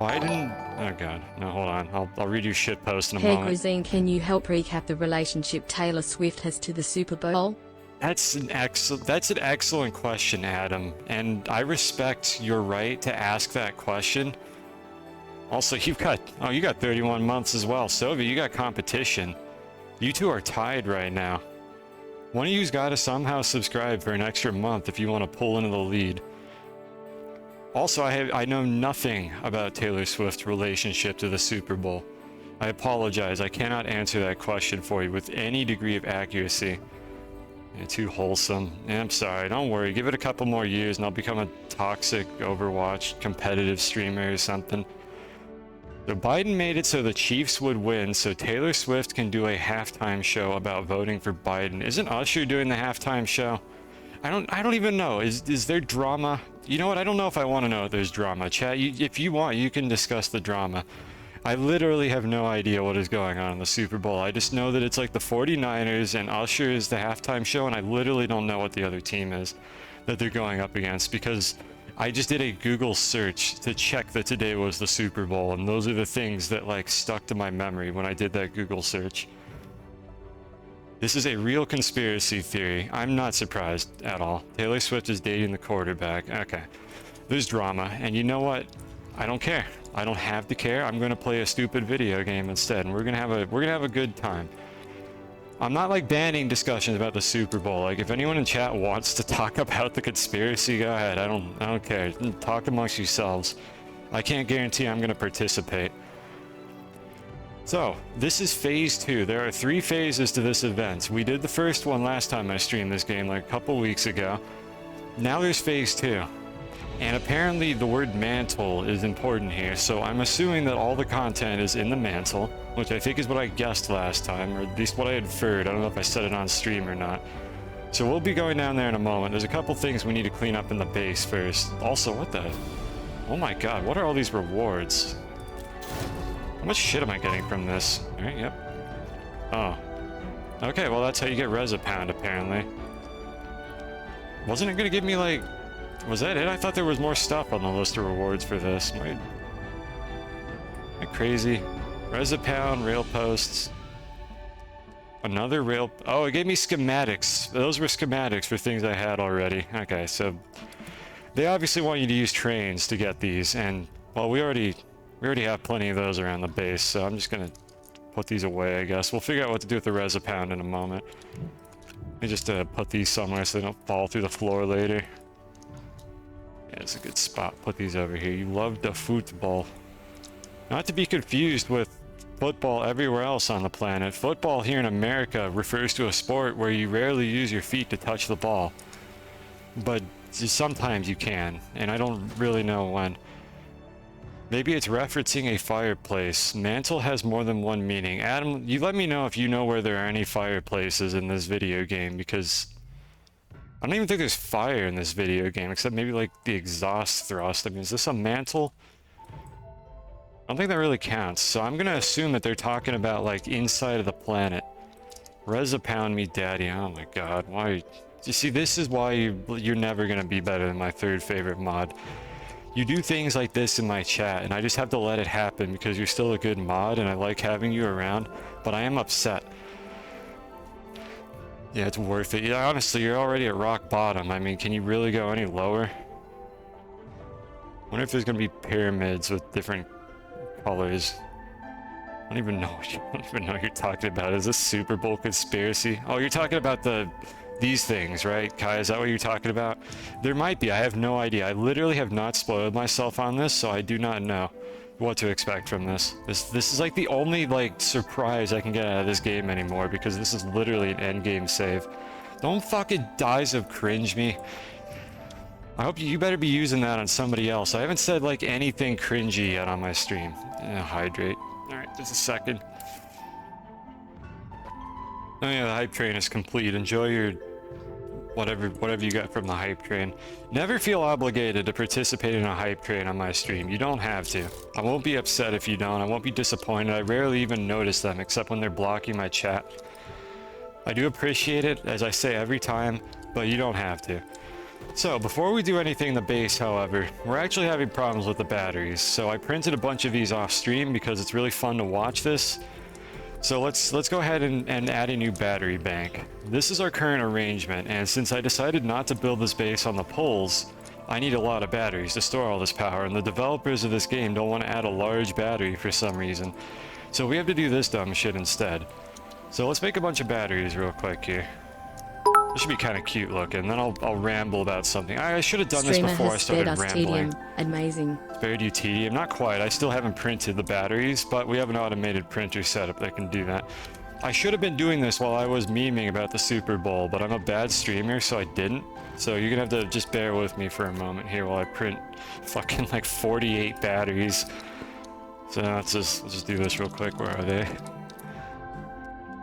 Biden... Oh god, no, hold on. I'll read your shit post in a Hey moment. Cuisine, can you help recap the relationship Taylor Swift has to the Super Bowl? That's an excellent question, Adam, and I respect your right to ask that question. Also, you got 31 months as well. Sovi, you got competition. You two are tied right now. One of you's got to somehow subscribe for an extra month if you want to pull into the lead. Also, I know nothing about Taylor Swift's relationship to the Super Bowl. I apologize, I cannot answer that question for you with any degree of accuracy. Yeah, too wholesome. Yeah, I'm sorry, don't worry, give it a couple more years and I'll become a toxic Overwatch competitive streamer or something. So Biden made it so the Chiefs would win, so Taylor Swift can do a halftime show about voting for Biden. Isn't Usher doing the halftime show? I don't even know. Is there drama? You know what? I don't know if I want to know if there's drama. Chat, if you want, you can discuss the drama. I literally have no idea what is going on in the Super Bowl. I just know that it's like the 49ers and Usher is the halftime show, and I literally don't know what the other team is that they're going up against because I just did a Google search to check that today was the Super Bowl, and those are the things that like stuck to my memory when I did that Google search. This is a real conspiracy theory. I'm not surprised at all. Taylor Swift is dating the quarterback. Okay. There's drama, and you know what? I don't care. I don't have to care. I'm gonna play a stupid video game instead, and we're gonna have a good time. I'm not like banning discussions about the Super Bowl. Like if anyone in chat wants to talk about the conspiracy, go ahead. I don't care. Talk amongst yourselves. I can't guarantee I'm gonna participate. So, this is phase 2. There are 3 phases to this event. We did the first one last time I streamed this game, like a couple weeks ago. Now there's phase 2. And apparently the word mantle is important here, so I'm assuming that all the content is in the mantle, which I think is what I guessed last time, or at least what I inferred. I don't know if I said it on stream or not. So we'll be going down there in a moment. There's a couple things we need to clean up in the base first. Also, what the... Oh my god, what are all these rewards? How much shit am I getting from this? Alright, yep. Oh. Okay, well that's how you get Resopound, apparently. Wasn't it gonna give me, like... Was that it? I thought there was more stuff on the list of rewards for this. Am I crazy? Resopound, rail posts. Another rail... Oh, it gave me schematics. Those were schematics for things I had already. Okay, so... They obviously want you to use trains to get these, and... Well, we already have plenty of those around the base, so I'm just gonna put these away, I guess. We'll figure out what to do with the Resopound in a moment. Let me just put these somewhere so they don't fall through the floor later. Yeah, it's a good spot. Put these over here. You love the football. Not to be confused with football everywhere else on the planet. Football here in America refers to a sport where you rarely use your feet to touch the ball. But sometimes you can, and I don't really know when. Maybe it's referencing a fireplace. Mantle has more than one meaning. Adam, you let me know if you know where there are any fireplaces in this video game, because I don't even think there's fire in this video game, except maybe like the exhaust thrust. I mean, is this a mantle? I don't think that really counts, so I'm gonna assume that they're talking about like inside of the planet. Resopound me daddy. Oh my god, why? You see, this is why you're never gonna be better than my 3rd favorite mod. You do things like this in my chat, and I just have to let it happen because you're still a good mod and I like having you around, but I am upset. Yeah, it's worth it. Yeah, honestly, you're already at rock bottom. I mean, can you really go any lower? I wonder if there's gonna be pyramids with different colors. I don't even know what you're talking about. Is this Super Bowl conspiracy? Oh, you're talking about these things, right? Kai, is that what you're talking about? There might be. I have no idea. I literally have not spoiled myself on this, so I do not know what to expect from this. This is like the only like surprise I can get out of this game anymore, because this is literally an end game save. Don't fucking dies of cringe me. I hope you better be using that on somebody else. I haven't said like anything cringy yet on my stream. Hydrate. Alright, just a second. Oh yeah, the hype train is complete. Enjoy your whatever you got from the hype train. Never feel obligated to participate in a hype train on my stream. You don't have to. I won't be upset if you don't. I won't be disappointed. I rarely even notice them except when they're blocking my chat. I do appreciate it, as I say every time, but you don't have to. So before we do anything in the base, however, we're actually having problems with the batteries. So I printed a bunch of these off stream because it's really fun to watch this. So let's go ahead and add a new battery bank. This is our current arrangement, and since I decided not to build this base on the poles, I need a lot of batteries to store all this power, and the developers of this game don't want to add a large battery for some reason. So we have to do this dumb shit instead. So let's make a bunch of batteries real quick here. This should be kind of cute looking. Then I'll ramble about something. I should have done this Streamer before I has started spared us rambling. tedium. Amazing. Spared you tedium? Not quite. I still haven't printed the batteries, but we have an automated printer setup that can do that. I should have been doing this while I was memeing about the Super Bowl, but I'm a bad streamer, so I didn't. So you're gonna have to just bear with me for a moment here while I print fucking like 48 batteries. So let's just do this real quick. Where are they?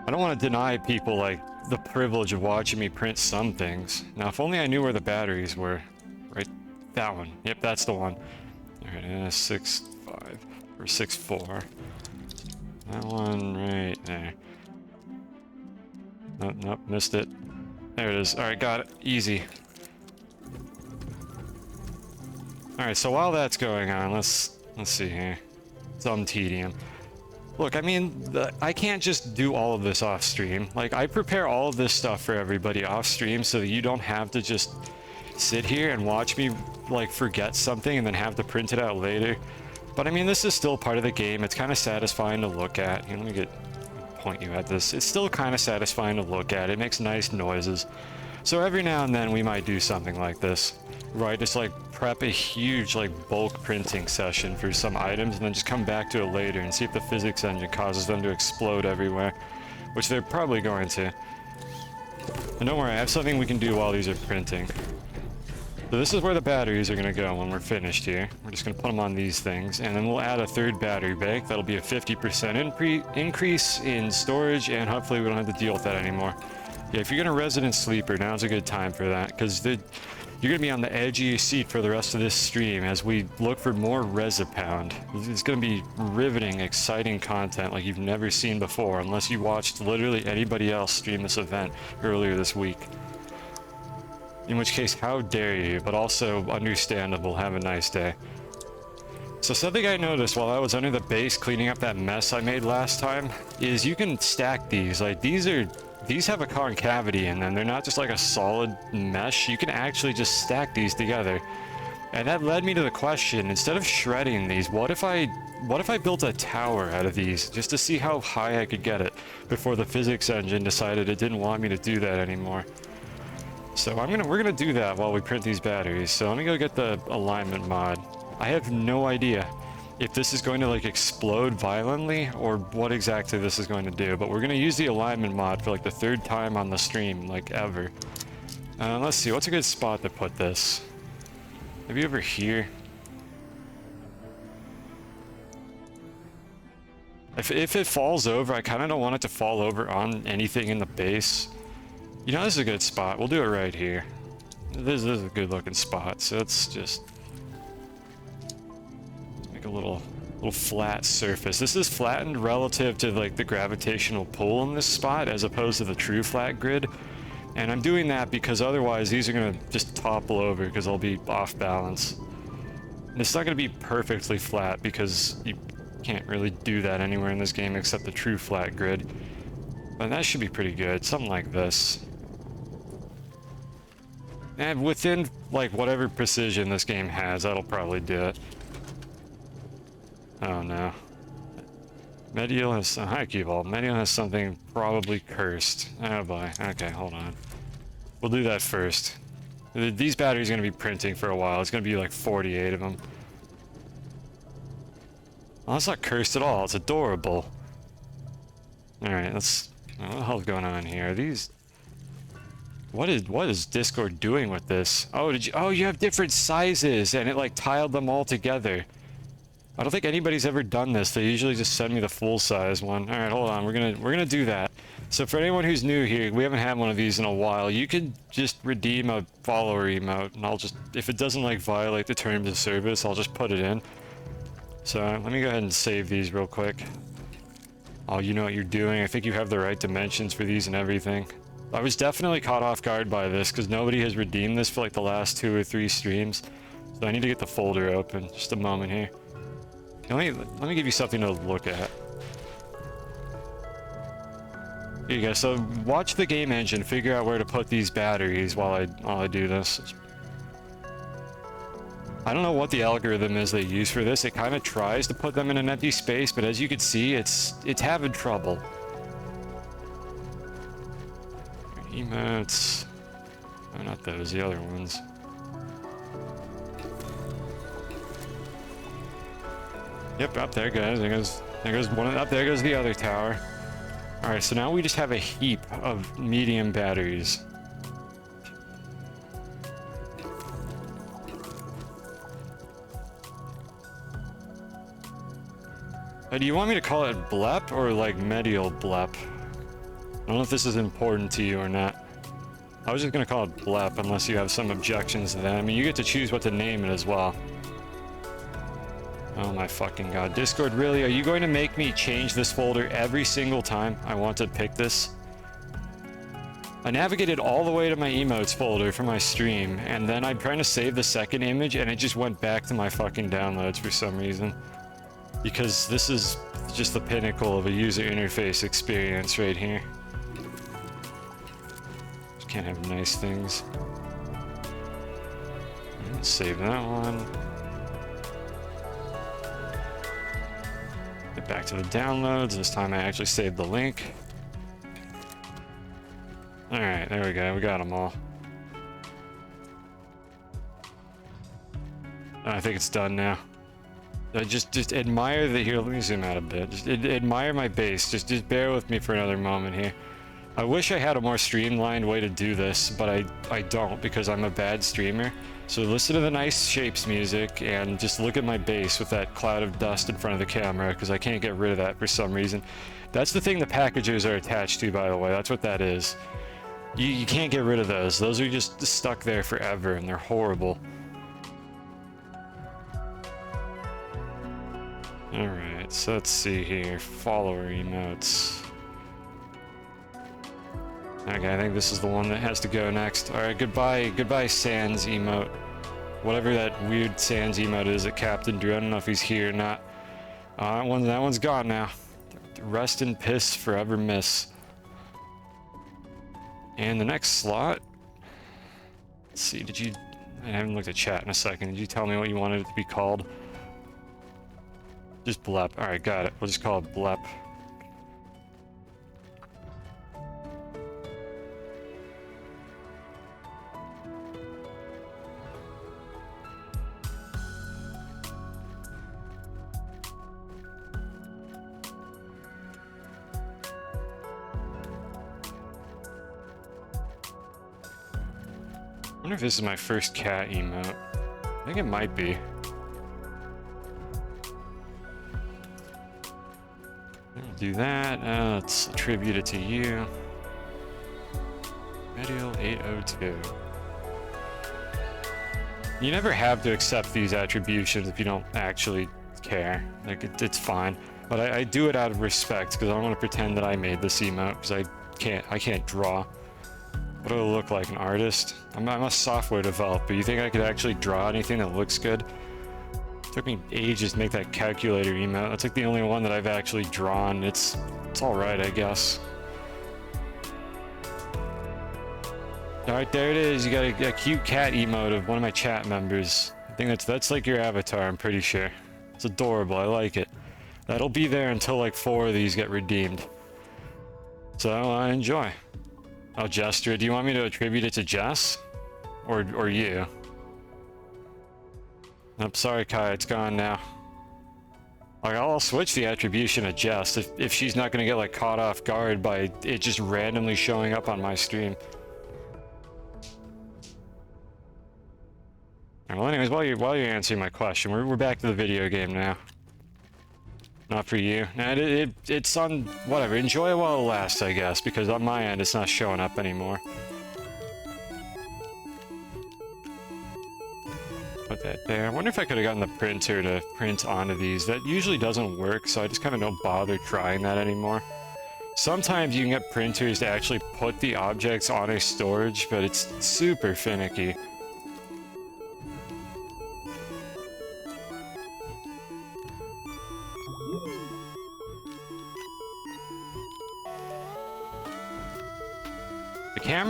I don't want to deny people like the privilege of watching me print some things. Now, if only I knew where the batteries were. Right, that one. Yep, that's the one. All right, 6.5 or 6.4. That one right there. Nope, nope, missed it. There it is. All right, got it. Easy. All right, so while that's going on, let's see here. Some tedium. Look, I mean, I can't just do all of this off stream. Like, I prepare all of this stuff for everybody off stream so that you don't have to just sit here and watch me, like, forget something and then have to print it out later. But I mean, this is still part of the game. It's kind of satisfying to look at. Here, let me point you at this. It's still kind of satisfying to look at. It makes nice noises. So every now and then we might do something like this. Right, just like prep a huge like bulk printing session for some items and then just come back to it later and see if the physics engine causes them to explode everywhere, which they're probably going to. And don't worry, I have something we can do while these are printing. So this is where the batteries are going to go when we're finished here. We're just going to put them on these things, and then we'll add a third battery bank. That'll be a 50% increase in storage, and hopefully we don't have to deal with that anymore. Yeah, if you're going to resident sleeper, now's a good time for that, because you're going to be on the edge of your seat for the rest of this stream as we look for more Resipound. It's going to be riveting, exciting content like you've never seen before, unless you watched literally anybody else stream this event earlier this week. In which case, how dare you, but also understandable. Have a nice day. So something I noticed while I was under the base cleaning up that mess I made last time is you can stack these. Like, these have a concavity in them. They're not just like a solid mesh. You can actually just stack these together. And that led me to the question, instead of shredding these, what if I built a tower out of these just to see how high I could get it before the physics engine decided it didn't want me to do that anymore. So we're gonna do that while we print these batteries. So let me go get the alignment mod. I have no idea if this is going to like explode violently or what exactly this is going to do, but we're gonna use the alignment mod for like the third time on the stream, like ever. Let's see, what's a good spot to put this? Maybe over here. If it falls over, I kind of don't want it to fall over on anything in the base. You know, this is a good spot. We'll do it right here. This is a good looking spot, so let's just make a little flat surface. This is flattened relative to like the gravitational pull in this spot as opposed to the true flat grid. And I'm doing that because otherwise these are gonna just topple over because I'll be off balance. And it's not gonna be perfectly flat because you can't really do that anywhere in this game except the true flat grid. But that should be pretty good, something like this. And within, like, whatever precision this game has, that'll probably do it. Oh, no. Medial has... Hi, Keyvault. Medial has something probably cursed. Oh, boy. Okay, hold on. We'll do that first. These batteries are going to be printing for a while. It's going to be, like, 48 of them. Well, that's not cursed at all. It's adorable. Alright, let's... What the hell's going on here? Are these... What is Discord doing with this? Oh, you have different sizes and it like tiled them all together. I don't think anybody's ever done this. They usually just send me the full size one. All right, hold on. We're gonna do that. So for anyone who's new here, we haven't had one of these in a while. You can just redeem a follower emote and I'll just, if it doesn't like violate the terms of service, I'll just put it in. So let me go ahead and save these real quick. Oh, you know what you're doing. I think you have the right dimensions for these and everything. I was definitely caught off guard by this because nobody has redeemed this for like the last 2 or 3 streams. So I need to get the folder open. Just a moment here. Let me give you something to look at. Here you go. So watch the game engine figure out where to put these batteries while I do this. I don't know what the algorithm is they use for this. It kind of tries to put them in an empty space, but as you can see, it's having trouble. Emotes. Oh, not those, the other ones. Yep, up there goes. There goes one. Up there goes the other tower. All right, so now we just have a heap of medium batteries. Do you want me to call it blep or like medial blep? I don't know if this is important to you or not. I was just gonna call it blep unless you have some objections to that. I mean, you get to choose what to name it as well. Oh my fucking god. Discord, really? Are you going to make me change this folder every single time I want to pick this? I navigated all the way to my emotes folder for my stream, and then I'm trying to save the second image, and it just went back to my fucking downloads for some reason. Because this is just the pinnacle of a user interface experience right here. Just can't have nice things. Let's save that one. Get back to the downloads. This time I actually saved the link. Alright, there we go. We got them all. I think it's done now. Just admire the here. Let me zoom out a bit. Just admire my base. Just bear with me for another moment here. I wish I had a more streamlined way to do this, but I don't because I'm a bad streamer. So listen to the nice shapes music and just look at my base with that cloud of dust in front of the camera because I can't get rid of that for some reason. That's the thing the packages are attached to, by the way. That's what that is. You can't get rid of those. Those are just stuck there forever and they're horrible. Alright, so let's see here. Follower emotes. Okay, I think this is the one that has to go next. Alright, goodbye Sans emote. Whatever that weird Sans emote is that Captain drew. I don't know if he's here or not. That one's gone now. Rest in piss, forever miss. And the next slot... Let's see, I haven't looked at chat in a second. Did you tell me what you wanted it to be called? Just blep. Alright, got it. We'll just call it blep. I wonder if this is my first cat emote. I think it might be. Do that. Let's attribute it to you. Medial 802. You never have to accept these attributions if you don't actually care. Like, it's fine. But I do it out of respect because I don't want to pretend that I made this emote because I can't draw. What do I look like, an artist? I'm a software developer. You think I could actually draw anything that looks good? It took me ages to make that calculator emote. That's like the only one that I've actually drawn. It's alright, I guess. Alright, there it is. You got a cute cat emote of one of my chat members. I think that's like your avatar, I'm pretty sure. It's adorable, I like it. That'll be there until like 4 of these get redeemed. So, enjoy. Oh, Jester, do you want me to attribute it to Jess? Or you? I'm sorry, Kai, it's gone now. Like, I'll switch the attribution to Jess if she's not gonna get like caught off guard by it just randomly showing up on my stream. Well, anyways, while you're answering my question, we're back to the video game now. Not for you. Nah, it's on whatever. Enjoy it while it lasts, I guess, because on my end it's not showing up anymore. Put that there. I wonder if I could have gotten the printer to print onto these. That usually doesn't work, so I just kind of don't bother trying that anymore. Sometimes you can get printers to actually put the objects on a storage, but it's super finicky.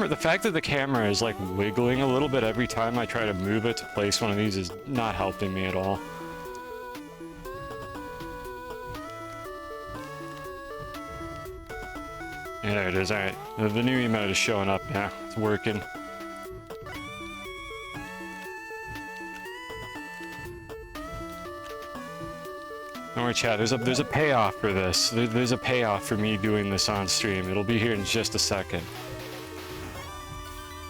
The fact that the camera is like wiggling a little bit every time I try to move it to place one of these is not helping me at all. Yeah, there it is. Alright. The new emote is showing up now. It's working. Don't worry, chat. There's a payoff for this. There's a payoff for me doing this on stream. It'll be here in just a second.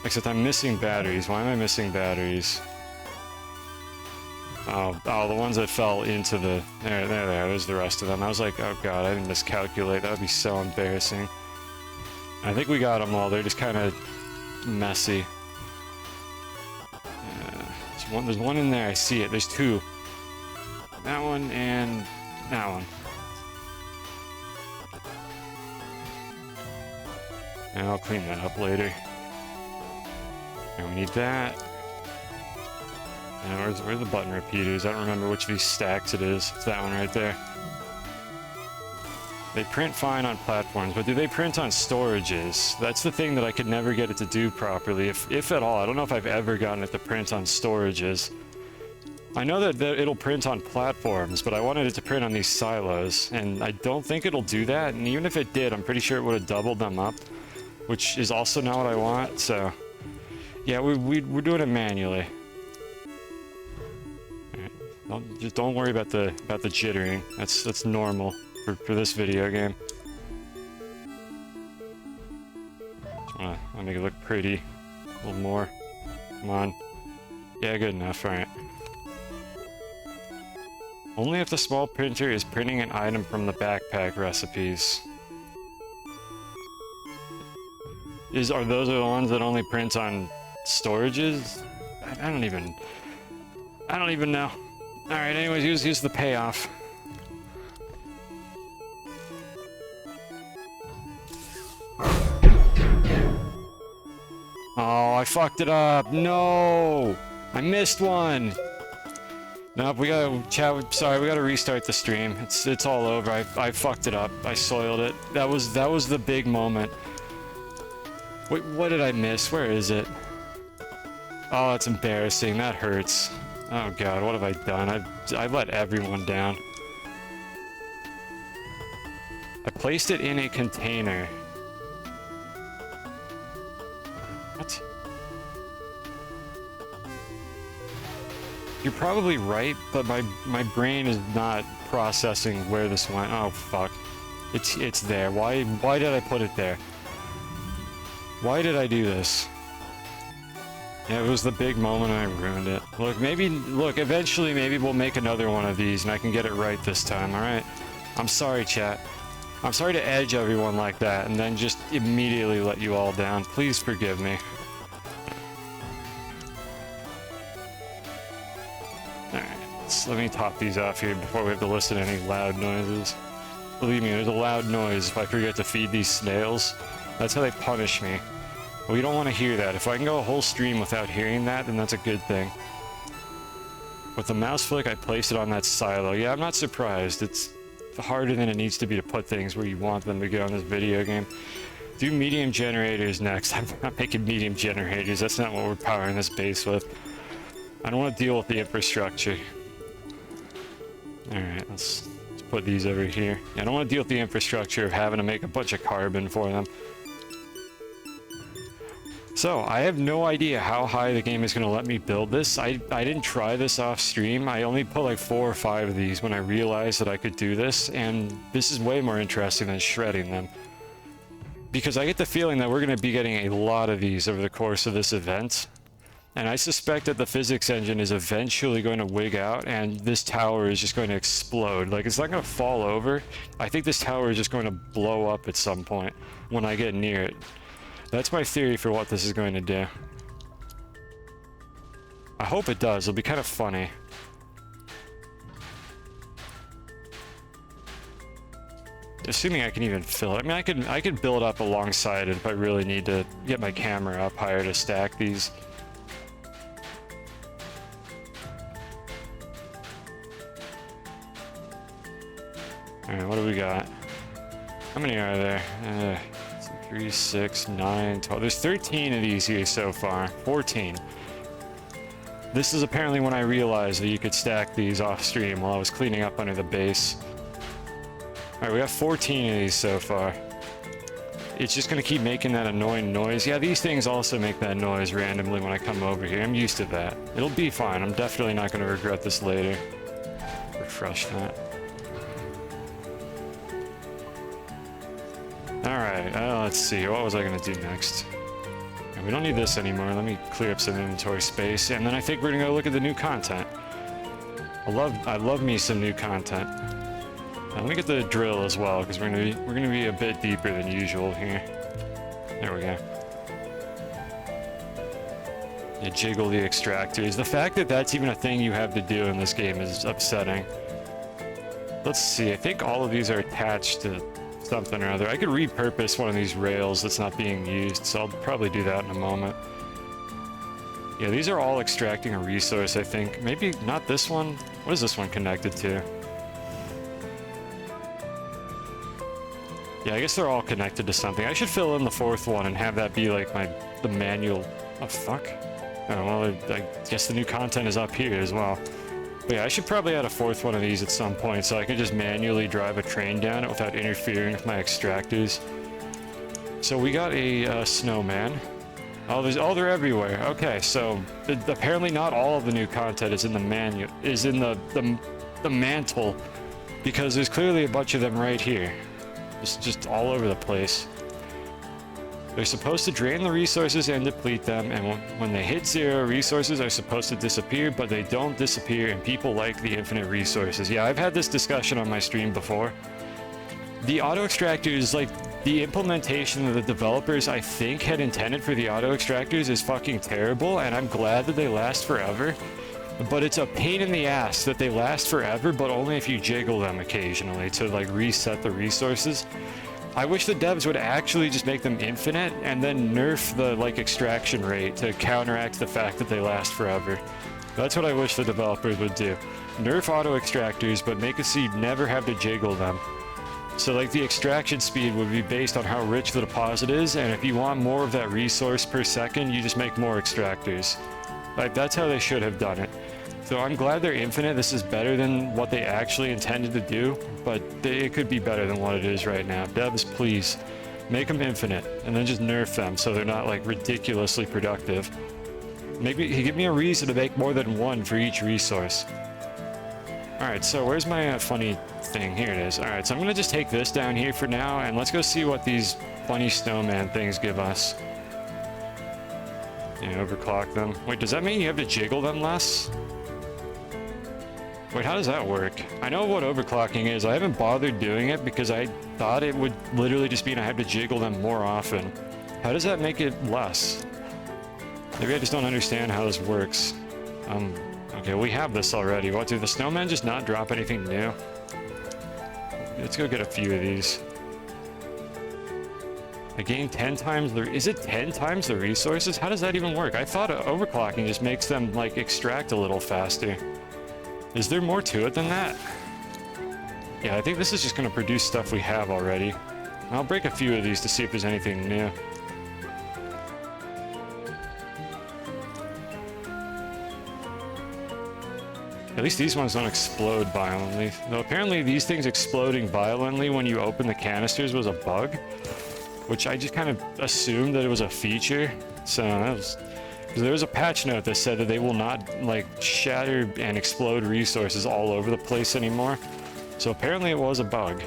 Except I'm missing batteries. Why am I missing batteries? Oh, the ones that fell into the... There, there's the rest of them. I was like, oh god, I didn't miscalculate. That would be so embarrassing. I think we got them all. They're just kind of messy. There's one in there. I see it. There's two. That one and that one. And I'll clean that up later. And we need that. And where's the button repeaters? I don't remember which of these stacks it is. It's that one right there. They print fine on platforms, but do they print on storages? That's the thing that I could never get it to do properly, if at all. I don't know if I've ever gotten it to print on storages. I know that it'll print on platforms, but I wanted it to print on these silos, and I don't think it'll do that. And even if it did, I'm pretty sure it would have doubled them up, which is also not what I want, so... Yeah, we're doing it manually. Alright. Just don't worry about the jittering. That's normal for this video game. Just wanna make it look pretty. A little more. Come on. Yeah, good enough, alright. Only if the small printer is printing an item from the backpack recipes. Are those the ones that only print on storages? I don't even know. Alright, anyways, here's the payoff. Oh, I fucked it up. No! I missed one! Nope, we gotta... Chat, sorry, we gotta restart the stream. It's all over. I fucked it up. I soiled it. That was the big moment. Wait, what did I miss? Where is it? Oh, that's embarrassing. That hurts. Oh god, what have I done? I've let everyone down. I placed it in a container. What? You're probably right, but my brain is not processing where this went. Oh fuck. It's there. Why did I put it there? Why did I do this? Yeah, it was the big moment and I ruined it. Look, eventually maybe we'll make another one of these and I can get it right this time, alright? I'm sorry, chat. I'm sorry to edge everyone like that and then just immediately let you all down. Please forgive me. Alright, let me top these off here before we have to listen to any loud noises. Believe me, there's a loud noise if I forget to feed these snails. That's how they punish me. We don't want to hear that. If I can go a whole stream without hearing that, then that's a good thing. With the mouse flick, I placed it on that silo. Yeah, I'm not surprised. It's harder than it needs to be to put things where you want them to go in this video game. Do medium generators next. I'm not making medium generators. That's not what we're powering this base with. I don't want to deal with the infrastructure. Alright, let's put these over here. I don't want to deal with the infrastructure of having to make a bunch of carbon for them. So, I have no idea how high the game is going to let me build this. I didn't try this off stream. I only put like 4 or 5 of these when I realized that I could do this, and this is way more interesting than shredding them. Because I get the feeling that we're going to be getting a lot of these over the course of this event. And I suspect that the physics engine is eventually going to wig out, and this tower is just going to explode. Like, it's not going to fall over. I think this tower is just going to blow up at some point when I get near it. That's my theory for what this is going to do. I hope it does. It'll be kind of funny. Assuming I can even fill it. I mean, I could build up alongside it if I really need to get my camera up higher to stack these. Alright, what do we got? How many are there? 3, 6, 9, 12. There's 13 of these here so far. 14. This is apparently when I realized that you could stack these off stream while I was cleaning up under the base. Alright, we have 14 of these so far. It's just gonna keep making that annoying noise. Yeah, these things also make that noise randomly when I come over here. I'm used to that. It'll be fine. I'm definitely not gonna regret this later. Refresh that. Alright, let's see. What was I gonna do next? Yeah, we don't need this anymore. Let me clear up some inventory space, and then I think we're gonna go look at the new content. I love me some new content. Let me get the drill as well, because we're gonna be a bit deeper than usual here. There we go. You jiggle the extractors. The fact that that's even a thing you have to do in this game is upsetting. Let's see. I think all of these are attached to something or other. I could repurpose one of these rails that's not being used, so I'll probably do that in a moment. Yeah, these are all extracting a resource, I think. Maybe not this one. What is this one connected to? Yeah, I guess they're all connected to something. I should fill in the fourth one and have that be like the manual. Oh, fuck. Oh, well, I guess the new content is up here as well. But yeah, I should probably add a fourth one of these at some point so I can just manually drive a train down it without interfering with my extractors. So we got a snowman. Oh, they're everywhere. Okay, so apparently not all of the new content is in the mantle, because there's clearly a bunch of them right here. It's just all over the place. They're supposed to drain the resources and deplete them, and when they hit 0, resources are supposed to disappear, but they don't disappear, and people like the infinite resources. Yeah, I've had this discussion on my stream before. The auto extractors, like, the implementation that the developers, I think, had intended for the auto extractors is fucking terrible, and I'm glad that they last forever. But it's a pain in the ass that they last forever, but only if you jiggle them occasionally to, like, reset the resources. I wish the devs would actually just make them infinite and then nerf the, like, extraction rate to counteract the fact that they last forever. That's what I wish the developers would do. Nerf auto extractors, but make it so you never have to jiggle them. So, like, the extraction speed would be based on how rich the deposit is, and if you want more of that resource per second, you just make more extractors. Like, that's how they should have done it. So I'm glad they're infinite. This is better than what they actually intended to do, but it could be better than what it is right now. Devs, please, make them infinite, and then just nerf them so they're not, like, ridiculously productive. Give me a reason to make more than one for each resource. Alright, so where's my funny thing? Here it is. Alright, so I'm gonna just take this down here for now, and let's go see what these funny snowman things give us. Yeah, overclock them. Wait, does that mean you have to jiggle them less? Wait, how does that work? I know what overclocking is. I haven't bothered doing it because I thought it would literally just mean I have to jiggle them more often. How does that make it less? Maybe I just don't understand how this works. Okay, we have this already. What, do the snowmen just not drop anything new? Let's go get a few of these. I gain 10 times the... Is it 10 times the resources? How does that even work? I thought overclocking just makes them, like, extract a little faster. Is there more to it than that? Yeah, I think this is just going to produce stuff we have already. I'll break a few of these to see if there's anything new. At least these ones don't explode violently. Though apparently these things exploding violently when you open the canisters was a bug, which I just kind of assumed that it was a feature. So that was... Because there was a patch note that said that they will not, like, shatter and explode resources all over the place anymore. So apparently it was a bug.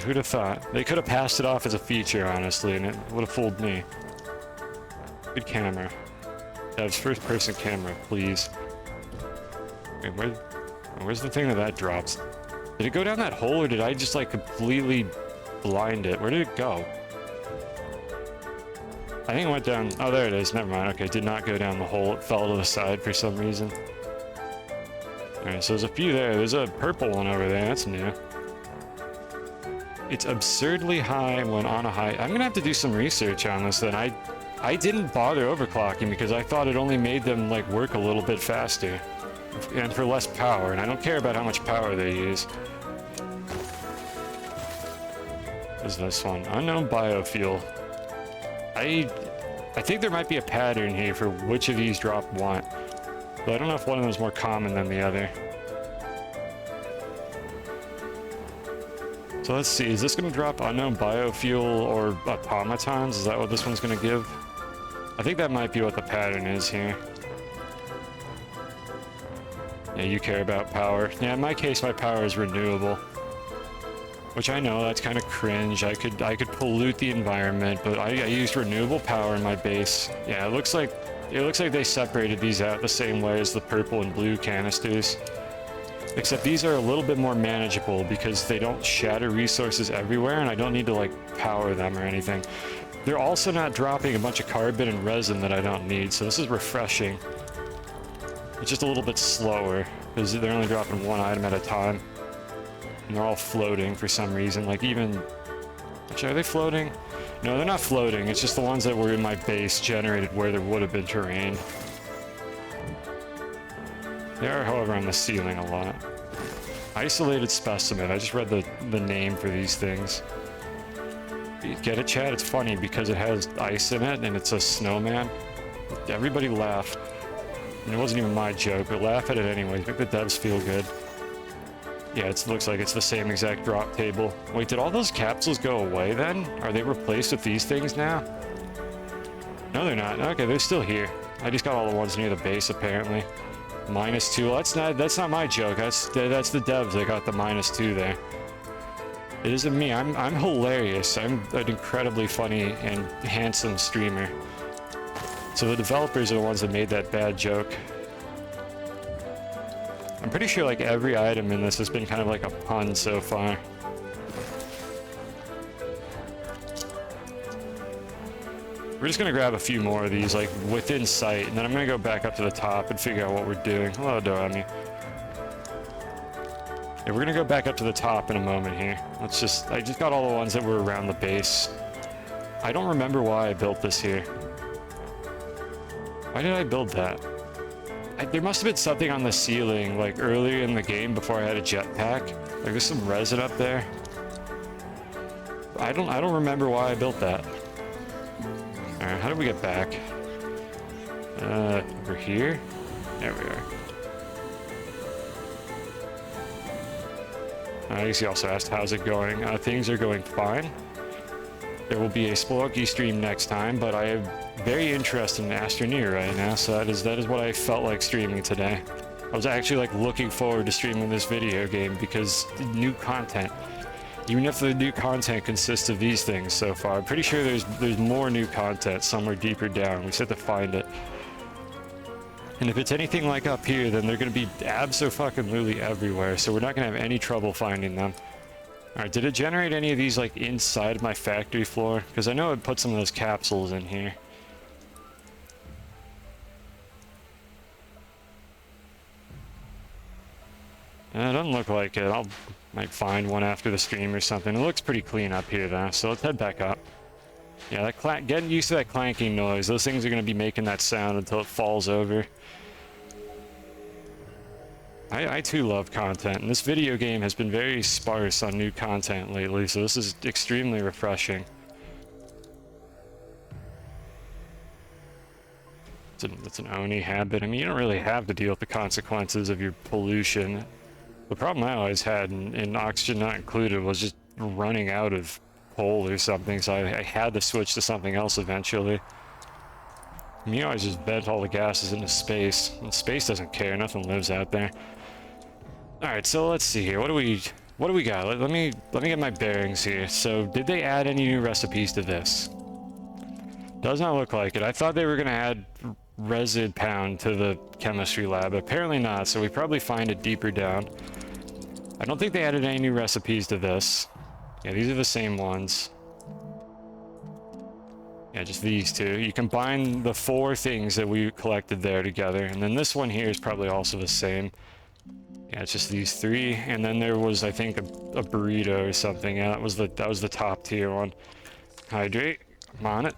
Who'd have thought? They could have passed it off as a feature, honestly, and it would have fooled me. Good camera. Dev's first-person camera, please. Wait, where's the thing that drops? Did it go down that hole, or did I just, like, completely blind it? Where did it go? I think it went down... Oh, there it is. Never mind. Okay, it did not go down the hole. It fell to the side for some reason. Alright, so there's a few there. There's a purple one over there. That's new. It's absurdly high when on a high. I'm gonna have to do some research on this then. I didn't bother overclocking because I thought it only made them like work a little bit faster and for less power, and I don't care about how much power they use. What is this one? Unknown biofuel. I think there might be a pattern here for which of these drop what, but I don't know if one of them is more common than the other. So let's see, is this going to drop unknown biofuel or automatons? Is that what this one's going to give? I think that might be what the pattern is here. Yeah, you care about power. Yeah, in my case, my power is renewable. Which I know, that's kind of cringe. I could pollute the environment, but I used renewable power in my base. Yeah, it looks like they separated these out the same way as the purple and blue canisters. Except these are a little bit more manageable because they don't shatter resources everywhere and I don't need to like power them or anything. They're also not dropping a bunch of carbon and resin that I don't need, so this is refreshing. It's just a little bit slower because they're only dropping one item at a time. And they're all floating for some reason, like even... Actually, are they floating? No, they're not floating, it's just the ones that were in my base generated where there would have been terrain. They are, however, on the ceiling a lot. Isolated specimen. I just read the name for these things. Get it, Chad? It's funny because it has ice in it and it's a snowman. Everybody laughed. And it wasn't even my joke, but laugh at it anyways. Make the devs feel good. Yeah, it looks like it's the same exact drop table. Wait, did all those capsules go away then? Are they replaced with these things now? No, they're not. Okay, they're still here. I just got all the ones near the base, apparently. -2. Well, that's not my joke. That's the devs that got the -2 there. It isn't me. I'm hilarious. I'm an incredibly funny and handsome streamer. So the developers are the ones that made that bad joke. I'm pretty sure like every item in this has been kind of like a pun so far. We're just gonna grab a few more of these, like, within sight, and then I'm gonna go back up to the top and figure out what we're doing. Hello, Dorami. Yeah, we're gonna go back up to the top in a moment here. I just got all the ones that were around the base. I don't remember why I built this here. Why did I build that? There must have been something on the ceiling, like, earlier in the game before I had a jetpack. Like, there's some resin up there. I don't remember why I built that. Alright, how do we get back? Over here? There we are. I guess he also asked, how's it going? Things are going fine. There will be a Spelunky stream next time, but I am very interested in Astroneer right now, so that is what I felt like streaming today. I was actually like looking forward to streaming this video game because new content. Even if the new content consists of these things so far, I'm pretty sure there's more new content somewhere deeper down. We just have to find it. And if it's anything like up here, then they're going to be abso-fucking-lutely everywhere, so we're not going to have any trouble finding them. Alright, did it generate any of these, like, inside of my factory floor? Because I know it put some of those capsules in here. It doesn't look like it. Might find one after the stream or something. It looks pretty clean up here, though, so let's head back up. Yeah, getting used to that clanking noise. Those things are going to be making that sound until it falls over. I too love content, and this video game has been very sparse on new content lately, so this is extremely refreshing. It's an Oni habit. I mean, you don't really have to deal with the consequences of your pollution. The problem I always had, and oxygen not included, was just running out of coal or something, so I had to switch to something else eventually. I mean, you always just vent all the gases into space, and space doesn't care, nothing lives out there. Alright, so let's see here, what do we got? Let me get my bearings here. So, did they add any new recipes to this? Does not look like it. I thought they were going to add resid pound to the chemistry lab. Apparently not, so we probably find it deeper down. I don't think they added any new recipes to this. Yeah, these are the same ones. Yeah, just these two. You combine the 4 things that we collected there together, and then this one here is probably also the same. Yeah, it's just these three, and then there was, I think, a burrito or something. Yeah, that was the top tier one. Hydrate. I'm on it.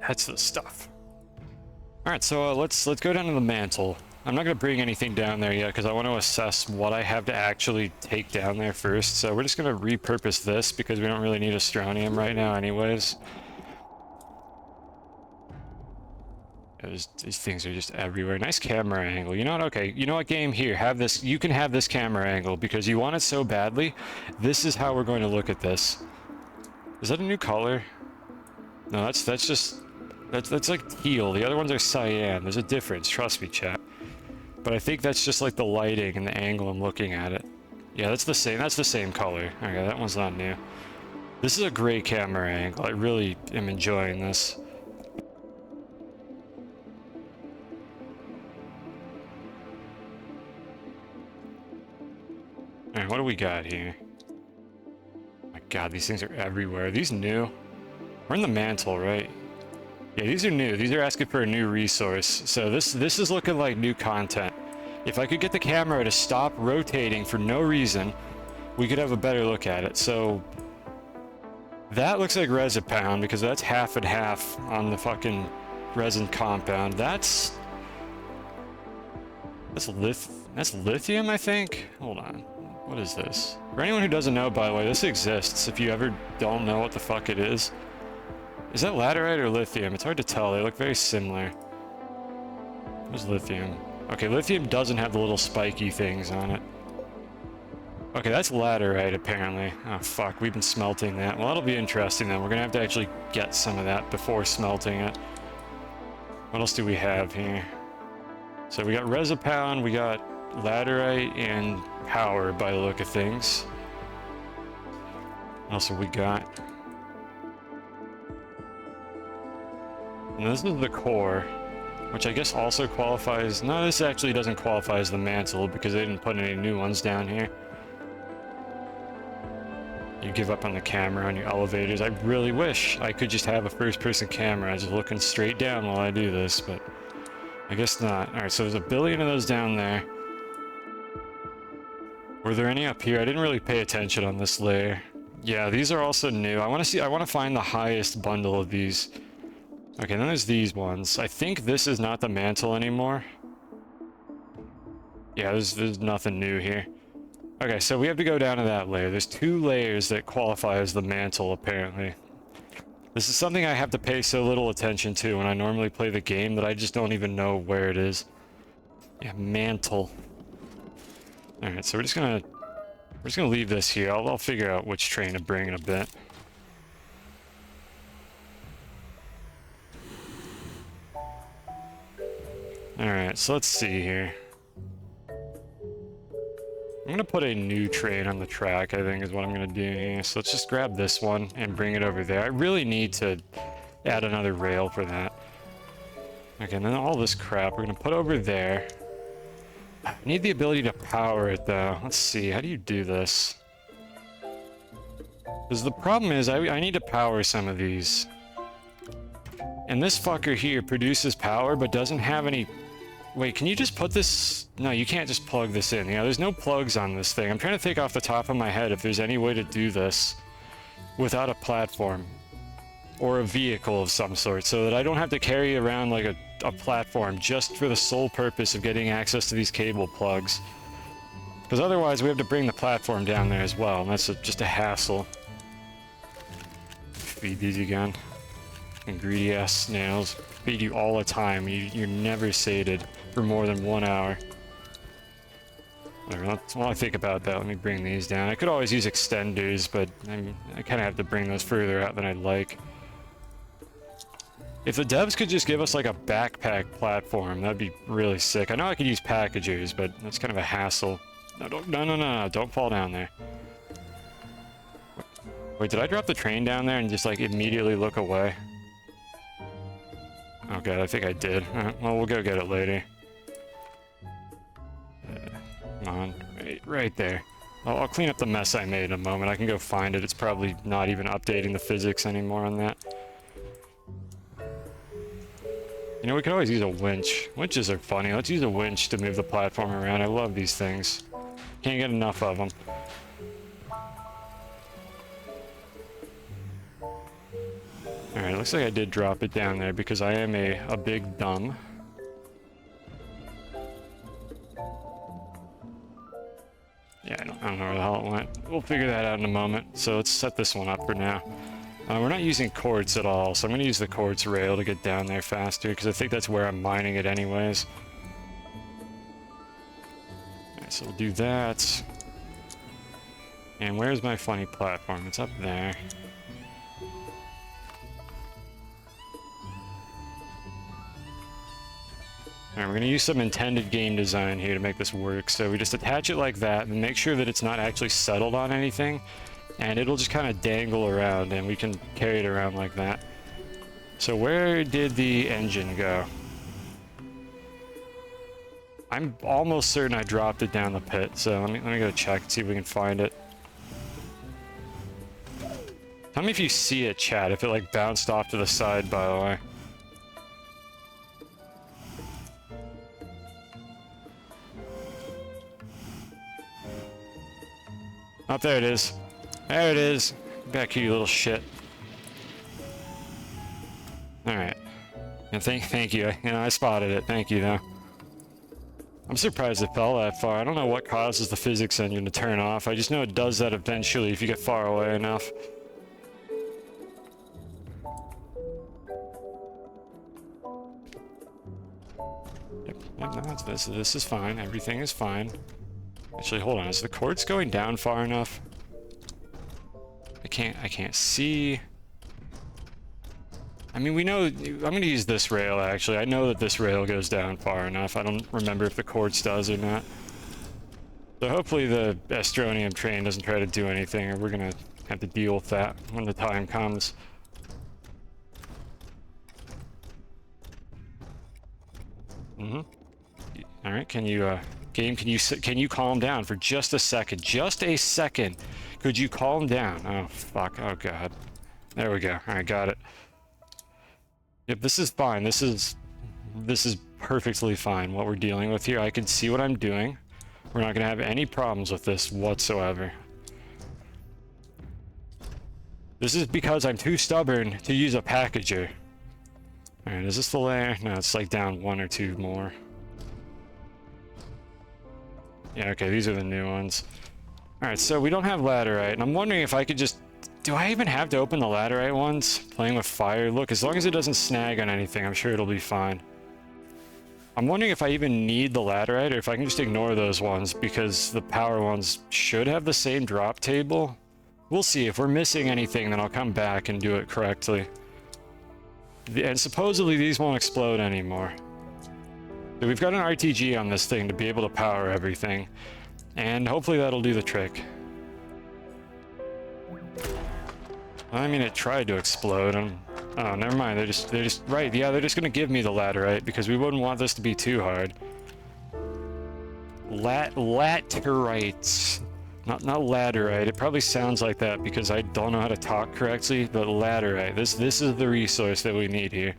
That's the stuff. All right, so let's go down to the mantle. I'm not gonna bring anything down there yet because I want to assess what I have to actually take down there first. So we're just gonna repurpose this because we don't really need Astronium right now, anyways. Yeah, these things are just everywhere. Nice camera angle. You know what? Okay, you know what, game? Here, have this. You can have this camera angle because you want it so badly. This is how we're going to look at this. Is that a new color? No, that's just that's like teal. The other ones are cyan. There's a difference. Trust me, chat. But I think that's just like the lighting and the angle I'm looking at it. Yeah, that's the same. That's the same color. Okay, that one's not new. This is a great camera angle. I really am enjoying this. Alright, what do we got here? Oh my god, these things are everywhere. Are these new? We're in the mantle, right? Yeah, these are new. These are asking for a new resource. So this is looking like new content. If I could get the camera to stop rotating for no reason, we could have a better look at it. So that looks like Resipound because that's half and half on the fucking resin compound. That's lithium, I think? Hold on. What is this? For anyone who doesn't know, by the way, this exists. If you ever don't know what the fuck it is. Is that laterite or lithium? It's hard to tell. They look very similar. Where's lithium? Okay, lithium doesn't have the little spiky things on it. Okay, that's laterite, apparently. Oh, fuck. We've been smelting that. Well, that'll be interesting, then. We're gonna have to actually get some of that before smelting it. What else do we have here? So we got Resipound, we got laterite, and power by the look of things. What else have we got? And this is the core, which I guess also qualifies... No, this actually doesn't qualify as the mantle because they didn't put any new ones down here. You give up on the camera on your elevators. I really wish I could just have a first-person camera just looking straight down while I do this, but I guess not. Alright, so there's a billion of those down there. Were there any up here? I didn't really pay attention on this layer. Yeah, these are also new. I want to find the highest bundle of these. Okay, then there's these ones. I think this is not the mantle anymore. Yeah, there's nothing new here. Okay, so we have to go down to that layer. There's 2 layers that qualify as the mantle, apparently. This is something I have to pay so little attention to when I normally play the game that I just don't even know where it is. Yeah, mantle. Alright, so we're just gonna leave this here. I'll figure out which train to bring in a bit. Alright, so let's see here. I'm gonna put a new train on the track, I think is what I'm gonna do here. So let's just grab this one and bring it over there. I really need to add another rail for that. Okay, and then all this crap we're gonna put over there. I need the ability to power it though. Let's see, how do you do this? Because the problem is I need to power some of these. And this fucker here produces power but doesn't have any... Wait, can you just put this... No, you can't just plug this in. You know, there's no plugs on this thing. I'm trying to think off the top of my head if there's any way to do this without a platform or a vehicle of some sort so that I don't have to carry around like a platform just for the sole purpose of getting access to these cable plugs. Because otherwise we have to bring the platform down there as well, and that's just a hassle. Feed these again. And greedy ass snails. Feed you all the time. You're never sated for more than 1 hour. Whatever, while I think about that, let me bring these down. I could always use extenders, but I kind of have to bring those further out than I'd like. If the devs could just give us like a backpack platform, that'd be really sick. I know I could use packagers, but that's kind of a hassle. No, don't fall down there. Wait, did I drop the train down there and just like immediately look away? Oh god, I think I did. Well, we'll go get it later. Come on, right there. I'll clean up the mess I made in a moment. I can go find it. It's probably not even updating the physics anymore on that. You You know, we could always use a winch. Winches are funny. Let's use a winch to move the platform around. I love these things. Can't get enough of them. Alright, looks like I did drop it down there because I am a big dumb. Yeah, I don't know where the hell it went. We'll figure that out in a moment. So let's set this one up for now. We're not using quartz at all, so I'm going to use the quartz rail to get down there faster, because I think that's where I'm mining it anyways. Alright, so we'll do that. And where's my funny platform? It's up there. Alright, we're going to use some intended game design here to make this work. So we just attach it like that, and make sure that it's not actually settled on anything. And it'll just kind of dangle around, and we can carry it around like that. So where did the engine go? I'm almost certain I dropped it down the pit, so let me go check and see if we can find it. Tell me if you see it, chat, if it like bounced off to the side, by the way. Oh, there it is. There it is. Back here, you little shit. Alright. And thank you. You know, I spotted it. Thank you, though. I'm surprised it fell that far. I don't know what causes the physics engine to turn off. I just know it does that eventually if you get far away enough. Yep, no, this is fine. Everything is fine. Actually, hold on. Is the quartz going down far enough? I can't see. I mean, we know. I'm going to use this rail, actually. I know that this rail goes down far enough. I don't remember if the quartz does or not. So hopefully the Astroneer train doesn't try to do anything, or we're going to have to deal with that when the time comes. All right, can you, game, can you calm down for just a second? Just a second. Could you calm down? Oh, fuck. Oh, God. There we go. All right, got it. Yep, this is fine. This is perfectly fine, what we're dealing with here. I can see what I'm doing. We're not going to have any problems with this whatsoever. This is because I'm too stubborn to use a packager. All right, is this the layer? No, it's like down one or two more. Yeah, okay, these are the new ones. Alright, so we don't have laterite, and I'm wondering if I could just... Do I even have to open the laterite ones? Playing with fire? Look, as long as it doesn't snag on anything, I'm sure it'll be fine. I'm wondering if I even need the laterite, or if I can just ignore those ones, because the power ones should have the same drop table. We'll see. If we're missing anything, then I'll come back and do it correctly. And supposedly these won't explode anymore. So we've got an RTG on this thing to be able to power everything, and hopefully that'll do the trick. I mean, it tried to explode. Oh, never mind. They're just right. Yeah, they're just gonna give me the laterite because we wouldn't want this to be too hard. Laterites, not laterite. It probably sounds like that because I don't know how to talk correctly. But laterite. This is the resource that we need here.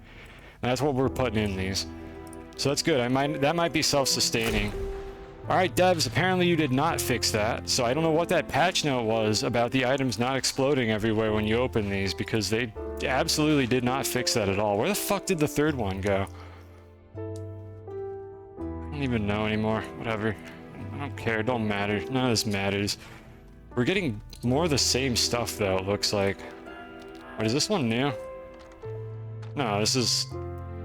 That's what we're putting in these. So that's good. That might be self-sustaining. Alright, devs, apparently you did not fix that. So I don't know what that patch note was about the items not exploding everywhere when you open these, because they absolutely did not fix that at all. Where the fuck did the third one go? I don't even know anymore. Whatever. I don't care. It don't matter. None of this matters. We're getting more of the same stuff, though, it looks like. Wait, is this one new? No, this is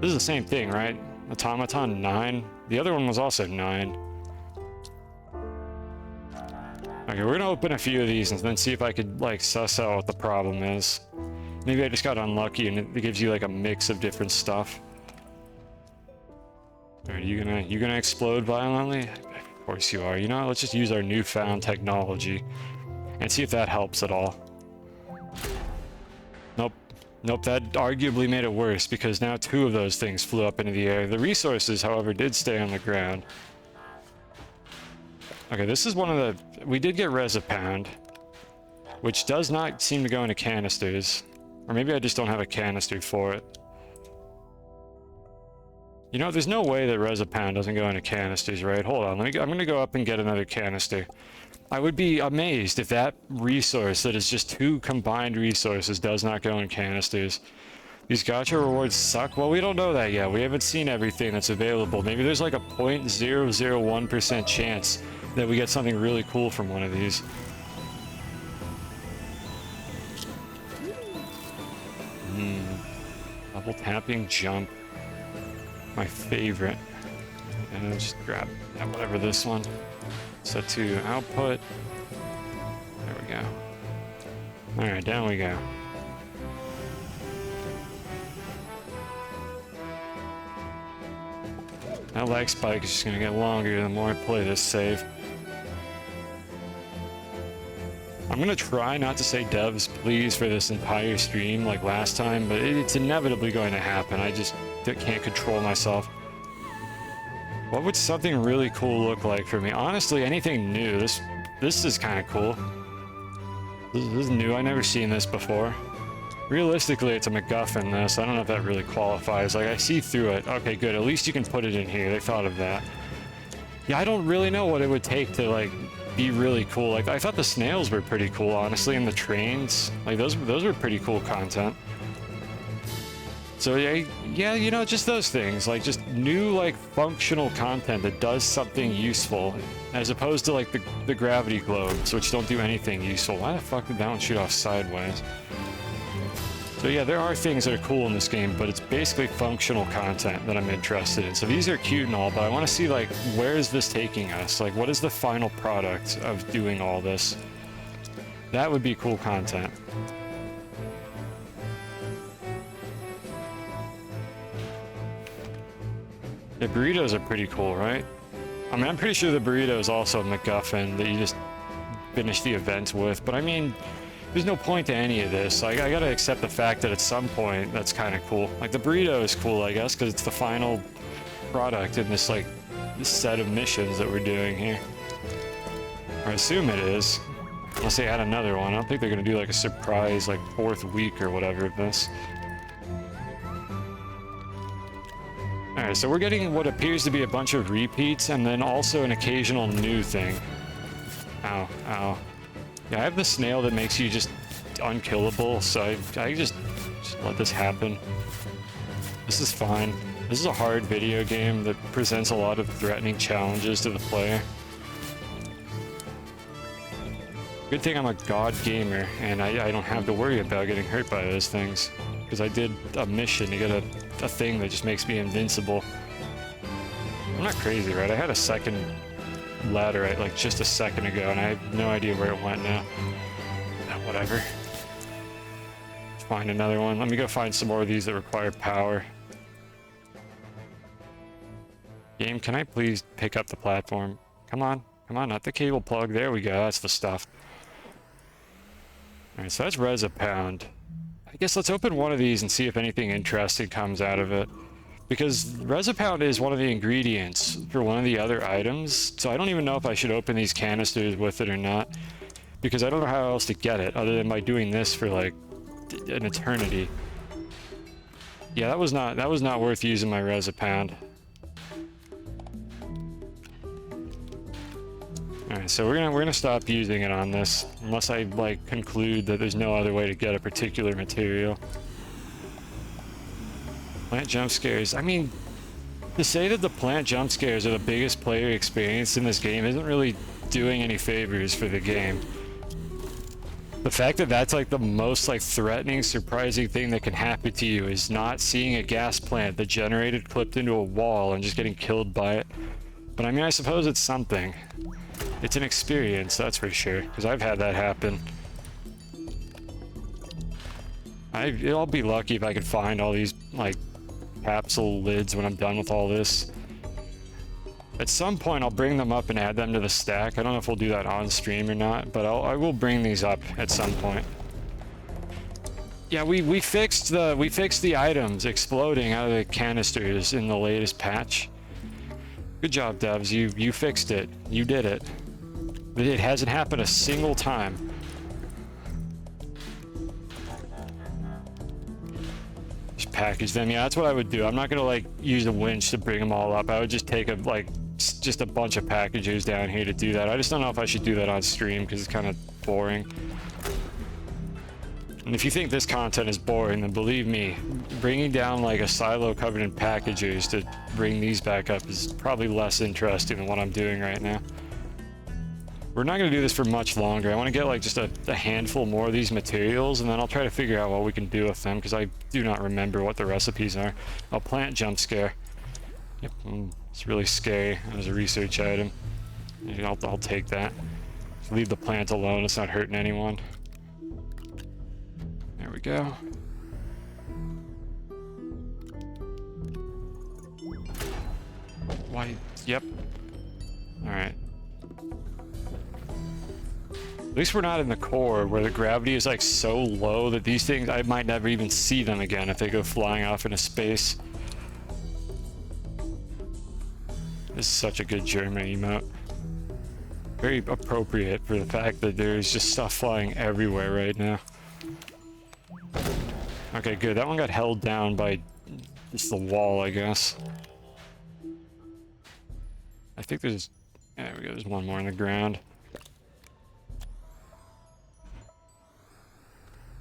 the same thing, right? Automaton 9. The other one was also 9. Okay, we're gonna open a few of these and then see if I could, like, suss out what the problem is. Maybe I just got unlucky and it gives you, like, a mix of different stuff. Are you gonna explode violently? Of course you are. You know what? Let's just use our newfound technology and see if that helps at all. Nope, that arguably made it worse because now 2 of those things flew up into the air. The resources, however, did stay on the ground. Okay, this is one of the... We did get Resipound, which does not seem to go into canisters. Or maybe I just don't have a canister for it. You know, there's no way that Resopound doesn't go into canisters, right? Hold on, I'm gonna go up and get another canister. I would be amazed if that resource that is just 2 combined resources does not go in canisters. These gacha rewards suck. Well, we don't know that yet. We haven't seen everything that's available. Maybe there's like a 0.001% chance that we get something really cool from one of these. Double tapping jump. My favorite. And then just grab whatever this one. Set to output. There we go. Alright, down we go. That lag spike is just gonna get longer the more I play this save. I'm gonna try not to say devs please for this entire stream like last time, but it's inevitably going to happen. I just can't control myself. What would something really cool look like for me? Honestly, anything new. This is kind of cool. This is new. I've never seen this before. Realistically, it's a MacGuffin, this. I don't know if that really qualifies. Like, I see through it. Okay, good. At least you can put it in here. They thought of that. Yeah, I don't really know what it would take to, like, be really cool. Like, I thought the snails were pretty cool, honestly, and the trains. Like, those were pretty cool content. So, yeah, you know, just those things. Like, just new, like, functional content that does something useful. As opposed to, like, the gravity globes, which don't do anything useful. Why the fuck did that one shoot off sideways? So yeah, there are things that are cool in this game, but it's basically functional content that I'm interested in. So these are cute and all, but I want to see, like, where is this taking us? Like, what is the final product of doing all this? That would be cool content. The burritos are pretty cool, right? I mean, I'm pretty sure the burrito is also a MacGuffin that you just finish the event with, but I mean, there's no point to any of this. Like, I gotta accept the fact that at some point that's kind of cool. Like, the burrito is cool, I guess, because it's the final product in this, like, this set of missions that we're doing here. Or I assume it is. Unless they add another one. I don't think they're gonna do, like, a surprise, like, 4th week or whatever of this. Alright, so we're getting what appears to be a bunch of repeats, and then also an occasional new thing. Ow, ow. Yeah, I have the snail that makes you just unkillable, so I just let this happen. This is fine. This is a hard video game that presents a lot of threatening challenges to the player. Good thing I'm a god gamer, and I don't have to worry about getting hurt by those things. Because I did a mission to get a thing that just makes me invincible. I'm not crazy, right? I had a second ladder like just a second ago, and I have no idea where it went now. Whatever. Find another one. Let me go find some more of these that require power. Game, can I please pick up the platform? Come on. Come on, not the cable plug. There we go. That's the stuff. Alright, so that's Resopound. I guess let's open one of these and see if anything interesting comes out of it. Because Resopound is one of the ingredients for one of the other items, so I don't even know if I should open these canisters with it or not. Because I don't know how else to get it, other than by doing this for, like, an eternity. Yeah, that was not worth using my Resopound. Alright, so we're gonna stop using it on this, unless I, like, conclude that there's no other way to get a particular material. Plant jump scares. I mean, to say that the plant jump scares are the biggest player experience in this game isn't really doing any favors for the game. The fact that that's, like, the most, like, threatening, surprising thing that can happen to you is not seeing a gas plant that generated clipped into a wall and just getting killed by it. But I mean, I suppose it's something. It's an experience, that's for sure, because I've had that happen. I'll be lucky if I could find all these, like, capsule lids when I'm done with all this. At some point, I'll bring them up and add them to the stack. I don't know if we'll do that on stream or not, but I will bring these up at some point. Yeah, we fixed the items exploding out of the canisters in the latest patch. Good job, devs. You fixed it. You did it. It hasn't happened a single time. package them. Yeah, that's what I would do. I'm not gonna like use a winch to bring them all up. I would just take a just a bunch of packages down here to do that. I just don't know if I should do that on stream because it's kind of boring. And if you think this content is boring, then believe me, bringing down like a silo covered in packages to bring these back up is probably less interesting than what I'm doing right now. We're not going to do this for much longer. I want to get like just a handful more of these materials, and then I'll try to figure out what we can do with them, because I do not remember what the recipes are. A plant jump scare. Yep, it's really scary as a research item. I'll take that. Just leave the plant alone, it's not hurting anyone. There we go. Why? Yep. Alright. At least we're not in the core where the gravity is like so low that these things, I might never even see them again if they go flying off into space. This is such a good German emote. Very appropriate for the fact that there's just stuff flying everywhere right now. Okay, good. That one got held down by just the wall, I guess. I think there's... There we go, there's one more in the ground.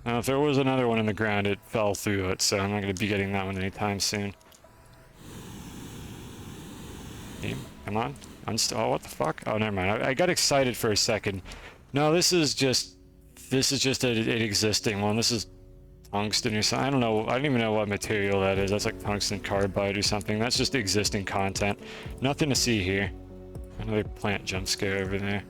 Now, if there was another one in the ground, it fell through it, so I'm not going to be getting that one anytime soon. Game, come on. Oh, what the fuck? Oh, never mind. I got excited for a second. No, this is just an existing one. This is tungsten or something. I don't know. I don't even know what material that is. That's like tungsten carbide or something. That's just existing content. Nothing to see here. Another plant jump scare over there.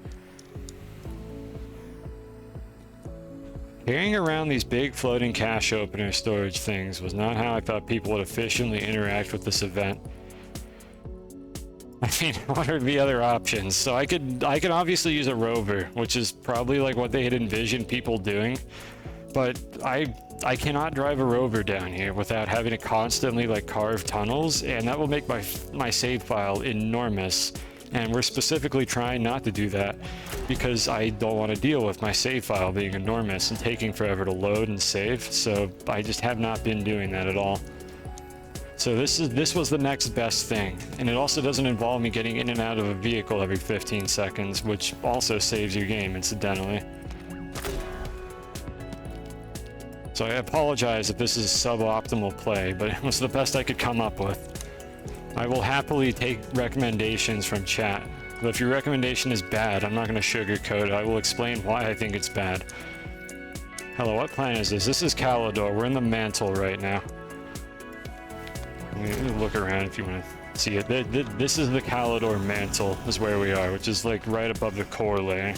Carrying around these big floating cache opener storage things was not how I thought people would efficiently interact with this event. I mean, what are the other options? So I can obviously use a rover, which is probably like what they had envisioned people doing, but I cannot drive a rover down here without having to constantly like carve tunnels, and that will make my save file enormous. And we're specifically trying not to do that because I don't want to deal with my save file being enormous and taking forever to load and save. So I just have not been doing that at all. So this was the next best thing. And it also doesn't involve me getting in and out of a vehicle every 15 seconds, which also saves your game, incidentally. So I apologize if this is suboptimal play, but it was the best I could come up with. I will happily take recommendations from chat, but if your recommendation is bad, I'm not going to sugarcoat it. I will explain why I think it's bad. Hello, what planet is this? This is Calidor. We're in the mantle right now. Look around if you want to see it. This is the Calidor mantle, is where we are, which is like right above the core layer.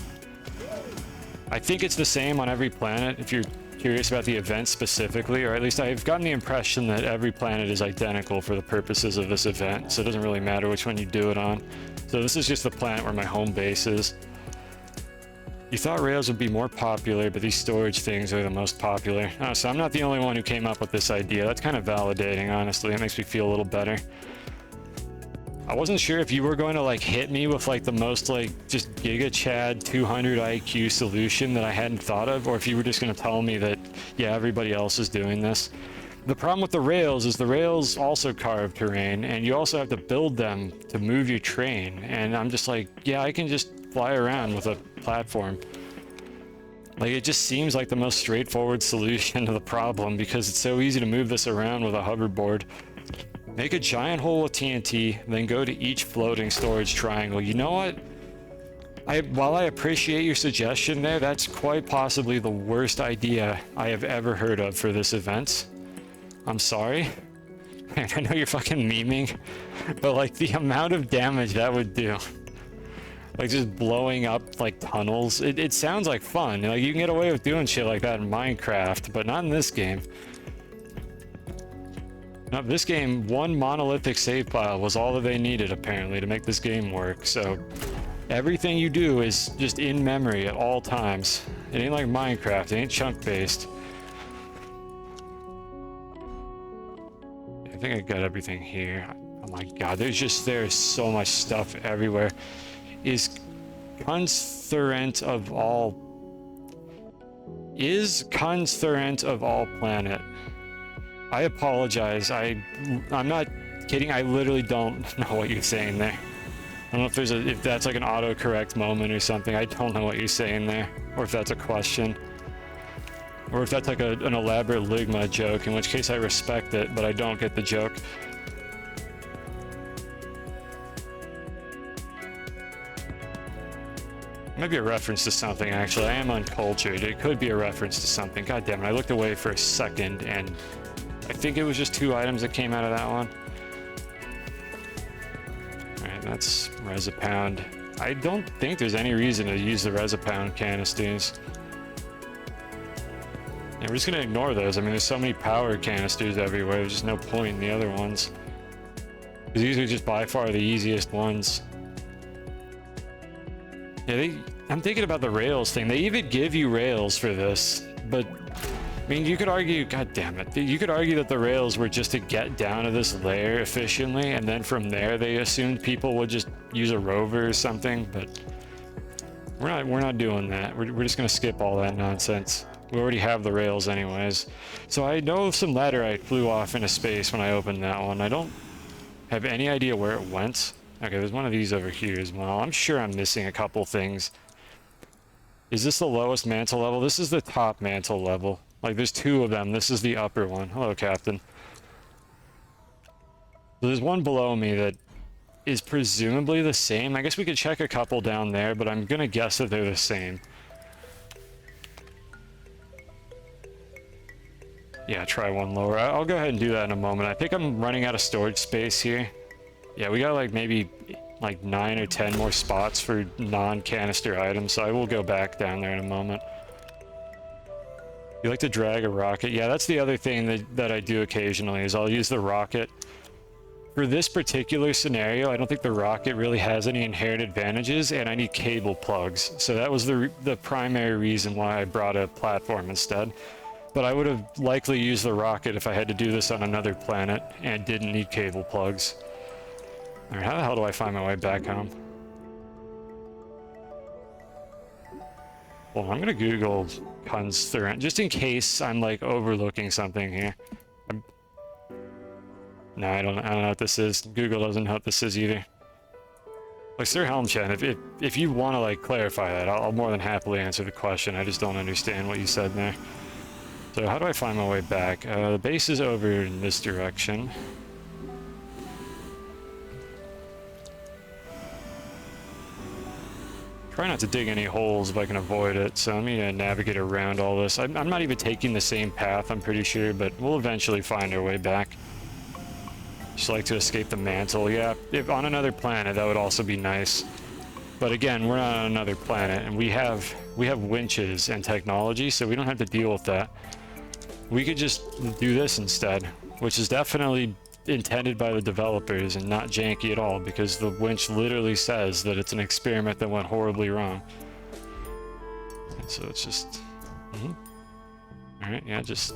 I think it's the same on every planet, if you're curious about the event specifically, or at least I've gotten the impression that every planet is identical for the purposes of this event, so it doesn't really matter which one you do it on. So this is just the planet where my home base is. You thought rails would be more popular, but these storage things are the most popular. Oh, so I'm not the only one who came up with this idea. That's kind of validating, honestly. It makes me feel a little better. I wasn't sure if you were going to like hit me with like the most like just Giga Chad 200 IQ solution that I hadn't thought of, or if you were just going to tell me that, yeah, everybody else is doing this. The problem with the rails is the rails also carve terrain, and you also have to build them to move your train. And I'm just like, yeah, I can just fly around with a platform. Like, it just seems like the most straightforward solution to the problem because it's so easy to move this around with a hoverboard. Make a giant hole with TNT, then go to each floating storage triangle. You know what? While I appreciate your suggestion there, that's quite possibly the worst idea I have ever heard of for this event. I'm sorry. I know you're fucking memeing, but like the amount of damage that would do. Like just blowing up like tunnels. It sounds like fun. Like you can get away with doing shit like that in Minecraft, but not in this game. Now, this game, one monolithic save file was all that they needed, apparently, to make this game work. So everything you do is just in memory at all times. It ain't like Minecraft. It ain't chunk-based. I think I got everything here. Oh my god, there's so much stuff everywhere. Is Constherent of all... Is Constherent of all planet I apologize. I'm not kidding. I literally don't know what you're saying there. I don't know if if that's like an autocorrect moment or something. I don't know what you're saying there, or if that's a question, or if that's like an elaborate Ligma joke, in which case I respect it, but I don't get the joke. Maybe a reference to something, actually. I am uncultured. It could be a reference to something. God damn it, I looked away for a second, and I think it was just 2 items that came out of that one. Alright, that's Resopound. I don't think there's any reason to use the Resopound canisters. Yeah, we're just gonna ignore those. I mean, there's so many power canisters everywhere, there's just no point in the other ones. These are just by far the easiest ones. Yeah, I'm thinking about the rails thing. They even give you rails for this, but I mean, you could argue, god damn it, you could argue that the rails were just to get down to this layer efficiently, and then from there they assumed people would just use a rover or something, but we're not doing that. We're just gonna skip all that nonsense. We already have the rails anyways. So I know some laterite flew off into space when I opened that one. I don't have any idea where it went. Okay, there's one of these over here as well. I'm sure I'm missing a couple things. Is this the lowest mantle level? This is the top mantle level. Like, there's 2 of them. This is the upper one. Hello, Captain. So there's one below me that is presumably the same. I guess we could check a couple down there, but I'm gonna guess that they're the same. Yeah, try one lower. I'll go ahead and do that in a moment. I think I'm running out of storage space here. Yeah, we got like maybe like 9 or 10 more spots for non-canister items, so I will go back down there in a moment. You like to drag a rocket? Yeah, that's the other thing that I do occasionally, is I'll use the rocket. For this particular scenario, I don't think the rocket really has any inherent advantages, and I need cable plugs. So that was the primary reason why I brought a platform instead. But I would have likely used the rocket if I had to do this on another planet and didn't need cable plugs. Alright, how the hell do I find my way back home? Well, I'm gonna Google Kunsthuren, just in case I'm like overlooking something here. No, I don't know what this is. Google doesn't know what this is either. Like, Sir Helmchen, if you want to like clarify that, I'll more than happily answer the question. I just don't understand what you said there. So how do I find my way back? The base is over in this direction. Try not to dig any holes if I can avoid it, so let me navigate around all this. I'm not even taking the same path, I'm pretty sure, but we'll eventually find our way back. Just like to escape the mantle. Yeah, if on another planet, that would also be nice. But again, we're not on another planet, and we have winches and technology, so we don't have to deal with that. We could just do this instead, which is definitely intended by the developers and not janky at all, because the winch literally says that it's an experiment that went horribly wrong. So it's just all right, yeah, just,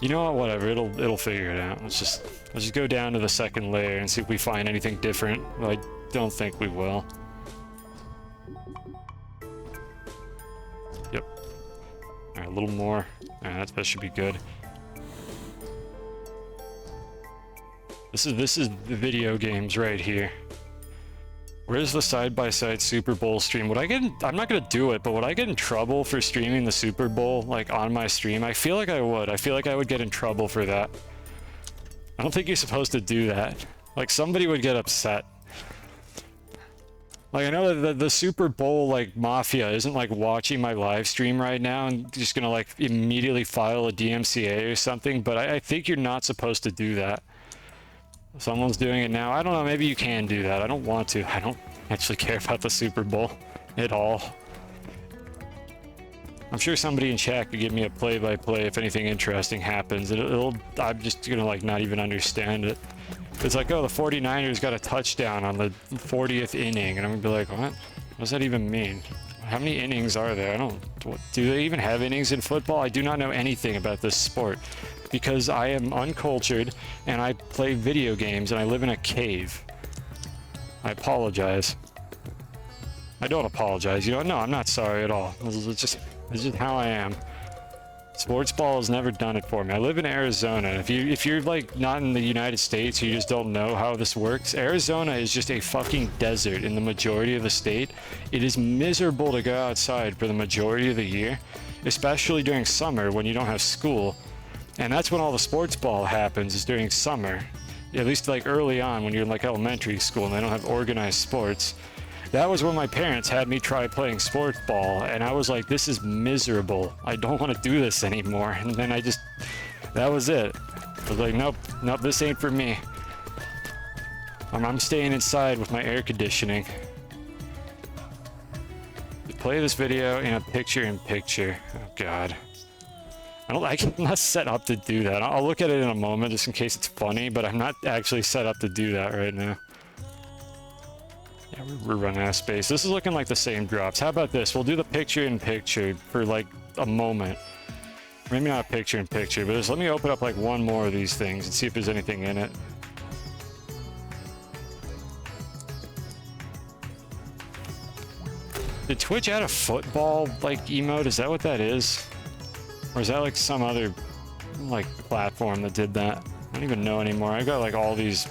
you know what, whatever, it'll figure it out. Let's just go down to the second layer and see if we find anything different. Well, I don't think we will. Yep. All right, a little more. All right, that should be good. This is the video games right here. Where's the side-by-side Super Bowl stream? Would I get in, I'm not gonna do it, but would I get in trouble for streaming the Super Bowl, like, on my stream? I feel like I would. I feel like I would get in trouble for that. I don't think you're supposed to do that. Like, somebody would get upset. Like, I know that the Super Bowl, like, mafia isn't, like, watching my live stream right now and just gonna, like, immediately file a DMCA or something, but I think you're not supposed to do that. Someone's doing it now. I don't know, maybe you can do that. I don't want to. I don't actually care about the Super Bowl at all. I'm sure somebody in chat could give me a play-by-play if anything interesting happens. I'm just gonna, like, not even understand it. It's like, oh, the 49ers got a touchdown on the 40th inning, and I'm gonna be like, what? What does that even mean? How many innings are there? Do they even have innings in football? I do not know anything about this sport, because I am uncultured and I play video games and I live in a cave. I apologize. I don't apologize, you know? No, I'm not sorry at all. This is just how I am. Sports ball has never done it for me. I live in Arizona. If you're like not in the United States, you just don't know how this works. Arizona is just a fucking desert in the majority of the state. It is miserable to go outside for the majority of the year, especially during summer when you don't have school. And that's when all the sports ball happens, is during summer. At least like early on when you're in like elementary school and they don't have organized sports. That was when my parents had me try playing sports ball, and I was like, this is miserable. I don't want to do this anymore. And then that was it. I was like, nope, this ain't for me. I'm staying inside with my air conditioning. Play this video in a picture-in-picture. Oh God. I'm not set up to do that. I'll look at it in a moment just in case it's funny, but I'm not actually set up to do that right now. Yeah, we're running out of space. This is looking like the same drops. How about this? We'll do the picture-in-picture for like a moment. Maybe not a picture-in-picture, but just let me open up like one more of these things and see if there's anything in it. Did Twitch add a football like emote? Is that what that is? Or is that like some other like platform that did that? I don't even know anymore. I got like all these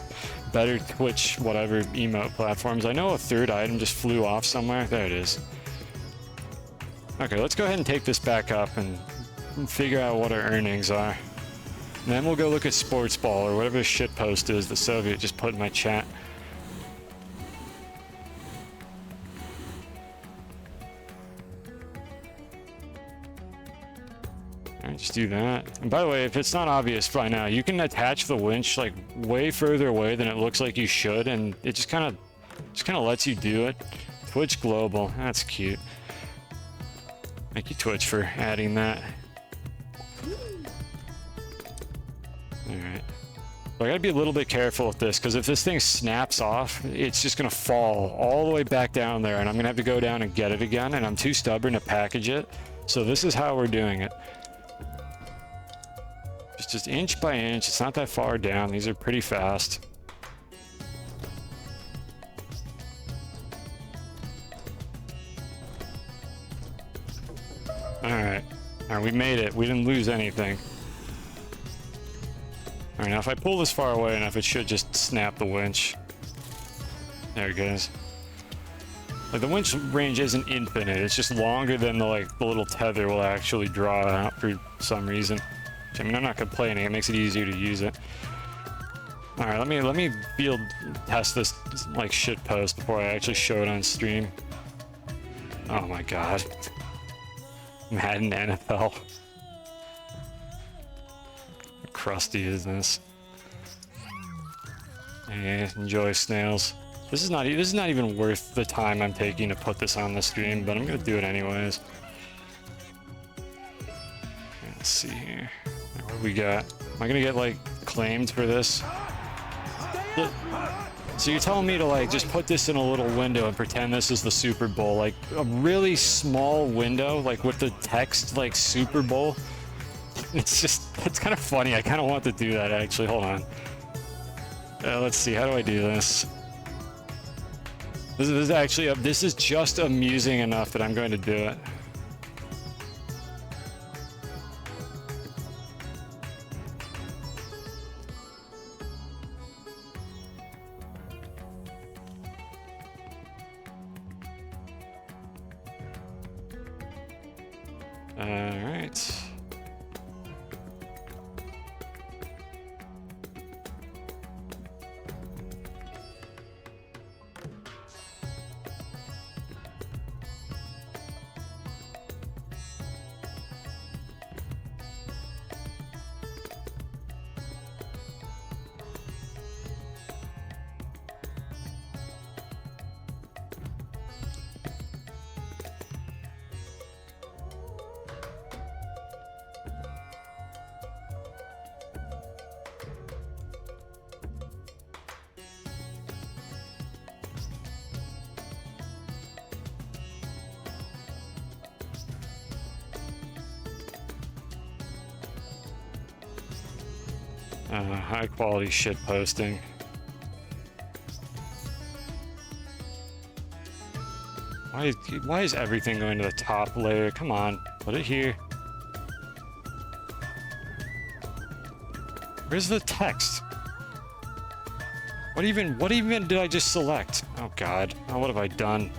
better Twitch whatever emote platforms. I know a third item just flew off somewhere. There it is. Okay, let's go ahead and take this back up and figure out what our earnings are. And then we'll go look at Sports Ball or whatever the shitpost is the Soviet just put in my chat. Alright, just do that. And by the way, if it's not obvious by now, you can attach the winch like way further away than it looks like you should, and it just kind of lets you do it. Twitch Global, that's cute. Thank you, Twitch, for adding that. Alright. So I gotta be a little bit careful with this, because if this thing snaps off, it's just gonna fall all the way back down there, and I'm gonna have to go down and get it again, and I'm too stubborn to package it. So this is how we're doing it. Just inch by inch. It's not that far down. These are pretty fast. Alright. Alright, we made it. We didn't lose anything. Alright, now if I pull this far away enough, it should just snap the winch. There it goes. Like, the winch range isn't infinite. It's just longer than the little tether will actually draw out for some reason. I mean, I'm not complaining. It makes it easier to use it. All right, let me field test this like shit post before I actually show it on stream. Oh my God, Madden NFL. How crusty is this? Yeah, enjoy snails. This is not even worth the time I'm taking to put this on the stream, but I'm gonna do it anyways. Let's see here. What do we got? Am I gonna get like claimed for this? So you're telling me to like just put this in a little window and pretend this is the Super Bowl, like a really small window, like with the text like Super Bowl? It's kind of funny. I kind of want to do that actually. Hold on. Let's see. How do I do this? This is actually this is just amusing enough that I'm going to do it. All right. High quality shit posting. Why is everything going to the top layer? Come on, put it here. Where's the text? What even did I just select? Oh god. Oh, what have I done?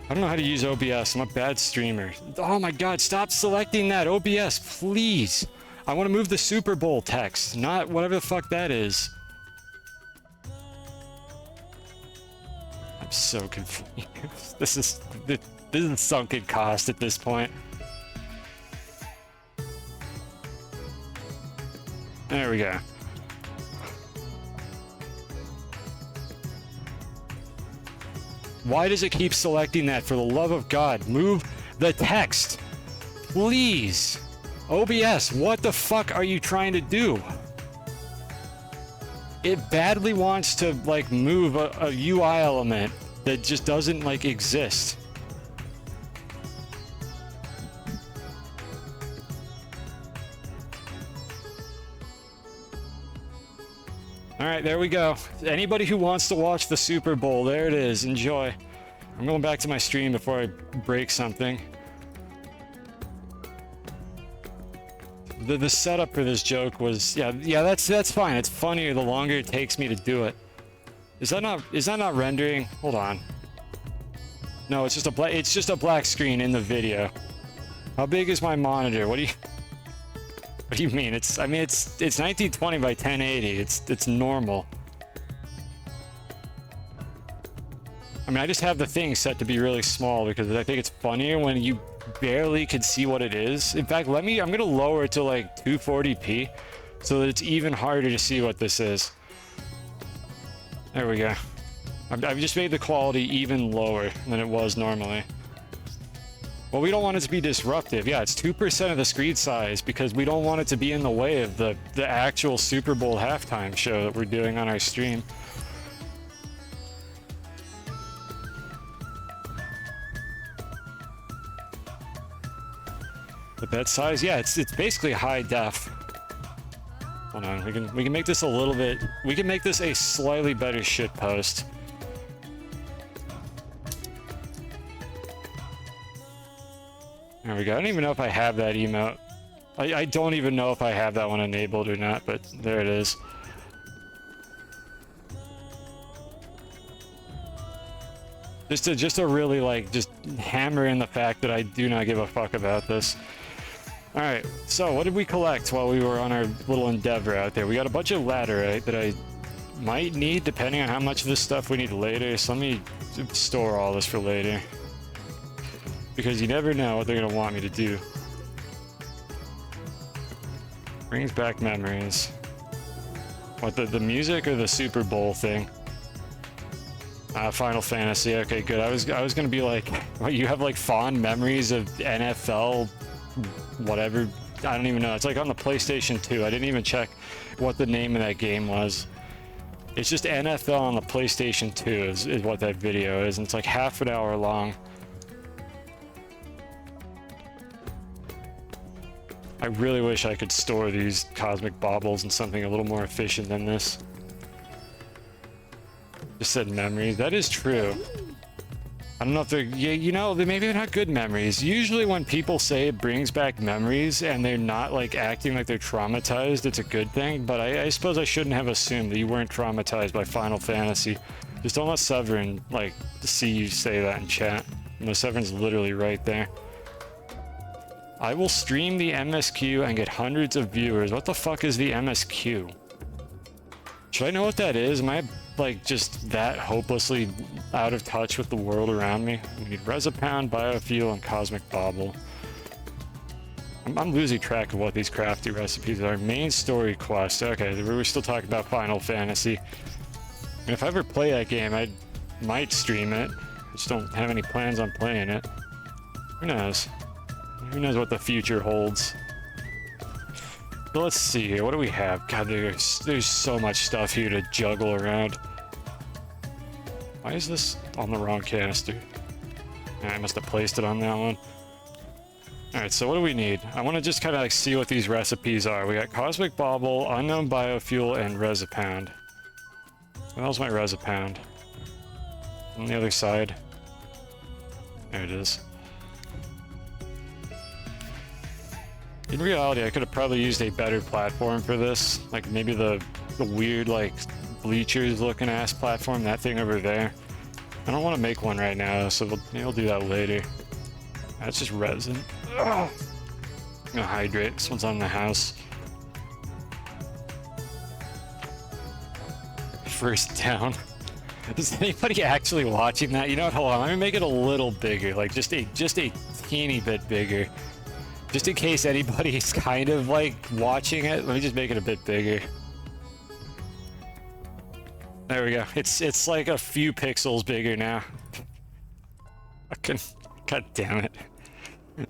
I don't know how to use OBS. I'm a bad streamer. Oh my god, stop selecting that. OBS, please. I want to move the Super Bowl text, not whatever the fuck that is. I'm so confused. This is sunken cost at this point. There we go. Why does it keep selecting that? For the love of God, move the text. Please. OBS, what the fuck are you trying to do? It badly wants to, like, move a UI element that just doesn't, like, exist. Alright, there we go. Anybody who wants to watch the Super Bowl, there it is. Enjoy. I'm going back to my stream before I break something. The setup for this joke was yeah that's fine. It's funnier the longer it takes me to do it. Is that not rendering? Hold on. No, it's just a black screen in the video. How big is my monitor? What do you mean? It's 1920 by 1080. It's normal. I mean, I just have the thing set to be really small because I think it's funnier when you barely can see what it is. In fact, I'm gonna lower it to like 240p so that it's even harder to see what this is. There we go. I've just made the quality even lower than it was normally. Well, we don't want it to be disruptive. Yeah, it's 2% of the screen size because we don't want it to be in the way of the actual Super Bowl halftime show that we're doing on our stream. The bed size, yeah, it's basically high def. Hold on, we can make this a little bit. We can make this a slightly better shit post. There we go. I don't even know if I have that emote. I don't even know if I have that one enabled or not, but there it is. Just to really like just hammer in the fact that I do not give a fuck about this. All right, so what did we collect while we were on our little endeavor out there? We got a bunch of laterite that I might need depending on how much of this stuff we need later. So let me store all this for later. Because you never know what they're gonna want me to do. Brings back memories. What, the music or the Super Bowl thing? Final Fantasy, okay, good. I was gonna be like, what, you have like fond memories of NFL whatever, I don't even know. It's like on the PlayStation 2. I didn't even check what the name of that game was. It's just NFL on the PlayStation 2 is what that video is, and it's like half an hour long. I really wish I could store these cosmic baubles in something a little more efficient than this. Just said memories. That is true. I don't know if they're, yeah, you know, maybe they're not good memories. Usually when people say it brings back memories and they're not like acting like they're traumatized, it's a good thing. But I suppose I shouldn't have assumed that you weren't traumatized by Final Fantasy. Just don't let Severin like see you say that in chat. You know, Severin's literally right there. I will stream the MSQ and get hundreds of viewers. What the fuck is the MSQ? Should I know what that is? Am I like just that hopelessly out of touch with the world around me? We need Resopound, Biofuel, and Cosmic Bauble. I'm losing track of what these crafty recipes are. Main story quest. Okay, we're still talking about Final Fantasy. And if I ever play that game, I might stream it. I just don't have any plans on playing it. Who knows? Who knows what the future holds? But let's see here. What do we have? God, there's so much stuff here to juggle around. Why is this on the wrong canister? I must have placed it on that one. Alright, so what do we need? I want to just kind of like see what these recipes are. We got Cosmic Bauble, Unknown Biofuel, and Resopound. What else is my Resopound? On the other side. There it is. In reality, I could have probably used a better platform for this. Like maybe the weird, like, bleachers looking ass platform, that thing over there. I don't want to make one right now, so maybe we'll do that later. That's just resin. Ugh. I'm gonna hydrate. This one's on the house. First down. Is anybody actually watching that? You know what? Hold on. Let me make it a little bigger, like just a teeny bit bigger, just in case anybody's kind of like watching it. Let me just make it a bit bigger. There we go. It's like a few pixels bigger now. God damn it.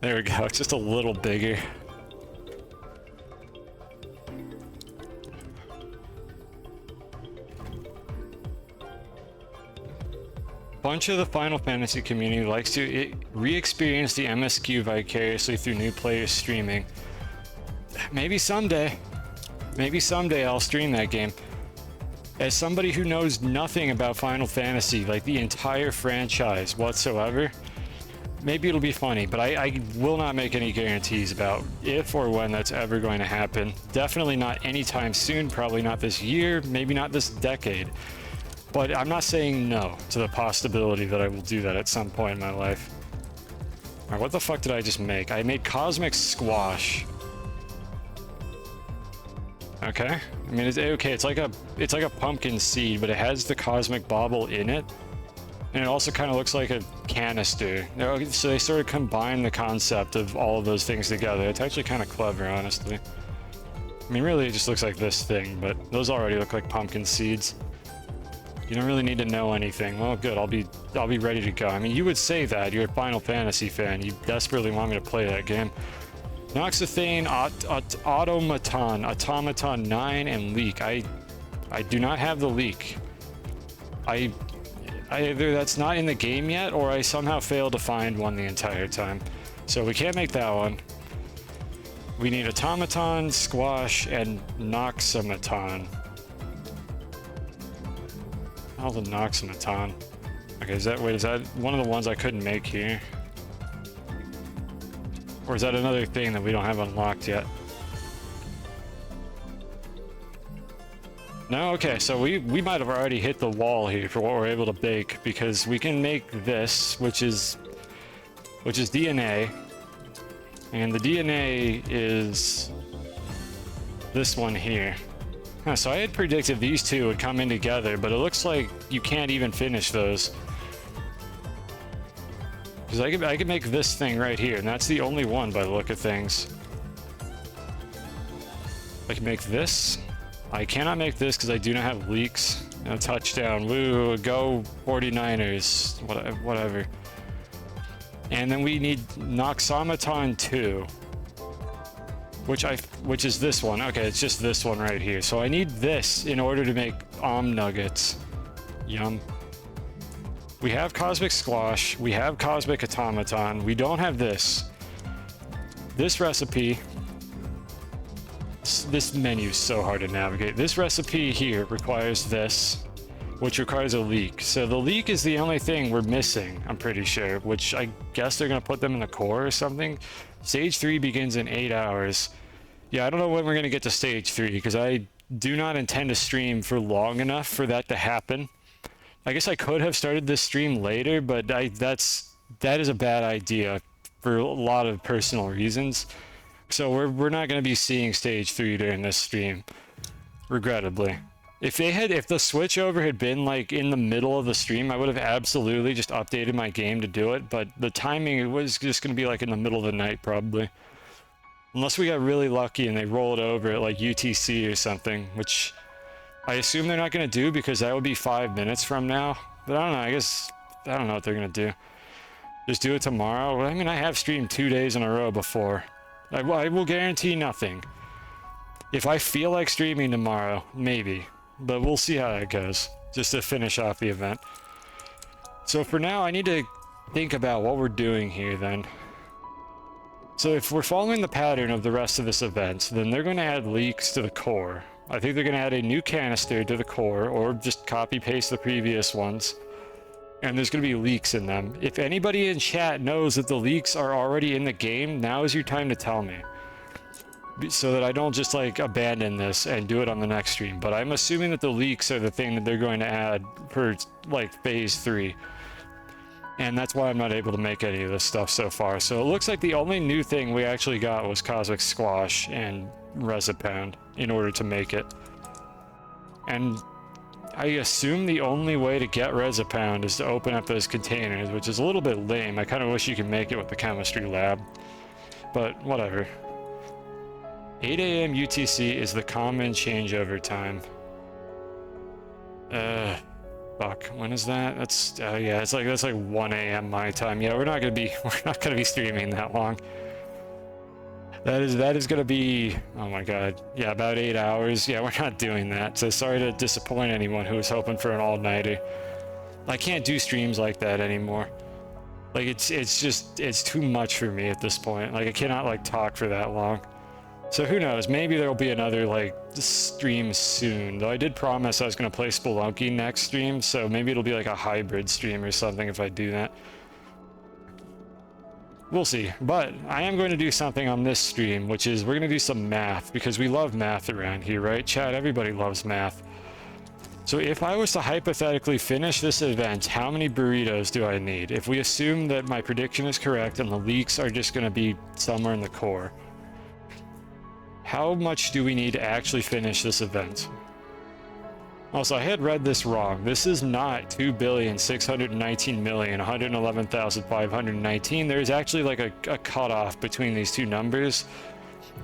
There we go. It's just a little bigger. Bunch of the Final Fantasy community likes to re-experience the MSQ vicariously through new players streaming. Maybe someday I'll stream that game. As somebody who knows nothing about Final Fantasy, like the entire franchise whatsoever, maybe it'll be funny, but I will not make any guarantees about if or when that's ever going to happen. Definitely not anytime soon, probably not this year, maybe not this decade. But I'm not saying no to the possibility that I will do that at some point in my life. Alright, what the fuck did I just make? I made Cosmic Squash. Okay. I mean, it's like a pumpkin seed, but it has the Cosmic Bauble in it. And it also kind of looks like a canister. So they sort of combine the concept of all of those things together. It's actually kind of clever, honestly. I mean, really, it just looks like this thing, but those already look like pumpkin seeds. You don't really need to know anything. Well, good. I'll be ready to go. I mean, you would say that. You're a Final Fantasy fan. You desperately want me to play that game. Noxothane, Automaton 9, and Leak. I do not have the Leak. Either that's not in the game yet, or I somehow failed to find one the entire time. So we can't make that one. We need Automaton, Squash, and Noxomaton. How's a Noxomaton? Okay, is that one of the ones I couldn't make here? Or is that another thing that we don't have unlocked yet? No? Okay, so we might have already hit the wall here for what we're able to bake, because we can make this, which is DNA, and the DNA is this one here. Huh, so I had predicted these two would come in together, but it looks like you can't even finish those. Because I could make this thing right here, and that's the only one by the look of things. I can make this. I cannot make this because I do not have leaks. No touchdown. Woo, go 49ers. Whatever. And then we need Noxomaton 2. Which is this one. Okay, it's just this one right here. So I need this in order to make nuggets. Yum. We have Cosmic Squash. We have Cosmic Automaton. We don't have this. This recipe... This menu is so hard to navigate. This recipe here requires this, which requires a leak. So the leak is the only thing we're missing, I'm pretty sure, which I guess they're going to put them in the core or something. Stage 3 begins in 8 hours. Yeah, I don't know when we're going to get to Stage 3, because I do not intend to stream for long enough for that to happen. I guess I could have started this stream later, but that is a bad idea for a lot of personal reasons. So we're not going to be seeing Stage 3 during this stream, regrettably. If the switchover had been like in the middle of the stream, I would have absolutely just updated my game to do it, but the timing was just going to be like in the middle of the night probably. Unless we got really lucky and they rolled over at like UTC or something, which I assume they're not going to do because that would be 5 minutes from now. But I don't know, I don't know what they're going to do. Just do it tomorrow? I mean, I have streamed 2 days in a row before. I will guarantee nothing. If I feel like streaming tomorrow, maybe. But we'll see how that goes, just to finish off the event. So for now, I need to think about what we're doing here then. So if we're following the pattern of the rest of this event, then they're going to add leaks to the core. I think they're going to add a new canister to the core, or just copy-paste the previous ones. And there's going to be leaks in them. If anybody in chat knows that the leaks are already in the game, now is your time to tell me. so that I don't just like abandon this and do it on the next stream. But I'm assuming that the leaks are the thing that they're going to add for like phase 3. And that's why I'm not able to make any of this stuff so far. So it looks like the only new thing we actually got was Cosmic Squash and Resopound in order to make it. And I assume the only way to get Resopound is to open up those containers, which is a little bit lame. I kind of wish you could make it with the chemistry lab. But whatever. 8 a.m. UTC is the common changeover time. Fuck. When is that? That's yeah. It's like that's like 1 a.m. my time. Yeah, we're not gonna be streaming that long. That is gonna be, oh my god. Yeah, about 8 hours. Yeah, we're not doing that. So sorry to disappoint anyone who was hoping for an all-nighter. I can't do streams like that anymore. Like it's too much for me at this point. Like I cannot like talk for that long. So who knows, maybe there'll be another like stream soon. Though I did promise I was gonna play Spelunky next stream, so maybe it'll be like a hybrid stream or something if I do that. We'll see. But I am going to do something on this stream, which is we're gonna do some math, because we love math around here, right? Chat, everybody loves math. So if I was to hypothetically finish this event, how many burritos do I need? If we assume that my prediction is correct and the leaks are just gonna be somewhere in the core, how much do we need to actually finish this event? Also, I had read this wrong. This is not 2,619,111,519. There's actually like a cutoff between these two numbers,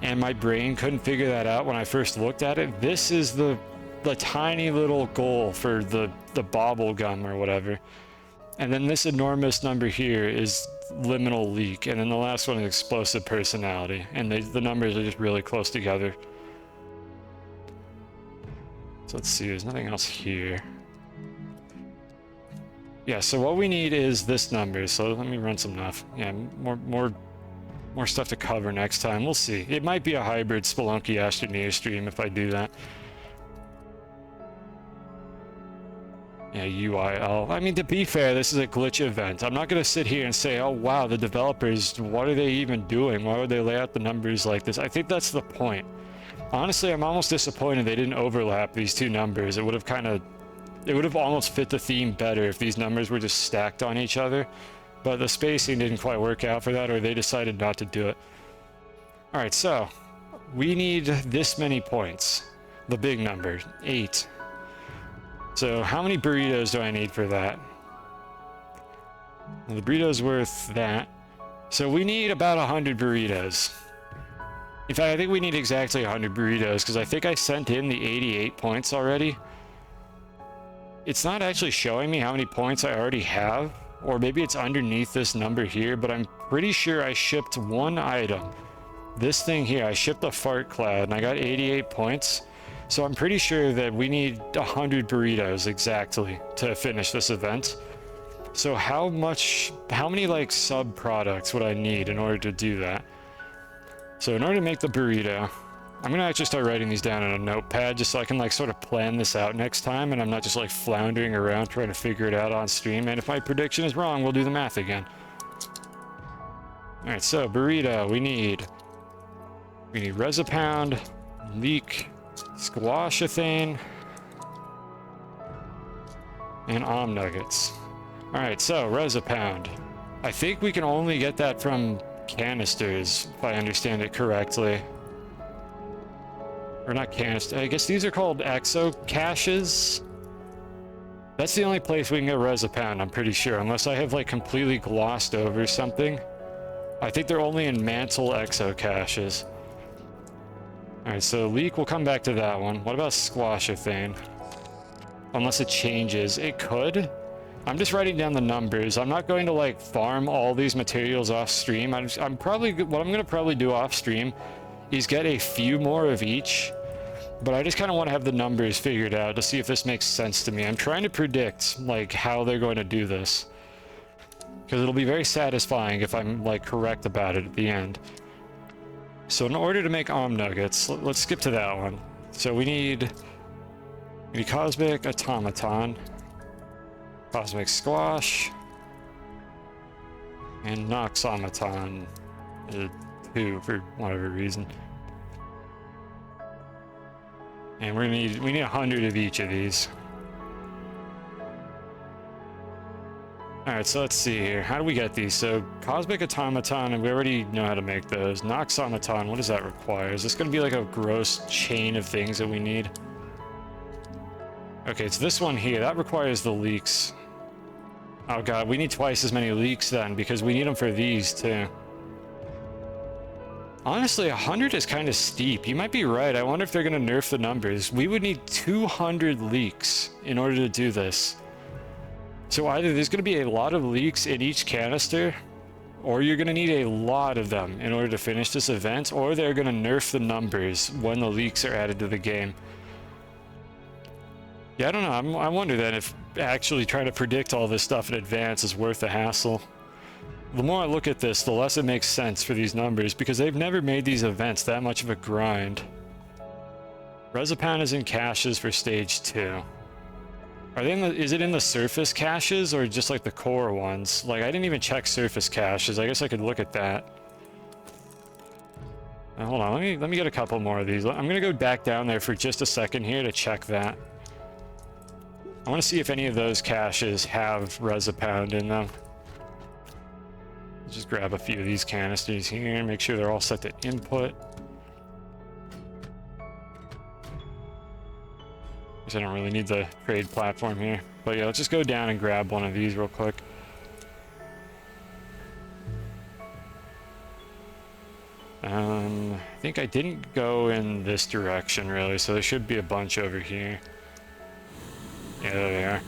and my brain couldn't figure that out when I first looked at it. This is the tiny little goal for the bobble gum or whatever. And then this enormous number here is liminal leak, and then the last one is explosive personality, and the numbers are just really close together. So let's see, there's nothing else here. Yeah, so what we need is this number, so let me run some enough. Yeah, more stuff to cover next time. We'll see. It might be a hybrid Spelunky Astroneer stream if I do that. Yeah, UIL. I mean, to be fair, this is a glitch event. I'm not going to sit here and say, oh, wow, the developers, what are they even doing? Why would they lay out the numbers like this? I think that's the point. Honestly, I'm almost disappointed they didn't overlap these two numbers. It would have almost fit the theme better if these numbers were just stacked on each other. But the spacing didn't quite work out for that, or they decided not to do it. All right, so we need this many points. The big number, 8. So how many burritos do I need for that? Well, the burrito's worth that. So we need about 100 burritos. In fact, I think we need exactly 100 burritos, because I think I sent in the 88 points already. It's not actually showing me how many points I already have, or maybe it's underneath this number here, but I'm pretty sure I shipped one item. This thing here, I shipped a fart cloud, and I got 88 points. So I'm pretty sure that we need 100 burritos exactly to finish this event. So how many like sub products would I need in order to do that? So in order to make the burrito, I'm gonna actually start writing these down on a notepad just so I can like sort of plan this out next time, and I'm not just like floundering around trying to figure it out on stream. And if my prediction is wrong, we'll do the math again. All right, so burrito, we need Resopound, leek, Squashathane, and Om Nuggets. Alright, so Resopound. I think we can only get that from canisters, if I understand it correctly. Or not canisters, I guess these are called exo caches. That's the only place we can get Resopound, I'm pretty sure, unless I have like completely glossed over something. I think they're only in mantle exo caches. Alright, so leak, we'll come back to that one. What about Squashathane? Unless it changes. It could. I'm just writing down the numbers. I'm not going to like farm all these materials off stream. what I'm gonna probably do off stream is get a few more of each. But I just kind of want to have the numbers figured out to see if this makes sense to me. I'm trying to predict like how they're going to do this, because it'll be very satisfying if I'm like correct about it at the end. So in order to make Om Nuggets, let's skip to that one. So we need Cosmic Automaton, Cosmic Squash, and Noxomaton 2 for whatever reason. And we need 100 of each of these. Alright, so let's see here. How do we get these? So, Cosmic Automaton, and we already know how to make those. Noxomaton, what does that require? Is this going to be like a gross chain of things that we need? Okay, it's this one here. That requires the leaks. Oh god, we need twice as many leaks then, because we need them for these too. Honestly, 100 is kind of steep. You might be right. I wonder if they're going to nerf the numbers. We would need 200 leaks in order to do this. So either there's going to be a lot of leaks in each canister, or you're going to need a lot of them in order to finish this event, or they're going to nerf the numbers when the leaks are added to the game. Yeah, I don't know. I wonder then if actually trying to predict all this stuff in advance is worth the hassle. The more I look at this, the less it makes sense for these numbers, because they've never made these events that much of a grind. Resopan is in caches for stage 2. Are they in the, is it in the surface caches or just like the core ones? Like, I didn't even check surface caches. I guess I could look at that. Hold on, let me get a couple more of these. I'm gonna go back down there for just a second here to check that. I want to see if any of those caches have Resopound in them. Just grab a few of these canisters here, make sure they're all set to input. I don't really need the trade platform here. But yeah, let's just go down and grab one of these real quick. I think I didn't go in this direction really, so there should be a bunch over here. Yeah, there they are.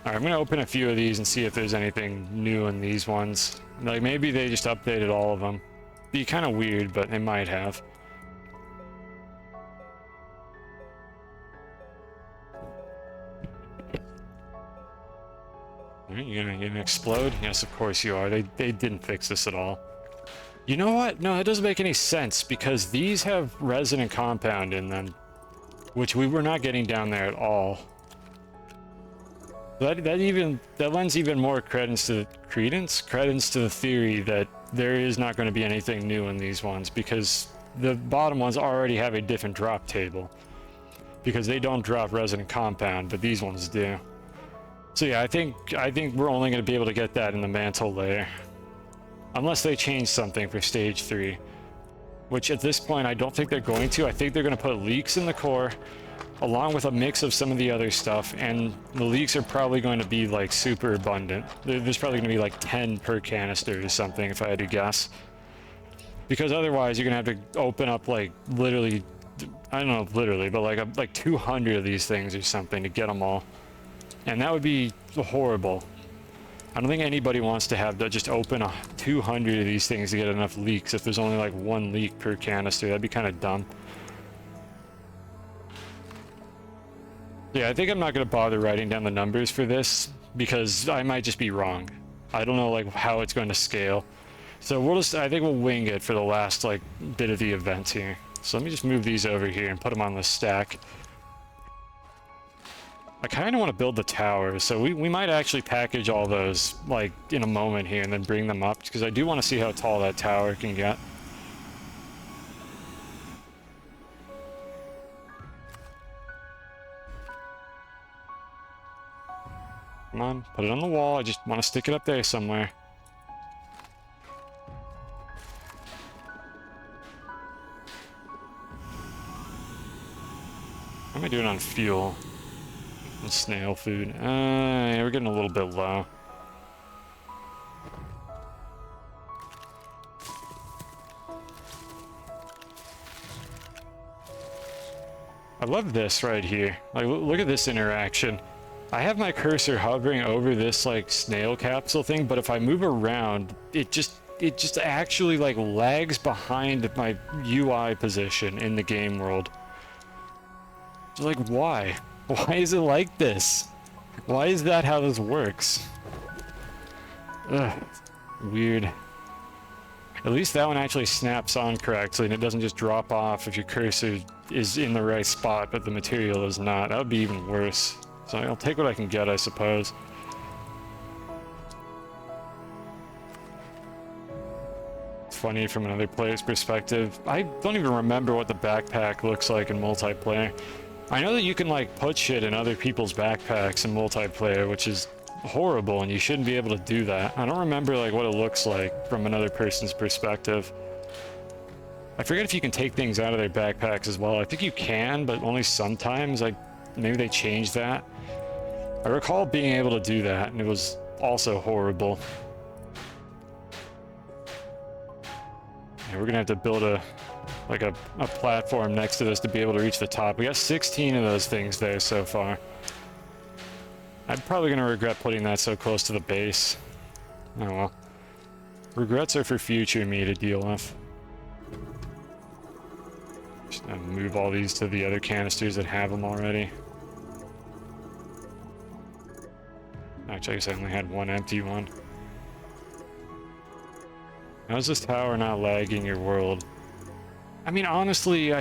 Alright, I'm gonna open a few of these and see if there's anything new in these ones. Like, maybe they just updated all of them. Be kind of weird, but they might have. You're gonna explode? Yes, of course you are. They didn't fix this at all. You know what? No, that doesn't make any sense, because these have resonant compound in them, which we were not getting down there at all. That lends even more credence to the theory that there is not going to be anything new in these ones, because the bottom ones already have a different drop table, because they don't drop resonant compound, but these ones do. So yeah, I think we're only going to be able to get that in the mantle layer, unless they change something for stage 3, which at this point I don't think they're going to. I think they're going to put leaks in the core, along with a mix of some of the other stuff, and the leaks are probably going to be like super abundant. There's probably going to be like 10 per canister or something, if I had to guess, because otherwise you're going to have to open up like literally, I don't know if literally, but like 200 of these things or something to get them all. And that would be horrible. I don't think anybody wants to have to just open 200 of these things to get enough leaks if there's only like 1 leak per canister. That'd be kind of dumb. Yeah, I think I'm not going to bother writing down the numbers for this, because I might just be wrong. I don't know like how it's going to scale. So I think we'll wing it for the last like bit of the event here. So let me just move these over here and put them on the stack. I kind of want to build the tower, so we might actually package all those like in a moment here and then bring them up, because I do want to see how tall that tower can get. Come on, put it on the wall. I just want to stick it up there somewhere. How am I doing on fuel? And snail food. Yeah, we're getting a little bit low. I love this right here. Like, look at this interaction. I have my cursor hovering over this like snail capsule thing, but if I move around, it just actually like lags behind my UI position in the game world. So, like, why? Why is it like this? Why is that how this works? Ugh, weird. At least that one actually snaps on correctly and it doesn't just drop off if your cursor is in the right spot but the material is not. That would be even worse. So I'll take what I can get, I suppose. funny from another player's perspective. I don't even remember what the backpack looks like in multiplayer. I know that you can like put shit in other people's backpacks in multiplayer, which is horrible, and you shouldn't be able to do that. I don't remember like what it looks like from another person's perspective. I forget if you can take things out of their backpacks as well. I think you can, but only sometimes. Maybe they changed that. I recall being able to do that, and it was also horrible. Yeah, we're gonna have to build a platform next to this to be able to reach the top. We got 16 of those things there so far. I'm probably gonna regret putting that so close to the base. Oh well. Regrets are for future me to deal with. Just gonna move all these to the other canisters that have them already. Actually, I guess I only had one empty one. How's this tower not lagging your world? I mean, honestly,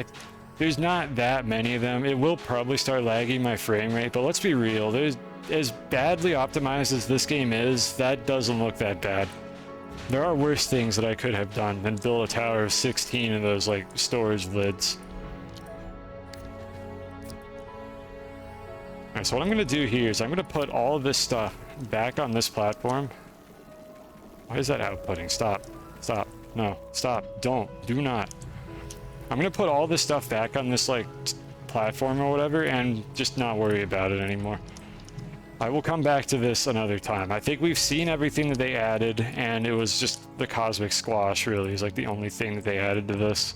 there's not that many of them. It will probably start lagging my frame rate, but let's be real. There's as badly optimized as this game is, that doesn't look that bad. There are worse things that I could have done than build a tower of 16 of those, like, storage lids. Alright, so what I'm gonna do here is I'm gonna put all of this stuff back on this platform. Why is that outputting? Stop. Stop. No. Stop. Don't. Do not. I'm gonna put all this stuff back on this, like, platform or whatever, and just not worry about it anymore. I will come back to this another time. I think we've seen everything that they added, and it was just the cosmic squash, really, is like the only thing that they added to this.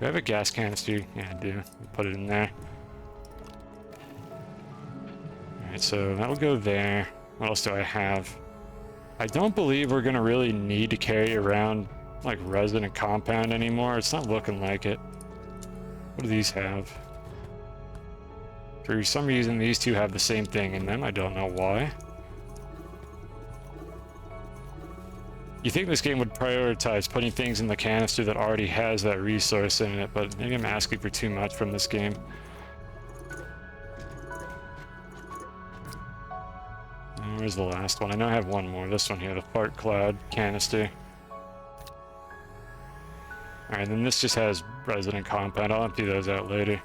Do I have a gas canister? Yeah, I do. Put it in there. Alright, so that'll go there. What else do I have? I don't believe we're gonna really need to carry around, like, resin and compound anymore. It's not looking like it. What do these have? For some reason, these two have the same thing in them. I don't know why. You think this game would prioritize putting things in the canister that already has that resource in it, but maybe I'm asking for too much from this game. And where's the last one? I know I have one more. This one here, the fart cloud canister. Alright, then this just has resin and compound. I'll empty those out later.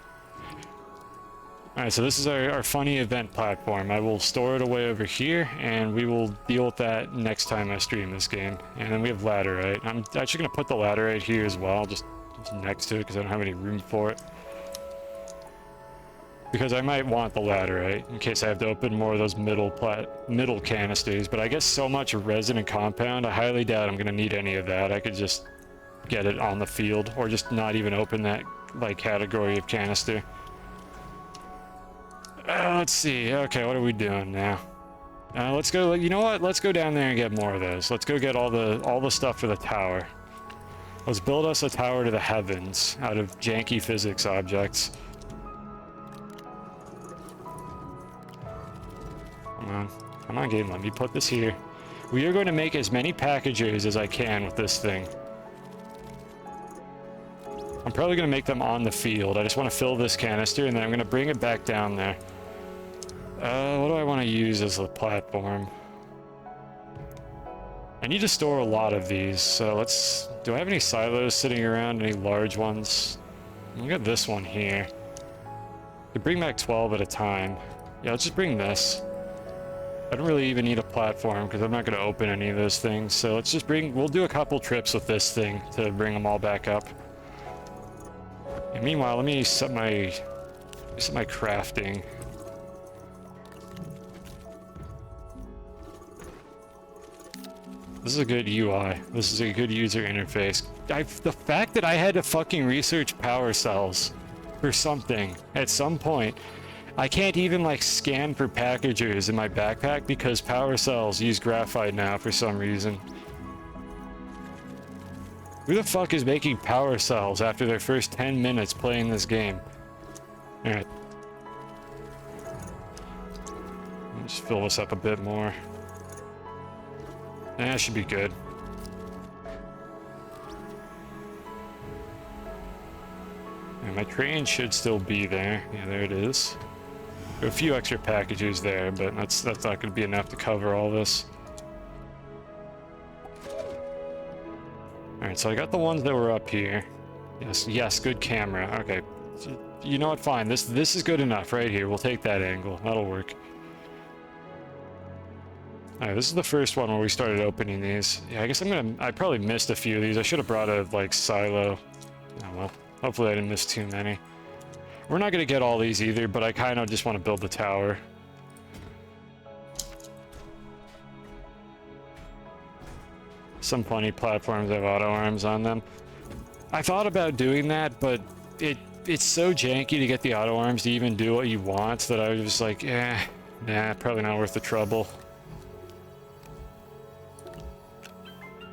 Alright, so this is our funny event platform. I will store it away over here, and we will deal with that next time I stream this game. And then we have laterite. I'm actually going to put the laterite here as well, just next to it, because I don't have any room for it. Because I might want the laterite, in case I have to open more of those middle canisters. But I guess so much resin and compound, I highly doubt I'm going to need any of that. I could just get it on the field, or just not even open that, like, category of canister. Let's see. Okay, what are we doing now? Let's go. You know what? Let's go down there and get more of those. Let's go get all the stuff for the tower. Let's build us a tower to the heavens out of janky physics objects. Come on, game. Let me put this here. We are going to make as many packages as I can with this thing. I'm probably going to make them on the field. I just want to fill this canister, and then I'm going to bring it back down there. What do I want to use as a platform? I need to store a lot of these, so let's... Do I have any silos sitting around? Any large ones? Look at this one here. I bring back 12 at a time. Yeah, let's just bring this. I don't really even need a platform, because I'm not going to open any of those things, so let's just bring... We'll do a couple trips with this thing to bring them all back up. And meanwhile, let me set my crafting. This is a good UI. This is a good user interface. The fact that I had to fucking research power cells for something at some point. I can't even, like, scan for packages in my backpack because power cells use graphite now for some reason. Who the fuck is making power cells after their first 10 minutes playing this game? Alright. Just fill this up a bit more. That should be good. And my train should still be there. Yeah, there it is. There are a few extra packages there, but that's not going to be enough to cover all this. Alright, so I got the ones that were up here. Yes, yes, good camera. Okay. You know what, fine. This is good enough right here. We'll take that angle. That'll work. Alright, this is the first one where we started opening these. Yeah, I guess I probably missed a few of these. I should have brought a, like, silo. Oh well. Hopefully I didn't miss too many. We're not gonna get all these either, but I kind of just want to build the tower. Some funny platforms have auto arms on them. I thought about doing that, but it's so janky to get the auto arms to even do what you want that I was just like, nah, probably not worth the trouble.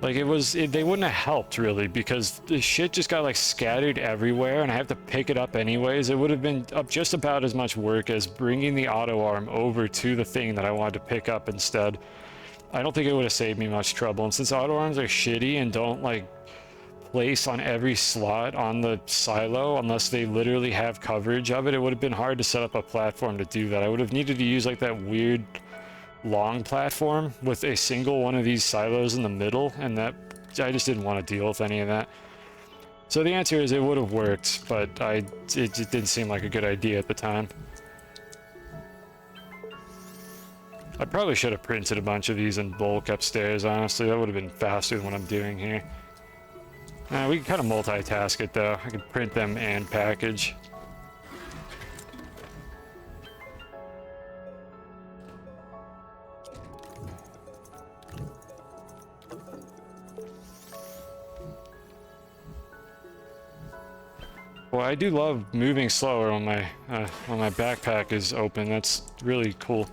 Like, they wouldn't have helped, really, because the shit just got, like, scattered everywhere, and I have to pick it up anyways. It would have been just about as much work as bringing the auto arm over to the thing that I wanted to pick up instead. I don't think it would have saved me much trouble, and since auto arms are shitty and don't, like, place on every slot on the silo unless they literally have coverage of it, it would have been hard to set up a platform to do that. I would have needed to use, like, that weird long platform with a single one of these silos in the middle, and that I just didn't want to deal with any of that. So the answer is it would have worked, but it just didn't seem like a good idea at the time. I probably should have printed a bunch of these in bulk upstairs, honestly. That would have been faster than what I'm doing here. We can kind of multitask it though. I can print them and package. Well, I do love moving slower when my backpack is open. That's really cool.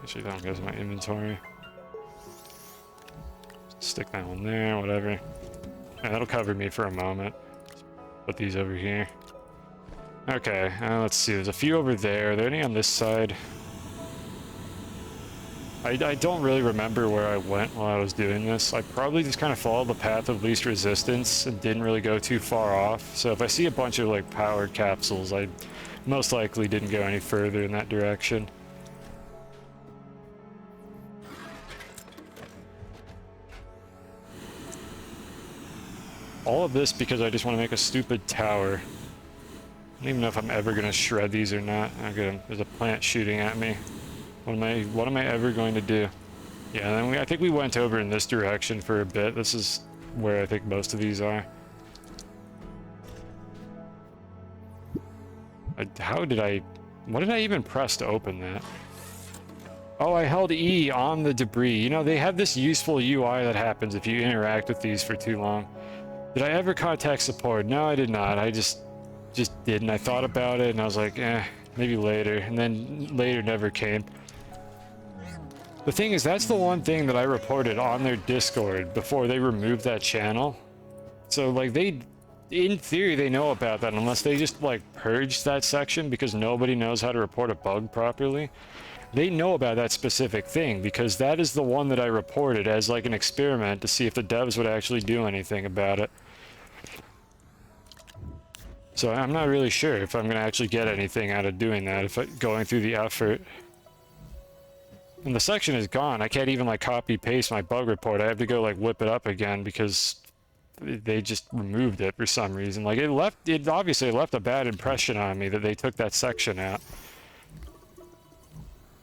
Actually, that one goes in my inventory. Stick that one there, whatever. Yeah, that'll cover me for a moment. Put these over here. Okay, let's see. There's a few over there. Are there any on this side? I don't really remember where I went while I was doing this. I probably just kind of followed the path of least resistance and didn't really go too far off. So if I see a bunch of, like, powered capsules, I most likely didn't go any further in that direction. All of this because I just want to make a stupid tower. I don't even know if I'm ever going to shred these or not. Okay, there's a plant shooting at me. What am I ever going to do? Yeah, then I think we went over in this direction for a bit. This is where I think most of these are. What did I even press to open that? Oh, I held E on the debris. You know, they have this useful UI that happens if you interact with these for too long. Did I ever contact support? No, I did not. I just didn't. I thought about it and I was like, maybe later. And then later never came. The thing is, that's the one thing that I reported on their Discord before they removed that channel. So, like, in theory, they know about that unless they just, like, purged that section because nobody knows how to report a bug properly. They know about that specific thing because that is the one that I reported as, like, an experiment to see if the devs would actually do anything about it. So I'm not really sure if I'm going to actually get anything out of doing that, going through the effort. And the section is gone. I can't even, like, copy paste my bug report. I have to go, like, whip it up again because they just removed it for some reason. Like, it obviously left a bad impression on me that they took that section out.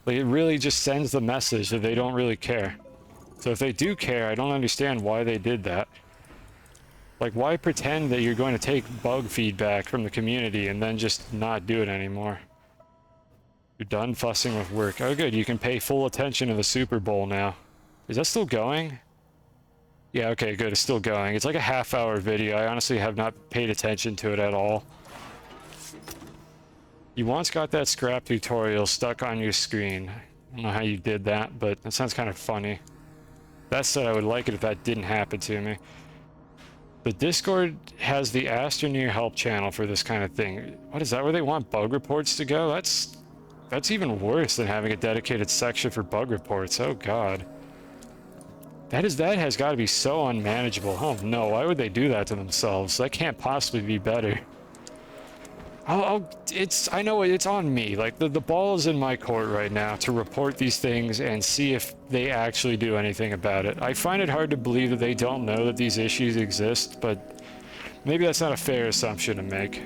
Like, it really just sends the message that they don't really care. So if they do care, I don't understand why they did that. Like, why pretend that you're going to take bug feedback from the community and then just not do it anymore? You're done fussing with work. Oh good, you can pay full attention to the Super Bowl now. Is that still going? Yeah, okay, good, it's still going. It's like a half-hour video. I honestly have not paid attention to it at all. You once got that scrap tutorial stuck on your screen. I don't know how you did that, but that sounds kind of funny. That said, I would like it if that didn't happen to me. The Discord has the Astroneer help channel for this kind of thing. What is that, where they want bug reports to go? That's even worse than having a dedicated section for bug reports. Oh god. That has got to be so unmanageable. Oh no, why would they do that to themselves? That can't possibly be better. I know it's on me. Like, the ball is in my court right now to report these things and see if they actually do anything about it. I find it hard to believe that they don't know that these issues exist, but maybe that's not a fair assumption to make.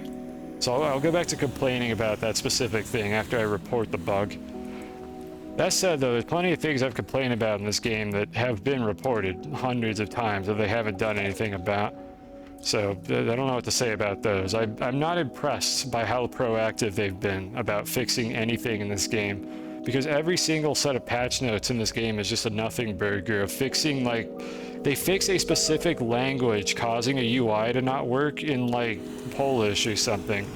So I'll go back to complaining about that specific thing after I report the bug. That said, though, there's plenty of things I've complained about in this game that have been reported hundreds of times that they haven't done anything about. So I don't know what to say about those. I'm not impressed by how proactive they've been about fixing anything in this game, because every single set of patch notes in this game is just a nothing burger of fixing, like, they fix a specific language causing a UI to not work in, like, Polish or something.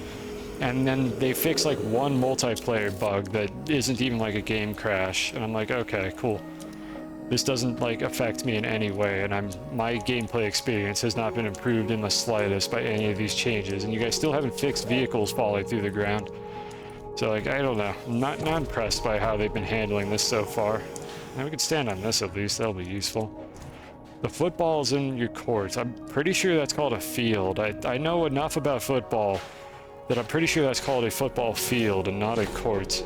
And then they fix, like, one multiplayer bug that isn't even, like, a game crash. And I'm like, okay, cool. This doesn't, like, affect me in any way, and my gameplay experience has not been improved in the slightest by any of these changes, and you guys still haven't fixed vehicles falling through the ground. So, like, I don't know. I'm not impressed by how they've been handling this so far. Now we can stand on this at least. That'll be useful. The football's in your court. I'm pretty sure that's called a field. I know enough about football that I'm pretty sure that's called a football field and not a court.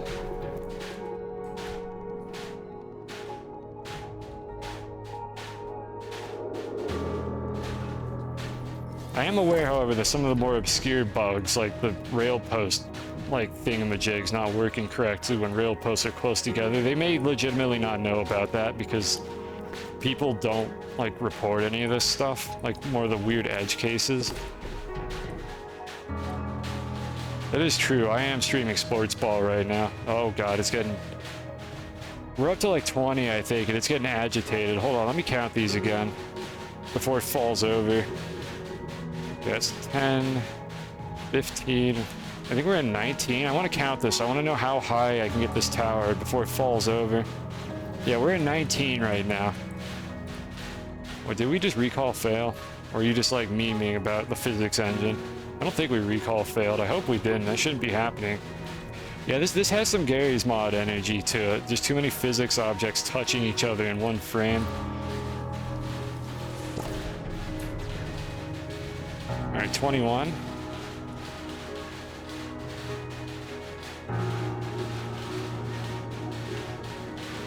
I am aware, however, that some of the more obscure bugs, like the rail post, like, thingamajigs not working correctly when rail posts are close together, they may legitimately not know about that because people don't, like, report any of this stuff, like more of the weird edge cases. That is true. I am streaming sports ball right now. Oh god, it's getting... We're up to like 20, I think, and it's getting agitated. Hold on, let me count these again before it falls over. That's 10, 15, I think we're at 19. I want to count this. I want to know how high I can get this tower before it falls over. Yeah, we're at 19 right now. What, did we just recall fail? Or are you just, like, memeing about the physics engine? I don't think we recall failed. I hope we didn't. That shouldn't be happening. Yeah, this has some Gary's Mod energy to it. There's too many physics objects touching each other in one frame. Alright, 21.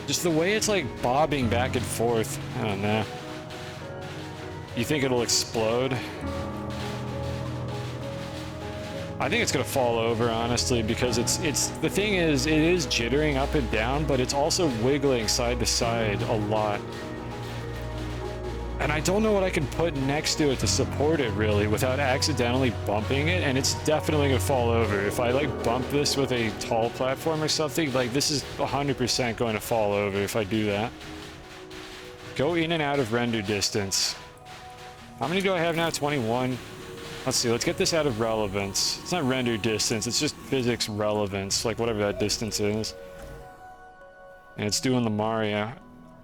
Just the way it's, like, bobbing back and forth. I don't know. You think it'll explode? I think it's gonna fall over, honestly, because it's the thing is, it is jittering up and down, but it's also wiggling side to side a lot. And I don't know what I can put next to it to support it, really, without accidentally bumping it, and it's definitely gonna fall over. If I, like, bump this with a tall platform or something, like, this is 100% going to fall over if I do that. Go in and out of render distance. How many do I have now? 21. Let's see, let's get this out of relevance. It's not render distance, it's just physics relevance, like whatever that distance is. And it's doing the Mario.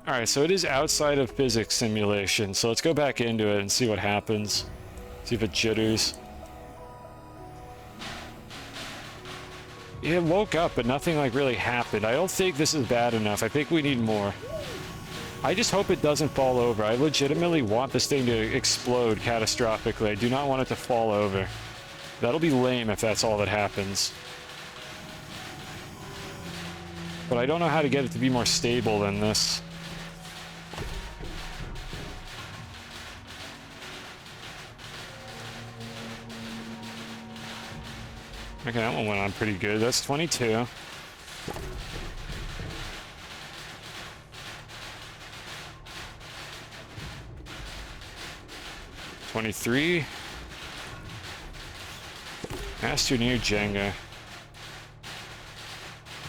Alright, so it is outside of physics simulation, so let's go back into it and see what happens. See if it jitters. It woke up, but nothing, like, really happened. I don't think this is bad enough. I think we need more. I just hope it doesn't fall over. I legitimately want this thing to explode catastrophically. I do not want it to fall over. That'll be lame if that's all that happens. But I don't know how to get it to be more stable than this. Okay, that one went on pretty good. That's 22. 23. Astroneer Jenga.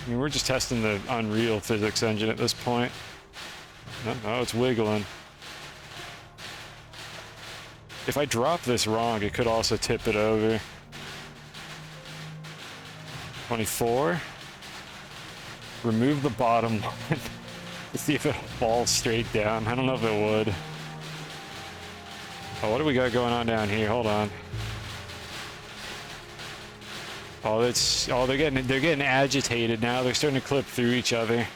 I mean, we're just testing the Unreal physics engine at this point. Oh, it's wiggling. If I drop this wrong, it could also tip it over. 24. Remove the bottom one to see if it falls straight down. I don't know if it would. Oh, what do we got going on down here? Hold on. Oh, they're getting agitated now. They're starting to clip through each other.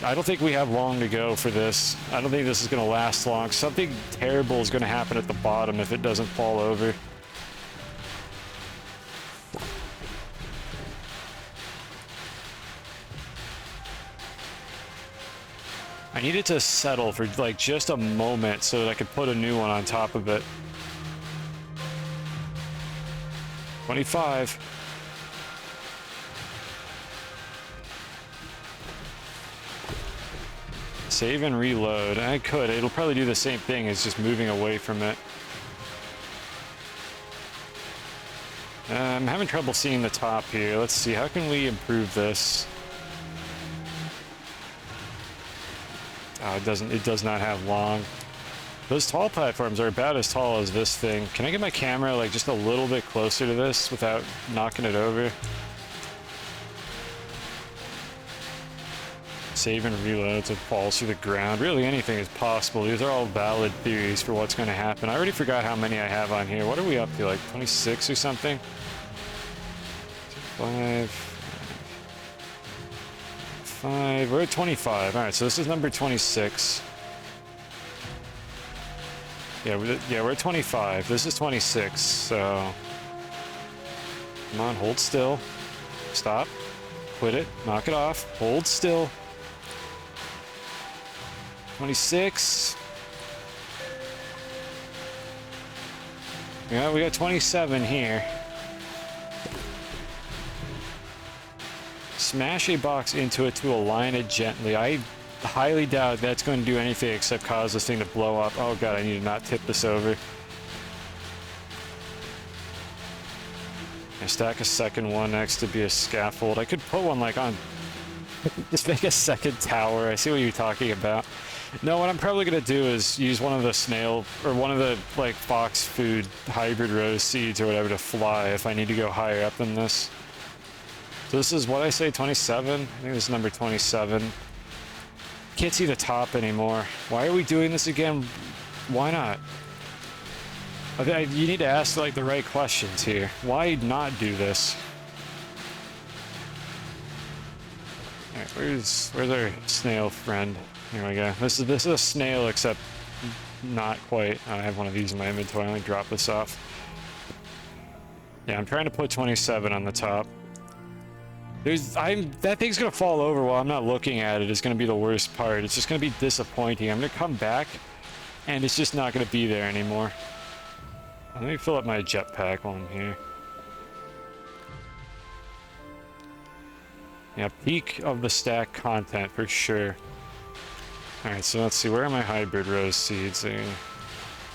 I don't think we have long to go for this. I don't think this is going to last long. Something terrible is going to happen at the bottom if it doesn't fall over. I need it to settle for like just a moment so that I could put a new one on top of it. 25. Save and reload. I could. It'll probably do the same thing as just moving away from it. I'm having trouble seeing the top here. Let's see. How can we improve this? Oh, it does not have long. Those tall platforms are about as tall as this thing. Can I get my camera like just a little bit closer to this without knocking it over? Save and reload so it falls through the ground. Really anything is possible. These are all valid theories for what's going to happen. I already forgot how many I have on here. What are we up to, like 26 or something? 5. We're at 25. All right, so this is number 26. Yeah, we're at 25. This is 26, so... Come on, hold still. Stop. Quit it. Knock it off. Hold still. 26. Yeah, we got 27 here. Smash a box into it to align it gently. I highly doubt that's going to do anything except cause this thing to blow up. Oh god, I need to not tip this over. I stack a second one next to be a scaffold. I could put one like on... Just make a second tower. I see what you're talking about. No, what I'm probably going to do is use one of the snail... Or one of the, like, fox food hybrid rose seeds or whatever to fly if I need to go higher up than this. So this is what I say, 27? I think this is number 27. Can't see the top anymore. Why are we doing this again? Why not? You need to ask like the right questions here. Why not do this? Alright, where's our snail friend? Here we go. This is a snail, except not quite. I have one of these in my inventory. Let me drop this off. Yeah, I'm trying to put 27 on the top. That thing's gonna fall over while I'm not looking at it. Is gonna be the worst part. It's just gonna be disappointing. I'm gonna come back, and it's just not gonna be there anymore. Let me fill up my jetpack while I'm here. Yeah, peak of the stack content for sure. Alright, so let's see. Where are my hybrid rose seeds? I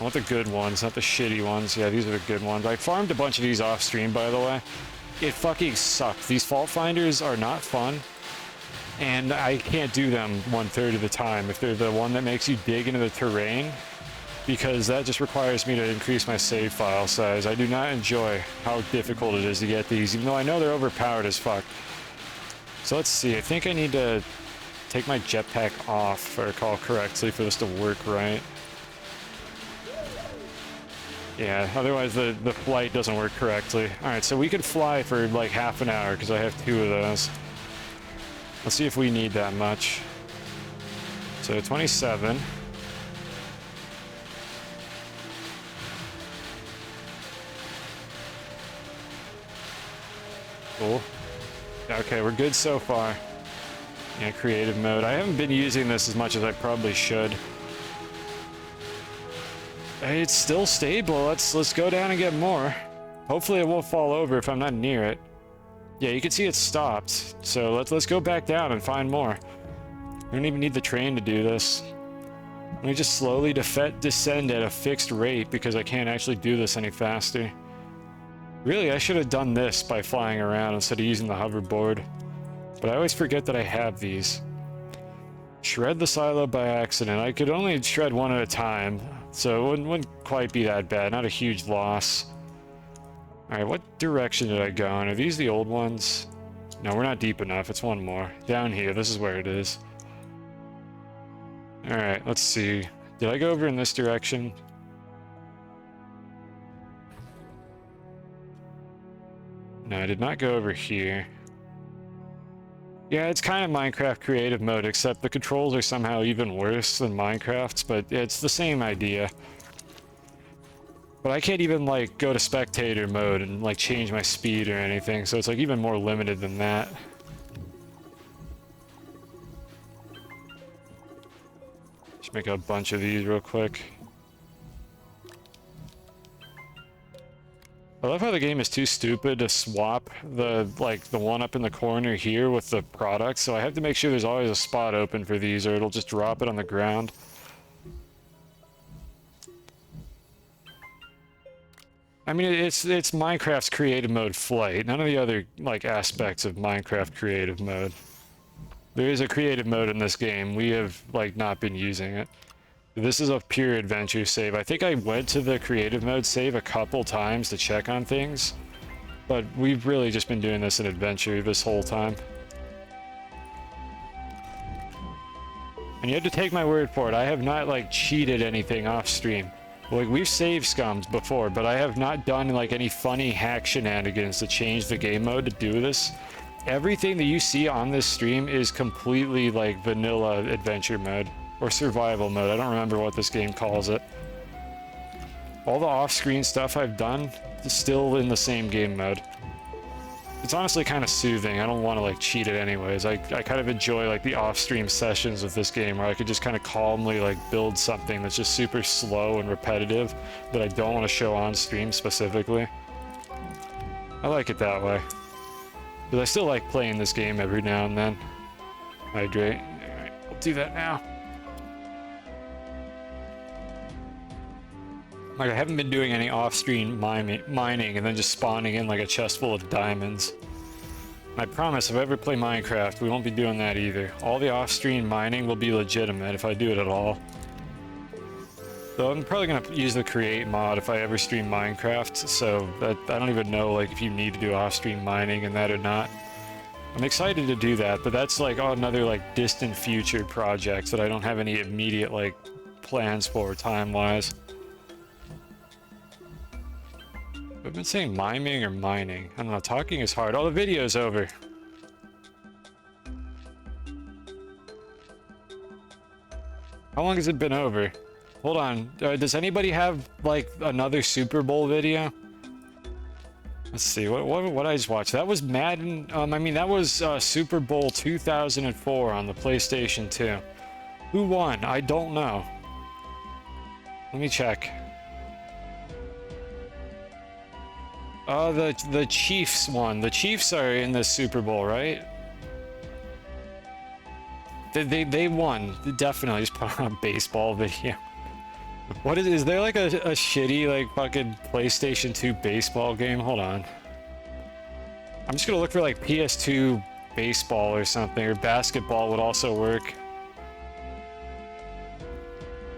want the good ones, not the shitty ones. Yeah, these are the good ones. I farmed a bunch of these off stream, by the way. It fucking sucked. These fault finders are not fun, and I can't do them 1/3 of the time if they're the one that makes you dig into the terrain, because that just requires me to increase my save file size. I do not enjoy how difficult it is to get these, even though I know they're overpowered as fuck. So let's see. I think I need to take my jetpack off, if I recall correctly, for this to work right. Yeah, otherwise the flight doesn't work correctly. Alright, so we could fly for like half an hour because I have 2 of those. Let's see if we need that much. So 27. Cool. Okay, we're good so far. Yeah, creative mode. I haven't been using this as much as I probably should. It's still stable. Let's go down and get more. Hopefully it won't fall over if I'm not near it. Yeah, you can see it stopped. So let's go back down and find more. We don't even need the train to do this. Let me just slowly descend at a fixed rate because I can't actually do this any faster. Really, I should have done this by flying around instead of using the hoverboard. But I always forget that I have these. Shred the silo by accident. I could only shred one at a time, so it wouldn't quite be that bad. Not a huge loss. Alright, what direction did I go in? Are these the old ones? No, we're not deep enough. It's one more. Down here. This is where it is. Alright, let's see. Did I go over in this direction? No, I did not go over here. Yeah, it's kind of Minecraft creative mode, except the controls are somehow even worse than Minecraft's, but it's the same idea. But I can't even, like, go to spectator mode and, like, change my speed or anything, so it's, like, even more limited than that. Make a bunch of these real quick. I love how the game is too stupid to swap the one up in the corner here with the product, so I have to make sure there's always a spot open for these or it'll just drop it on the ground. I mean, it's Minecraft's creative mode flight. None of the other like aspects of Minecraft creative mode. There is a creative mode in this game. We have like not been using it. This is a pure adventure save. I think I went to the creative mode save a couple times to check on things, but we've really just been doing this in adventure this whole time. And you have to take my word for it. I have not like cheated anything off stream. Like we've saved scums before, but I have not done like any funny hack shenanigans to change the game mode to do this. Everything that you see on this stream is completely like vanilla adventure mode. Or survival mode, I don't remember what this game calls it. All the off-screen stuff I've done is still in the same game mode. It's honestly kind of soothing. I don't want to like cheat it anyways. I kind of enjoy like the off-stream sessions of this game where I could just kind of calmly like build something that's just super slow and repetitive that I don't want to show on stream specifically. I like it that way. But I still like playing this game every now and then. Hydrate. Alright, I'll do that now. Like, I haven't been doing any off-screen mining and then just spawning in like a chest full of diamonds. I promise if I ever play Minecraft, we won't be doing that either. All the off-screen mining will be legitimate if I do it at all. Though I'm probably going to use the create mod if I ever stream Minecraft, so I don't even know like if you need to do off-screen mining and that or not. I'm excited to do that, but that's like another like distant future project that I don't have any immediate like plans for time-wise. I've been saying miming or mining. I don't know, talking is hard. Oh, the video's over. How long has it been over? Hold on. Does anybody have, like, another Super Bowl video? Let's see. What I just watched? That was Madden. I mean, that was Super Bowl 2004 on the PlayStation 2. Who won? I don't know. Let me check. The Chiefs won. The Chiefs are in the Super Bowl, right? They won. Definitely. Just put on a baseball video. What is there like a shitty like fucking PlayStation 2 baseball game? Hold on. I'm just gonna look for like PS2 baseball or something, or basketball would also work.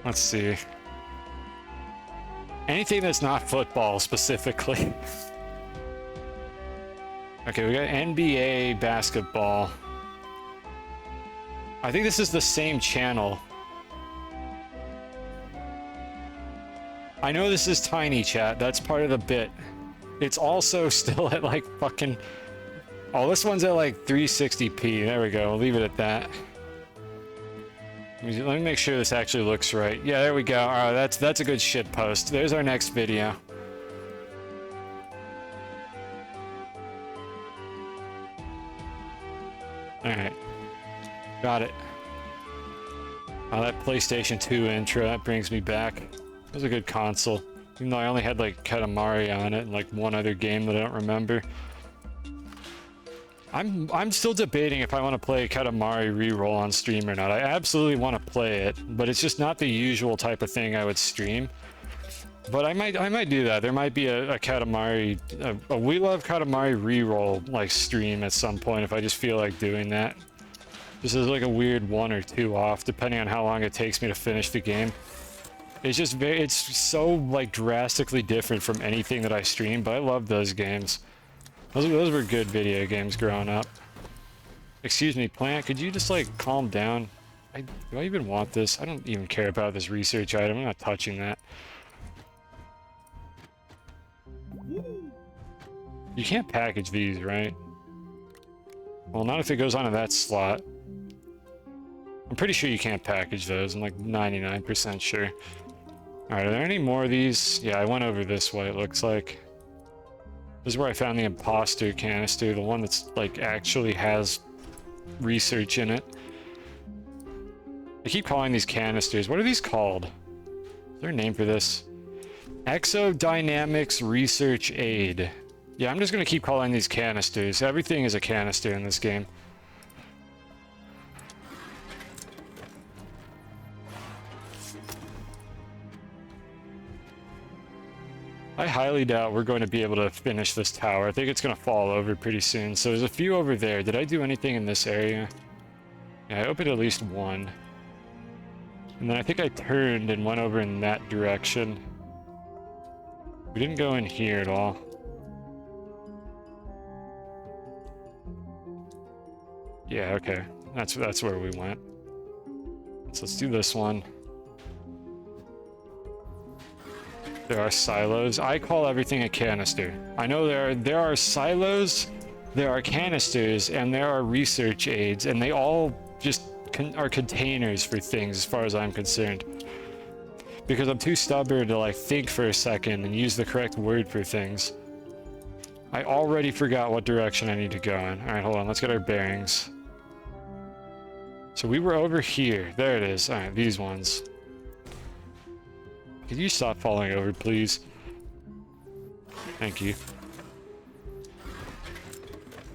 Let's see. Anything that's not football specifically. Okay, we got NBA basketball. I think this is the same channel. I know this is tiny, chat. That's part of the bit. It's also still at like fucking... Oh, this one's at like 360p. There we go. We'll leave it at that. Let me make sure this actually looks right. Yeah, there we go. Alright, that's a good shit post. There's our next video. Alright. Got it. Oh, that PlayStation 2 intro, that brings me back. It was a good console. Even though I only had like Katamari on it and like one other game that I don't remember. I'm still debating if I want to play Katamari reroll on stream or not. I absolutely want to play it, but it's just not the usual type of thing I would stream. But I might do that. There might be a Katamari, a We Love Katamari reroll like stream at some point if I just feel like doing that. This is like a weird 1 or 2 off, depending on how long it takes me to finish the game. It's just it's so like drastically different from anything that I stream, but I love those games. Those were good video games growing up. Excuse me, plant, could you just like calm down? Do I even want this? I don't even care about this research item. I'm not touching that. You can't package these, right? Well, not if it goes onto that slot. I'm pretty sure you can't package those. I'm like 99% sure. Alright, are there any more of these? Yeah, I went over this way, it looks like. This is where I found the imposter canister, the one that's like actually has research in it. I keep calling these canisters. What are these called? Is there a name for this? Exodynamics Research Aid. Yeah, I'm just gonna keep calling these canisters. Everything is a canister in this game. I highly doubt we're going to be able to finish this tower. I think it's going to fall over pretty soon. So there's a few over there. Did I do anything in this area? Yeah, I opened at least one. And then I think I turned and went over in that direction. We didn't go in here at all. Yeah, okay. That's where we went. So let's do this one. There are silos. I call everything a canister. I know there are silos, there are canisters, and there are research aids, and they all just are containers for things as far as I'm concerned. Because I'm too stubborn to like think for a second and use the correct word for things. I already forgot what direction I need to go in. Alright, hold on, let's get our bearings. So we were over here. There it is. Alright, these ones. Could you stop falling over, please? Thank you.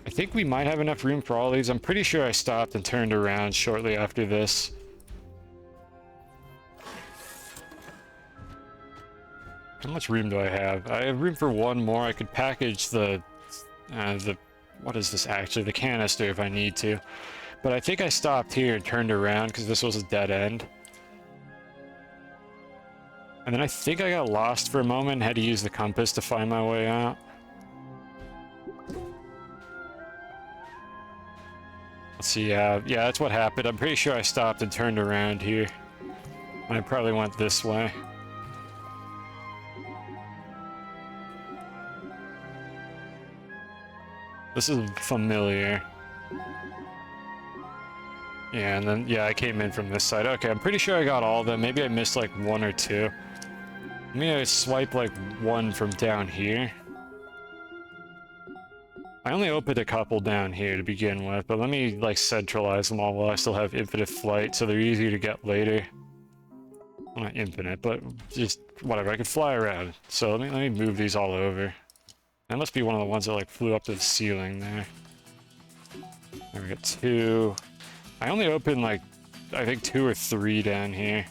I think we might have enough room for all these. I'm pretty sure I stopped and turned around shortly after this. How much room do I have? I have room for one more. I could package the what is this actually? The canister if I need to. But I think I stopped here and turned around because this was a dead end. And then I think I got lost for a moment and had to use the compass to find my way out. Let's see, yeah, that's what happened. I'm pretty sure I stopped and turned around here. And I probably went this way. This is familiar. Yeah, and then, yeah, I came in from this side. Okay, I'm pretty sure I got all of them. Maybe I missed like one or two. Let me swipe like one from down here. I only opened a couple down here to begin with, but let me like centralize them all while I still have infinite flight, so they're easier to get later. Well, not infinite, but just whatever. I can fly around. So let me move these all over. That must be one of the ones that like flew up to the ceiling there. There we got two. I only opened like I think 2 or 3 down here.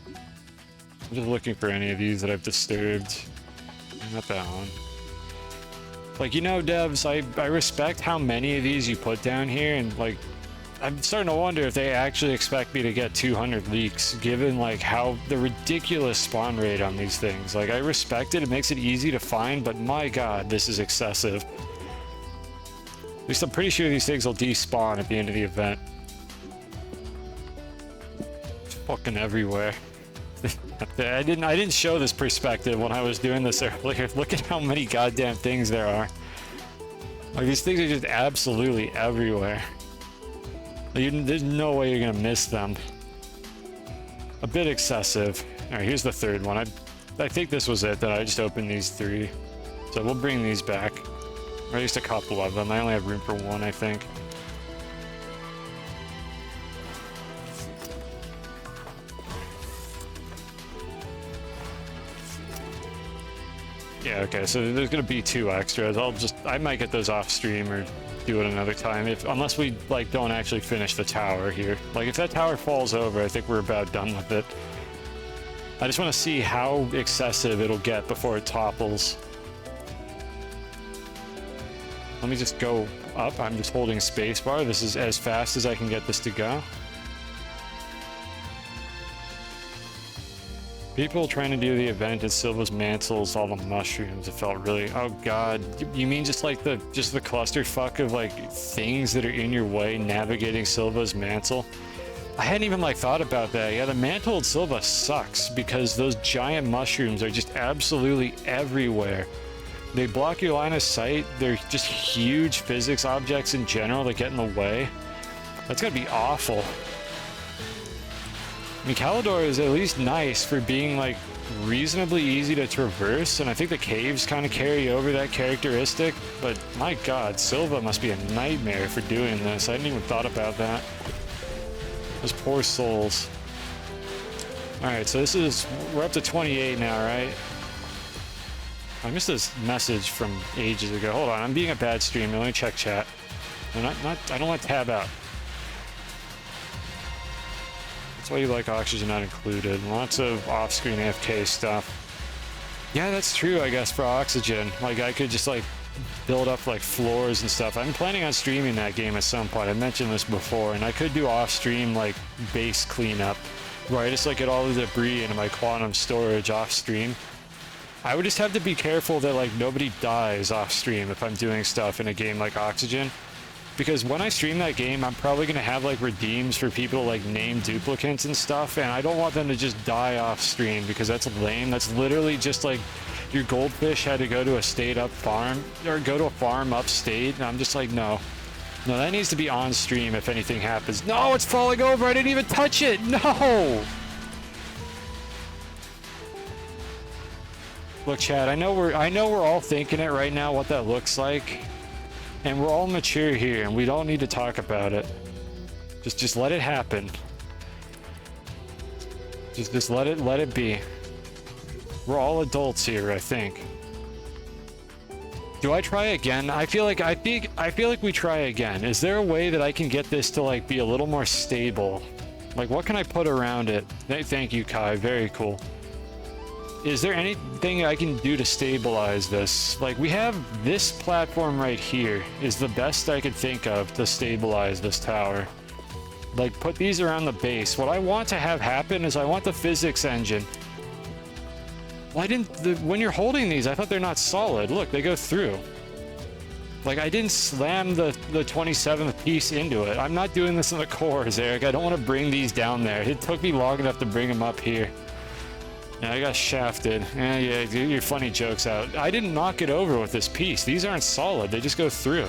I'm just looking for any of these that I've disturbed. Not that one. Like, you know, devs, I respect how many of these you put down here, and like, I'm starting to wonder if they actually expect me to get 200 leaks, given like how the ridiculous spawn rate on these things. Like, I respect it, it makes it easy to find, but my god, this is excessive. At least I'm pretty sure these things will despawn at the end of the event. It's fucking everywhere. I didn't show this perspective when I was doing this earlier. Look at how many goddamn things there are. Like, these things are just absolutely everywhere. Like, there's no way you're gonna miss them. A bit excessive. Alright, here's the third one. I think this was it, that I just opened these 3. So we'll bring these back. Or at least a couple of them. I only have room for one, I think. Yeah, okay, so there's gonna be 2 extras. I might get those off stream or do it another time, unless we like don't actually finish the tower here. Like, if that tower falls over, I think we're about done with it. I just want to see how excessive it'll get before it topples. Let me just go up. I'm just holding spacebar. This is as fast as I can get this to go. People trying to do the event at Silva's Mantles, all the mushrooms, it felt really... Oh god, you mean just like the clusterfuck of like things that are in your way navigating Silva's Mantle? I hadn't even like thought about that. Yeah, the Mantle at Silva sucks because those giant mushrooms are just absolutely everywhere. They block your line of sight. They're just huge physics objects in general that get in the way. That's gotta be awful. I mean, Calidor is at least nice for being like reasonably easy to traverse, and I think the caves kind of carry over that characteristic, but my god, Silva must be a nightmare for doing this. I hadn't even thought about that. Those poor souls. Alright, so we're up to 28 now, right? I missed this message from ages ago. Hold on, I'm being a bad streamer. Let me check chat. I don't want to tab out. That's why you like oxygen not included. Lots of off-screen AFK stuff. Yeah, that's true, I guess, for oxygen. Like, I could just, like, build up, like, floors and stuff. I'm planning on streaming that game at some point. I mentioned this before, and I could do off-stream, like, base cleanup, where I just, like, get all the debris into my quantum storage off-stream. I would just have to be careful that, like, nobody dies off-stream if I'm doing stuff in a game like Oxygen. Because when I stream that game, I'm probably going to have, like, redeems for people, like, name duplicants and stuff, and I don't want them to just die off-stream, because that's lame. That's literally just, like, your goldfish had to go to a stayed-up farm, or go to a farm upstate, and I'm just like, no. No, that needs to be on-stream if anything happens. No, it's falling over! I didn't even touch it! No! Look, Chad, I know we're all thinking it right now, what that looks like. And we're all mature here, and we don't need to talk about it. Just let it happen. Just let it be. We're all adults here, I think. Do I try again? I feel like we try again. Is there a way that I can get this to, like, be a little more stable? Like, what can I put around it? Thank you, Kai. Very cool. Is there anything I can do to stabilize this? Like, we have this platform right here is the best I could think of to stabilize this tower. Like, put these around the base. What I want to have happen is I want the physics engine. Why when you're holding these, I thought they're not solid. Look, they go through. Like, I didn't slam the 27th piece into it. I'm not doing this in the cores, Eric. I don't want to bring these down there. It took me long enough to bring them up here. Yeah, I got shafted. Yeah, your funny joke's out. I didn't knock it over with this piece. These aren't solid. They just go through.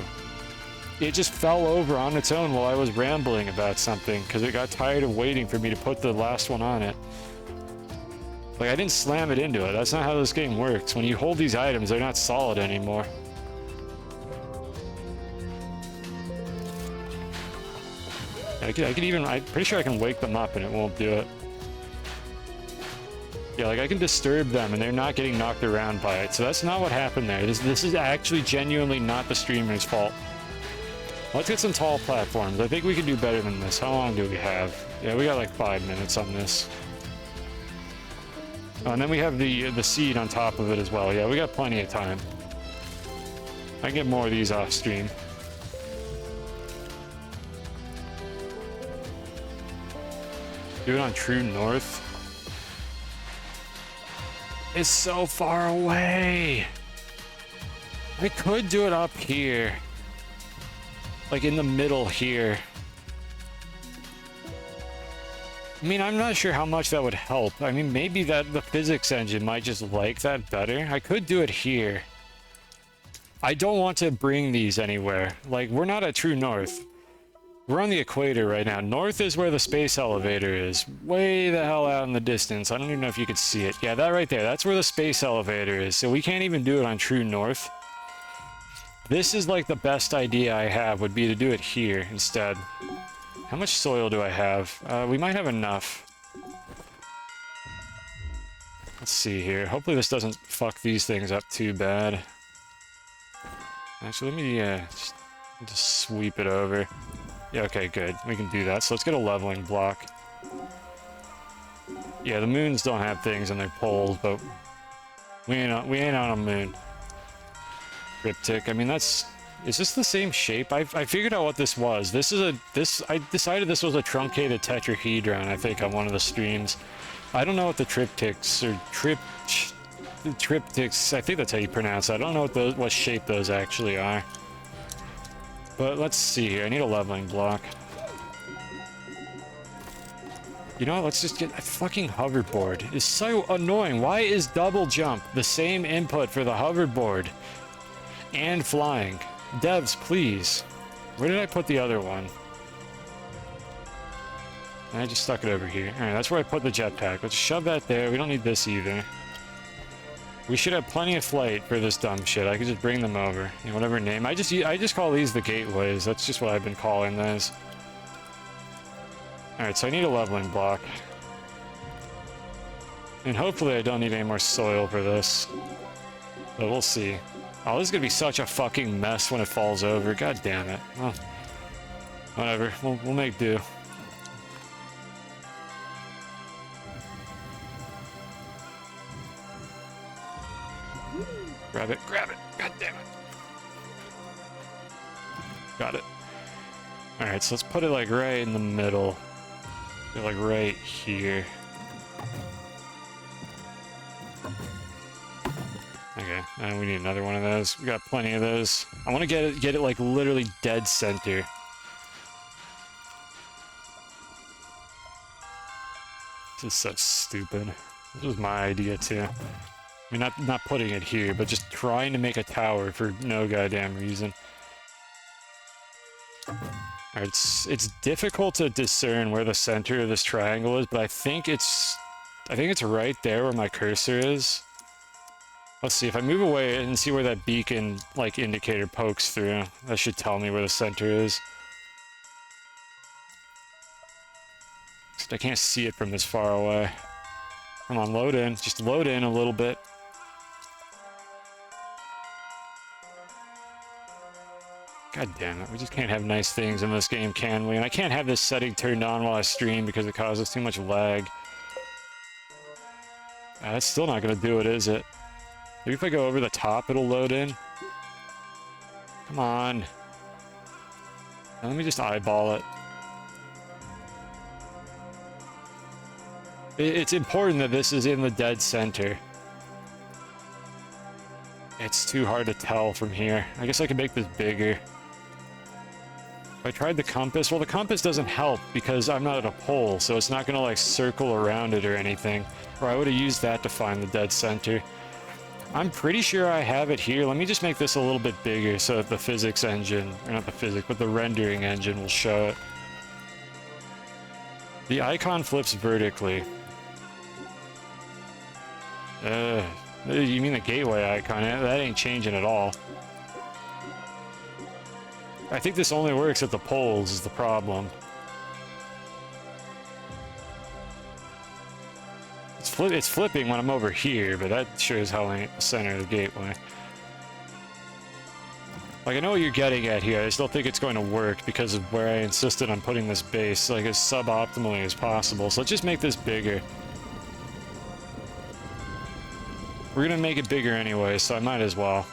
It just fell over on its own while I was rambling about something because it got tired of waiting for me to put the last one on it. Like, I didn't slam it into it. That's not how this game works. When you hold these items, they're not solid anymore. I could even... I'm pretty sure I can wake them up and it won't do it. Yeah, like, I can disturb them and they're not getting knocked around by it. So that's not what happened there. This is actually genuinely not the streamer's fault. Let's get some tall platforms. I think we can do better than this. How long do we have? Yeah, we got like 5 minutes on this. Oh, and then we have the seed on top of it as well. Yeah, we got plenty of time. I can get more of these off stream. Do it on true north. It's so far away. I could do it up here. Like in the middle here. I mean, I'm not sure how much that would help. I mean, maybe that the physics engine might just like that better. I could do it here. I don't want to bring these anywhere. Like, we're not at true north. We're on the equator right now. North is where the space elevator is. Way the hell out in the distance. I don't even know if you could see it. Yeah, that right there. That's where the space elevator is. So we can't even do it on true north. This is like the best idea I have would be to do it here instead. How much soil do I have? We might have enough. Let's see here. Hopefully this doesn't fuck these things up too bad. Actually, let me just sweep it over. Yeah, okay, good. We can do that. So let's get a leveling block. Yeah, the moons don't have things on their poles, but we ain't on a moon. Cryptic. I mean, that's... Is this the same shape? I figured out what this was. I decided this was a truncated tetrahedron, I think, on one of the streams. I don't know what the triptychs, or triptychs, I think that's how you pronounce it. I don't know what shape those actually are. But let's see here. I need a leveling block. You know what? Let's just get a fucking hoverboard. It's so annoying. Why is double jump the same input for the hoverboard and flying? Devs, please. Where did I put the other one? I just stuck it over here. Alright, that's where I put the jetpack. Let's shove that there. We don't need this either. We should have plenty of flight for this dumb shit. I could just bring them over. You know, whatever name. I just call these the gateways. That's just what I've been calling those. Alright, so I need a leveling block. And hopefully I don't need any more soil for this. But we'll see. Oh, this is gonna be such a fucking mess when it falls over. God damn it. Well, whatever. We'll make do. Grab it. Grab it. God damn it. Got it. Alright, so let's put it like right in the middle. Like right here. Okay, and we need another one of those. We got plenty of those. I want to get it like literally dead center. This is so stupid. This was my idea too. I mean, not putting it here, but just trying to make a tower for no goddamn reason. Alright, it's difficult to discern where the center of this triangle is, but I think it's right there where my cursor is. Let's see, if I move away and see where that beacon, like, indicator pokes through, that should tell me where the center is. I can't see it from this far away. Come on, load in. Just load in a little bit. God damn it, we just can't have nice things in this game, can we? And I can't have this setting turned on while I stream because it causes too much lag. That's still not gonna do it, is it? Maybe if I go over the top, it'll load in. Come on. Now let me just eyeball it. It's important that this is in the dead center. It's too hard to tell from here. I guess I could make this bigger. If I tried the compass, well, the compass doesn't help because I'm not at a pole, so it's not gonna like circle around it or anything. Or I would have used that to find the dead center. I'm pretty sure I have it here. Let me just make this a little bit bigger so that the physics engine, or not the physics, but the rendering engine will show it. The icon flips vertically. You mean the gateway icon? That ain't changing at all. I think this only works at the poles is the problem. It's flipping when I'm over here, but that sure as hell ain't the center of the gateway. Like, I know what you're getting at here. I still think it's going to work because of where I insisted on putting this base, like, as suboptimally as possible. So let's just make this bigger. We're gonna make it bigger anyway, so I might as well.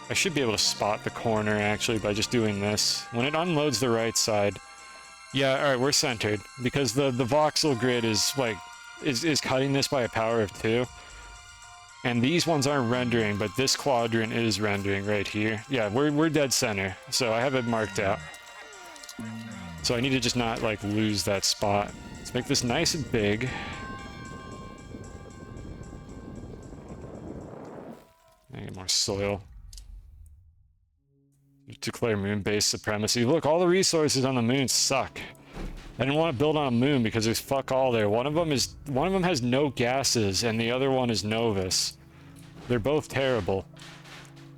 I should be able to spot the corner, actually, by just doing this. When it unloads the right side... Yeah, alright, we're centered. Because the voxel grid is, like, is cutting this by a power of 2. And these ones aren't rendering, but this quadrant is rendering right here. Yeah, we're dead center, so I have it marked out. So I need to just not, like, lose that spot. Let's make this nice and big. I need more soil. Declare moon base supremacy. Look, all the resources on the moon suck. I didn't want to build on a moon because there's fuck all there. One of them has no gases and the other one is Novus. They're both terrible.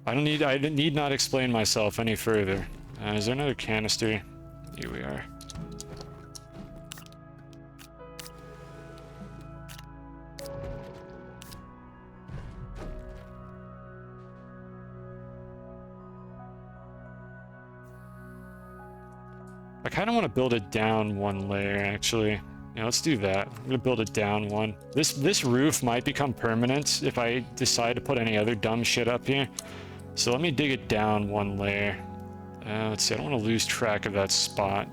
I need not explain myself any further. Is there another canister? Here we are. I kind of want to build it down one layer, actually. Yeah, let's do that. I'm gonna build it down one. This roof might become permanent if I decide to put any other dumb shit up here. So let me dig it down one layer. Let's see, I don't want to lose track of that spot.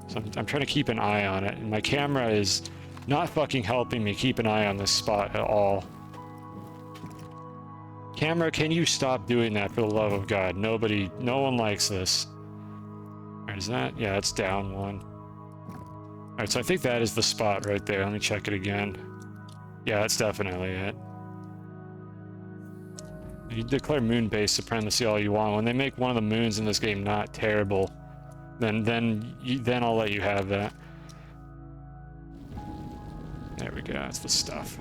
So I'm trying to keep an eye on it. And my camera is not fucking helping me keep an eye on this spot at all. Camera, can you stop doing that for the love of God? No one likes this. Is that? Yeah, it's down one. Alright, so I think that is the spot right there. Let me check it again. Yeah, that's definitely it. You declare moon base supremacy all you want. When they make one of the moons in this game not terrible, then I'll let you have that. There we go, that's the stuff.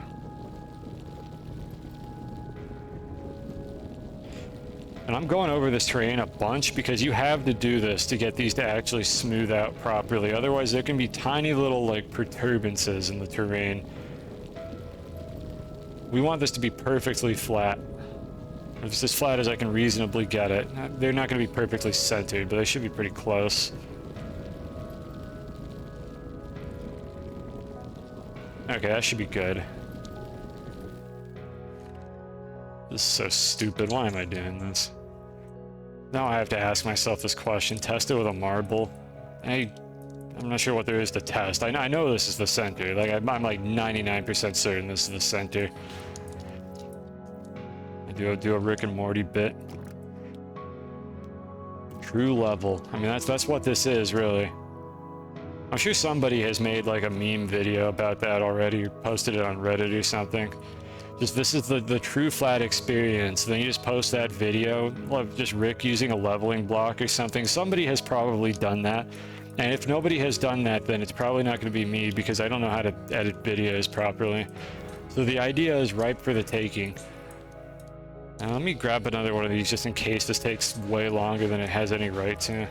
And I'm going over this terrain a bunch because you have to do this to get these to actually smooth out properly. Otherwise, there can be tiny little, like, perturbances in the terrain. We want this to be perfectly flat. It's as flat as I can reasonably get it. They're not going to be perfectly centered, but they should be pretty close. Okay, that should be good. This is so stupid. Why am I doing this? Now I have to ask myself this question. Test it with a marble. I'm not sure what there is to test. I know this is the center. Like, I'm like 99% certain this is the center. I do a Rick and Morty bit. True level. I mean, that's what this is, really. I'm sure somebody has made like a meme video about that already, or posted it on Reddit or something. Just, this is the true flat experience. Then you just post that video of just Rick using a leveling block or something. Somebody has probably done that. And if nobody has done that, then it's probably not going to be me, because I don't know how to edit videos properly. So the idea is ripe for the taking. Now let me grab another one of these just in case this takes way longer than it has any right to.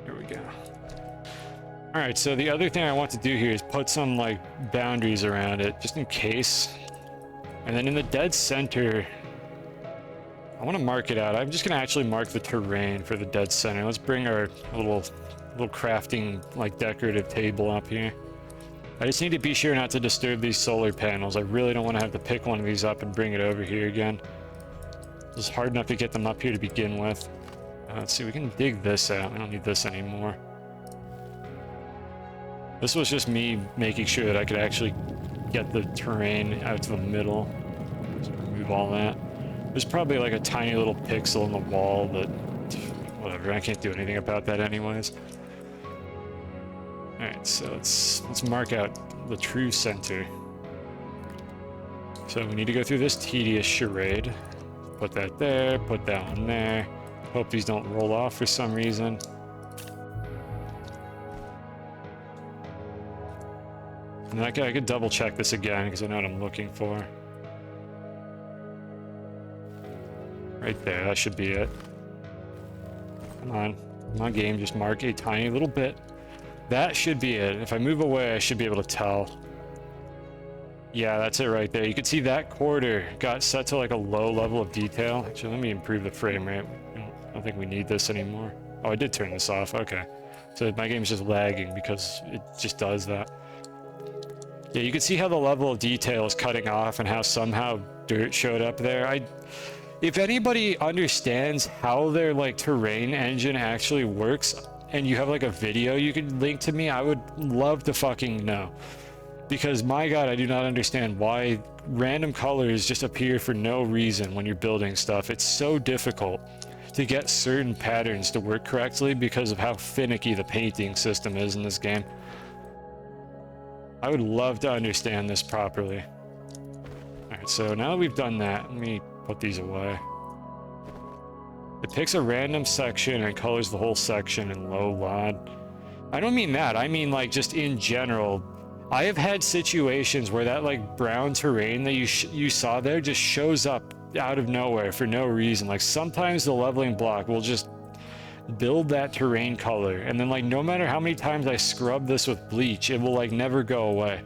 Here we go. Alright, so the other thing I want to do here is put some, like, boundaries around it, just in case. And then in the dead center, I want to mark it out. I'm just going to actually mark the terrain for the dead center. Let's bring our little crafting, like, decorative table up here. I just need to be sure not to disturb these solar panels. I really don't want to have to pick one of these up and bring it over here again. It's hard enough to get them up here to begin with. Let's see, we can dig this out. We don't need this anymore. This was just me making sure that I could actually get the terrain out to the middle. Just remove all that. There's probably like a tiny little pixel in the wall, but whatever, I can't do anything about that anyways. Alright, so let's mark out the true center. So we need to go through this tedious charade. Put that there, put that one there. Hope these don't roll off for some reason. And I could double check this again because I know what I'm looking for. Right there, that should be it. Come on game, just mark a tiny little bit. That should be it. If I move away, I should be able to tell. Yeah, that's it right there. You can see that quarter got set to like a low level of detail. Actually, let me improve the frame rate. I don't think we need this anymore. Oh, I did turn this off. Okay. So my game's just lagging because it just does that. Yeah, you can see how the level of detail is cutting off and how somehow dirt showed up there. If anybody understands how their like terrain engine actually works, and you have like a video you could link to me, I would love to fucking know. Because my god, I do not understand why random colors just appear for no reason when you're building stuff. It's so difficult to get certain patterns to work correctly because of how finicky the painting system is in this game. I would love to understand this properly. Alright, so now that we've done that, let me put these away. It picks a random section and colors the whole section in low LOD. I don't mean that, I mean like just in general. I have had situations where that like brown terrain that you saw there just shows up out of nowhere for no reason. Like sometimes the leveling block will just build that terrain color, and then like no matter how many times I scrub this with bleach, it will like never go away.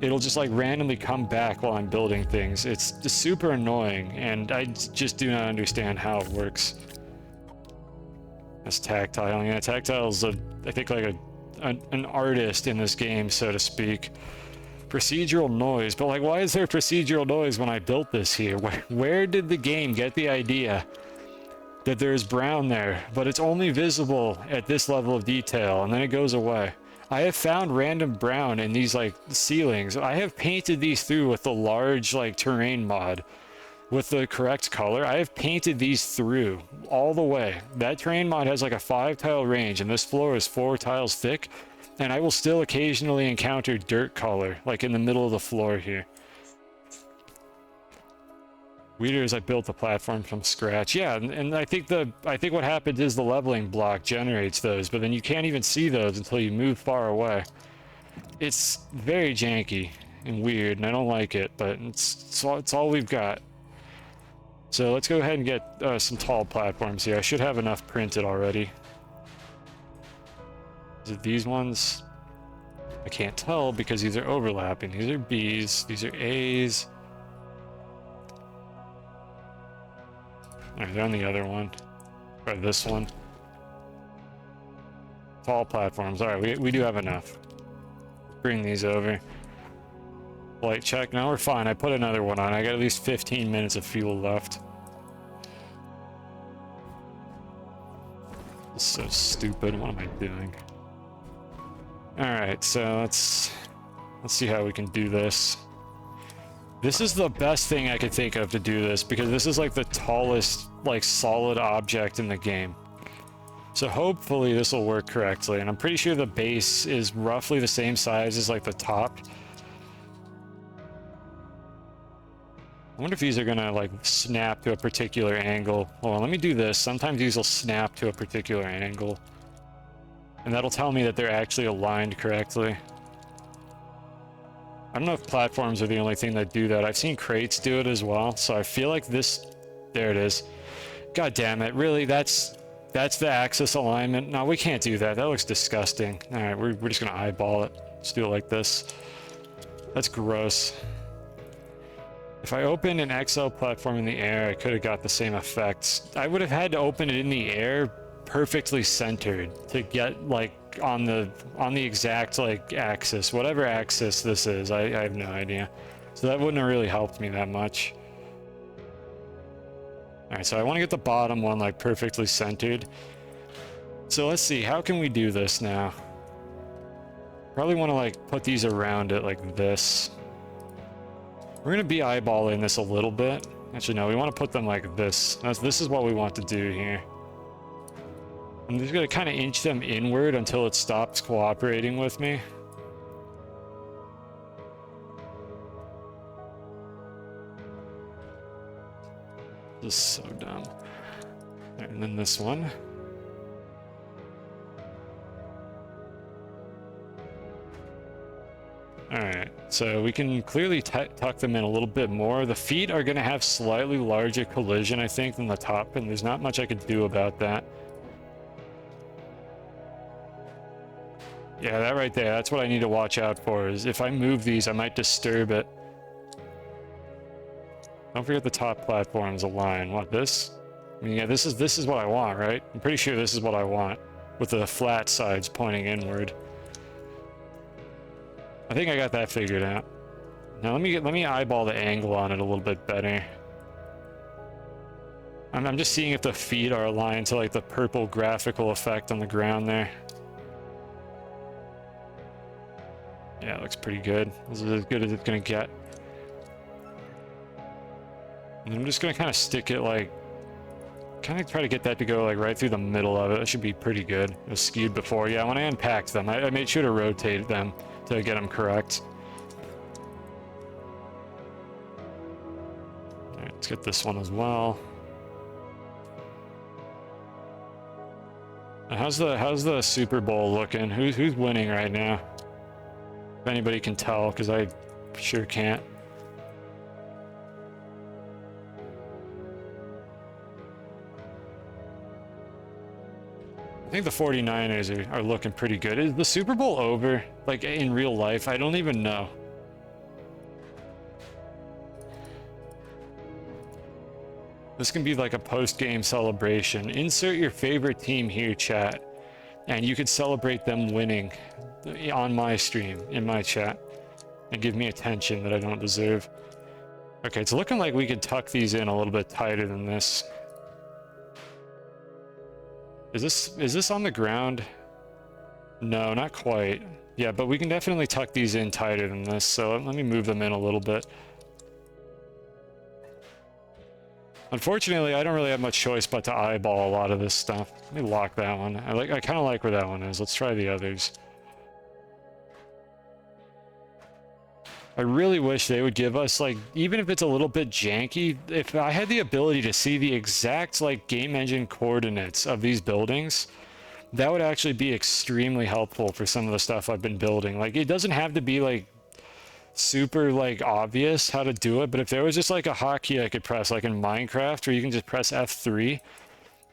It'll just like randomly come back while I'm building things. It's just super annoying, and I just do not understand how it works. That's tactile. Yeah, tactile's I think like an artist in this game, so to speak. Procedural noise, but like why is there procedural noise when I built this here? Where did the game get the idea that there's brown there, but it's only visible at this level of detail and then it goes away? I have found random brown in these like ceilings. I have painted these through with the large like terrain mod with the correct color. I have painted these through all the way. That terrain mod has like a 5-tile range, and this floor is 4 tiles thick, and I will still occasionally encounter dirt color like in the middle of the floor here. Weirder is I built the platform from scratch. Yeah, and I think what happens is the leveling block generates those, but then you can't even see those until you move far away. It's very janky and weird, and I don't like it, but it's all we've got. So let's go ahead and get some tall platforms here. I should have enough printed already. Is it these ones? I can't tell because these are overlapping. These are B's, these are A's. Alright, they're on the other one. Or this one. Tall platforms. Alright, we do have enough. Bring these over. Light check. Now we're fine. I put another one on. I got at least 15 minutes of fuel left. This is so stupid. What am I doing? Alright, so let's see how we can do this. This is the best thing I could think of to do this, because this is like the tallest, like, solid object in the game. So hopefully this will work correctly, and I'm pretty sure the base is roughly the same size as like the top. I wonder if these are gonna like snap to a particular angle. Hold on, let me do this. Sometimes these will snap to a particular angle, and that'll tell me that they're actually aligned correctly. I don't know if platforms are the only thing that do that. I've seen crates do it as well, so I feel like this... There it is. God damn it, really? That's the axis alignment? No, we can't do that. That looks disgusting. Alright, we're just gonna eyeball it. Let's do it like this. That's gross. If I opened an XL platform in the air, I could have got the same effects. I would have had to open it in the air perfectly centered to get like on the exact like axis, whatever axis this is. I have no idea. So that wouldn't have really helped me that much. Alright, so I want to get the bottom one like perfectly centered. So let's see, how can we do this now? Probably want to like put these around it like this. We're going to be eyeballing this a little bit. Actually, no, we want to put them like this. This is what we want to do here. I'm just going to kind of inch them inward until it stops cooperating with me. This is so dumb. And then this one. Alright, so we can clearly tuck them in a little bit more. The feet are going to have slightly larger collision, I think, than the top, and there's not much I could do about that. Yeah, that right there, that's what I need to watch out for, is if I move these, I might disturb it. Don't forget the top platforms align. What, this? I mean, yeah, this is what I want, right? I'm pretty sure this is what I want, with the flat sides pointing inward. I think I got that figured out. Now let me eyeball the angle on it a little bit better. I'm just seeing if the feet are aligned to like the purple graphical effect on the ground there. Yeah, it looks pretty good. This is as good as it's gonna get. And I'm just gonna kind of stick it like, kind of try to get that to go like right through the middle of it. That should be pretty good. It was skewed before. Yeah, when I unpacked them, I made sure to rotate them to get them correct. All right, let's get this one as well. How's the Super Bowl looking? Who's winning right now? If anybody can tell, because I sure can't. I think the 49ers are looking pretty good. Is the Super Bowl over? Like, in real life? I don't even know. This can be like a post-game celebration. Insert your favorite team here, chat. And you could celebrate them winning on my stream, in my chat. And give me attention that I don't deserve. Okay, it's looking like we could tuck these in a little bit tighter than this. Is this on the ground? No, not quite. Yeah, but we can definitely tuck these in tighter than this, so let me move them in a little bit. Unfortunately, I don't really have much choice but to eyeball a lot of this stuff. Let me lock that one. I kind of like where that one is. Let's try the others. I really wish they would give us, like, even if it's a little bit janky, if I had the ability to see the exact, like, game engine coordinates of these buildings, that would actually be extremely helpful for some of the stuff I've been building. Like, it doesn't have to be, like, super like obvious how to do it, but if there was just like a hotkey I could press like in Minecraft where you can just press F3,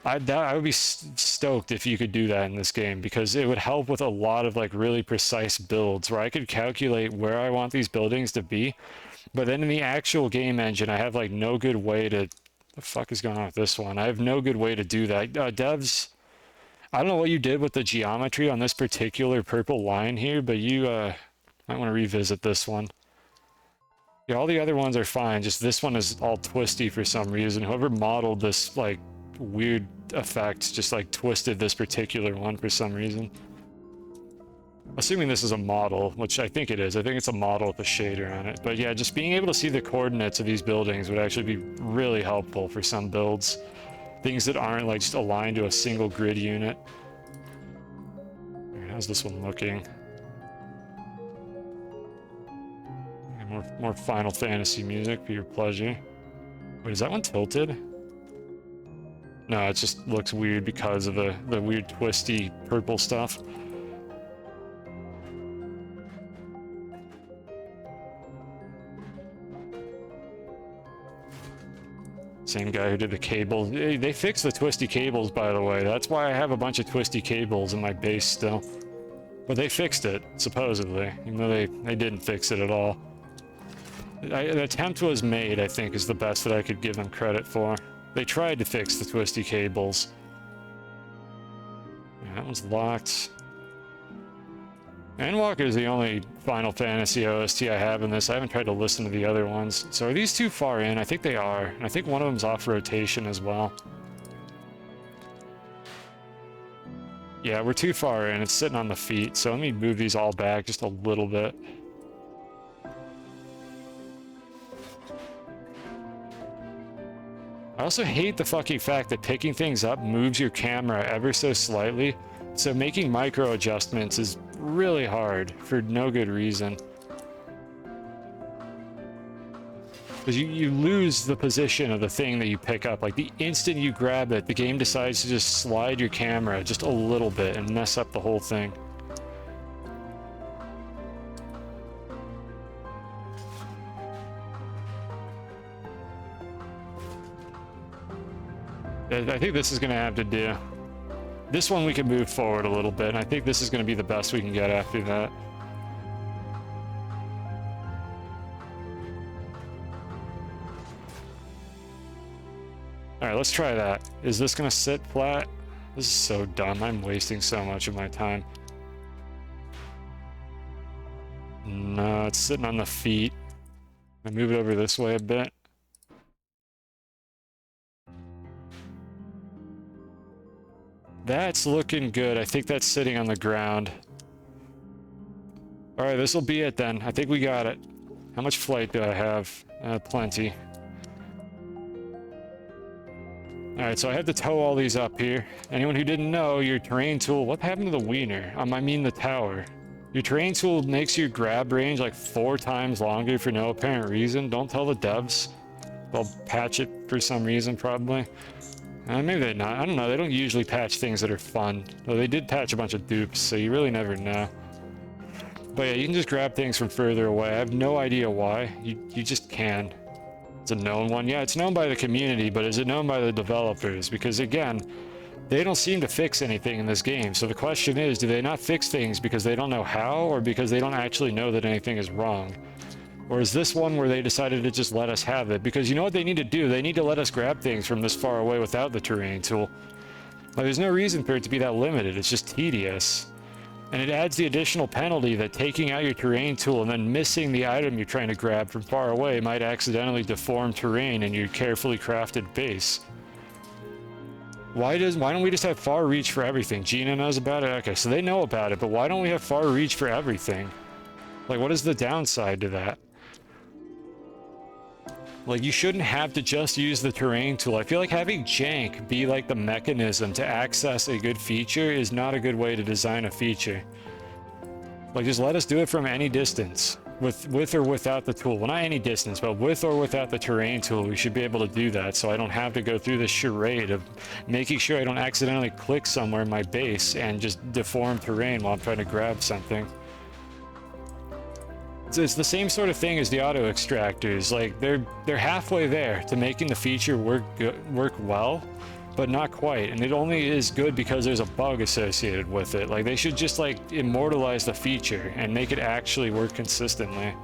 I would be stoked if you could do that in this game, because it would help with a lot of like really precise builds where I could calculate where I want these buildings to be. But then in the actual game engine, I have like no good way to, the fuck is going on with this one? I have no good way to do that. Devs, I don't know what you did with the geometry on this particular purple line here, but you might want to revisit this one. Yeah, all the other ones are fine, just this one is all twisty for some reason. Whoever modeled this like weird effect just like twisted this particular one for some reason. Assuming this is a model, which I think it is. I think it's a model with a shader on it. But yeah, just being able to see the coordinates of these buildings would actually be really helpful for some builds. Things that aren't like just aligned to a single grid unit. All right, how's this one looking? More Final Fantasy music for your pleasure. Wait, is that one tilted? No, it just looks weird because of the weird twisty purple stuff. Same guy who did the cables. They fixed the twisty cables, by the way. That's why I have a bunch of twisty cables in my base still. But they fixed it, supposedly, even though they didn't fix it at all. An attempt was made, I think, is the best that I could give them credit for. They tried to fix the twisty cables. Yeah, that one's locked. Endwalker is the only Final Fantasy OST I have in this. I haven't tried to listen to the other ones. So are these too far in? I think they are. And I think one of them's off rotation as well. Yeah, we're too far in. It's sitting on the feet. So let me move these all back just a little bit. I also hate the fucking fact that picking things up moves your camera ever so slightly. So making micro adjustments is really hard for no good reason. Because you lose the position of the thing that you pick up. Like the instant you grab it, the game decides to just slide your camera just a little bit and mess up the whole thing. I think this is going to have to do. This one we can move forward a little bit, and I think this is going to be the best we can get after that. Alright, let's try that. Is this going to sit flat? This is so dumb. I'm wasting so much of my time. No, it's sitting on the feet. I move it over this way a bit. That's looking good. I think that's sitting on the ground. All right, this will be it then. I think we got it. How much flight do I have? Plenty. All right, so I have to tow all these up here. Anyone who didn't know, your terrain tool... What happened to the wiener? I mean the tower. Your terrain tool makes your grab range like 4 times longer for no apparent reason. Don't tell the devs. They'll patch it for some reason, probably. Maybe they're not. I don't know. They don't usually patch things that are fun. Though they did patch a bunch of dupes, so you really never know. But yeah, you can just grab things from further away. I have no idea why. You just can. It's a known one. Yeah, it's known by the community, but is it known by the developers? Because again, they don't seem to fix anything in this game. So the question is, do they not fix things because they don't know how, or because they don't actually know that anything is wrong? Or is this one where they decided to just let us have it? Because you know what they need to do? They need to let us grab things from this far away without the terrain tool. Like, there's no reason for it to be that limited. It's just tedious. And it adds the additional penalty that taking out your terrain tool and then missing the item you're trying to grab from far away might accidentally deform terrain in your carefully crafted base. Why don't we just have far reach for everything? Gina knows about it? Okay, so they know about it, but why don't we have far reach for everything? Like, what is the downside to that? Like, you shouldn't have to just use the terrain tool. I feel like having jank be like the mechanism to access a good feature is not a good way to design a feature. Like, just let us do it from any distance, with or without the tool. Well, not any distance, but with or without the terrain tool, we should be able to do that, so I don't have to go through this charade of making sure I don't accidentally click somewhere in my base and just deform terrain while I'm trying to grab something. It's the same sort of thing as the auto extractors. Like they're halfway there to making the feature work well, but not quite. And it only is good because there's a bug associated with it. Like they should just like immortalize the feature and make it actually work consistently.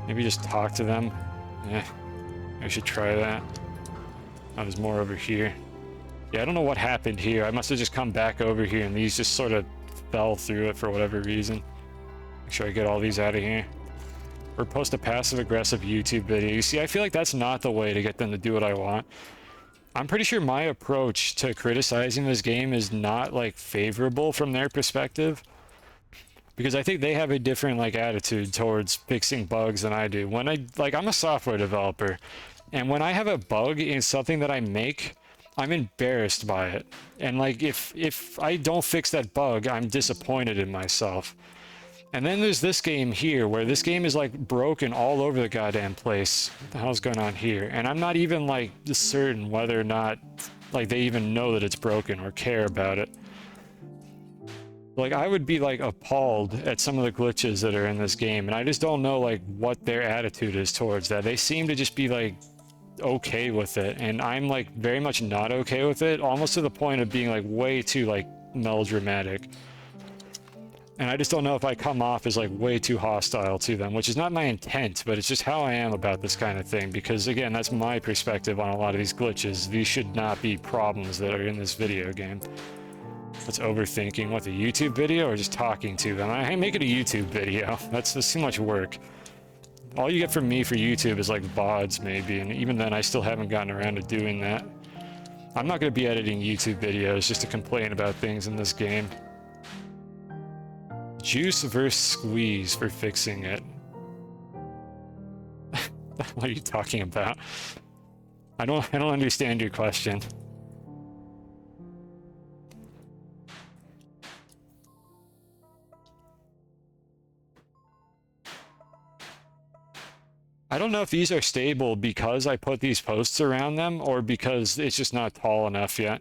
Maybe just talk to them. I should try that. Oh, there's more over here. Yeah, I don't know what happened here. I must have just come back over here and these just sort of fell through it for whatever reason. Make sure I get all these out of here. Or post a passive-aggressive YouTube video. You see, I feel like that's not the way to get them to do what I want. I'm pretty sure my approach to criticizing this game is not, like, favorable from their perspective. Because I think they have a different, like, attitude towards fixing bugs than I do. When I'm a software developer, and when I have a bug in something that I make, I'm embarrassed by it. And, like, if I don't fix that bug, I'm disappointed in myself. And then there's this game here, where this game is, like, broken all over the goddamn place. What the hell's going on here? And I'm not even, like, certain whether or not, like, they even know that it's broken or care about it. Like, I would be, like, appalled at some of the glitches that are in this game, and I just don't know, like, what their attitude is towards that. They seem to just be, like, okay with it, and I'm, like, very much not okay with it, almost to the point of being, like, way too, like, melodramatic. And I just don't know if I come off as, like, way too hostile to them, which is not my intent, but it's just how I am about this kind of thing, because, again, that's my perspective on a lot of these glitches. These should not be problems that are in this video game. That's overthinking. What, the YouTube video or just talking to them? I ain't making a YouTube video. That's too much work. All you get from me for YouTube is like VODs maybe, and even then I still haven't gotten around to doing that. I'm not going to be editing YouTube videos just to complain about things in this game. Juice versus squeeze for fixing it. What are you talking about? I don't understand your question. I don't know if these are stable because I put these posts around them or because it's just not tall enough yet.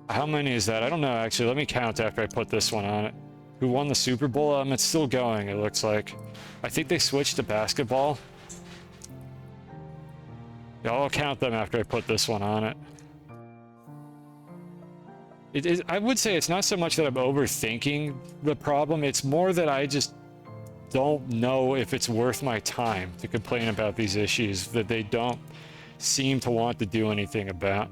How many is that? I don't know, actually. Let me count after I put this one on it. Who won the Super Bowl? It's still going, it looks like. I think they switched to basketball. Yeah, I'll count them after I put this one on it. I would say it's not so much that I'm overthinking the problem, it's more that I just don't know if it's worth my time to complain about these issues that they don't seem to want to do anything about.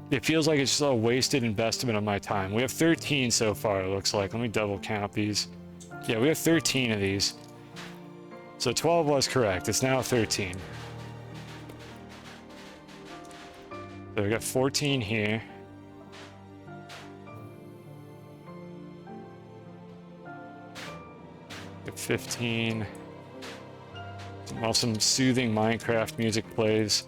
It feels like it's just a wasted investment of my time. We have 13 so far, it looks like. Let me double count these. Yeah, we have 13 of these. So 12 was correct. It's now 13. So we got 14 here. Got 15. While some soothing Minecraft music plays.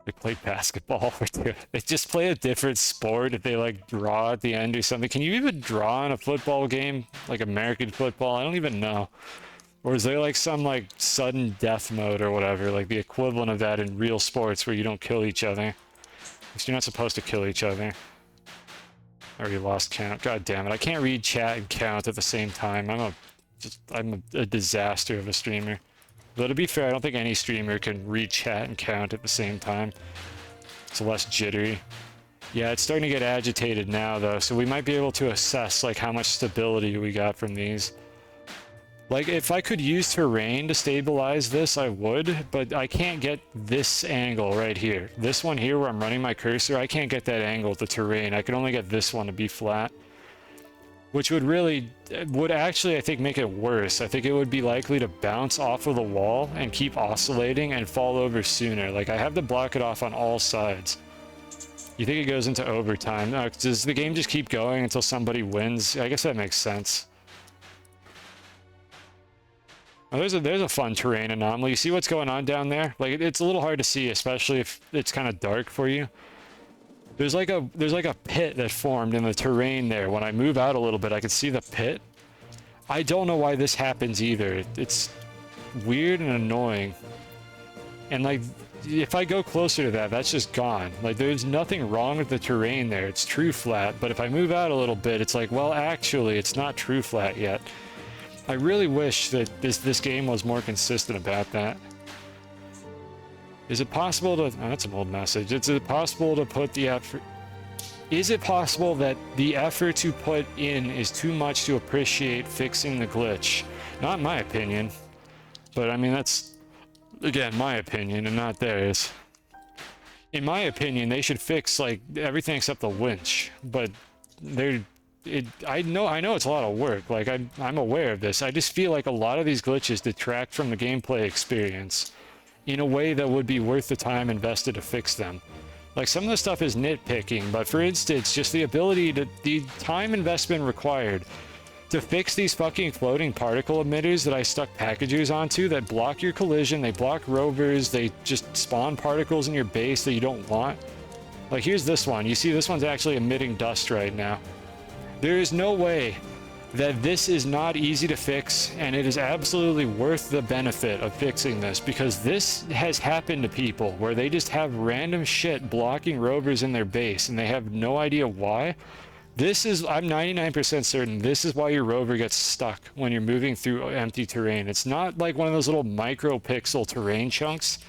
They play basketball or two. They just play a different sport if they like draw at the end or something. Can you even draw in a football game? Like American football? I don't even know. Or is there like some like sudden death mode or whatever? Like the equivalent of that in real sports where you don't kill each other. Because you're not supposed to kill each other. I already lost count. God damn it. I can't read chat and count at the same time. I'm a disaster of a streamer. Though to be fair, I don't think any streamer can read chat and count at the same time. It's less jittery. Yeah, it's starting to get agitated now though, so we might be able to assess like how much stability we got from these. Like if I could use terrain to stabilize this, I would, but I can't get this angle right here. This one here where I'm running my cursor, I can't get that angle with the terrain. I can only get this one to be flat. Which would actually, I think, make it worse. I think it would be likely to bounce off of the wall and keep oscillating and fall over sooner. Like, I have to block it off on all sides. You think it goes into overtime? No, does the game just keep going until somebody wins? I guess that makes sense. Oh, there's a fun terrain anomaly. You see what's going on down there? Like, it's a little hard to see, especially if it's kind of dark for you. There's like a pit that formed in the terrain there. When I move out a little bit, I can see the pit. I don't know why this happens either. It's weird and annoying. And like, if I go closer to that, that's just gone. Like, there's nothing wrong with the terrain there. It's true flat. But if I move out a little bit, it's like, well, actually, it's not true flat yet. I really wish that this game was more consistent about that. Is it possible to... Oh, that's an old message. Is it possible to put the effort... Is it possible that the effort to put in is too much to appreciate fixing the glitch? Not in my opinion. But, I mean, that's... Again, my opinion and not theirs. In my opinion, they should fix, like, everything except the winch. But they're... I know it's a lot of work. Like, I'm aware of this. I just feel like a lot of these glitches detract from the gameplay experience in a way that would be worth the time invested to fix them. Like, some of the stuff is nitpicking, but for instance, just the ability to... The time investment required to fix these fucking floating particle emitters that I stuck packages onto that block your collision, they block rovers, they just spawn particles in your base that you don't want. Like, here's this one. You see this one's actually emitting dust right now. There is no way that this is not easy to fix, and it is absolutely worth the benefit of fixing this, because this has happened to people where they just have random shit blocking rovers in their base and they have no idea why. This is, I'm 99% certain, this is why your rover gets stuck when you're moving through empty terrain. It's not like one of those little micro-pixel terrain chunks.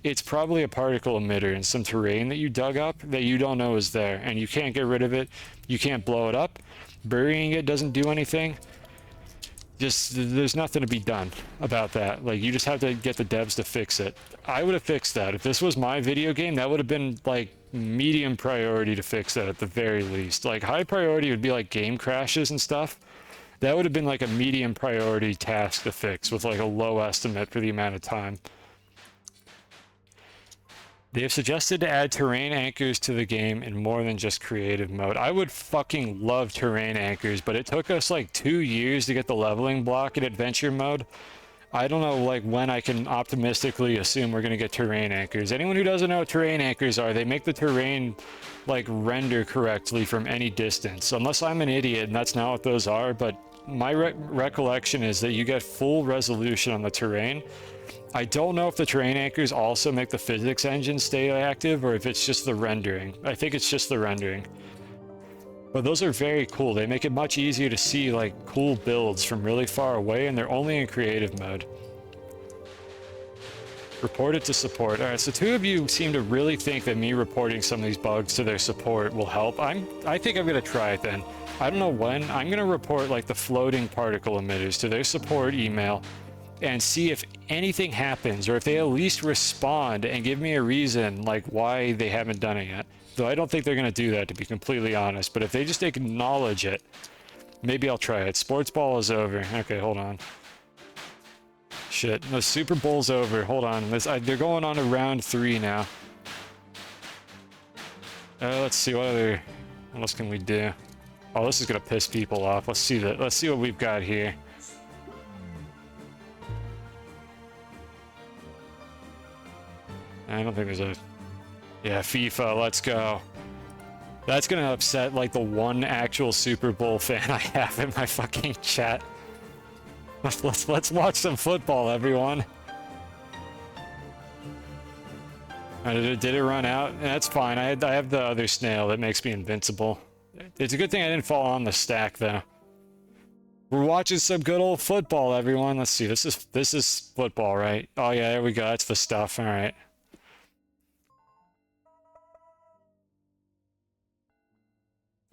It's probably a particle emitter in some terrain that you dug up that you don't know is there, and you can't get rid of it. You can't blow it up. Burying it doesn't do anything. Just, there's nothing to be done about that. Like, you just have to get the devs to fix it. I would have fixed that. If this was my video game, that would have been, like, medium priority to fix that at the very least. Like, high priority would be, like, game crashes and stuff. That would have been, like, a medium priority task to fix with, like, a low estimate for the amount of time. They have suggested to add terrain anchors to the game in more than just creative mode. I would fucking love terrain anchors, but it took us like 2 years to get the leveling block in adventure mode. I don't know like when I can optimistically assume we're gonna get terrain anchors. Anyone who doesn't know what terrain anchors are, they make the terrain like render correctly from any distance. Unless I'm an idiot and that's not what those are, but my recollection is that you get full resolution on the terrain. I don't know if the terrain anchors also make the physics engine stay active or if it's just the rendering. I think it's just the rendering. But those are very cool. They make it much easier to see like cool builds from really far away, and they're only in creative mode. Report it to support. Alright, so 2 of you seem to really think that me reporting some of these bugs to their support will help. I think I'm gonna try it then. I don't know when. I'm gonna report like the floating particle emitters to their support email and see if anything happens, or if they at least respond and give me a reason like why they haven't done it yet. Though I don't think they're gonna do that, to be completely honest, but if they just acknowledge it, maybe I'll try it. Sports ball is over. Okay, hold on. Shit, the Super Bowl's over. Hold on. They're going on to round 3 now. Let's see, what else can we do? Oh, this is gonna piss people off. Let's see what we've got here. I don't think there's a... Yeah, FIFA, let's go. That's gonna upset, like, the one actual Super Bowl fan I have in my fucking chat. Let's watch some football, everyone. Did it run out? That's fine. I have the other snail that makes me invincible. It's a good thing I didn't fall on the stack, though. We're watching some good old football, everyone. Let's see. This is football, right? Oh, yeah, there we go. That's the stuff. All right.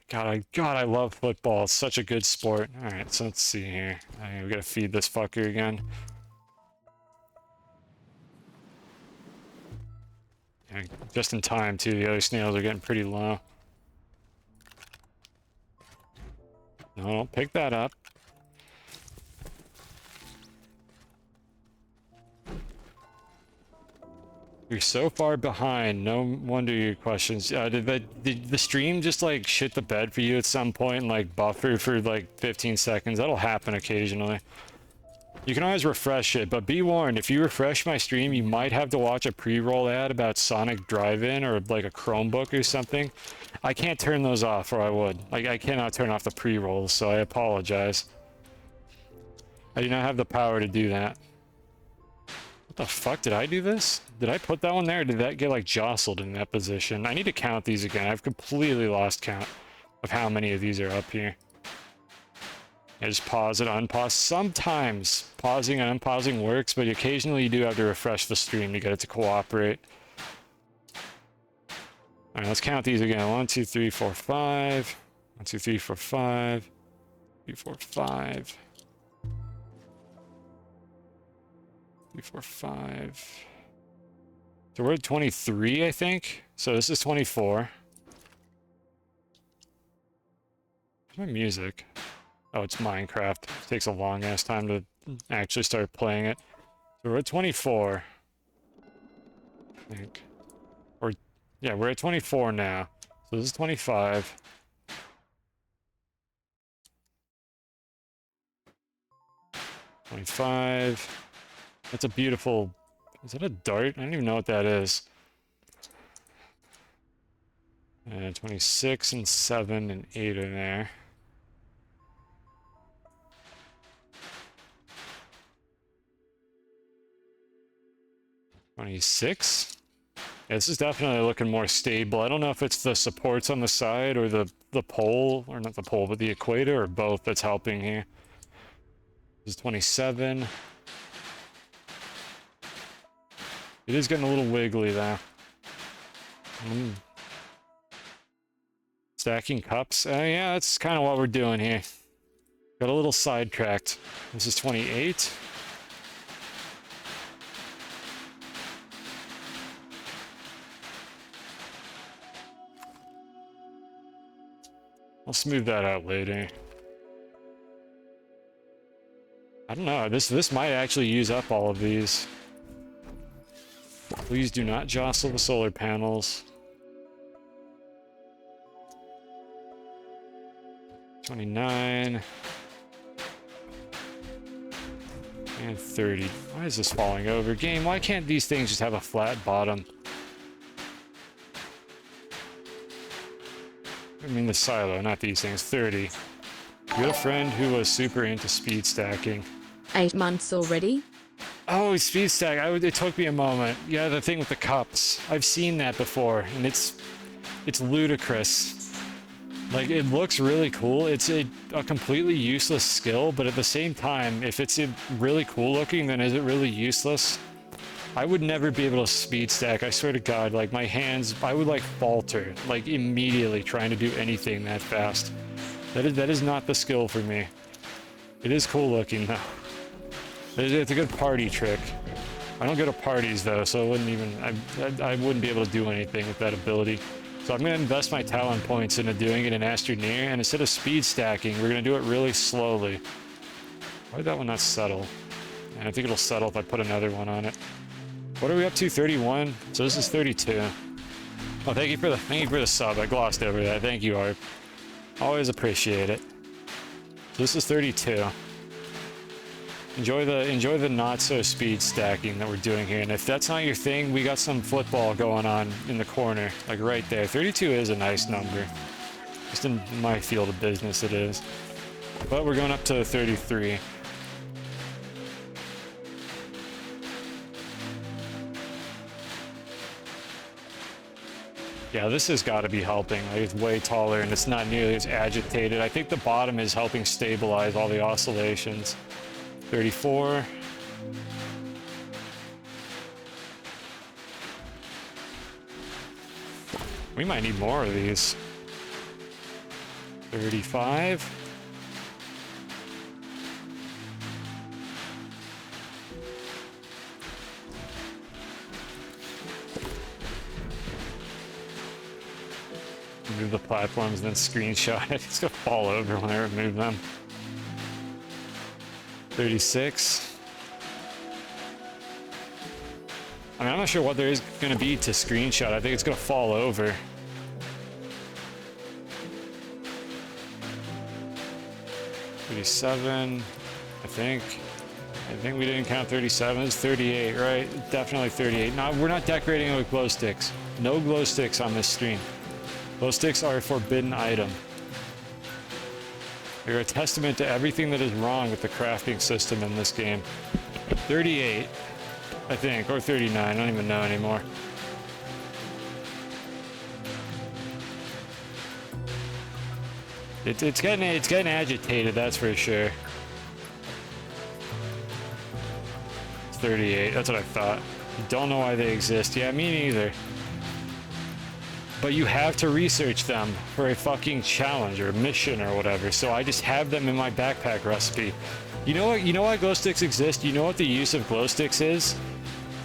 God, I love football. It's such a good sport. Alright, so let's see here. We gotta feed this fucker again. Yeah, just in time, too. The other snails are getting pretty low. No, don't pick that up. You're so far behind. No wonder your questions. Did the stream just like shit the bed for you at some point and like buffer for like 15 seconds? That'll happen occasionally. You can always refresh it, but be warned, if you refresh my stream, you might have to watch a pre-roll ad about Sonic Drive-In or like a Chromebook or something. I can't turn those off, or I would. Like, I cannot turn off the pre-rolls, so I apologize. I do not have the power to do that. What the fuck? Did I do this? Did I put that one there, or did that get, like, jostled in that position? I need to count these again. I've completely lost count of how many of these are up here. I just pause it, unpause. Sometimes pausing and unpausing works, but occasionally you do have to refresh the stream to get it to cooperate. Alright, let's count these again. 1, 2, 3, 4, 5. 1, 2, 3, 4, 5. 3, 4, 5. 3, 4, 5. So we're at 23, I think. So this is 24. Where's my music? Oh, it's Minecraft. It takes a long ass time to actually start playing it. So we're at 24. I think. Or, yeah, we're at 24 now. So this is 25. 25. That's a beautiful... Is that a dart? I don't even know what that is. And 26 and 7 and 8 are there. $26. Yeah, this is definitely looking more stable. I don't know if it's the supports on the side or the pole, or not the pole, but the equator, or both that's helping here. This is 27. It is getting a little wiggly though. Stacking cups. Yeah, that's kind of what we're doing here. Got a little sidetracked. This is 28. I'll smooth that out later. I don't know. This might actually use up all of these. Please do not jostle the solar panels. 29. And 30. Why is this falling over? Game, why can't these things just have a flat bottom? I mean the silo, not these things. 30. You got a friend who was super into speed stacking. 8 months already? Oh, speed stack. It took me a moment. Yeah, the thing with the cups. I've seen that before, and it's ludicrous. Like, it looks really cool. It's a completely useless skill, but at the same time, if it's really cool looking, then is it really useless? I would never be able to speed stack. I swear to God, like, my hands, I would, like, falter, like, immediately trying to do anything that fast. That is not the skill for me. It is cool looking, though. It's a good party trick. I don't go to parties though, so I wouldn't be able to do anything with that ability. So I'm gonna invest my talent points into doing it in Astroneer, and instead of speed stacking, we're gonna do it really slowly. Why did that one not settle? And I think it'll settle if I put another one on it. What are we up to? 31. So this is 32. Oh, thank you for the sub. I glossed over that. Thank you, Art. Always appreciate it. So this is 32. Enjoy the not so speed stacking that we're doing here. And if that's not your thing, we got some football going on in the corner, like right there. 32 is a nice number. Just in my field of business it is. But we're going up to 33. Yeah, this has got to be helping. Like, it's way taller and it's not nearly as agitated. I think the bottom is helping stabilize all the oscillations. 34. We might need more of these. 35. Move the platforms, then screenshot it. It's gonna fall over when I remove them. 36. I mean, I'm not sure what there is going to be to screenshot. I think it's going to fall over. 37, I think. I think we didn't count 37. It's 38, right? Definitely 38. No, we're not decorating it with glow sticks. No glow sticks on this stream. Glow sticks are a forbidden item. They're a testament to everything that is wrong with the crafting system in this game. 38. I think, or 39. I don't even know anymore. It's getting agitated, that's for sure. It's 38. That's what I thought. Don't know why they exist. Yeah, me neither. But you have to research them for a fucking challenge or mission or whatever. So I just have them in my backpack recipe. You know what? You know why glow sticks exist? You know what the use of glow sticks is?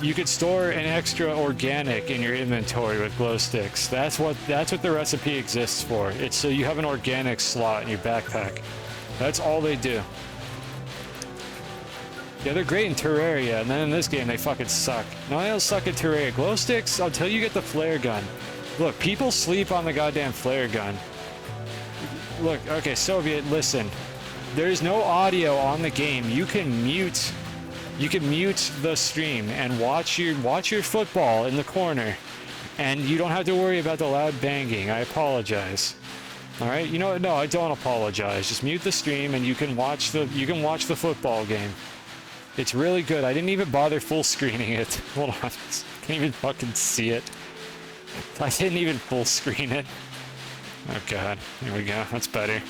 You could store an extra organic in your inventory with glow sticks. That's what the recipe exists for. It's so you have an organic slot in your backpack. That's all they do. Yeah, they're great in Terraria, and then in this game they fucking suck. No, they don't suck in Terraria. Glow sticks until you get the flare gun. Look, people sleep on the goddamn flare gun. Look, okay, Soviet, listen. There's no audio on the game. You can mute the stream and watch your football in the corner, and you don't have to worry about the loud banging. I apologize. All right, you know what? No, I don't apologize. Just mute the stream and you can watch the football game. It's really good. I didn't even bother full screening it. Hold on, can't even fucking see it. I didn't even full screen it. Oh god, here we go. That's better.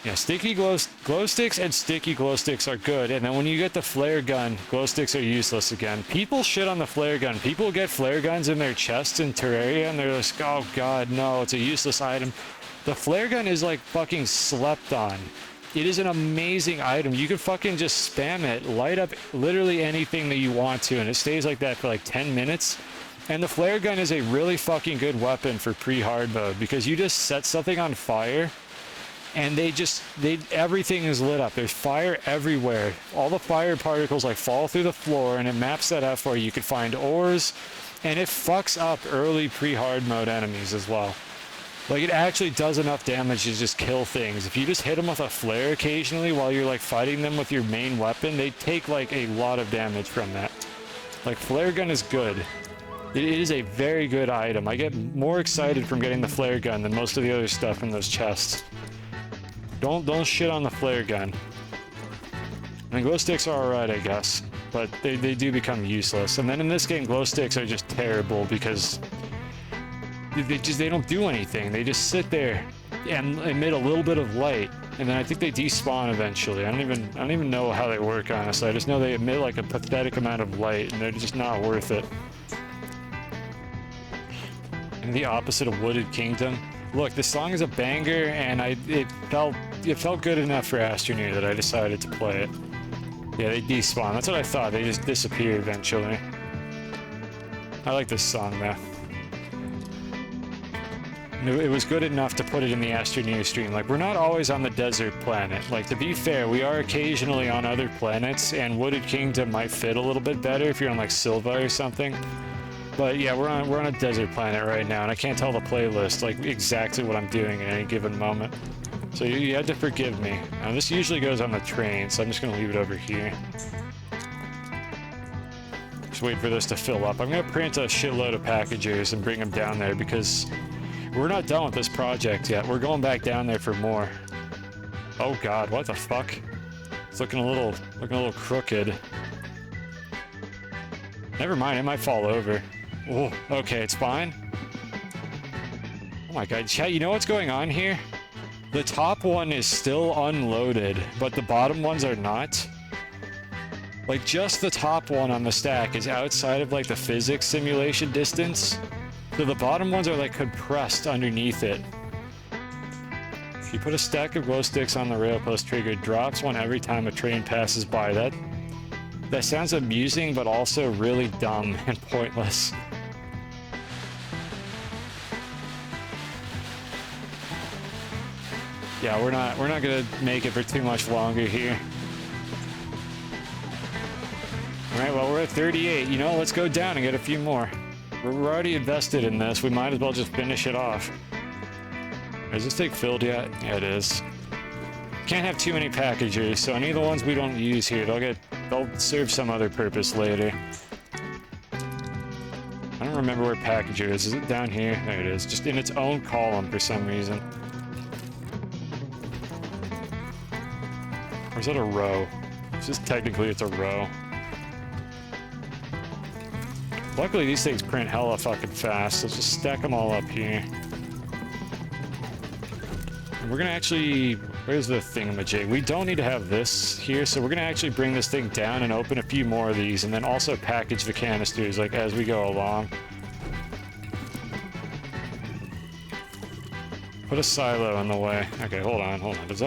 Yeah, sticky glow sticks and sticky glow sticks are good, and then when you get the flare gun, glow sticks are useless again. People shit on the flare gun. People get flare guns in their chests in Terraria, and they're like, oh god, no, it's a useless item. The flare gun is like fucking slept on. It is an amazing item. You can fucking just spam it, light up literally anything that you want to, and it stays like that for like 10 minutes. And the flare gun is a really fucking good weapon for pre-hard mode, because you just set something on fire, and everything is lit up. There's fire everywhere. All the fire particles like fall through the floor, and it maps that out for you. You can find ores, and it fucks up early pre-hard mode enemies as well. Like, it actually does enough damage to just kill things. If you just hit them with a flare occasionally while you're like fighting them with your main weapon, they take like a lot of damage from that. Like, flare gun is good. It is a very good item. I get more excited from getting the flare gun than most of the other stuff in those chests. Don't shit on the flare gun. And glow sticks are alright, I guess, but they do become useless. And then in this game, glow sticks are just terrible because they don't do anything. They just sit there and emit a little bit of light, and then I think they despawn eventually. I don't even know how they work, honestly. I just know they emit like a pathetic amount of light, and they're just not worth it. And the opposite of Wooded Kingdom. Look, this song is a banger, and it felt good enough for Astroneer that I decided to play it. Yeah, they despawn. That's what I thought. They just disappear eventually. I like this song though. It was good enough to put it in the Astroneer stream. Like, we're not always on the desert planet. Like, to be fair, we are occasionally on other planets, and Wooded Kingdom might fit a little bit better if you're on like Silva or something. But yeah, we're on a desert planet right now, and I can't tell the playlist like exactly what I'm doing at any given moment. So you had to forgive me. Now, this usually goes on the train, so I'm just gonna leave it over here. Just wait for this to fill up. I'm gonna print a shitload of packages and bring them down there because we're not done with this project yet. We're going back down there for more. Oh god, what the fuck? It's looking a little crooked. Never mind, it might fall over. Oh, okay, it's fine. Oh my god, chat, you know what's going on here? The top one is still unloaded, but the bottom ones are not. Like, just the top one on the stack is outside of like the physics simulation distance. So the bottom ones are like compressed underneath it. If you put a stack of glow sticks on the rail post trigger, it drops one every time a train passes by. That sounds amusing, but also really dumb and pointless. Yeah, we're not gonna make it for too much longer here. Alright, well, we're at 38. You know, let's go down and get a few more. We're already invested in this. We might as well just finish it off. Is this take filled yet? Yeah, it is. Can't have too many packages, so any of the ones we don't use here, they'll serve some other purpose later. I don't remember where packager is. Is it down here? There it is. Just in its own column for some reason. Or is that a row? It's just technically it's a row. Luckily these things print hella fucking fast. Let's just stack them all up here. And we're gonna actually, where's the thingamajig? We don't need to have this here, so we're gonna actually bring this thing down and open a few more of these, and then also package the canisters like as we go along. Put a silo in the way. Okay, hold on. Does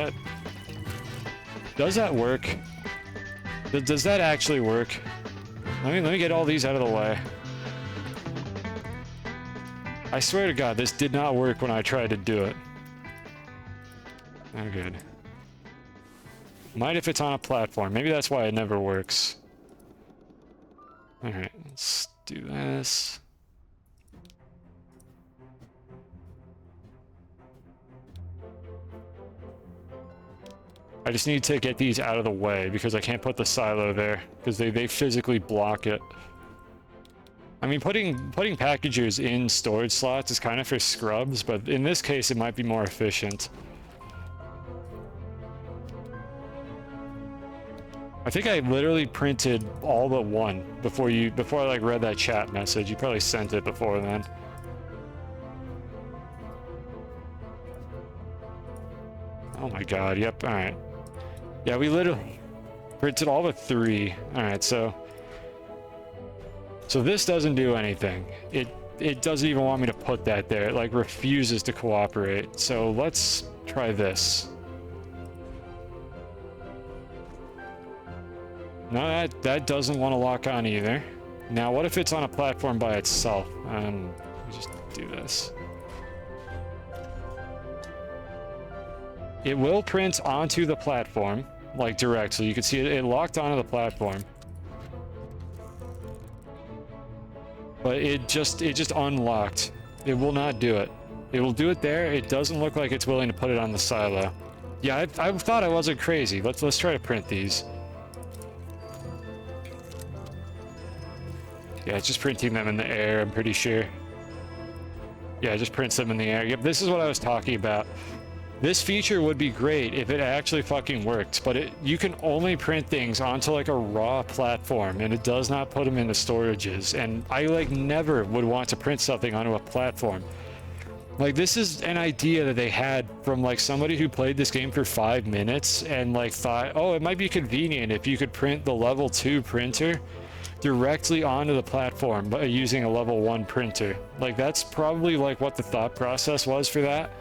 that work? Does that actually work? Let me get all these out of the way. I swear to God, this did not work when I tried to do it. Oh, good. Might if it's on a platform. Maybe that's why it never works. Alright, let's do this. I just need to get these out of the way because I can't put the silo there because they physically block it. I mean, putting packagers in storage slots is kind of for scrubs, but in this case it might be more efficient. I think I literally printed all but one before I like read that chat message. You probably sent it before then. Oh my God, yep, alright. Yeah, we literally printed all but 3. Alright, so this doesn't do anything. It doesn't even want me to put that there. It like refuses to cooperate. So let's try this. No, that doesn't want to lock on either. Now, what if it's on a platform by itself? Let me just do this. It will print onto the platform, like direct, so you can see it locked onto the platform. But it just unlocked. It will not do it. It will do it there. It doesn't look like it's willing to put it on the silo. Yeah, I thought I wasn't crazy. Let's try to print these. Yeah, it's just printing them in the air, I'm pretty sure. Yeah, it just prints them in the air. Yep, this is what I was talking about. This feature would be great if it actually fucking worked, but you can only print things onto like a raw platform, and it does not put them into storages. And I like never would want to print something onto a platform. Like, this is an idea that they had from like somebody who played this game for 5 minutes and like thought, oh, it might be convenient if you could print the level 2 printer directly onto the platform by using a level 1 printer. Like, that's probably like what the thought process was for that.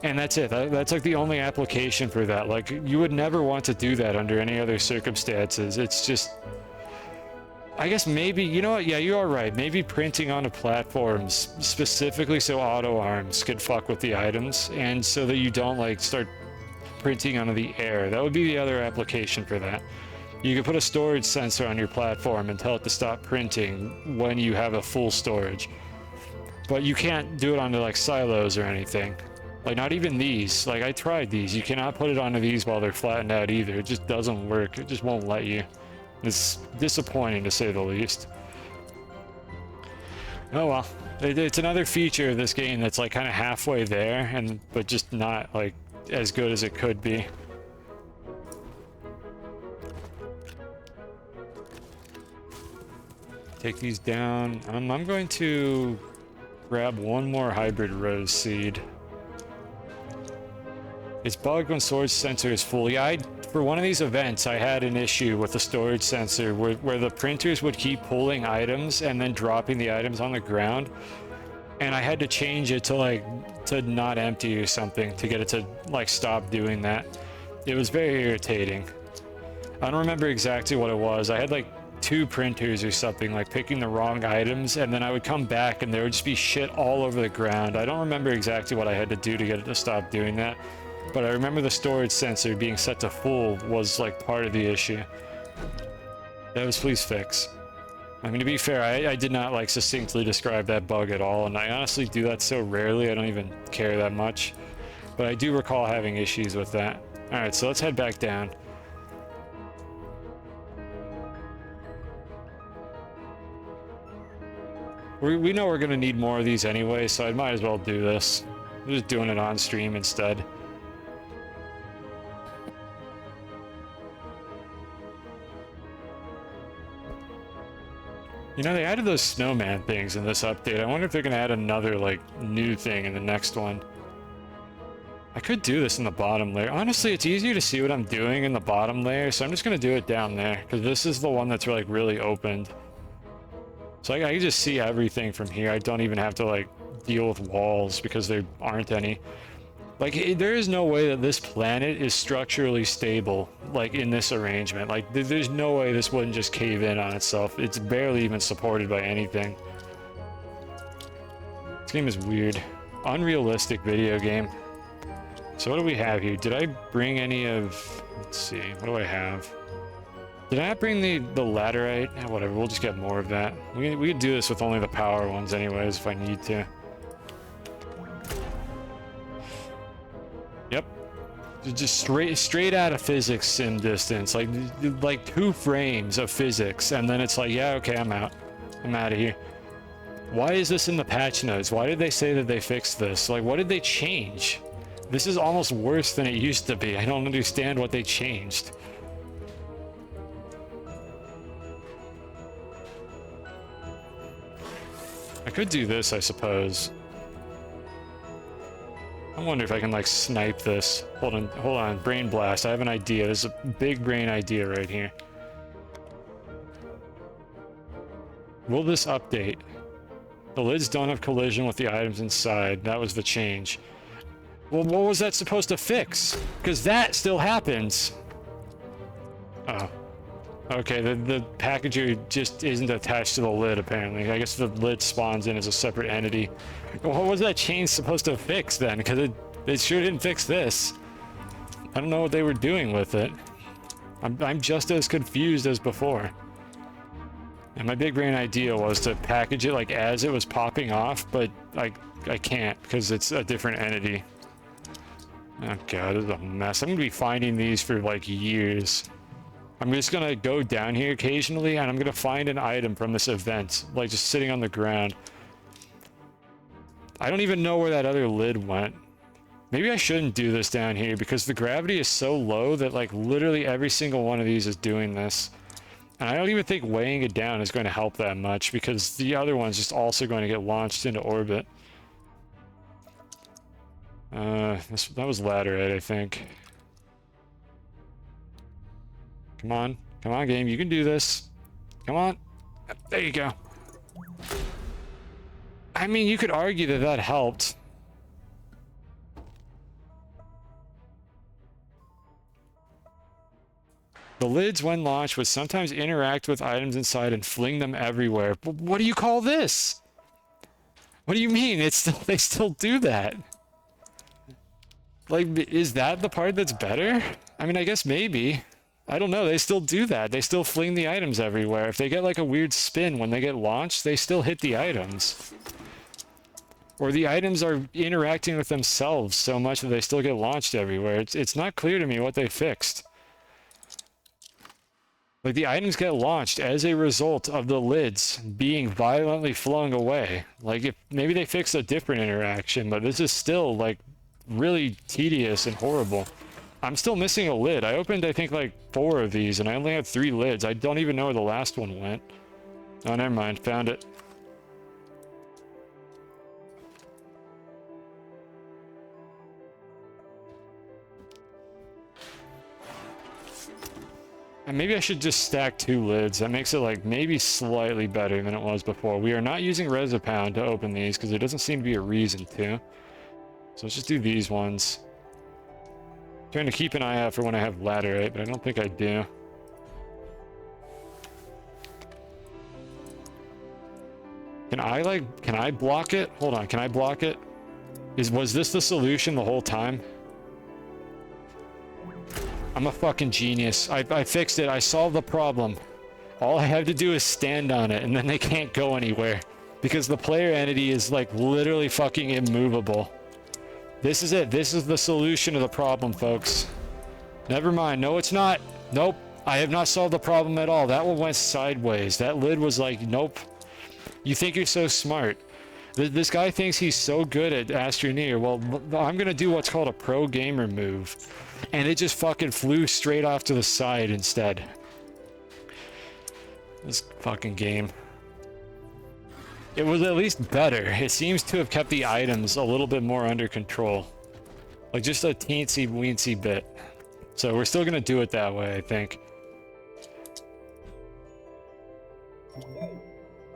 And that's it. That's like the only application for that. Like, you would never want to do that under any other circumstances. It's just, I guess maybe, you know what? Yeah, you are right. Maybe printing onto platforms specifically so auto arms could fuck with the items, and so that you don't like start printing onto the air. That would be the other application for that. You could put a storage sensor on your platform and tell it to stop printing when you have a full storage. But you can't do it onto like silos or anything. Like, not even these. Like, I tried these. You cannot put it onto these while they're flattened out either. It just doesn't work. It just won't let you. It's disappointing to say the least. Oh well. It's another feature of this game that's like kind of halfway there, but just not like as good as it could be. Take these down. I'm going to grab one more hybrid rose seed. It's bugged when storage sensor is full. Yeah, for one of these events, I had an issue with the storage sensor where the printers would keep pulling items and then dropping the items on the ground. And I had to change it to not empty or something to get it to like stop doing that. It was very irritating. I don't remember exactly what it was. I had like 2 printers or something, like picking the wrong items, and then I would come back and there would just be shit all over the ground. I don't remember exactly what I had to do to get it to stop doing that. But I remember the storage sensor being set to full was like part of the issue. That was please fix. I mean, to be fair, I did not like succinctly describe that bug at all, and I honestly do that so rarely I don't even care that much. But I do recall having issues with that. Alright, so let's head back down. We know we're gonna need more of these anyway, so I might as well do this. I'm just doing it on stream instead. You know, they added those snowman things in this update. I wonder if they're gonna add another, like, new thing in the next one. I could do this in the bottom layer. Honestly, it's easier to see what I'm doing in the bottom layer, so I'm just gonna do it down there, because this is the one that's like really opened. So I can just see everything from here. I don't even have to like deal with walls because there aren't any. Like, there is no way that this planet is structurally stable, like, in this arrangement. Like, there's no way this wouldn't just cave in on itself. It's barely even supported by anything. This game is weird. Unrealistic video game. So what do we have here? Did I bring any of... Let's see. What do I have? Did I not bring the laterite? Whatever, we'll just get more of that. We could do this with only the power ones anyways if I need to. Yep. Just straight out of physics sim distance. Like 2 frames of physics. And then it's like, yeah, okay, I'm out. I'm out of here. Why is this in the patch notes? Why did they say that they fixed this? Like, what did they change? This is almost worse than it used to be. I don't understand what they changed. I could do this, I suppose. I wonder if I can, like, snipe this. Hold on. Brain blast. I have an idea. There's a big brain idea right here. Will this update? The lids don't have collision with the items inside. That was the change. Well, what was that supposed to fix? Because that still happens. Oh. Okay, the packager just isn't attached to the lid, apparently. I guess the lid spawns in as a separate entity. Well, what was that change supposed to fix, then? Because it sure didn't fix this. I don't know what they were doing with it. I'm just as confused as before. And my big brain idea was to package it, like, as it was popping off, but I can't, because it's a different entity. Oh god, this is a mess. I'm gonna be finding these for, like, years. I'm just gonna go down here occasionally, and I'm gonna find an item from this event, like, just sitting on the ground. I don't even know where that other lid went. Maybe I shouldn't do this down here, because the gravity is so low that, like, literally every single one of these is doing this. And I don't even think weighing it down is going to help that much, because the other one's just also going to get launched into orbit. That was laterite, I think. Come on. Come on, game. You can do this. Come on. There you go. I mean, you could argue that that helped. The lids, when launched, would sometimes interact with items inside and fling them everywhere. But what do you call this? What do you mean? They still do that. Like, is that the part that's better? I mean, I guess maybe. I don't know. They still do that. They still fling the items everywhere. If they get like a weird spin when they get launched, they still hit the items. Or the items are interacting with themselves so much that they still get launched everywhere. It's not clear to me what they fixed. Like, the items get launched as a result of the lids being violently flung away. Like, if maybe they fixed a different interaction, but this is still, like, really tedious and horrible. I'm still missing a lid. I opened, I think, like, 4 of these, and I only have 3 lids. I don't even know where the last one went. Oh, never mind. Found it. And maybe I should just stack 2 lids. That makes it, like, maybe slightly better than it was before. We are not using Resipound to open these, because there doesn't seem to be a reason to. So let's just do these ones. I'm trying to keep an eye out for when I have laterite, but I don't think I do. Can I block it? Hold on, can I block it? Was this the solution the whole time? I'm a fucking genius. I fixed it. I solved the problem. All I have to do is stand on it, and then they can't go anywhere. Because the player entity is, like, literally fucking immovable. This is it. This is the solution to the problem, folks. Never mind. No, it's not. Nope. I have not solved the problem at all. That one went sideways. That lid was like, nope. You think you're so smart. This guy thinks he's so good at Astroneer. Well, I'm going to do what's called a pro gamer move. And it just fucking flew straight off to the side instead. This fucking game. It was at least better. It seems to have kept the items a little bit more under control. Like just a teensy weensy bit. So we're still gonna do it that way, I think.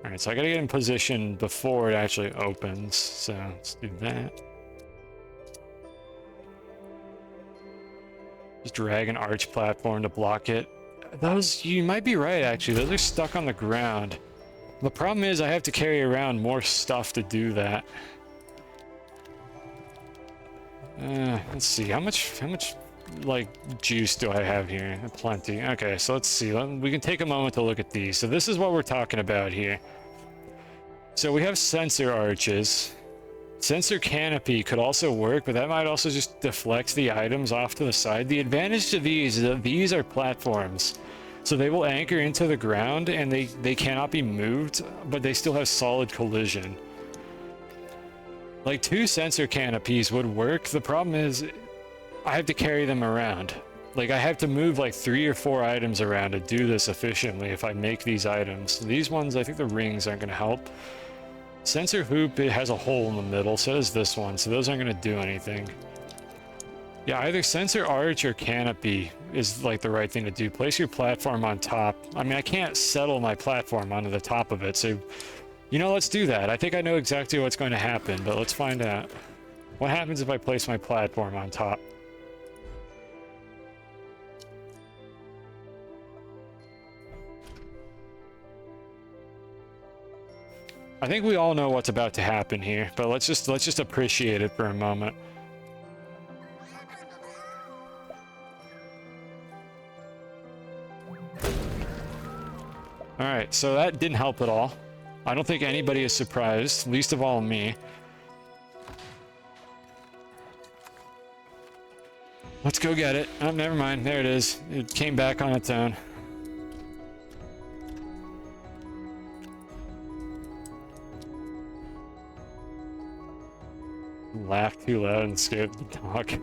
Alright, so I gotta get in position before it actually opens. So let's do that. Just drag an arch platform to block it. Those, you might be right actually, those are stuck on the ground. The problem is I have to carry around more stuff to do that. Let's see, how much like juice do I have here? Plenty. Okay, so let's see. We can take a moment to look at these. So this is what we're talking about here. So we have sensor arches. Sensor canopy could also work, but that might also just deflect the items off to the side. The advantage to these is that these are platforms. So they will anchor into the ground and they cannot be moved, but they still have solid collision. Like 2 sensor canopies would work. The problem is I have to carry them around. Like I have to move like 3 or 4 items around to do this efficiently if I make these items. These ones, I think the rings aren't going to help. Sensor hoop, it has a hole in the middle, so does this one, so those aren't going to do anything. Yeah, either sensor arch or canopy is like the right thing to do. Place your platform on top. I mean, I can't settle my platform onto the top of it, so you know, let's do that. I think I know exactly what's going to happen, but let's find out. What happens if I place my platform on top? I think we all know what's about to happen here, but let's just appreciate it for a moment. Alright, so that didn't help at all. I don't think anybody is surprised, least of all me. Let's go get it. Oh, never mind. There it is. It came back on its own. Laughed too loud and scared the dog.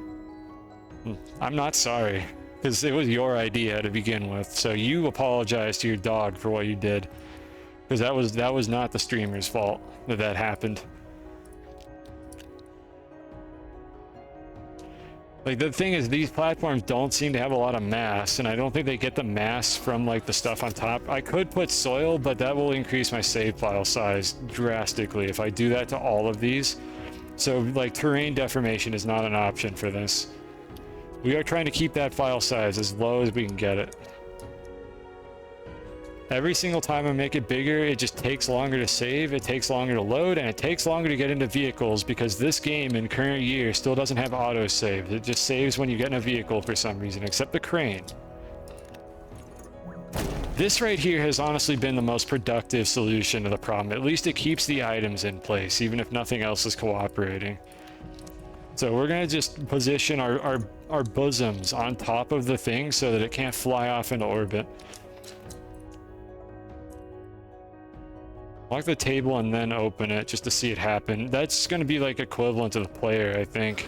I'm not sorry, because it was your idea to begin with, so you apologize to your dog for what you did. Because that was not the streamer's fault that happened. Like, the thing is, these platforms don't seem to have a lot of mass, and I don't think they get the mass from, like, the stuff on top. I could put soil, but that will increase my save file size drastically if I do that to all of these. So, like, terrain deformation is not an option for this. We are trying to keep that file size as low as we can get it. Every single time I make it bigger, it just takes longer to save, it takes longer to load, and it takes longer to get into vehicles because this game in current year still doesn't have auto-save. It just saves when you get in a vehicle for some reason, except the crane. This right here has honestly been the most productive solution to the problem. At least it keeps the items in place, even if nothing else is cooperating. So we're gonna just position our bosoms on top of the thing so that it can't fly off into orbit. Lock the table and then open it just to see it happen. That's going to be like equivalent to the player, I think.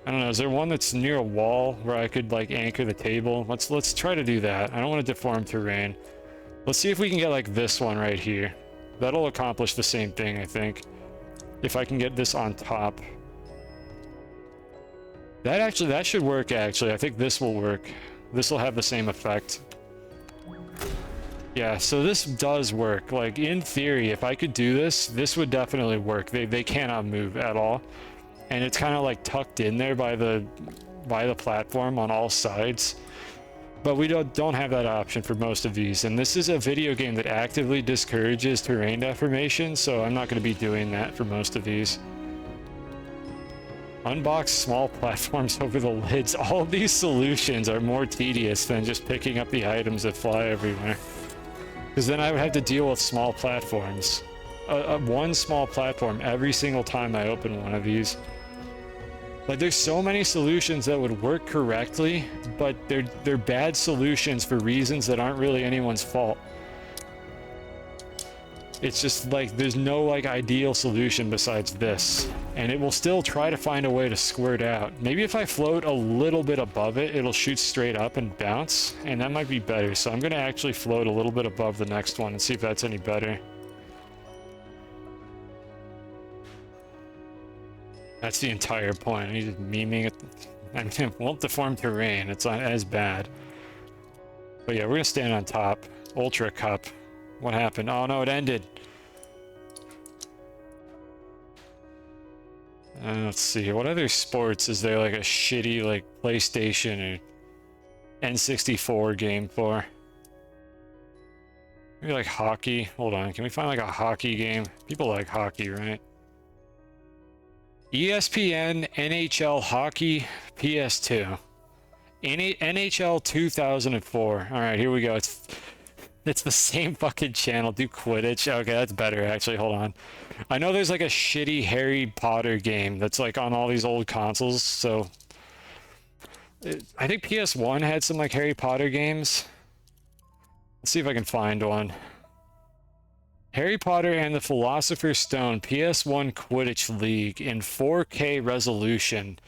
I don't know, is there one that's near a wall where I could like anchor the table? Let's try to do that. I don't want to deform terrain. Let's see if we can get like this one right here. That'll accomplish the same thing, I think. If I can get this on top. That should work actually. I think this will work. This will have the same effect. Yeah, so this does work. Like, in theory, if I could do this, this would definitely work. They cannot move at all. And it's kind of like tucked in there by the platform on all sides. But we don't have that option for most of these. And this is a video game that actively discourages terrain deformation, so I'm not going to be doing that for most of these. Unbox small platforms over the lids. All of these solutions are more tedious than just picking up the items that fly everywhere. Because then I would have to deal with small platforms. One small platform every single time I open one of these. Like, there's so many solutions that would work correctly, but they're bad solutions for reasons that aren't really anyone's fault. It's just like there's no like ideal solution besides this, and it will still try to find a way to squirt out. Maybe if I float a little bit above it, it'll shoot straight up and bounce, and that might be better. So I'm gonna actually float a little bit above the next one and see if that's any better. That's the entire point. He's just memeing it. I mean, it won't deform terrain. It's not as bad. But yeah, we're gonna stand on top. Ultra Cup. What happened? Oh no, it ended. Let's see. What other sports is there like a shitty like PlayStation or N64 game for? Maybe like hockey. Hold on. Can we find like a hockey game? People like hockey, right? ESPN NHL Hockey PS2. NHL 2004. All right, here we go. It's the same fucking channel. Do Quidditch. Okay, that's better actually. Hold on. I know there's like a shitty Harry Potter game that's like on all these old consoles. So I think PS1 had some like Harry Potter games. Let's see if I can find one. Harry Potter and the Philosopher's Stone PS1 Quidditch League in 4K resolution.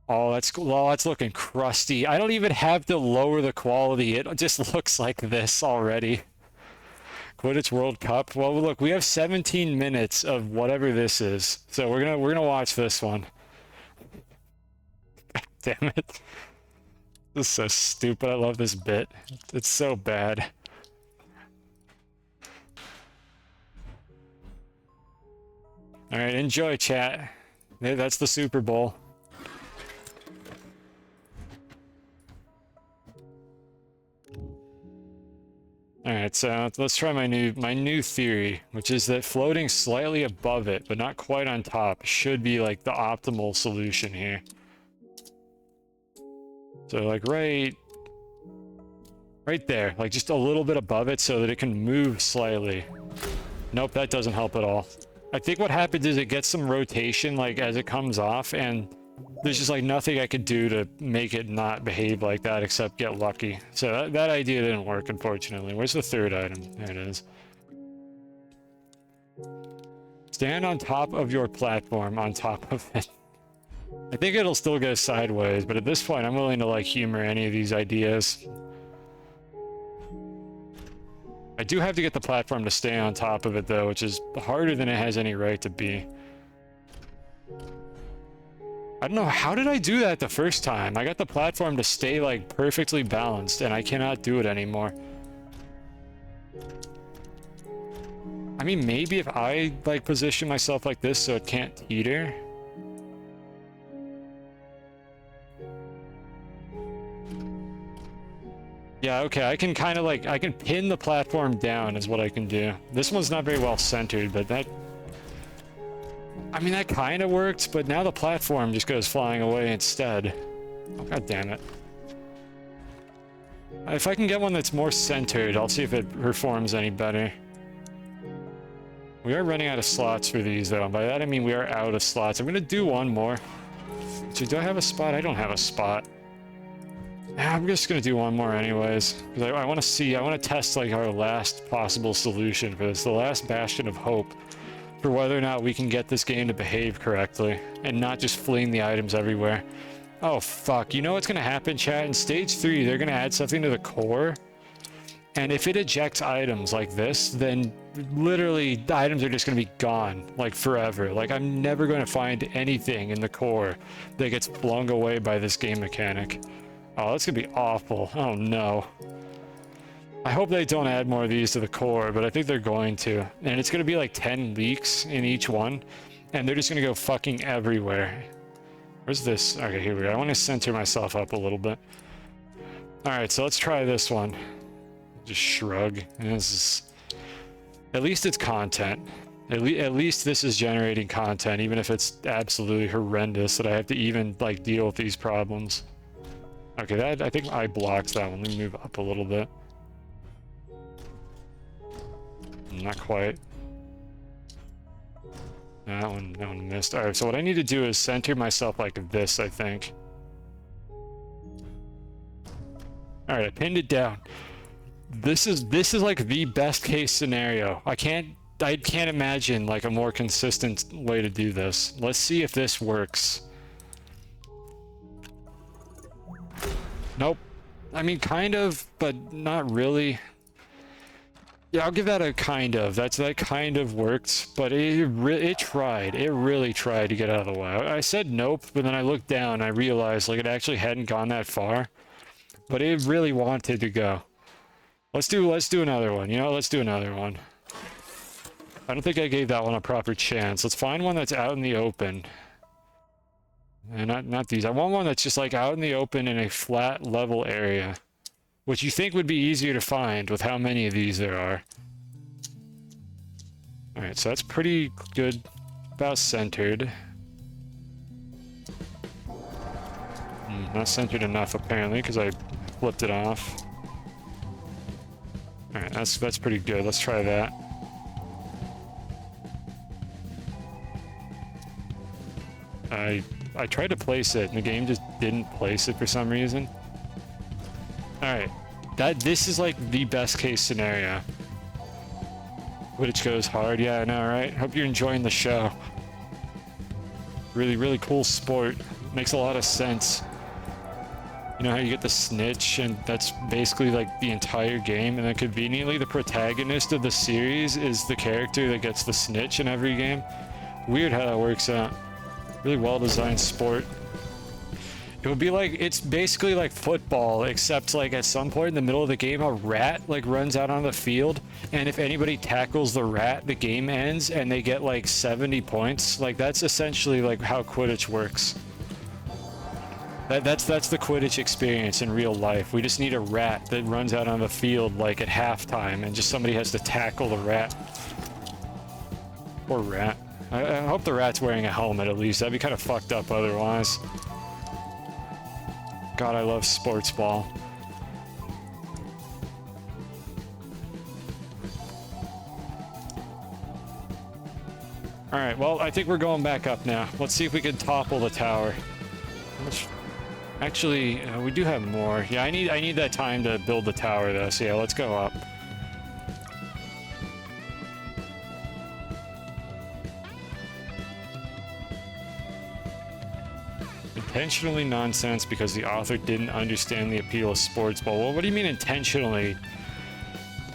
Oh, that's cool. Oh, that's looking crusty. I don't even have to lower the quality. It just looks like this already. Quidditch World Cup. Well, look, we have 17 minutes of whatever this is, so we're gonna watch this one. God damn it! This is so stupid. I love this bit. It's so bad. All right, enjoy, chat. That's the Super Bowl. Alright, so let's try my new theory, which is that floating slightly above it, but not quite on top, should be like the optimal solution here. So like right there, like just a little bit above it so that it can move slightly. Nope, that doesn't help at all. I think what happens is it gets some rotation like as it comes off, and there's just like nothing I could do to make it not behave like that except get lucky. So that idea didn't work, unfortunately. Where's the third item? There it is. Stand on top of your platform on top of it. I think it'll still go sideways, but at this point I'm willing to like humor any of these ideas. I do have to get the platform to stay on top of it though, which is harder than it has any right to be. I don't know, how did I do that the first time? I got the platform to stay like perfectly balanced and I cannot do it anymore. I mean, maybe if I like position myself like this so it can't teeter. Yeah, okay, I can kind of like, I can pin the platform down is what I can do. This one's not very well centered, but that... I mean, that kind of worked, but now the platform just goes flying away instead. Oh, god damn it. If I can get one that's more centered, I'll see if it performs any better. We are running out of slots for these, though. By that, I mean we are out of slots. I'm going to do one more. So do I have a spot? I don't have a spot. I'm just going to do one more anyways. Because I want to see, I want to test like our last possible solution for this. The last bastion of hope for whether or not we can get this game to behave correctly and not just fling the items everywhere. Oh fuck, you know what's gonna happen, chat? In stage 3 they're gonna add something to the core, and if it ejects items like this, then literally the items are just gonna be gone like forever. Like I'm never gonna find anything in the core that gets flung away by this game mechanic. Oh, that's gonna be awful. Oh no. I hope they don't add more of these to the core, but I think they're going to. And it's going to be like 10 leaks in each one, and they're just going to go fucking everywhere. Where's this? Okay, here we go. I want to center myself up a little bit. Alright, so let's try this one. Just shrug. And this is... At least it's content. At least this is generating content, even if it's absolutely horrendous that I have to even like deal with these problems. Okay, that I think I blocked that one. Let me move up a little bit. Not quite. That one missed. Alright, so what I need to do is center myself like this, I think. Alright, I pinned it down. This is like the best case scenario. I can't imagine like a more consistent way to do this. Let's see if this works. Nope. I mean, kind of, but not really. Yeah, I'll give that a kind of. That kind of worked, but it tried. It really tried to get out of the way. I said nope, but then I looked down and I realized like it actually hadn't gone that far, but it really wanted to go. Let's do another one. You know, let's do another one. I don't think I gave that one a proper chance. Let's find one that's out in the open. And not these. I want one that's just like out in the open in a flat level area. Which you think would be easier to find with how many of these there are. Alright, so that's pretty good. About centered. Not centered enough apparently, because I flipped it off. Alright, that's pretty good. Let's try that. I tried to place it, and the game just didn't place it for some reason. Alright. This is like the best case scenario. Quidditch goes hard. Yeah, I know, right? Hope you're enjoying the show. Really, really cool sport. Makes a lot of sense. You know how you get the snitch, and that's basically like the entire game, and then conveniently the protagonist of the series is the character that gets the snitch in every game. Weird how that works out. Really well-designed sport. It would be like, it's basically like football, except like at some point in the middle of the game, a rat like runs out on the field, and if anybody tackles the rat, the game ends, and they get like 70 points. Like that's essentially like how Quidditch works. That's the Quidditch experience in real life. We just need a rat that runs out on the field like at halftime, and just somebody has to tackle the rat. Poor rat. I hope the rat's wearing a helmet at least. That'd be kind of fucked up otherwise. God, I love sports ball. Alright, well, I think we're going back up now. Let's see if we can topple the tower. Actually, we do have more. Yeah, I need that time to build the tower, though, so yeah, let's go up. Intentionally nonsense because the author didn't understand the appeal of sports ball. Well, what do you mean intentionally?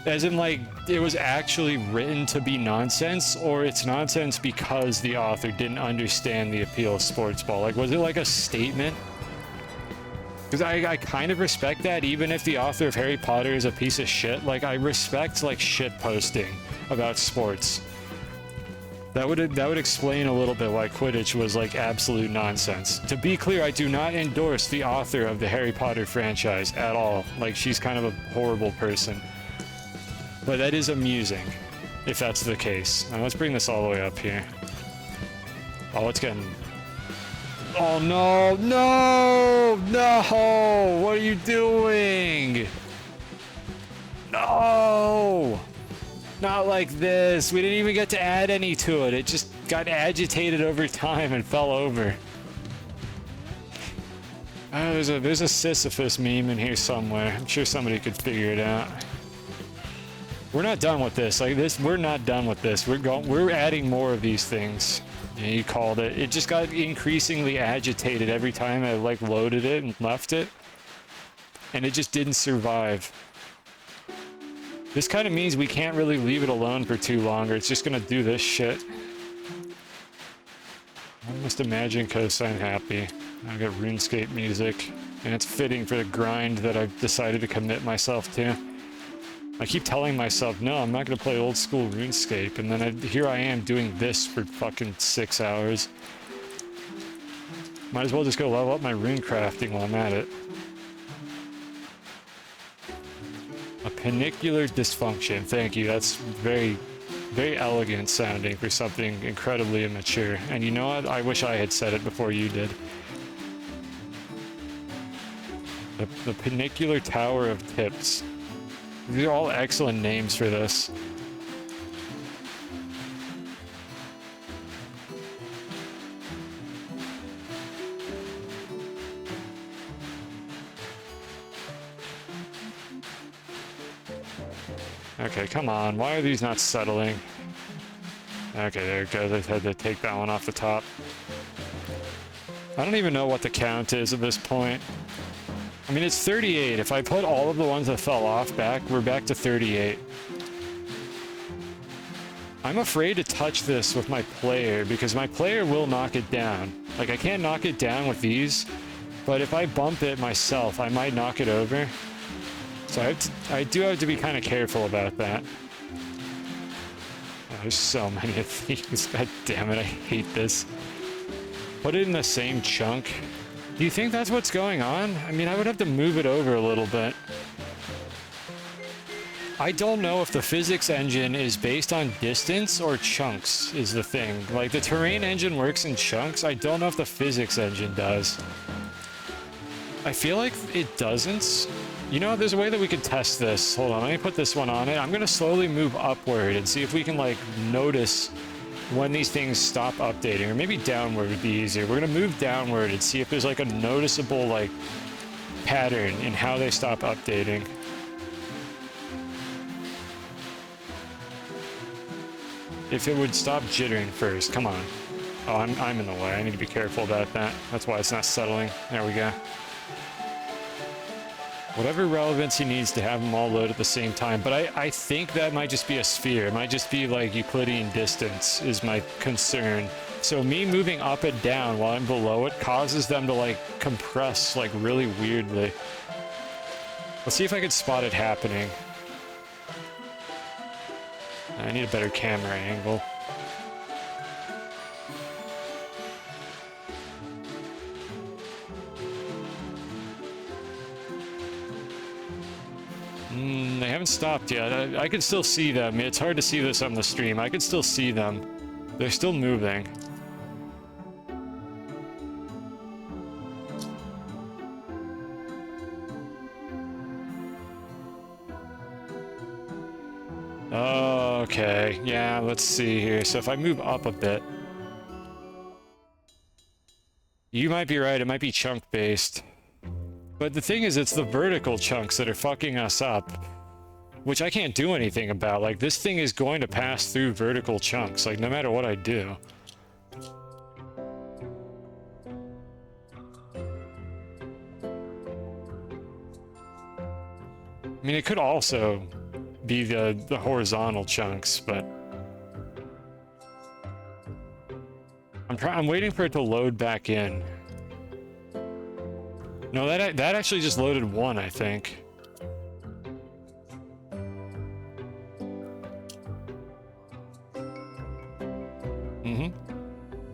As in, like, it was actually written to be nonsense, or it's nonsense because the author didn't understand the appeal of sports ball? Like, was it like a statement? Because I kind of respect that, even if the author of Harry Potter is a piece of shit. Like, I respect, like, shit posting about sports. That would explain a little bit why Quidditch was like absolute nonsense. To be clear, I do not endorse the author of the Harry Potter franchise at all. Like, she's kind of a horrible person. But that is amusing, if that's the case. Now, let's bring this all the way up here. Oh, it's getting... Oh, no! No! No! What are you doing? No! Not like this. We didn't even get to add any to it. It just got agitated over time and fell over. There's a Sisyphus meme in here somewhere. I'm sure somebody could figure it out. We're not done with this. Like this, we're not done with this. We're adding more of these things. Yeah, you called it. It just got increasingly agitated every time I like loaded it and left it. And it just didn't survive. This kind of means we can't really leave it alone for too long, or it's just gonna do this shit. I must imagine because I'm happy. I've got RuneScape music, and it's fitting for the grind that I've decided to commit myself to. I keep telling myself, no, I'm not gonna play old school RuneScape, and then here I am doing this for fucking 6 hours. Might as well just go level up my rune crafting while I'm at it. A panicular dysfunction. Thank you. That's very, very elegant sounding for something incredibly immature. And you know what? I wish I had said it before you did. The Panicular Tower of Tips. These are all excellent names for this. Okay, come on. Why are these not settling? Okay, there it goes. I had to take that one off the top. I don't even know what the count is at this point. I mean, it's 38. If I put all of the ones that fell off back, we're back to 38. I'm afraid to touch this with my player because my player will knock it down. Like, I can't knock it down with these, but if I bump it myself, I might knock it over. So I do have to be kind of careful about that. Oh, there's so many of these. God damn it, I hate this. Put it in the same chunk. Do you think that's what's going on? I mean, I would have to move it over a little bit. I don't know if the physics engine is based on distance or chunks is the thing. Like, the terrain engine works in chunks. I don't know if the physics engine does. I feel like it doesn't. You know, there's a way that we could test this. Hold on, let me put this one on it. I'm gonna slowly move upward and see if we can, like, notice when these things stop updating. Or maybe downward would be easier. We're gonna move downward and see if there's, like, a noticeable, like, pattern in how they stop updating. If it would stop jittering first. Come on. Oh, I'm in the way. I need to be careful about that. That's why it's not settling. There we go. Whatever relevance he needs to have them all load at the same time. But I think that might just be a sphere. It might just be like Euclidean distance is my concern. So me moving up and down while I'm below it causes them to, like, compress, like, really weirdly. Let's see if I can spot it happening. I need a better camera angle. They haven't stopped yet. I can still see them. It's hard to see this on the stream. I can still see them. They're still moving. Okay, yeah, let's see here. So if I move up a bit... You might be right, it might be chunk-based. But the thing is, it's the vertical chunks that are fucking us up. Which I can't do anything about. Like, this thing is going to pass through vertical chunks, like, no matter what I do. I mean, it could also be the horizontal chunks, but... I'm waiting for it to load back in. No, that actually just loaded one, I think.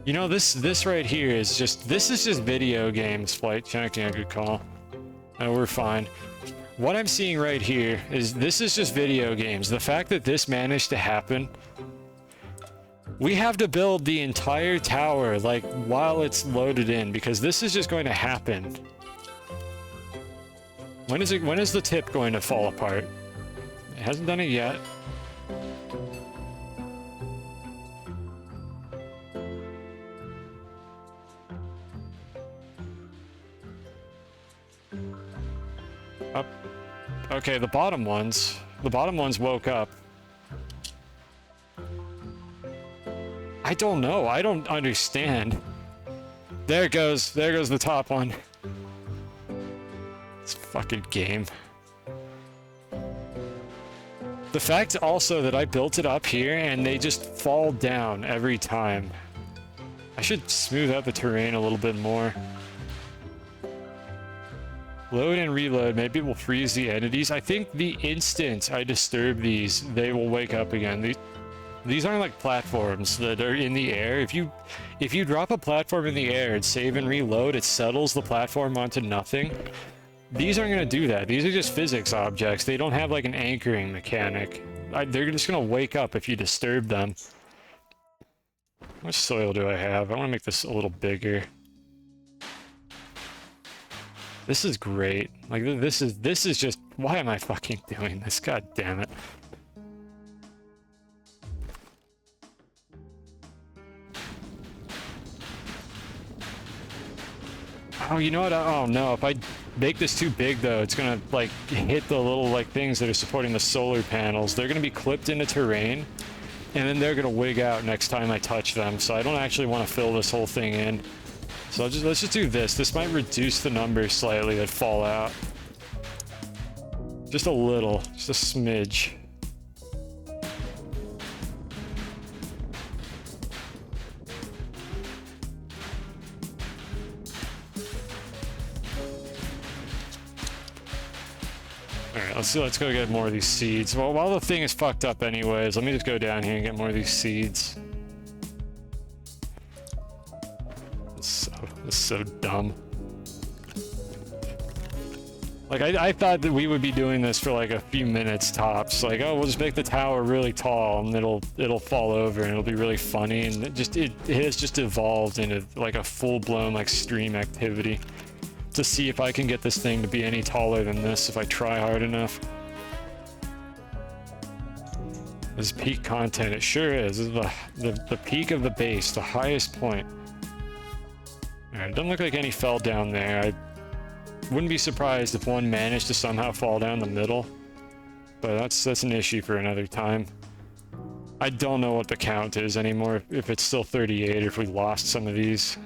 You know, this right here is just... This is just video games, flight check. Yeah, good call. No, we're fine. What I'm seeing right here is this is just video games. The fact that this managed to happen... We have to build the entire tower, like, while it's loaded in, because this is just going to happen. When is the tip going to fall apart? It hasn't done it yet. Up. Okay, the bottom ones woke up. I don't know. I don't understand. There it goes. There goes the top one. This fucking game. The fact also that I built it up here and they just fall down every time. I should smooth out the terrain a little bit more. Load and reload. Maybe it will freeze the entities. I think the instant I disturb these, they will wake up again. These aren't like platforms that are in the air. If you drop a platform in the air and save and reload, it settles the platform onto nothing. These aren't going to do that. These are just physics objects. They don't have like an anchoring mechanic. They're just going to wake up if you disturb them. How much soil do I have? I want to make this a little bigger. This is great. Like, this is just... Why am I fucking doing this? God damn it. Oh, you know what? Oh no, if I make this too big though, it's gonna like hit the little like things that are supporting the solar panels. They're gonna be clipped into terrain, and then they're gonna wig out next time I touch them. So I don't actually want to fill this whole thing in. So let's just do this. This might reduce the numbers slightly that fall out. Just a little, just a smidge. Let's go get more of these seeds. Well, while the thing is fucked up anyways, let me just go down here and get more of these seeds. This is so dumb. Like, I thought that we would be doing this for like a few minutes tops. Like, oh, we'll just make the tower really tall and it'll fall over and it'll be really funny. And it has just evolved into like a full-blown like stream activity to see if I can get this thing to be any taller than this if I try hard enough. This is peak content. It sure is. This is the peak of the base, the highest point. Alright, it doesn't look like any fell down there. I wouldn't be surprised if one managed to somehow fall down the middle, but that's an issue for another time. I don't know what the count is anymore, if it's still 38 or if we lost some of these.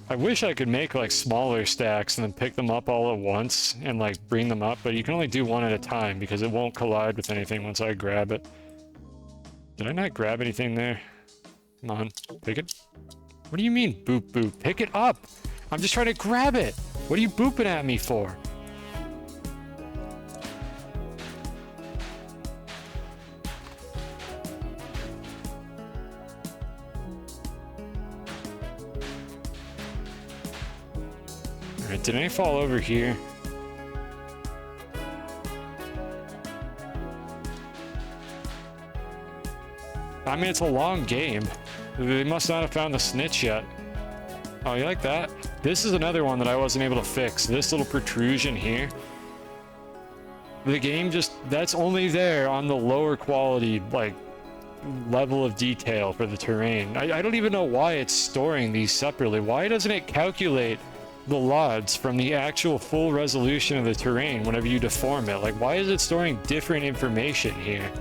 I wish I could make like smaller stacks and then pick them up all at once and like bring them up, but you can only do one at a time because it won't collide with anything once I grab it. Did I not grab anything there? Come on, pick it. What do you mean, boop boop? Pick it up! I'm just trying to grab it! What are you booping at me for? Alright, did any fall over here? I mean, it's a long game. They must not have found the snitch yet. Oh, you like that? This is another one that I wasn't able to fix. This little protrusion here. The game just, that's only there on the lower quality, like, level of detail for the terrain. I don't even know why it's storing these separately. Why doesn't it calculate the LODs from the actual full resolution of the terrain whenever you deform it? Like, why is it storing different information here?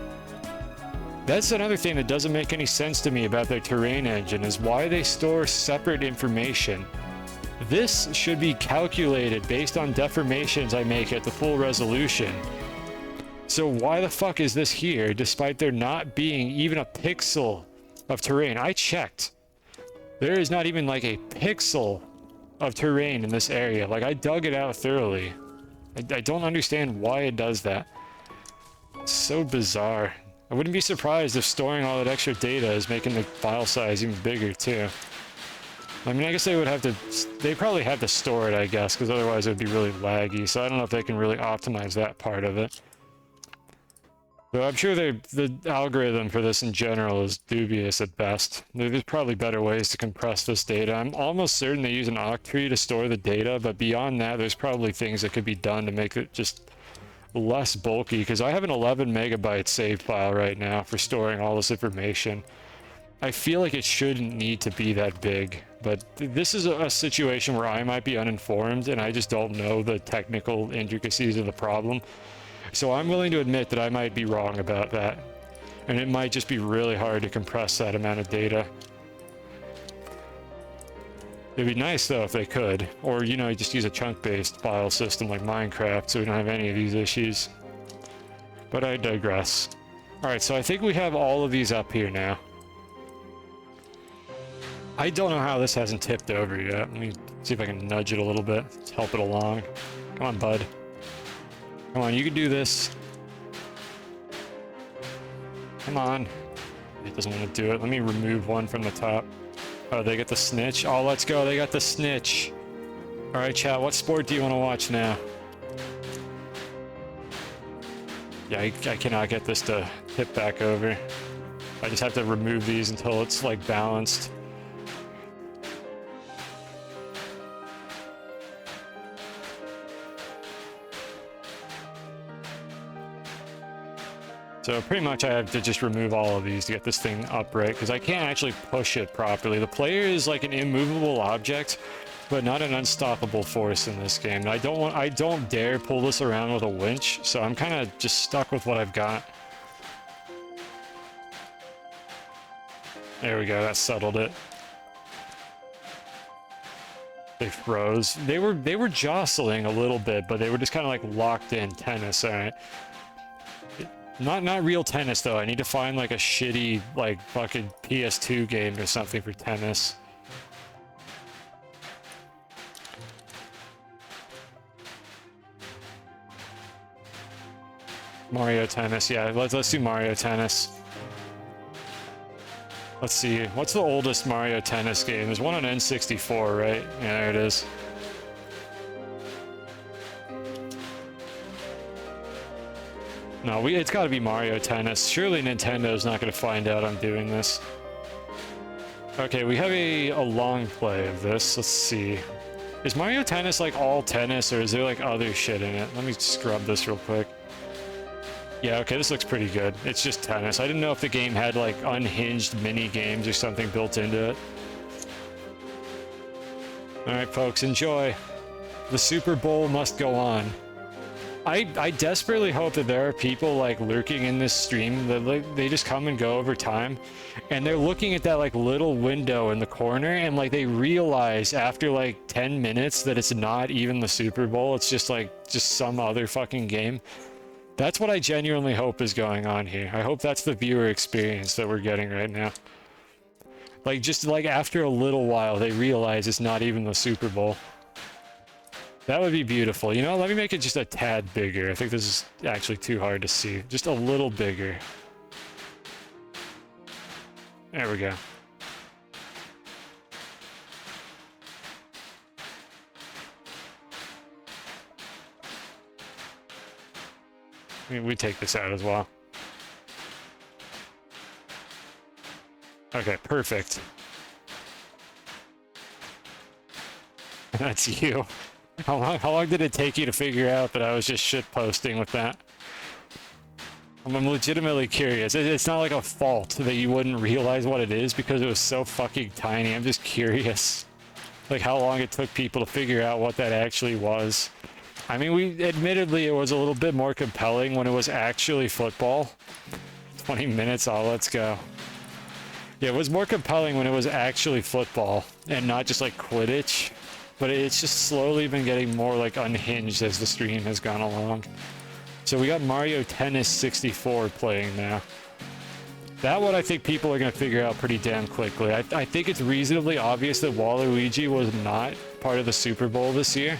That's another thing that doesn't make any sense to me about their terrain engine, is why they store separate information. This should be calculated based on deformations I make at the full resolution. So why the fuck is this here, despite there not being even a pixel of terrain? I checked. There is not even like a pixel of terrain in this area. Like, I dug it out thoroughly. I don't understand why it does that. It's so bizarre. I wouldn't be surprised if storing all that extra data is making the file size even bigger too. I mean, I guess they probably have to store it, I guess, because otherwise it would be really laggy, so I don't know if they can really optimize that part of it. But I'm sure the algorithm for this in general is dubious at best. There's probably better ways to compress this data. I'm almost certain they use an octree to store the data, but beyond that, there's probably things that could be done to make it just less bulky, because I have an 11 megabyte save file right now for storing all this information. I feel like it shouldn't need to be that big, but this is a situation where I might be uninformed and I just don't know the technical intricacies of the problem. So I'm willing to admit that I might be wrong about that, and it might just be really hard to compress that amount of data. It'd be nice though if they could, or you know, just use a chunk-based file system like Minecraft so we don't have any of these issues. But I digress. Alright, so I think we have all of these up here now. I don't know how this hasn't tipped over yet. Let me see if I can nudge it a little bit. Let's help it along. Come on, bud. Come on, you can do this. Come on. It doesn't want to do it. Let me remove one from the top. Oh, they get the snitch? Oh, let's go. They got the snitch. Alright, chat. What sport do you want to watch now? Yeah, I cannot get this to tip back over. I just have to remove these until it's, like, balanced. So pretty much I have to just remove all of these to get this thing upright, because I can't actually push it properly. The player is like an immovable object, but not an unstoppable force in this game. I don't dare pull this around with a winch, so I'm kind of just stuck with what I've got. There we go, that settled it. They froze. They were jostling a little bit, but they were just kind of like locked in tennis, alright. Not real tennis though. I need to find like a shitty like fucking PS2 game or something for tennis. Mario Tennis. Yeah, let's do Mario Tennis. Let's see. What's the oldest Mario Tennis game? There's one on N64, right? Yeah, there it is. No, it's got to be Mario Tennis. Surely Nintendo's not going to find out I'm doing this. Okay, we have a long play of this. Let's see. Is Mario Tennis like all tennis, or is there like other shit in it? Let me scrub this real quick. Yeah, okay, this looks pretty good. It's just tennis. I didn't know if the game had like unhinged mini games or something built into it. Alright, folks, enjoy. The Super Bowl must go on. I desperately hope that there are people like lurking in this stream that like they just come and go over time, and they're looking at that like little window in the corner, and like they realize after like 10 minutes that it's not even the Super Bowl. It's just some other fucking game. That's what I genuinely hope is going on here. I hope that's the viewer experience that we're getting right now. Like just like after a little while they realize it's not even the Super Bowl. That would be beautiful. You know, let me make it just a tad bigger. I think this is actually too hard to see. Just a little bigger. There we go. I mean, we take this out as well. Okay, perfect. That's you. How long did it take you to figure out that I was just shitposting with that? I'm legitimately curious. It's not like a fault that you wouldn't realize what it is because it was so fucking tiny. I'm just curious. Like how long it took people to figure out what that actually was. I mean, admittedly, it was a little bit more compelling when it was actually football. 20 minutes, oh, let's go. Yeah, it was more compelling when it was actually football and not just like Quidditch. But it's just slowly been getting more like unhinged as the stream has gone along. So we got Mario Tennis 64 playing now. That one I think people are going to figure out pretty damn quickly. I think it's reasonably obvious that Waluigi was not part of the Super Bowl this year.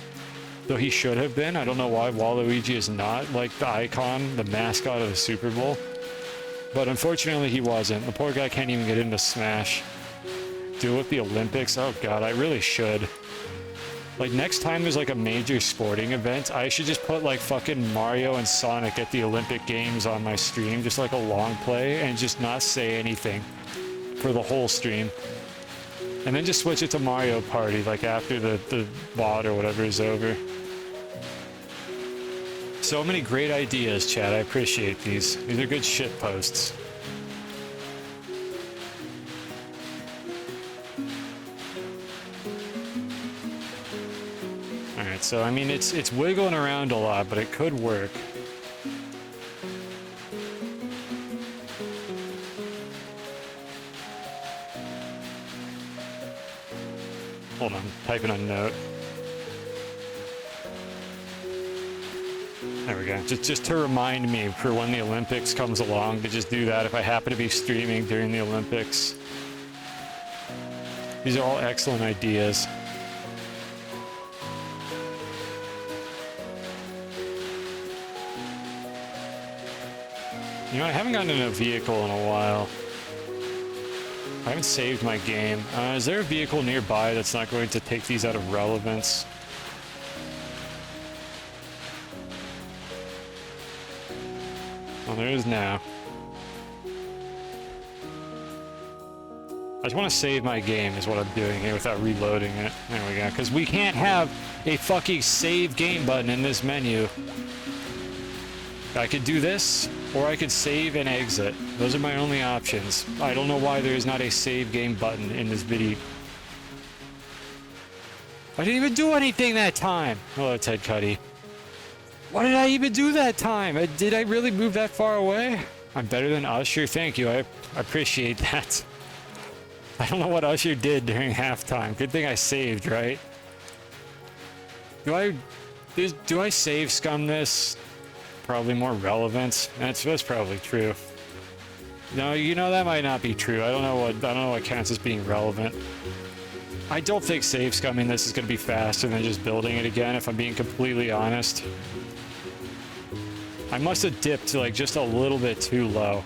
Though he should have been. I don't know why Waluigi is not like the icon, the mascot of the Super Bowl. But unfortunately he wasn't. The poor guy can't even get into Smash. Do it with the Olympics? Oh god, I really should. Like, next time there's like a major sporting event, I should just put like fucking Mario and Sonic at the Olympic Games on my stream, just like a long play, and just not say anything for the whole stream. And then just switch it to Mario Party, like after the VOD or whatever is over. So many great ideas, chat. I appreciate these. These are good shit posts. Alright, so I mean it's wiggling around a lot, but it could work. Hold on, typing a note. There we go. Just to remind me for when the Olympics comes along to just do that if I happen to be streaming during the Olympics. These are all excellent ideas. You know, I haven't gotten in a vehicle in a while. I haven't saved my game. Is there a vehicle nearby that's not going to take these out of relevance? Well, there is now. I just want to save my game is what I'm doing here without reloading it. There we go. Because we can't have a fucking save game button in this menu. I could do this, or I could save and exit. Those are my only options. I don't know why there is not a save game button in this video. I didn't even do anything that time. Hello, Ted Cuddy. What did I even do that time? Did I really move that far away? I'm better than Usher. Thank you. I appreciate that. I don't know what Usher did during halftime. Good thing I saved, right? Do I save scum this? Probably more relevant. That's probably true. No, you know that might not be true. I don't know what counts as being relevant. I don't think save scumming this is going to be faster than just building it again, if I'm being completely honest. I must have dipped like just a little bit too low.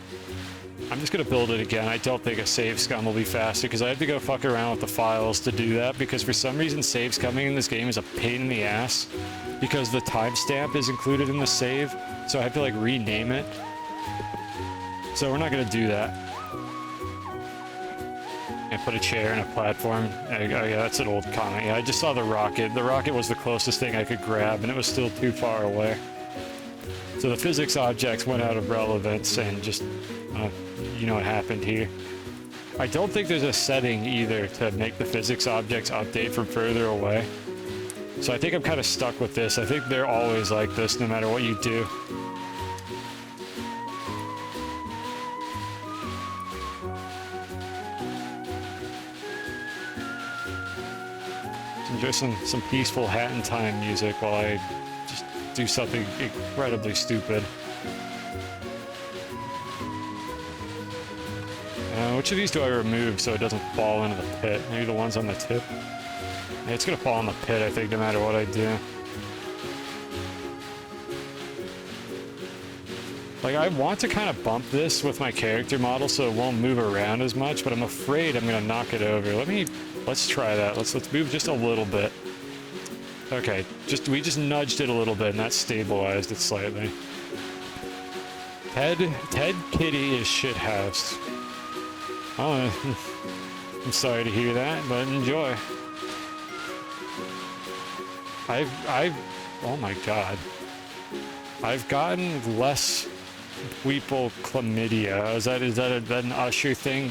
I'm just gonna build it again. I don't think a save scum will be faster because I have to go fuck around with the files to do that because for some reason save scumming in this game is a pain in the ass because the timestamp is included in the save, so I have to like rename it. So we're not gonna do that. And put a chair and a platform. Oh yeah, that's an old comment. Yeah, I just saw the rocket. The rocket was the closest thing I could grab and it was still too far away. So the physics objects went out of relevance and just, you know what happened here. I don't think there's a setting either to make the physics objects update from further away. So I think I'm kind of stuck with this. I think they're always like this no matter what you do. Enjoy some peaceful hat in time music while I just do something incredibly stupid. Which of these do I remove so it doesn't fall into the pit? Maybe the ones on the tip? Yeah, it's gonna fall in the pit, I think, no matter what I do. Like, I want to kind of bump this with my character model so it won't move around as much, but I'm afraid I'm gonna knock it over. Let's try that. Let's move just a little bit. Okay, we just nudged it a little bit and that stabilized it slightly. Ted Kitty is shithouse. Oh, I'm sorry to hear that, but enjoy. Oh my god. I've gotten less people chlamydia. Is that an Usher thing?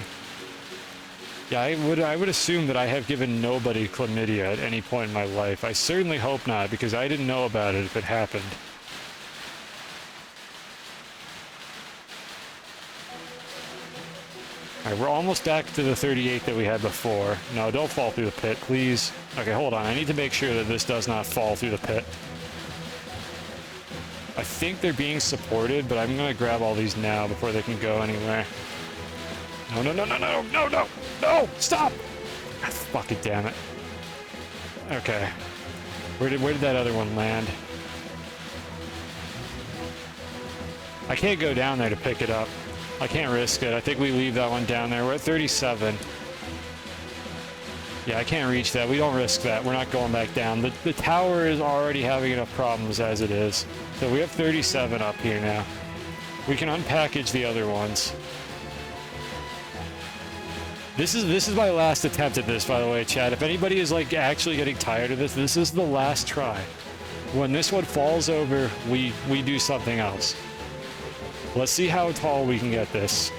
Yeah, I would assume that I have given nobody chlamydia at any point in my life. I certainly hope not, because I didn't know about it if it happened. Alright, we're almost back to the 38 that we had before. No, don't fall through the pit, please. Okay, hold on. I need to make sure that this does not fall through the pit. I think they're being supported, but I'm gonna grab all these now before they can go anywhere. No, no, no, no, no, no, no, no! Stop! God, fucking damn it. Okay. Where did that other one land? I can't go down there to pick it up. I can't risk it. I think we leave that one down there. We're at 37. Yeah, I can't reach that. We don't risk that. We're not going back down. The tower is already having enough problems as it is. So we have 37 up here now. We can unpackage the other ones. This is my last attempt at this, by the way, chat. If anybody is like actually getting tired of this is the last try. When this one falls over, we do something else. Let's see how tall we can get this.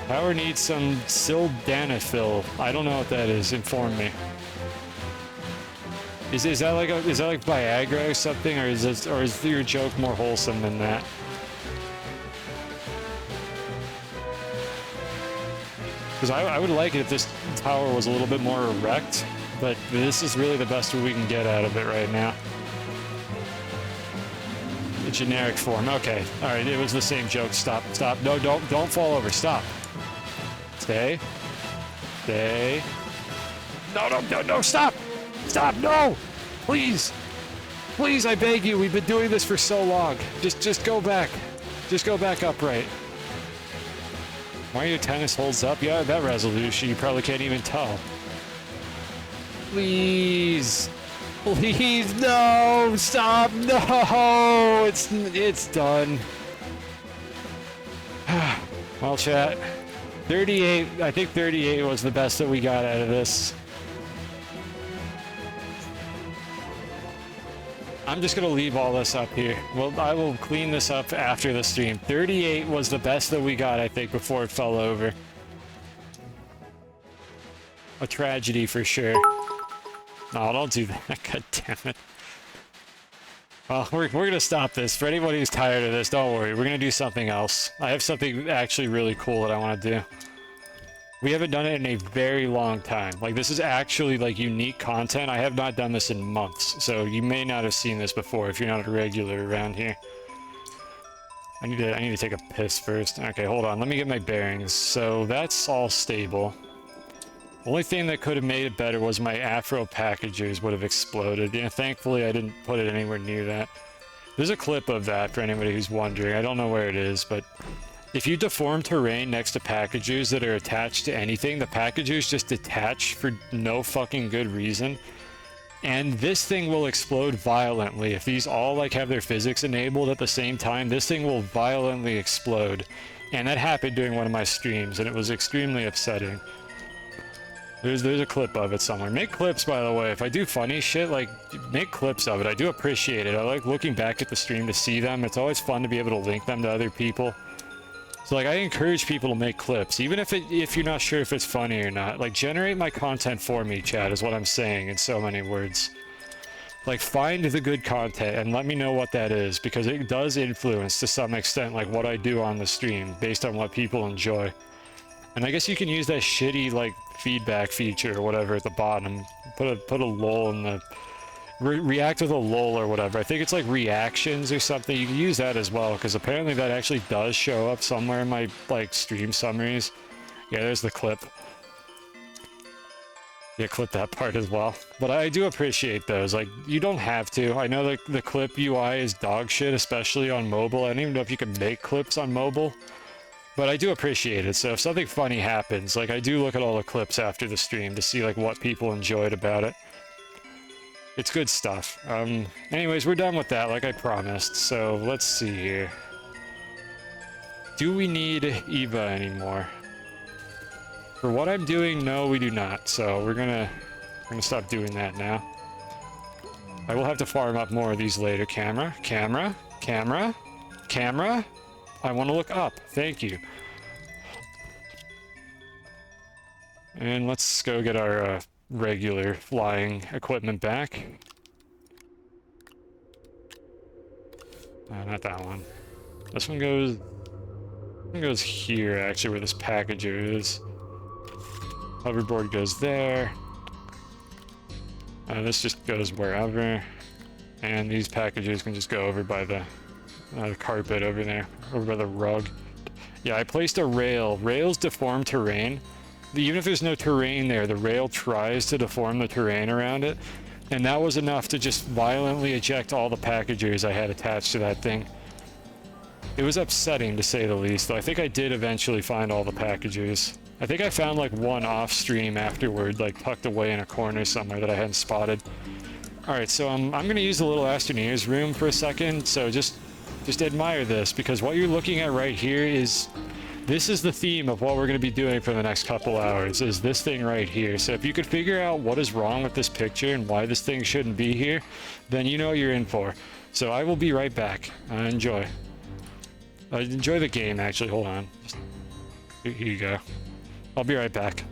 Tower needs some sildenafil. I don't know what that is. Inform me. Is that like Viagra or something, or is your joke more wholesome than that? Because I would like it if this tower was a little bit more erect, but this is really the best we can get out of it right now. The generic form. Okay. All right. It was the same joke. Stop. Stop. No, don't fall over. Stop. Stay. Stay. No, no, no, no. Stop. Stop. No. Please. Please, I beg you. We've been doing this for so long. Just go back. Just go back upright. Why your tennis holds up? Yeah, that resolution. You probably can't even tell. Please. Please, no! Stop! No! It's done. Well, chat. 38. I think 38 was the best that we got out of this. I'm just gonna leave all this up here. Well, I will clean this up after the stream. 38 was the best that we got, I think, before it fell over. A tragedy for sure. No, don't do that. God damn it. Well, we're gonna stop this. For anybody who's tired of this, don't worry. We're gonna do something else. I have something actually really cool that I want to do. We haven't done it in a very long time. Like, this is actually, like, unique content. I have not done this in months, so you may not have seen this before if you're not a regular around here. I need to take a piss first. Okay, hold on. Let me get my bearings. So that's all stable. Only thing that could have made it better was my Afro packagers would have exploded. You know, thankfully I didn't put it anywhere near that. There's a clip of that for anybody who's wondering. I don't know where it is, but if you deform terrain next to packagers that are attached to anything, the packagers just detach for no fucking good reason. And this thing will explode violently. If these all like have their physics enabled at the same time, this thing will violently explode. And that happened during one of my streams, and it was extremely upsetting. There's a clip of it somewhere. Make clips, by the way. If I do funny shit, like, make clips of it. I do appreciate it. I like looking back at the stream to see them. It's always fun to be able to link them to other people. So, like, I encourage people to make clips, even if you're not sure if it's funny or not. Like, generate my content for me, chat, is what I'm saying in so many words. Like, find the good content and let me know what that is, because it does influence to some extent, like, what I do on the stream based on what people enjoy. And I guess you can use that shitty, like, feedback feature or whatever at the bottom. Put a lol in the... react with a lol or whatever. I think it's like reactions or something. You can use that as well, because apparently that actually does show up somewhere in my, like, stream summaries. Yeah, there's the clip. Yeah, clip that part as well. But I do appreciate those. Like, you don't have to. I know the clip UI is dog shit, especially on mobile. I don't even know if you can make clips on mobile. But I do appreciate it. So if something funny happens, like, I do look at all the clips after the stream to see, like, what people enjoyed about it. It's good stuff. Anyways, we're done with that, like I promised. So let's see here. Do we need Eva anymore? For what I'm doing, no, we do not. So we're gonna stop doing that now. I will have to farm up more of these later. Camera, camera, camera, camera. I want to look up. Thank you. And let's go get our regular flying equipment back. Not that one. This one goes here, actually, where this packager is. Hoverboard goes there. This just goes wherever. And these packages can just go over by the carpet over there, over by the rug. Yeah, I placed a rail. Rails deform terrain. Even if there's no terrain there, the rail tries to deform the terrain around it. And that was enough to just violently eject all the packagers I had attached to that thing. It was upsetting, to say the least, though. I think I did eventually find all the packagers. I think I found, like, one off-stream afterward, like, tucked away in a corner somewhere that I hadn't spotted. Alright, so I'm going to use the little Astroneer's room for a second, so just admire this, because what you're looking at right here is... This is the theme of what we're going to be doing for the next couple hours, is this thing right here. So if you could figure out what is wrong with this picture and why this thing shouldn't be here, then you know what you're in for. So I will be right back. Enjoy. Enjoy the game, actually. Hold on. Here you go. I'll be right back.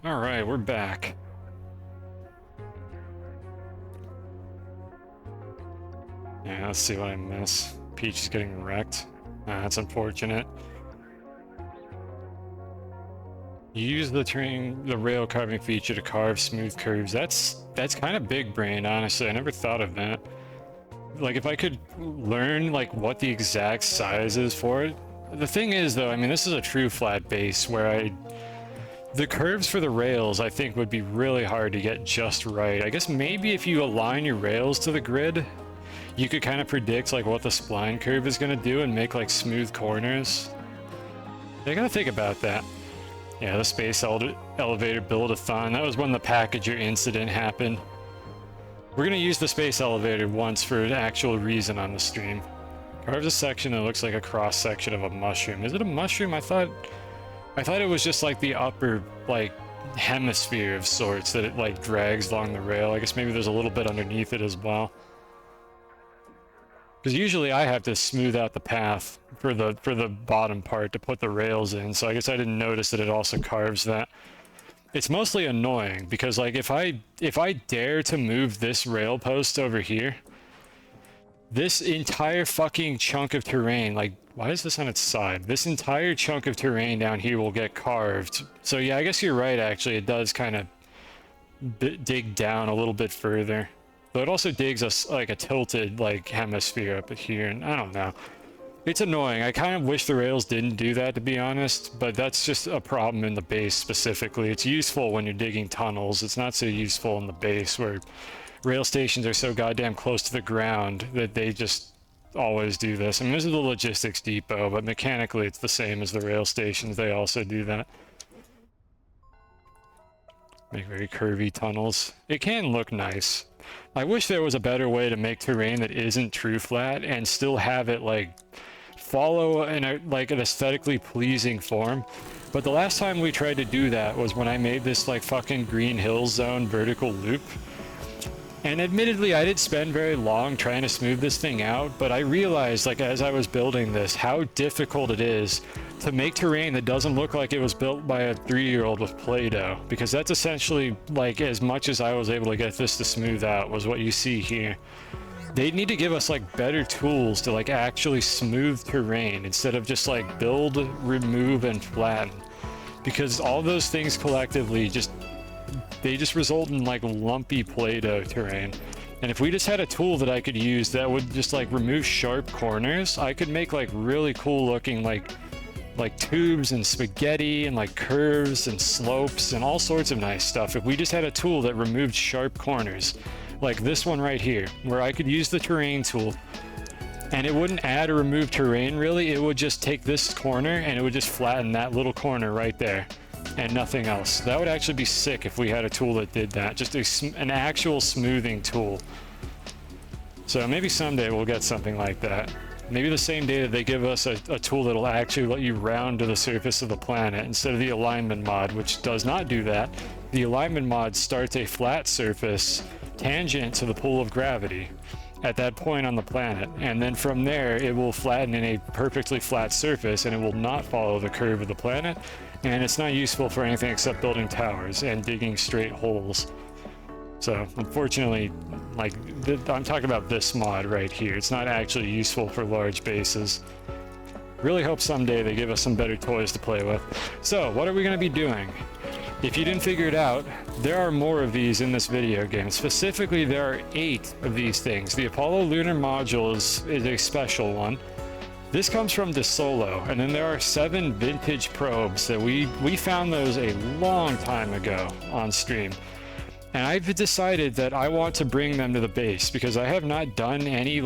All right, we're back. Yeah, let's see what I miss. Peach is getting wrecked. That's unfortunate. You use the rail carving feature to carve smooth curves. That's kind of big brain, honestly. I never thought of that. Like, if I could learn like what the exact size is for it. The thing is, though, I mean, this is a true flat base where the curves for the rails, I think, would be really hard to get just right. I guess maybe if you align your rails to the grid, you could kind of predict like what the spline curve is going to do and make like smooth corners. I gotta think about that. Yeah, the space elevator build-a-thon. That was when the packager incident happened. We're gonna use the space elevator once for an actual reason on the stream. Carves a section that looks like a cross-section of a mushroom. Is it a mushroom? I thought it was just like the upper, like, hemisphere of sorts that it, like, drags along the rail. I guess maybe there's a little bit underneath it as well. Because usually I have to smooth out the path for the bottom part to put the rails in, so I guess I didn't notice that it also carves that. It's mostly annoying because, like, if I dare to move this rail post over here, this entire fucking chunk of terrain, like, why is this on its side? This entire chunk of terrain down here will get carved. So yeah, I guess you're right, actually. It does kind of dig down a little bit further. Though it also digs us like a tilted, like, hemisphere up here, and I don't know. It's annoying. I kind of wish the rails didn't do that, to be honest, but that's just a problem in the base specifically. It's useful when you're digging tunnels. It's not so useful in the base where rail stations are so goddamn close to the ground that they just always do this. I mean, this is the logistics depot, but mechanically it's the same as the rail stations. They also do that. Make very curvy tunnels. It can look nice. I wish there was a better way to make terrain that isn't true flat and still have it, like, follow an aesthetically pleasing form. But the last time we tried to do that was when I made this, like, fucking Green Hills Zone vertical loop. And admittedly, I didn't spend very long trying to smooth this thing out, but I realized, like, as I was building this, how difficult it is to make terrain that doesn't look like it was built by a 3-year-old with Play-Doh, because that's essentially, like, as much as I was able to get this to smooth out was what you see here. They need to give us, like, better tools to, like, actually smooth terrain instead of just, like, build, remove, and flatten, because all those things collectively just result in, like, lumpy Play-Doh terrain. And if we just had a tool that I could use that would just, like, remove sharp corners, I could make, like, really cool looking, like tubes and spaghetti and, like, curves and slopes and all sorts of nice stuff. If we just had a tool that removed sharp corners, like this one right here, where I could use the terrain tool and it wouldn't add or remove terrain really, it would just take this corner and it would just flatten that little corner right there and nothing else. That would actually be sick if we had a tool that did that, just an actual smoothing tool. So maybe someday we'll get something like that. Maybe the same day that they give us a tool that'll actually let you round to the surface of the planet instead of the alignment mod, which does not do that. The alignment mod starts a flat surface tangent to the pull of gravity at that point on the planet, and then from there it will flatten in a perfectly flat surface and it will not follow the curve of the planet, and it's not useful for anything except building towers and digging straight holes. So unfortunately, like, I'm talking about this mod right here. It's not actually useful for large bases. Really hope someday they give us some better toys to play with. So what are we going to be doing? If you didn't figure it out, there are more of these in this video game. Specifically, there are 8 of these things. The Apollo lunar module is a special one. This comes from DeSolo, and then there are 7 vintage probes that we found those a long time ago on stream. And I've decided that I want to bring them to the base because I have not done any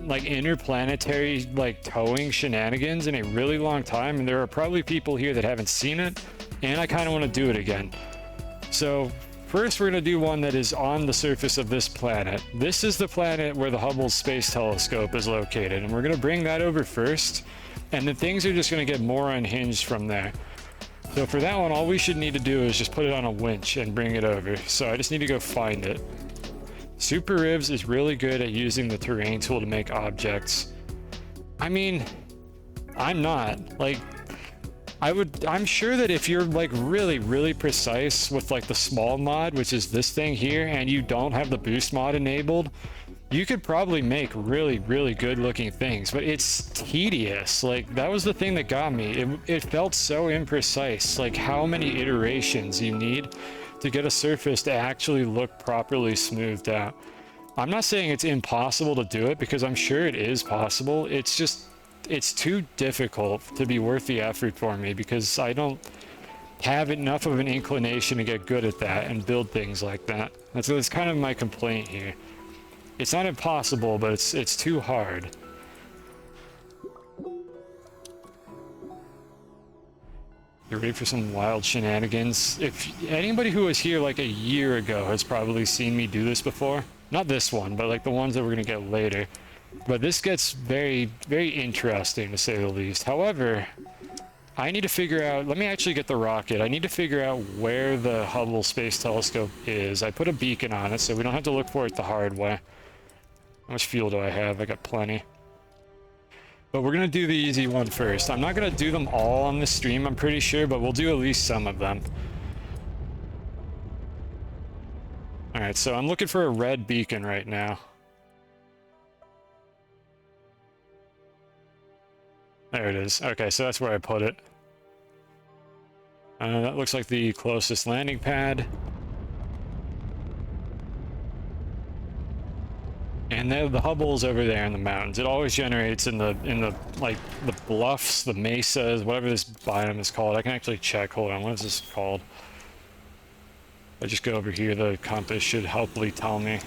interplanetary, like, towing shenanigans in a really long time, and there are probably people here that haven't seen it, and I kind of want to do it again. So first we're going to do one that is on the surface of this planet. This is the planet where the Hubble Space Telescope is located, and we're going to bring that over first, and then things are just going to get more unhinged from there. So for that one, all we should need to do is just put it on a winch and bring it over. So I just need to go find it. Super Ribs is really good at using the terrain tool to make objects. I mean, I'm not. Like, I'm sure that if you're like really, really precise with like the small mod, which is this thing here, and you don't have the boost mod enabled, you could probably make really, really good looking things, but it's tedious. Like, that was the thing that got me. It felt so imprecise, like how many iterations you need to get a surface to actually look properly smoothed out. I'm not saying it's impossible to do it, because I'm sure it is possible. It's just, it's too difficult to be worth the effort for me, because I don't have enough of an inclination to get good at that and build things like that. That's kind of my complaint here. It's not impossible, but it's too hard. You ready for some wild shenanigans? If anybody who was here like a year ago has probably seen me do this before. Not this one, but like the ones that we're gonna get later. But this gets very, very interesting to say the least. However, I need to figure out, let me actually get the rocket. I need to figure out where the Hubble Space Telescope is. I put a beacon on it, so we don't have to look for it the hard way. How much fuel do I have? I got plenty. But we're gonna do the easy one first. I'm not gonna do them all on this stream, I'm pretty sure, but we'll do at least some of them. Alright, so I'm looking for a red beacon right now. There it is. Okay, so that's where I put it. That looks like the closest landing pad. And the Hubble's over there in the mountains. It always generates in the like the bluffs, the mesas, whatever this biome is called. I can actually check. Hold on, what is this called? If I just go over here, the compass should helpfully tell me.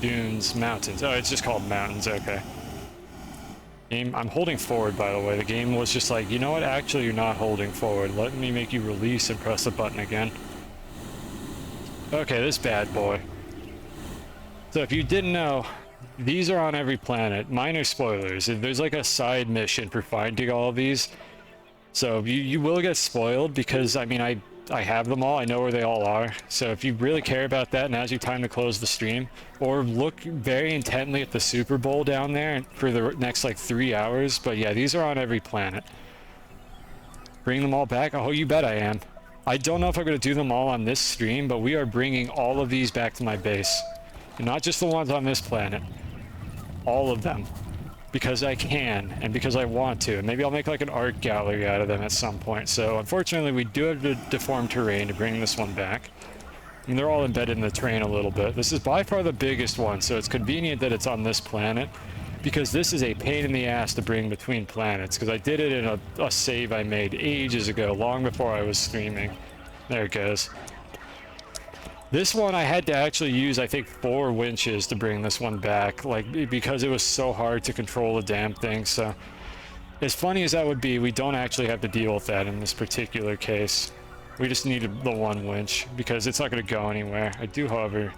Dunes, mountains. Oh, it's just called mountains. Okay. Game. I'm holding forward, by the way. The game was just like, you know what? Actually, you're not holding forward. Let me make you release and press the button again. Okay, this bad boy. So if you didn't know, these are on every planet. Minor spoilers. There's like a side mission for finding all of these. So you will get spoiled because, I mean, I have them all. I know where they all are. So if you really care about that, now's your time to close the stream. Or look very intently at the Super Bowl down there for the next like 3 hours. But yeah, these are on every planet. Bring them all back? Oh, you bet I am. I don't know if I'm going to do them all on this stream, but we are bringing all of these back to my base. And not just the ones on this planet. All of them. Because I can, and because I want to. And maybe I'll make like an art gallery out of them at some point. So unfortunately, we do have to deform terrain to bring this one back. And they're all embedded in the terrain a little bit. This is by far the biggest one, so it's convenient that it's on this planet. Because this is a pain in the ass to bring between planets. Because I did it in a save I made ages ago, long before I was streaming. There it goes. This one I had to actually use, I think, 4 winches to bring this one back. Like, because it was so hard to control the damn thing. So, as funny as that would be, we don't actually have to deal with that in this particular case. We just needed the 1 winch, because it's not going to go anywhere. I do, however,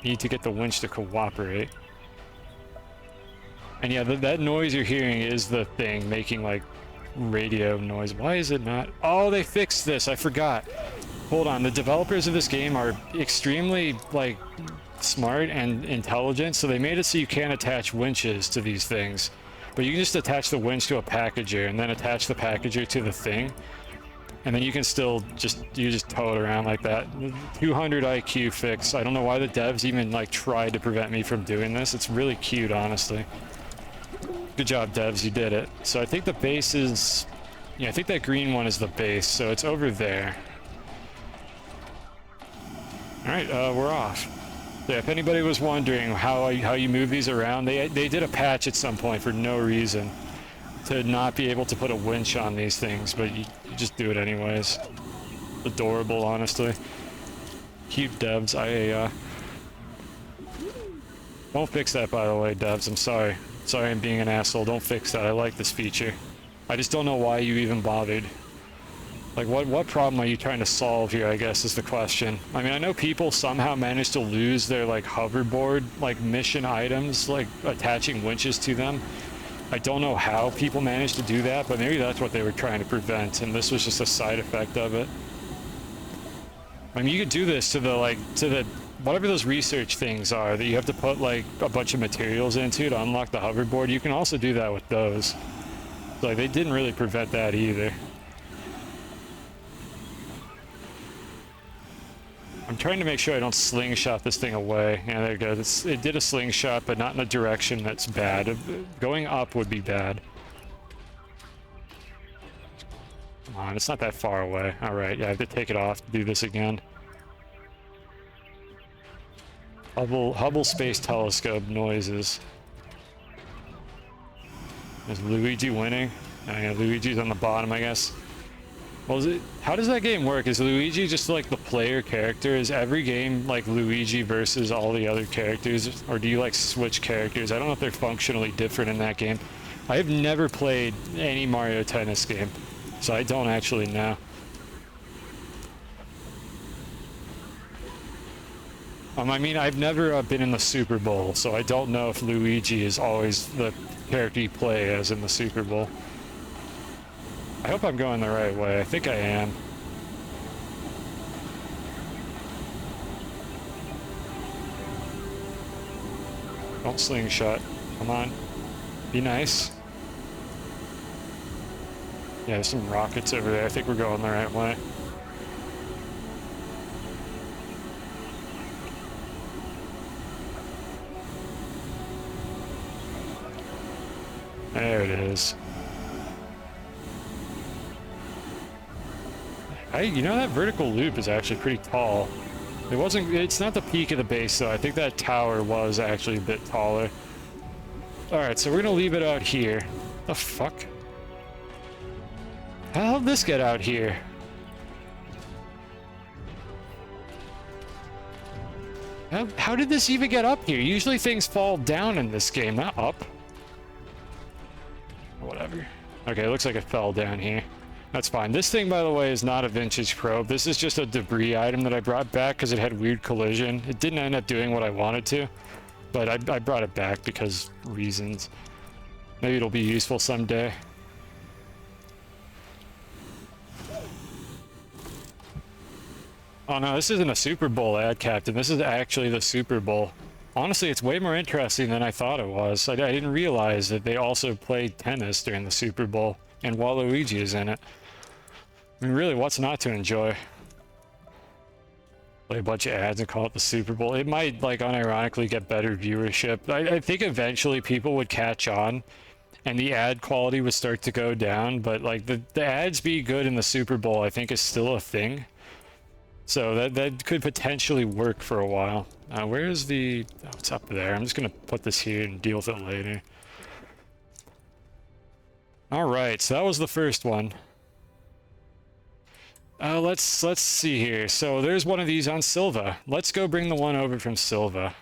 need to get the winch to cooperate. And yeah, that noise you're hearing is the thing making like radio noise. Why is it not? Oh, they fixed this. I forgot. Hold on. The developers of this game are extremely like smart and intelligent. So they made it so you can't attach winches to these things, but you can just attach the winch to a packager and then attach the packager to the thing. And then you can still just tow it around like that. 200 IQ fix. I don't know why the devs even like tried to prevent me from doing this. It's really cute, honestly. Good job, devs, you did it. So I think the base is... Yeah, I think that green one is the base, so it's over there. Alright, we're off. So yeah, if anybody was wondering how you move these around, they did a patch at some point for no reason to not be able to put a winch on these things, but you just do it anyways. Adorable, honestly. Cute devs, Don't fix that, by the way, devs, I'm sorry. Sorry I'm being an asshole, don't fix that, I like this feature. I just don't know why you even bothered. Like, what problem are you trying to solve here, I guess, is the question. I mean, I know people somehow managed to lose their, like, hoverboard, like, mission items, like, attaching winches to them. I don't know how people managed to do that, but maybe that's what they were trying to prevent, and this was just a side effect of it. I mean, you could do this to the, like, to whatever those research things are that you have to put like a bunch of materials into to unlock the hoverboard, you can also do that with those. Like, they didn't really prevent that either. I'm trying to make sure I don't slingshot this thing away. Yeah, there it goes. It did a slingshot, but not in a direction that's bad. Going up would be bad. Come on, it's not that far away. Alright, yeah, I have to take it off to do this again. Hubble Space Telescope noises. Is Luigi winning? Oh, yeah, Luigi's on the bottom, I guess. Well, how does that game work? Is Luigi just like the player character? Is every game like Luigi versus all the other characters? Or do you like switch characters? I don't know if they're functionally different in that game. I have never played any Mario Tennis game, so I don't actually know. I mean, I've never been in the Super Bowl, so I don't know if Luigi is always the character you play as in the Super Bowl. I hope I'm going the right way. I think I am. Don't slingshot. Come on. Be nice. Yeah, there's some rockets over there. I think we're going the right way. There it is. You know, that vertical loop is actually pretty tall. It's not the peak of the base though. I think that tower was actually a bit taller. Alright, so we're gonna leave it out here. The fuck? How did this get out here? How did this even get up here? Usually things fall down in this game, not up. Whatever. Okay, it looks like it fell down here. That's fine. This thing, by the way, is not a vintage probe. This is just a debris item that I brought back because it had weird collision. It didn't end up doing what I wanted to, but I brought it back because reasons. Maybe it'll be useful someday. Oh no, this isn't a Super Bowl ad, Captain. This is actually the Super Bowl. Honestly, it's way more interesting than I thought it was. I didn't realize that they also played tennis during the Super Bowl, and Waluigi is in it. I mean, really, what's not to enjoy? Play a bunch of ads and call it the Super Bowl. It might, like, unironically get better viewership. I think eventually people would catch on, and the ad quality would start to go down, but, like, the ads being good in the Super Bowl, I think, is still a thing. So that could potentially work for a while. Where is the... Oh, it's up there. I'm just going to put this here and deal with it later. Alright, so that was the first one. Let's see here. So there's one of these on Silva. Let's go bring the one over from Silva.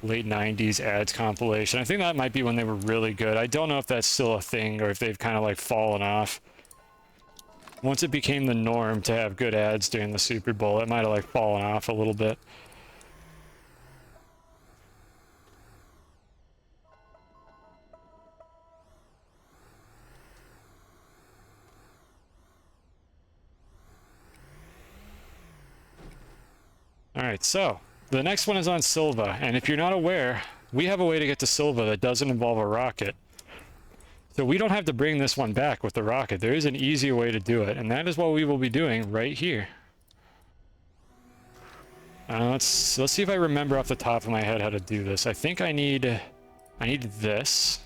Late 90s ads compilation. I think that might be when they were really good. I don't know if that's still a thing or if they've kind of like fallen off. Once it became the norm to have good ads during the Super Bowl, it might have like fallen off a little bit. Alright, so the next one is on Silva, and if you're not aware, we have a way to get to Silva that doesn't involve a rocket. So we don't have to bring this one back with the rocket. There is an easier way to do it, and that is what we will be doing right here. Let's see if I remember off the top of my head how to do this. I think I need this.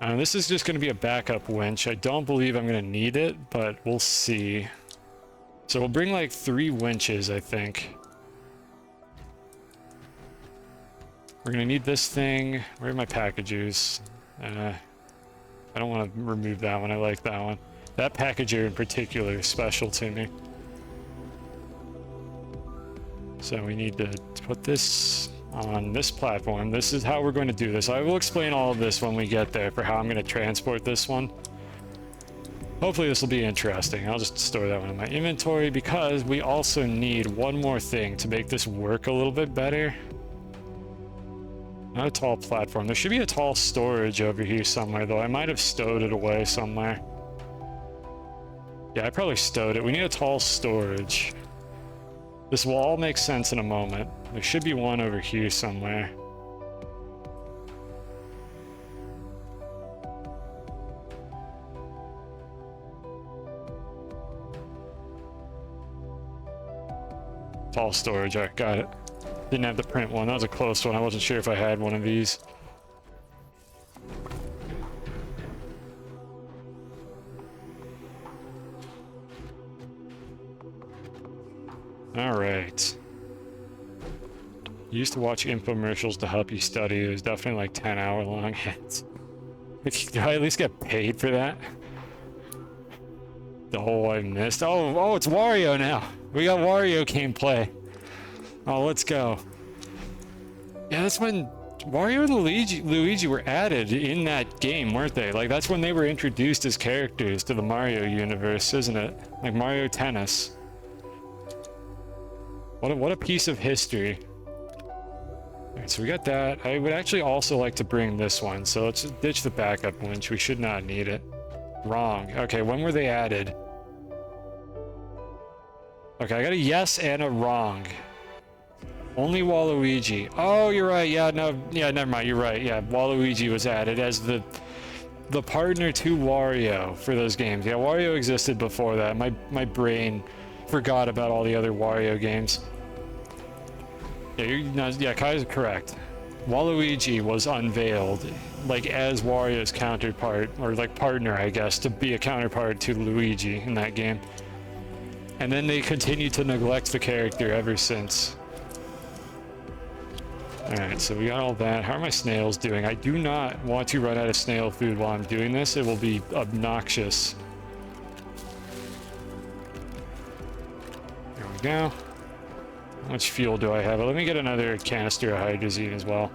This is just going to be a backup winch. I don't believe I'm going to need it, but we'll see. So we'll bring like 3 winches, I think. We're going to need this thing. Where are my packages? I don't want to remove that one. I like that one. That packager in particular is special to me. So we need to put this on this platform. This is how we're going to do this. I will explain all of this when we get there for how I'm going to transport this one. Hopefully this will be interesting. I'll just store that one in my inventory because we also need one more thing to make this work a little bit better. Not a tall platform. There should be a tall storage over here somewhere, though. I might have stowed it away somewhere. Yeah, I probably stowed it. We need a tall storage. This will all make sense in a moment. There should be one over here somewhere. Tall storage, alright, got it. Didn't have the print one, that was a close one. I wasn't sure if I had one of these. Alright. Used to watch infomercials to help you study. It was definitely like 10-hour long hits. Do I at least get paid for that? The whole I missed. Oh, it's Wario now. We got Wario gameplay. Oh, let's go. Yeah, that's when Wario and Luigi were added in that game, weren't they? Like, that's when they were introduced as characters to the Mario universe, isn't it? Like Mario Tennis. What a piece of history. Alright, so we got that. I would actually also like to bring this one, so let's ditch the backup winch. We should not need it. Wrong. Okay, when were they added? Okay, I got a yes and a wrong. Only Waluigi. Oh, you're right. Yeah, no, yeah, never mind. You're right. Yeah, Waluigi was added as the partner to Wario for those games. Yeah, Wario existed before that. My brain forgot about all the other Wario games. Yeah, Kai's correct. Waluigi was unveiled like as Wario's counterpart, or like partner, I guess, to be a counterpart to Luigi in that game. And then they continued to neglect the character ever since. Alright, so we got all that. How are my snails doing? I do not want to run out of snail food while I'm doing this. It will be obnoxious. There we go. How much fuel do I have? Let me get another canister of hydrazine as well.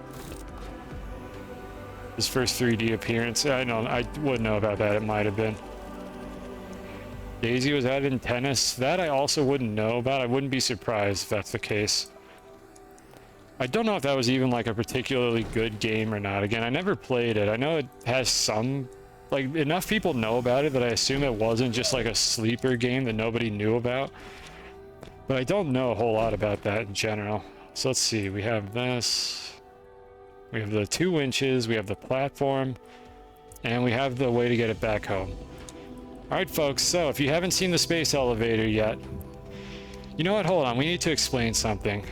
His first 3D appearance. I wouldn't know about that. It might have been. Daisy was added in tennis. That I also wouldn't know about. I wouldn't be surprised if that's the case. I don't know if that was even like a particularly good game or not. Again, I never played it. I know it has some, like, enough people know about it that I assume it wasn't just like a sleeper game that nobody knew about. But I don't know a whole lot about that in general. So let's see. We have this. We have the 2 winches. We have the platform. And we have the way to get it back home. Alright, folks. So if you haven't seen the space elevator yet, you know what? Hold on. We need to explain something.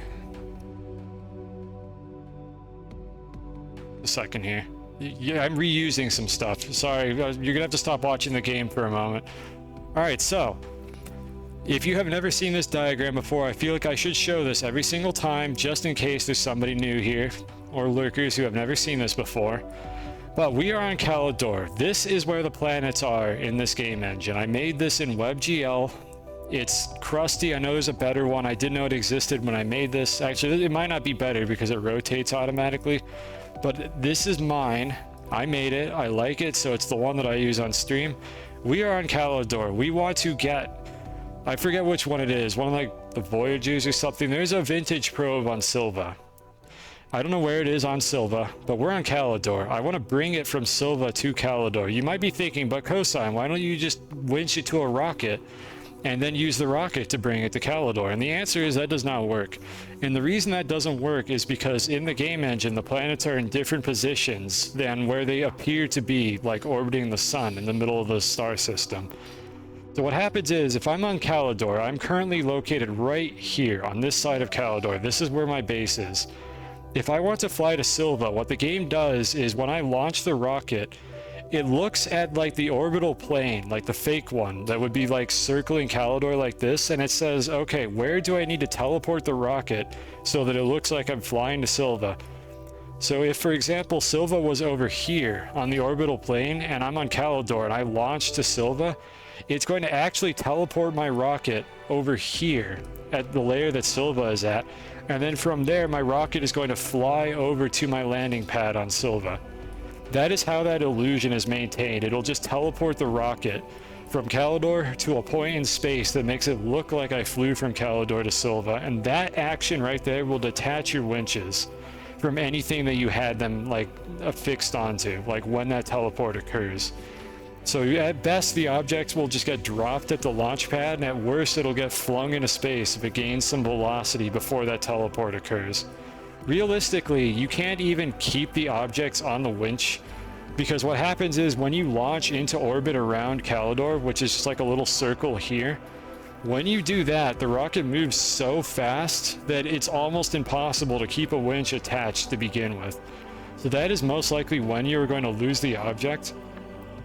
A second here. Yeah, I'm reusing some stuff. Sorry. You're going to have to stop watching the game for a moment. Alright, so if you have never seen this diagram before, I feel like I should show this every single time, just in case there's somebody new here, or lurkers who have never seen this before. But we are on Calidor. This is where the planets are in this game engine. I made this in WebGL. It's crusty. I know there's a better one. I didn't know it existed when I made this. Actually, it might not be better because it rotates automatically. But this is mine. I made it. I like it, so it's the one that I use on stream. We are on Calidor. We want to get... I forget which one it is. One of like the Voyagers or something. There's a vintage probe on Silva. I don't know where it is on Silva, but we're on Calidor. I want to bring it from Silva to Calidor. You might be thinking, but Cosine, why don't you just winch it to a rocket and then use the rocket to bring it to Calidor? And the answer is that does not work. And the reason that doesn't work is because in the game engine, the planets are in different positions than where they appear to be, like orbiting the sun in the middle of the star system. So what happens is, if I'm on Calidor, I'm currently located right here on this side of Calidor. This is where my base is. If I want to fly to Silva, what the game does is when I launch the rocket, it looks at like the orbital plane, like the fake one that would be like circling Calidor like this, and it says, okay, where do I need to teleport the rocket so that it looks like I'm flying to Silva? So if, for example, Silva was over here on the orbital plane and I'm on Calidor and I launch to Silva, it's going to actually teleport my rocket over here at the layer that Silva is at, and then from there my rocket is going to fly over to my landing pad on Silva. That is how that illusion is maintained. It'll just teleport the rocket from Calidor to a point in space that makes it look like I flew from Calidor to Silva, and that action right there will detach your winches from anything that you had them like affixed onto, like when that teleport occurs. So at best, the objects will just get dropped at the launch pad, and at worst, it'll get flung into space if it gains some velocity before that teleport occurs. Realistically, you can't even keep the objects on the winch, because what happens is when you launch into orbit around Calidor, which is just like a little circle here, when you do that, the rocket moves so fast that it's almost impossible to keep a winch attached to begin with. So that is most likely when you are going to lose the object.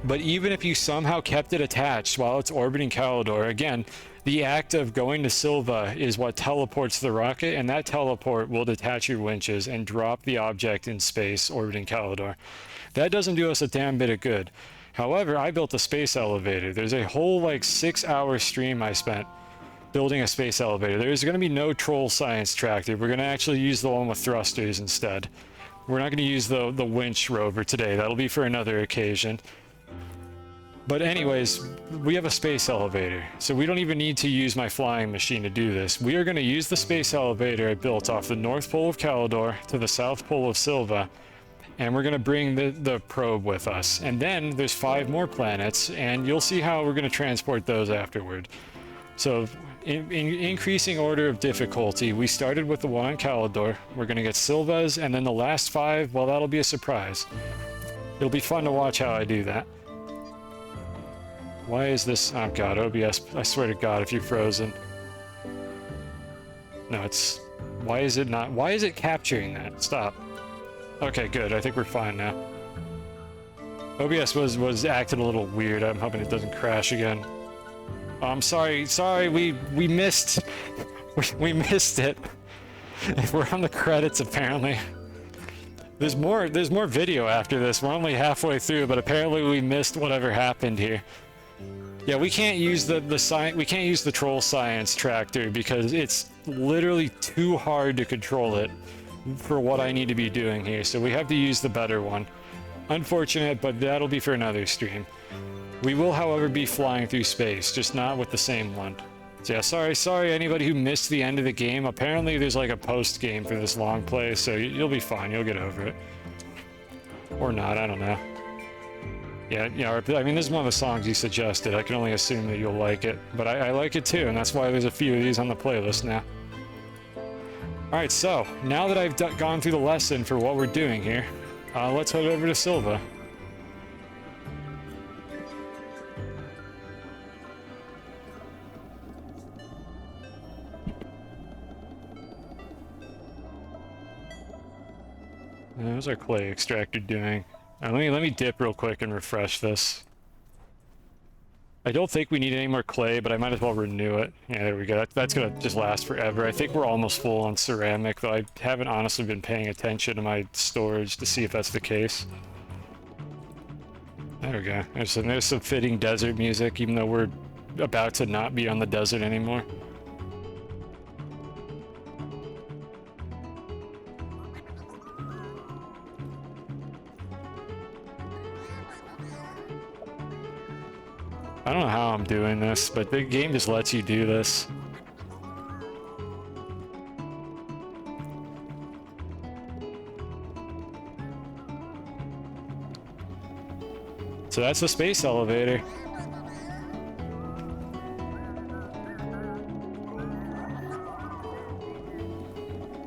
But even if you somehow kept it attached while it's orbiting Calidor, again, the act of going to Silva is what teleports the rocket, and that teleport will detach your winches and drop the object in space orbiting Calidor. That doesn't do us a damn bit of good. However, I built a space elevator. There's a whole like 6-hour stream I spent building a space elevator. There's going to be no troll science tractor. We're going to actually use the one with thrusters instead. We're not going to use the winch rover today. That'll be for another occasion. But anyways, we have a space elevator, so we don't even need to use my flying machine to do this. We are going to use the space elevator I built off the North Pole of Calidor to the South Pole of Silva, and we're going to bring the probe with us. And then there's 5 more planets, and you'll see how we're going to transport those afterward. So in increasing order of difficulty, we started with the one on Calidor. We're going to get Silva's, and then the last 5, well, that'll be a surprise. It'll be fun to watch how I do that. Why is this? Oh god, OBS, I swear to god if you're frozen. No, it's... Why is it not? Why is it capturing that? Stop. Okay, good. I think we're fine now. OBS was acting a little weird. I'm hoping it doesn't crash again. Oh, I'm sorry. Sorry, we missed... we missed it. We're on the credits, apparently. There's more video after this. We're only halfway through, but apparently we missed whatever happened here. Yeah, we can't use we can't use the troll science tractor because it's literally too hard to control it for what I need to be doing here. So we have to use the better one. Unfortunate, but that'll be for another stream. We will, however, be flying through space, just not with the same one. So yeah, sorry anybody who missed the end of the game. Apparently there's like a post game for this long play, so you'll be fine. You'll get over it. Or not, I don't know. Yeah, I mean, this is one of the songs you suggested. I can only assume that you'll like it. But I like it too, and that's why there's a few of these on the playlist now. Alright, so, now that I've gone through the lesson for what we're doing here, let's head over to Silva. How's our clay extractor doing? Let me dip real quick and refresh this. I don't think we need any more clay, but I might as well renew it. Yeah, there we go. That's gonna just last forever. I think we're almost full on ceramic, though I haven't honestly been paying attention to my storage to see if that's the case. There we go. There's some fitting desert music, even though we're about to not be on the desert anymore. I don't know how I'm doing this, but the game just lets you do this. So that's the space elevator.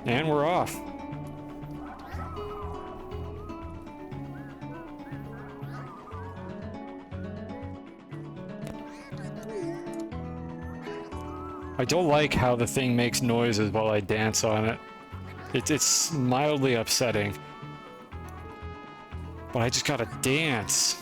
And we're off. I don't like how the thing makes noises while I dance on it. It's mildly upsetting. But I just gotta dance.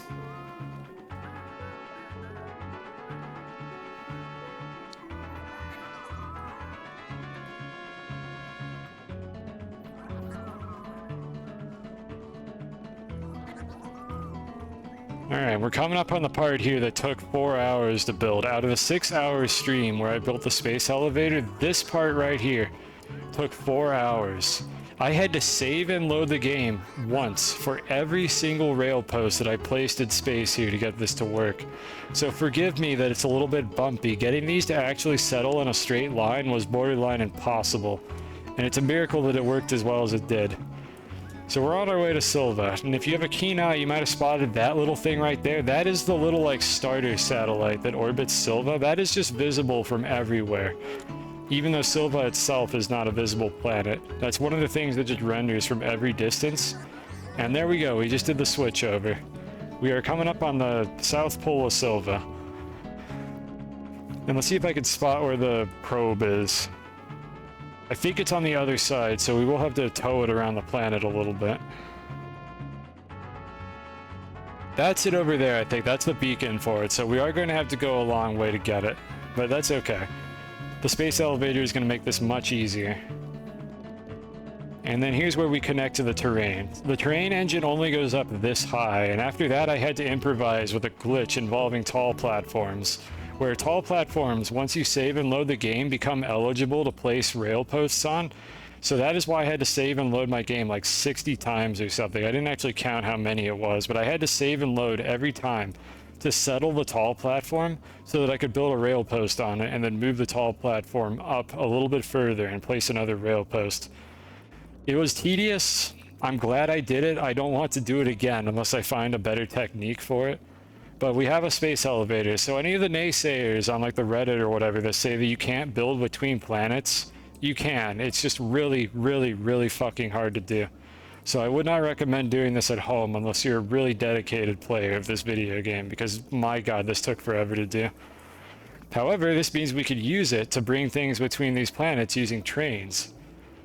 Alright, we're coming up on the part here that took 4 hours to build. Out of the 6-hour stream where I built the space elevator, this part right here took 4 hours. I had to save and load the game once for every single rail post that I placed in space here to get this to work. So forgive me that it's a little bit bumpy. Getting these to actually settle in a straight line was borderline impossible. And it's a miracle that it worked as well as it did. So we're on our way to Silva, and if you have a keen eye, you might have spotted that little thing right there. That is the little, like, starter satellite that orbits Silva. That is just visible from everywhere, even though Silva itself is not a visible planet. That's one of the things that just renders from every distance. And there we go, we just did the switch over. We are coming up on the south pole of Silva. And let's see if I can spot where the probe is. I think it's on the other side, so we will have to tow it around the planet a little bit. That's it over there, I think. That's the beacon for it, so we are going to have to go a long way to get it. But that's okay. The space elevator is going to make this much easier. And then here's where we connect to the terrain. The terrain engine only goes up this high, and after that I had to improvise with a glitch involving tall platforms, where tall platforms, once you save and load the game, become eligible to place rail posts on. So that is why I had to save and load my game like 60 times or something. I didn't actually count how many it was, but I had to save and load every time to settle the tall platform so that I could build a rail post on it and then move the tall platform up a little bit further and place another rail post. It was tedious. I'm glad I did it. I don't want to do it again unless I find a better technique for it. But we have a space elevator, so any of the naysayers on like the Reddit or whatever that say that you can't build between planets, you can. It's just really, really, really fucking hard to do. So I would not recommend doing this at home unless you're a really dedicated player of this video game, because my god, this took forever to do. However, this means we could use it to bring things between these planets using trains.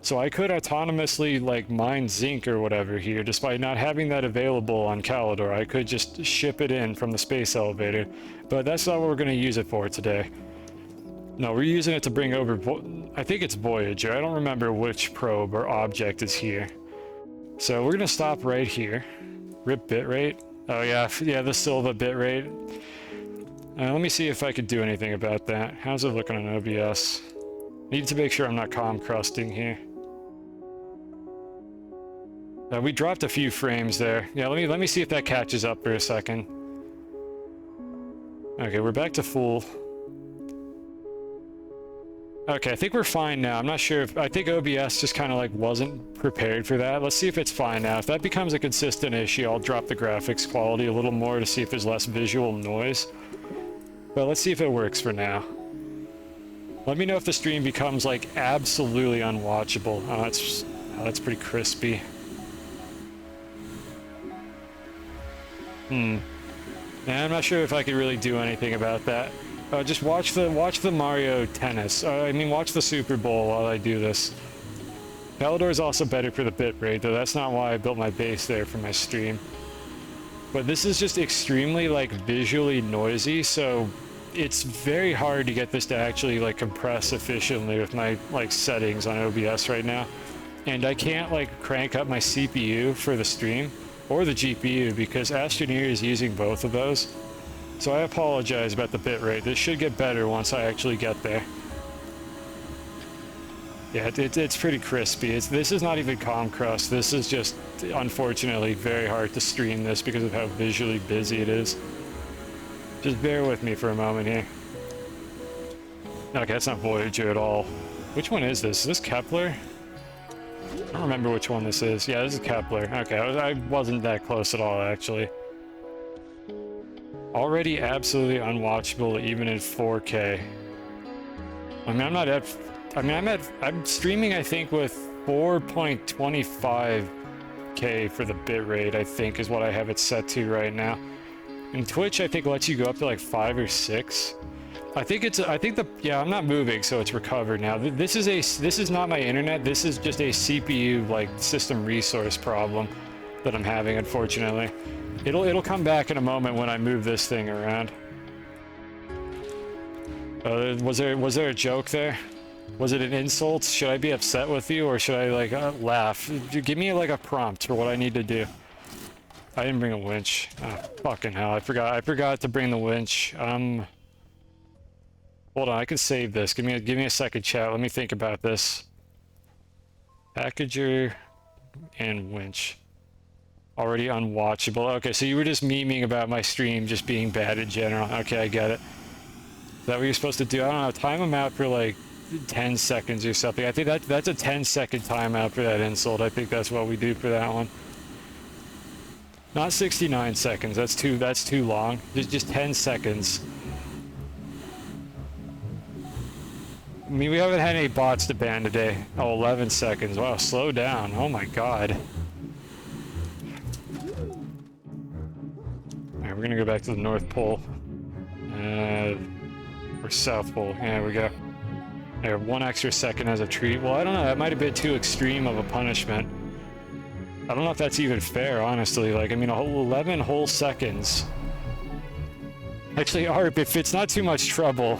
So I could autonomously, like, mine zinc or whatever here, despite not having that available on Calidor. I could just ship it in from the space elevator, but that's not what we're going to use it for today. No, we're using it to bring over, I think it's Voyager. I don't remember which probe or object is here. So we're going to stop right here. Rip bitrate. Oh yeah, the Silva bitrate. Let me see if I could do anything about that. How's it looking on OBS? Need to make sure I'm not com crusting here. We dropped a few frames there. Yeah, let me see if that catches up for a second. Okay, we're back to full. Okay, I think we're fine now. I'm not sure if... I think OBS just kind of like wasn't prepared for that. Let's see if it's fine now. If that becomes a consistent issue, I'll drop the graphics quality a little more to see if there's less visual noise. But let's see if it works for now. Let me know if the stream becomes like absolutely unwatchable. Oh, that's pretty crispy. Yeah, I'm not sure if I could really do anything about that. Just watch the Mario Tennis. Watch the Super Bowl while I do this. Calidor is also better for the bitrate, though that's not why I built my base there for my stream. But this is just extremely, like, visually noisy, so it's very hard to get this to actually, like, compress efficiently with my, like, settings on OBS right now. And I can't, like, crank up my CPU for the stream, or the GPU, because Astroneer is using both of those. So I apologize about the bitrate. This should get better once I actually get there. Yeah, it's pretty crispy. This is not even Comcrust. This is just, unfortunately, very hard to stream this because of how visually busy it is. Just bear with me for a moment here. Okay, that's not Voyager at all. Which one is this? Is this Kepler? I don't remember which one this is. Yeah, this is Kepler. Okay, I wasn't that close at all, actually. Already absolutely unwatchable, even in 4K. I mean, I'm streaming, I think, with 4.25K for the bitrate, I think, is what I have it set to right now. And Twitch, I think, lets you go up to like 5 or 6. Yeah, I'm not moving, so it's recovered now. This is not my internet. This is just a CPU, like, system resource problem that I'm having, unfortunately. It'll come back in a moment when I move this thing around. Was there a joke there? Was it an insult? Should I be upset with you, or should I, like, laugh? Give me, like, a prompt for what I need to do. I didn't bring a winch. Oh, fucking hell, I forgot to bring the winch. Hold on, I can save this. Give me a second, chat. Let me think about this. Packager and winch. Already unwatchable. Okay, so you were just memeing about my stream just being bad in general. Okay, I get it. Is that what you're supposed to do? I don't know. Time them out for like 10 seconds or something. I think that's a 10-second timeout for that insult. I think that's what we do for that one. Not 69 seconds. That's too long. Just 10 seconds. I mean, we haven't had any bots to ban today. Oh, 11 seconds. Wow, slow down. Oh my god. Alright, we're gonna go back to the North Pole. Or South Pole. Yeah, there we go. There, 1 extra second as a treat. Well, I don't know. That might have been too extreme of a punishment. I don't know if that's even fair, honestly. Like, I mean, a whole 11 whole seconds. Actually, Arp, if it's not too much trouble,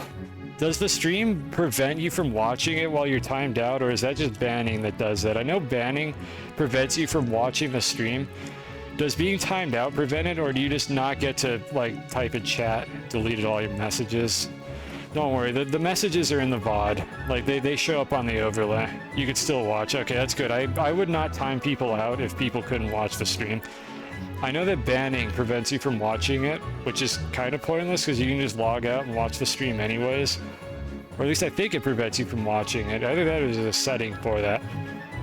does the stream prevent you from watching it while you're timed out, or is that just banning that does that? I know banning prevents you from watching the stream. Does being timed out prevent it, or do you just not get to, like, type in chat, deleted all your messages? Don't worry, the messages are in the VOD. Like, they show up on the overlay. You could still watch. Okay, that's good. I would not time people out if people couldn't watch the stream. I know that banning prevents you from watching it, which is kind of pointless because you can just log out and watch the stream anyways. Or at least I think it prevents you from watching it. Either that or there's a setting for that.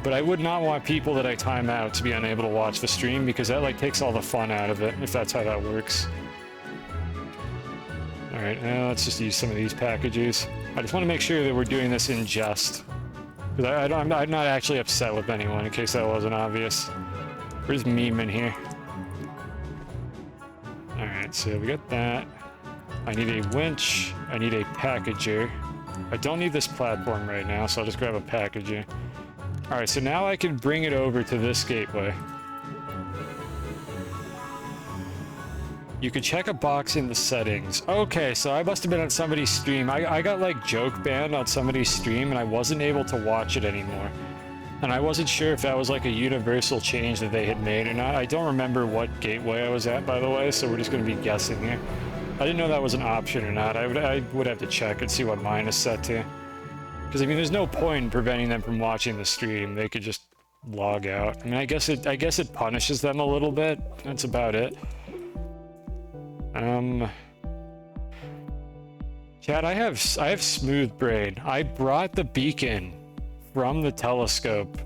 But I would not want people that I time out to be unable to watch the stream because that like takes all the fun out of it, if that's how that works. Alright, now let's just use some of these packages. I just want to make sure that we're doing this in jest. Because I'm not actually upset with anyone, in case that wasn't obvious. Where's Meme in here? Alright, so we got that. I need a winch. I need a packager. I don't need this platform right now, so I'll just grab a packager. Alright, so now I can bring it over to this gateway. You can check a box in the settings. Okay, so I must have been on somebody's stream. I got like joke banned on somebody's stream and I wasn't able to watch it anymore. And I wasn't sure if that was like a universal change that they had made or not. I don't remember what gateway I was at, by the way, so we're just going to be guessing here. I didn't know that was an option or not. I would have to check and see what mine is set to. Because, I mean, there's no point in preventing them from watching the stream. They could just log out. I mean, I guess it punishes them a little bit. That's about it. Chad, I have smooth brain. I brought the beacon from the telescope.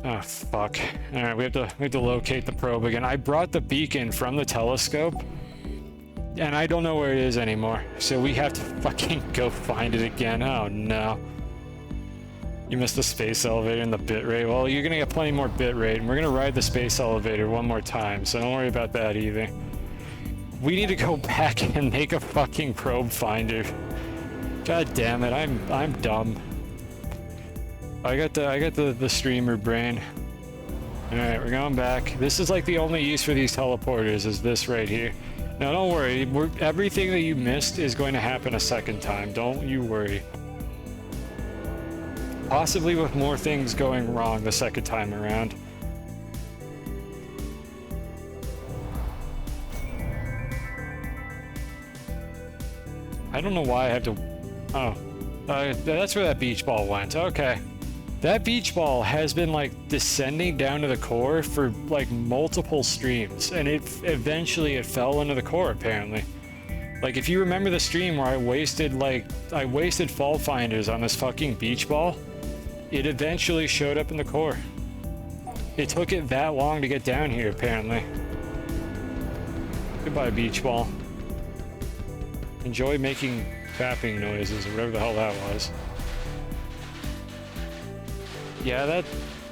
Oh fuck. Alright, we have to locate the probe again. I brought the beacon from the telescope and I don't know where it is anymore. So we have to fucking go find it again. Oh no. You missed the space elevator and the bitrate. Well, you're gonna get plenty more bitrate and we're gonna ride the space elevator one more time, so don't worry about that either. We need to go back and make a fucking probe finder. God damn it, I'm dumb. I got the streamer brain. Alright, we're going back. This is like the only use for these teleporters is this right here. Now don't worry, everything that you missed is going to happen a second time. Don't you worry. Possibly with more things going wrong the second time around. I don't know why I have to... Oh. That's where that beach ball went. Okay. That beach ball has been, like, descending down to the core for, like, multiple streams. And eventually it fell into the core, apparently. Like, if you remember the stream where I wasted fault finders on this fucking beach ball, it eventually showed up in the core. It took it that long to get down here, apparently. Goodbye, beach ball. Enjoy making tapping noises or whatever the hell that was. Yeah,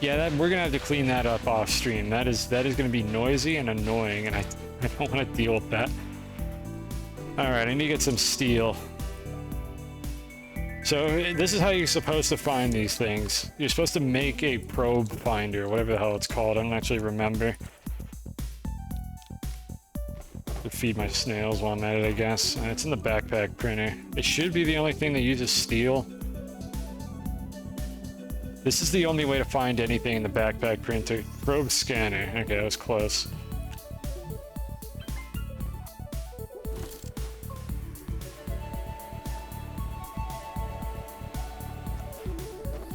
we're gonna have to clean that up off stream. That is gonna be noisy and annoying, and I don't want to deal with that. All right, I need to get some steel. So this is how you're supposed to find these things. You're supposed to make a probe finder, whatever the hell it's called. I don't actually remember. To feed my snails while I'm at it, I guess. It's in the backpack printer. It should be the only thing that uses steel. This is the only way to find anything in the backpack printer. Probe scanner. Okay, that was close.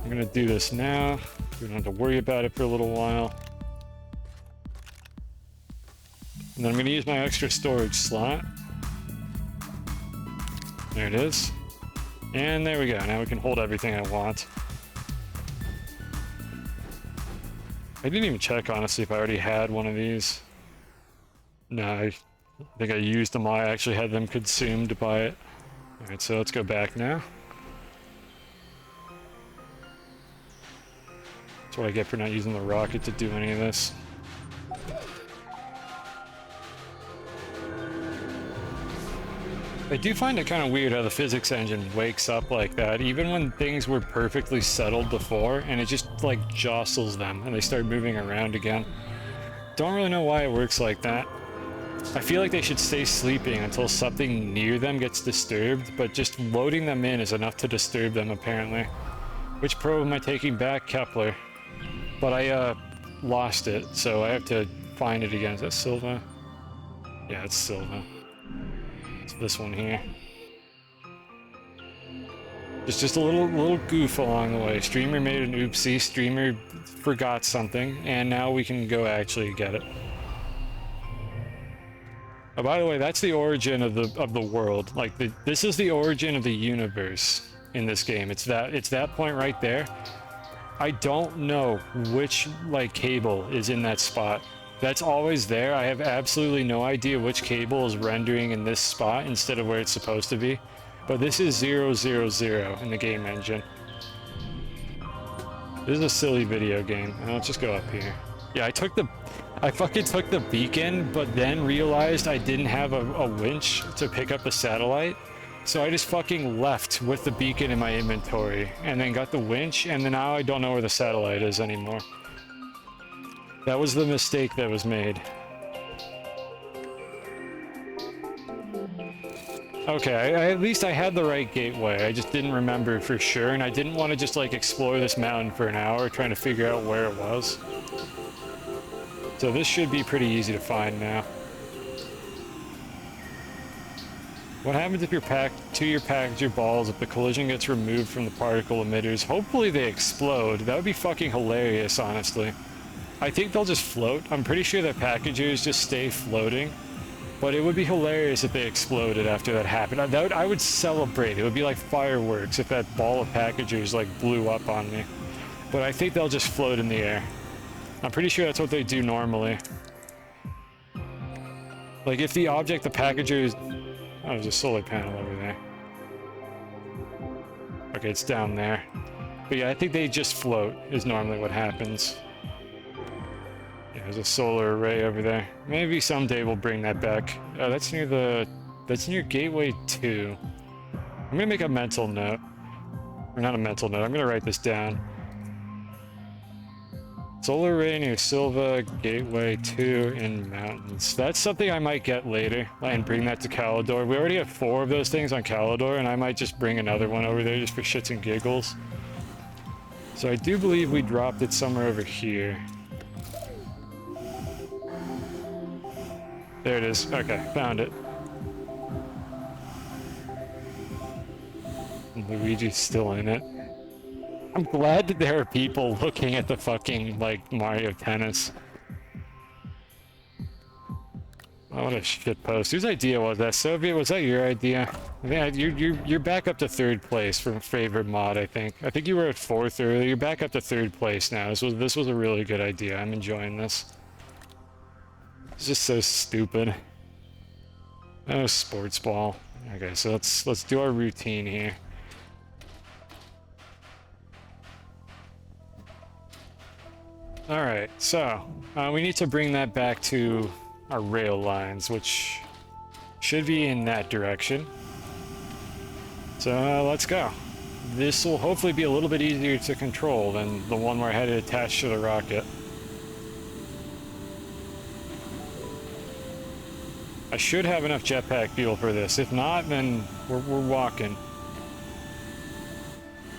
I'm gonna do this now. We don't have to worry about it for a little while. And then I'm gonna use my extra storage slot. There it is. And there we go. Now we can hold everything I want. I didn't even check, honestly, if I already had one of these. No, I think I used them all. I actually had them consumed by it. Alright, so let's go back now. That's what I get for not using the rocket to do any of this. I do find it kind of weird how the physics engine wakes up like that, even when things were perfectly settled before, and it just like jostles them and they start moving around again. Don't really know why it works like that. I feel like they should stay sleeping until something near them gets disturbed, but just loading them in is enough to disturb them apparently. Which probe am I taking back? Kepler. But I lost it, so I have to find it again. Is that Silva? Yeah, it's Silva. This one here. Just a little goof along the way. Streamer made an oopsie. Streamer forgot something, and now we can go actually get it. Oh, by the way, that's the origin of the world. Like this is the origin of the universe in this game. It's that point right there. I don't know which like cable is in that spot. That's always there. I have absolutely no idea which cable is rendering in this spot instead of where it's supposed to be. But this is 000 in the game engine. This is a silly video game. Let's just go up here. Yeah, I fucking took the beacon, but then realized I didn't have a winch to pick up the satellite. So I just fucking left with the beacon in my inventory and then got the winch, and then now I don't know where the satellite is anymore. That was the mistake that was made. Okay, at least I had the right gateway. I just didn't remember for sure, and I didn't want to just like explore this mountain for an hour trying to figure out where it was. So this should be pretty easy to find now. What happens if your package balls, if the collision gets removed from the particle emitters? Hopefully they explode. That would be fucking hilarious, honestly. I think they'll just float. I'm pretty sure that packagers just stay floating. But it would be hilarious if they exploded after that happened. I would celebrate. It would be like fireworks if that ball of packagers like blew up on me. But I think they'll just float in the air. I'm pretty sure that's what they do normally. Like if the object, the packagers... Oh, there's a solar panel over there. Okay, it's down there. But yeah, I think they just float is normally what happens. Yeah, there's a solar array over there. Maybe someday we'll bring that back. That's near Gateway 2. I'm gonna make a mental note. Or not a mental note, I'm gonna write this down. Solar array near Silva, Gateway 2 in mountains. That's something I might get later and bring that to Calidor. We already have 4 of those things on Calidor, and I might just bring another one over there just for shits and giggles. So I do believe we dropped it somewhere over here. There it is. Okay, found it. Luigi's still in it. I'm glad that there are people looking at the fucking, like, Mario Tennis. Oh, what a shitpost. Whose idea was that? Soviet, was that your idea? Yeah, you're back up to 3rd place for favorite mod, I think. I think you were at 4th earlier. You're back up to 3rd place now. This was a really good idea. I'm enjoying this. It's just so stupid. Oh, sports ball. Okay, so let's do our routine here. Alright, so we need to bring that back to our rail lines, which should be in that direction. So let's go. This will hopefully be a little bit easier to control than the one where I had it attached to the rocket. I should have enough jetpack fuel for this. If not, then we're walking.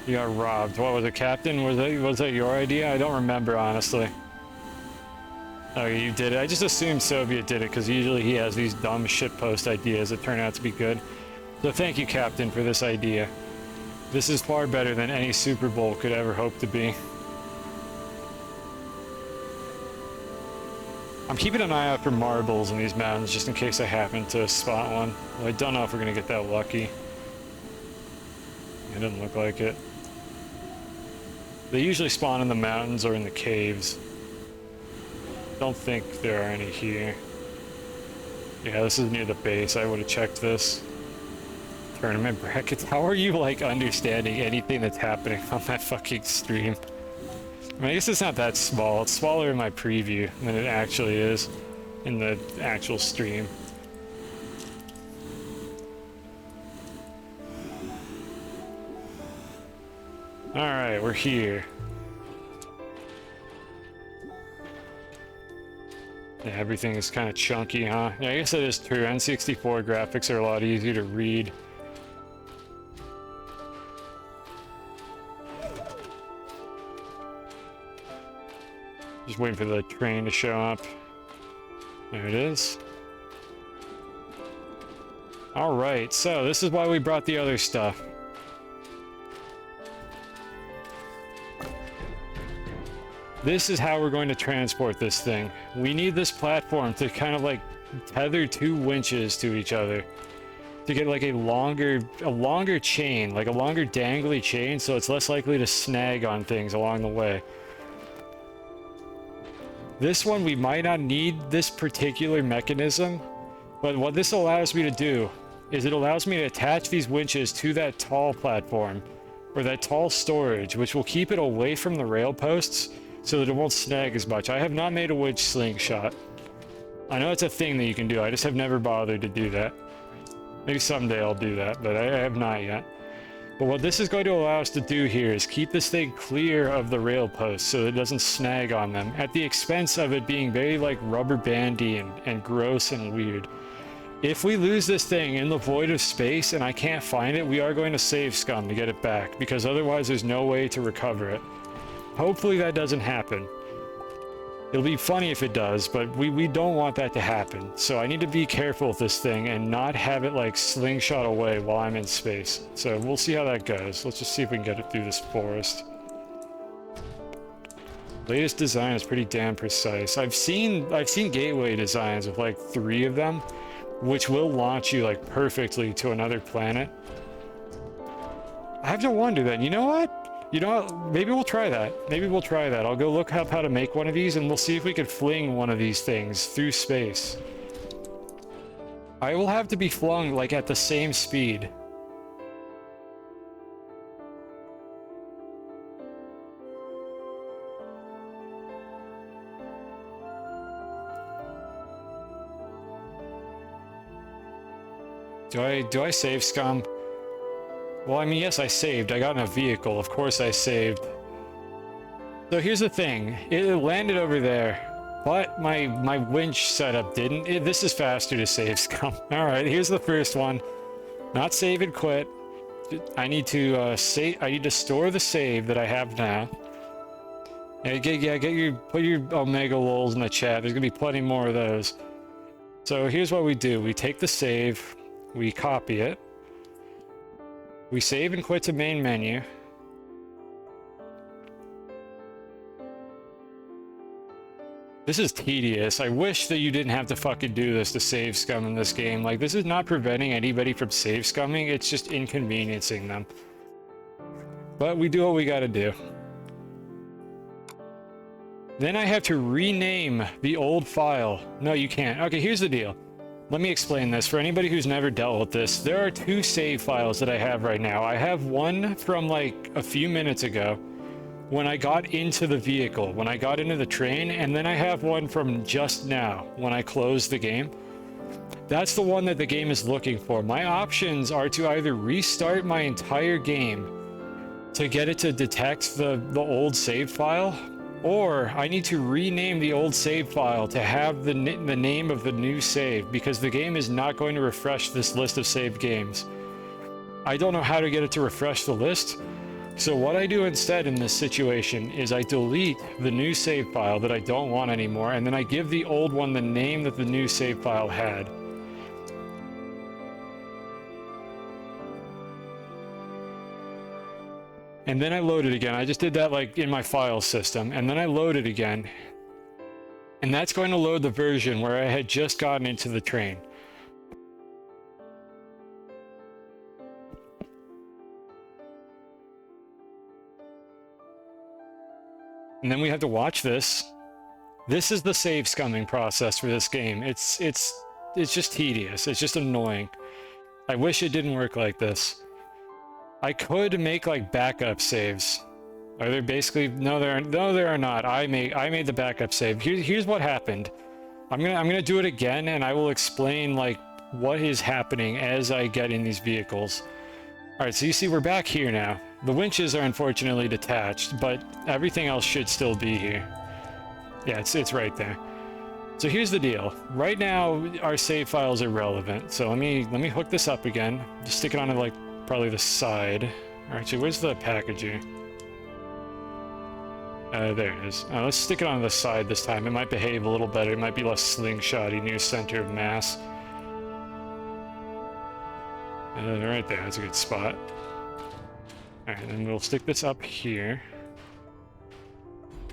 You got robbed. What was it, Captain? Was that your idea? I don't remember, honestly. Oh, you did it. I just assumed Soviet did it because usually he has these dumb shitpost ideas that turn out to be good. So thank you, Captain, for this idea. This is far better than any Super Bowl could ever hope to be. I'm keeping an eye out for marbles in these mountains just in case I happen to spot one. Well, I don't know if we're gonna get that lucky. It doesn't look like it. They usually spawn in the mountains or in the caves. Don't think there are any here. Yeah, this is near the base. I would have checked this. Tournament brackets. How are you, like, understanding anything that's happening on that fucking stream? I mean, I guess it's not that small. It's smaller in my preview than it actually is in the actual stream. Alright, we're here. Yeah, everything is kind of chunky, huh? Yeah, I guess that is true. N64 graphics are a lot easier to read. Just waiting for the train to show up. There it is. Alright, so this is why we brought the other stuff. This is how we're going to transport this thing. We need this platform to kind of like tether two winches to each other to get like a longer chain, like a longer dangly chain, so it's less likely to snag on things along the way. This one, we might not need this particular mechanism, but what this allows me to do is it allows me to attach these winches to that tall platform or that tall storage, which will keep it away from the rail posts so that it won't snag as much. I have not made a winch slingshot. I know it's a thing that you can do. I just have never bothered to do that. Maybe someday I'll do that, but I have not yet. But what this is going to allow us to do here is keep this thing clear of the rail posts so it doesn't snag on them, at the expense of it being very like rubber bandy and gross and weird. If we lose this thing in the void of space and I can't find it, we are going to save scum to get it back, because otherwise there's no way to recover it. Hopefully that doesn't happen. It'll be funny if it does, but we don't want that to happen. So I need to be careful with this thing and not have it like slingshot away while I'm in space. So we'll see how that goes. Let's just see if we can get it through this forest. Latest design is pretty damn precise. I've seen gateway designs with like 3 of them, which will launch you like perfectly to another planet. I have to wonder then, you know what? You know what? Maybe we'll try that. Maybe we'll try that. I'll go look up how to make one of these and we'll see if we can fling one of these things through space. I will have to be flung like at the same speed. Do I save scum? Well, I mean, yes, I saved. I got in a vehicle. Of course I saved. So here's the thing. It landed over there, but my winch setup didn't. This is faster to save scum. All right, here's the first one. Not save and quit. I need to save. I need to store the save that I have now. Yeah, put your Omega lols in the chat. There's gonna be plenty more of those. So here's what we do. We take the save, we copy it. We save and quit to main menu. This is tedious. I wish that you didn't have to fucking do this to save scum in this game. Like, this is not preventing anybody from save scumming, it's just inconveniencing them. But we do what we gotta do. Then I have to rename the old file. No, you can't. Okay, here's the deal. Let me explain this. For anybody who's never dealt with this, there are 2 save files that I have right now. I have one from like a few minutes ago when I got into the vehicle, when I got into the train, and then I have one from just now when I closed the game. That's the one that the game is looking for. My options are to either restart my entire game to get it to detect the old save file, or I need to rename the old save file to have the name of the new save, because the game is not going to refresh this list of saved games. I don't know how to get it to refresh the list, so what I do instead in this situation is I delete the new save file that I don't want anymore, and then I give the old one the name that the new save file had. And then I load it again. I just did that like in my file system, and then I load it again. And that's going to load the version where I had just gotten into the train. And then we have to watch this. This is the save scumming process for this game. It's just tedious. It's just annoying. I wish it didn't work like this. I could make like backup saves. Are there basically no there are not. I made the backup save. Here's what happened. I'm gonna do it again, and I will explain like what is happening as I get in these vehicles. Alright, so you see we're back here now. The winches are unfortunately detached, but everything else should still be here. Yeah, it's right there. So here's the deal. Right now, our save files are relevant. So let me hook this up again. Just stick it on like probably the side. Alright, so where's the packager? There it is. Let's stick it on the side this time. It might behave a little better. It might be less slingshotty near center of mass. Right there, that's a good spot. Alright, then we'll stick this up here.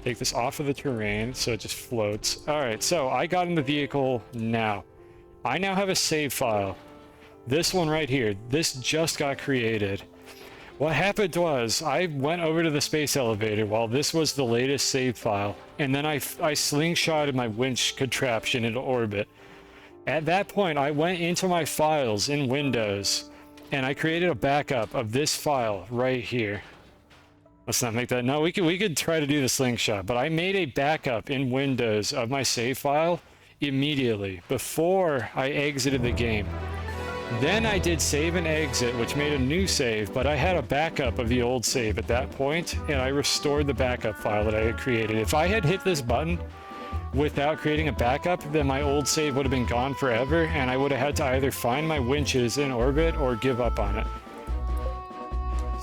Take this off of the terrain so it just floats. Alright, so I got in the vehicle now. I now have a save file. This one right here, this just got created. What happened was, I went over to the space elevator while this was the latest save file, and then I slingshotted my winch contraption into orbit. At that point, I went into my files in Windows, and I created a backup of this file right here. Let's not make that. No, we could try to do the slingshot, but I made a backup in Windows of my save file immediately before I exited the game. Then I did save and exit, which made a new save, but I had a backup of the old save at that point, and I restored the backup file that I had created. If I had hit this button without creating a backup, then my old save would have been gone forever, and I would have had to either find my winches in orbit or give up on it.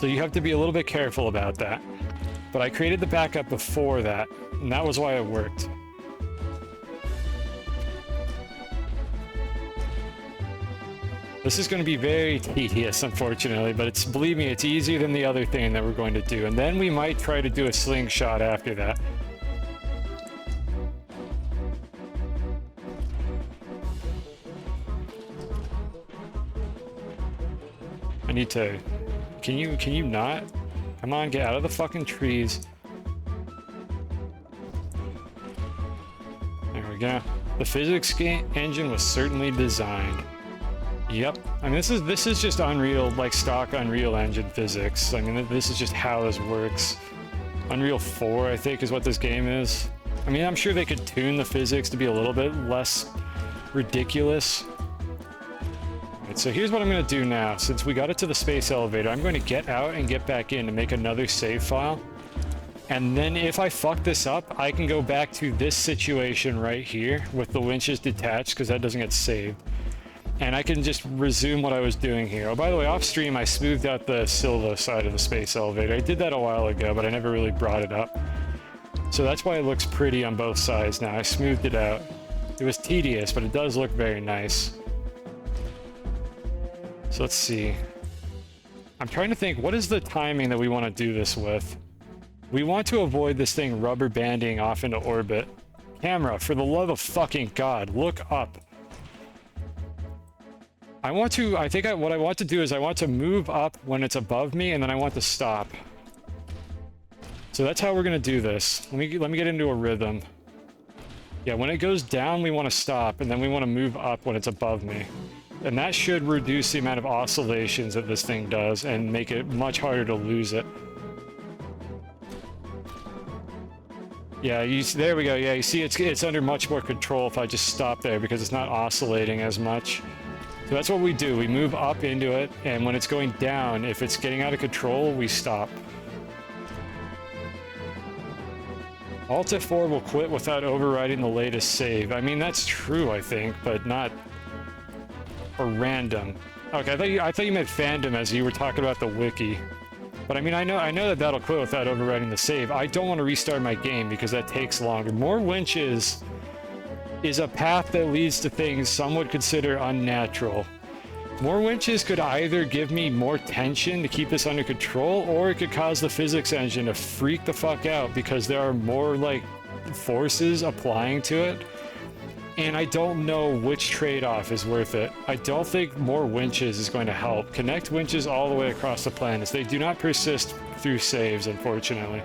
So you have to be a little bit careful about that. But I created the backup before that, and that was why it worked. This is going to be very tedious, unfortunately, but believe me, it's easier than the other thing that we're going to do. And then we might try to do a slingshot after that. I need to... Can you not? Come on, get out of the fucking trees. There we go. The physics engine was certainly designed. Yep. I mean, this is just Unreal, like stock Unreal Engine physics. I mean, this is just how this works. Unreal 4, I think, is what this game is. I mean, I'm sure they could tune the physics to be a little bit less ridiculous. Alright, so here's what I'm going to do now. Since we got it to the space elevator, I'm going to get out and get back in to make another save file. And then if I fuck this up, I can go back to this situation right here with the winches detached, because that doesn't get saved. And I can just resume what I was doing here. Oh, by the way, off stream, I smoothed out the Silva side of the space elevator. I did that a while ago, but I never really brought it up. So that's why it looks pretty on both sides now. I smoothed it out. It was tedious, but it does look very nice. So let's see. I'm trying to think, what is the timing that we want to do this with? We want to avoid this thing rubber banding off into orbit. Camera, for the love of fucking God, look up. What I want to do is I want to move up when it's above me, and then I want to stop. So that's how we're gonna do this. Let me get into a rhythm. Yeah, when it goes down, we want to stop, and then we want to move up when it's above me. And that should reduce the amount of oscillations that this thing does, and make it much harder to lose it. Yeah, there we go. Yeah, you see it's under much more control if I just stop there, because it's not oscillating as much. So that's what we do. We move up into it, and when it's going down, if it's getting out of control, we stop. Alt F4 will quit without overriding the latest save. I mean, that's true, I think, but not for random. Okay, I thought you meant fandom as you were talking about the wiki. But I mean, I know that that'll quit without overriding the save. I don't want to restart my game because that takes longer. More winches is a path that leads to things some would consider unnatural. More winches could either give me more tension to keep this under control, or it could cause the physics engine to freak the fuck out because there are more, like, forces applying to it. And I don't know which trade-off is worth it. I don't think more winches is going to help. Connect winches all the way across the planets. They do not persist through saves, unfortunately.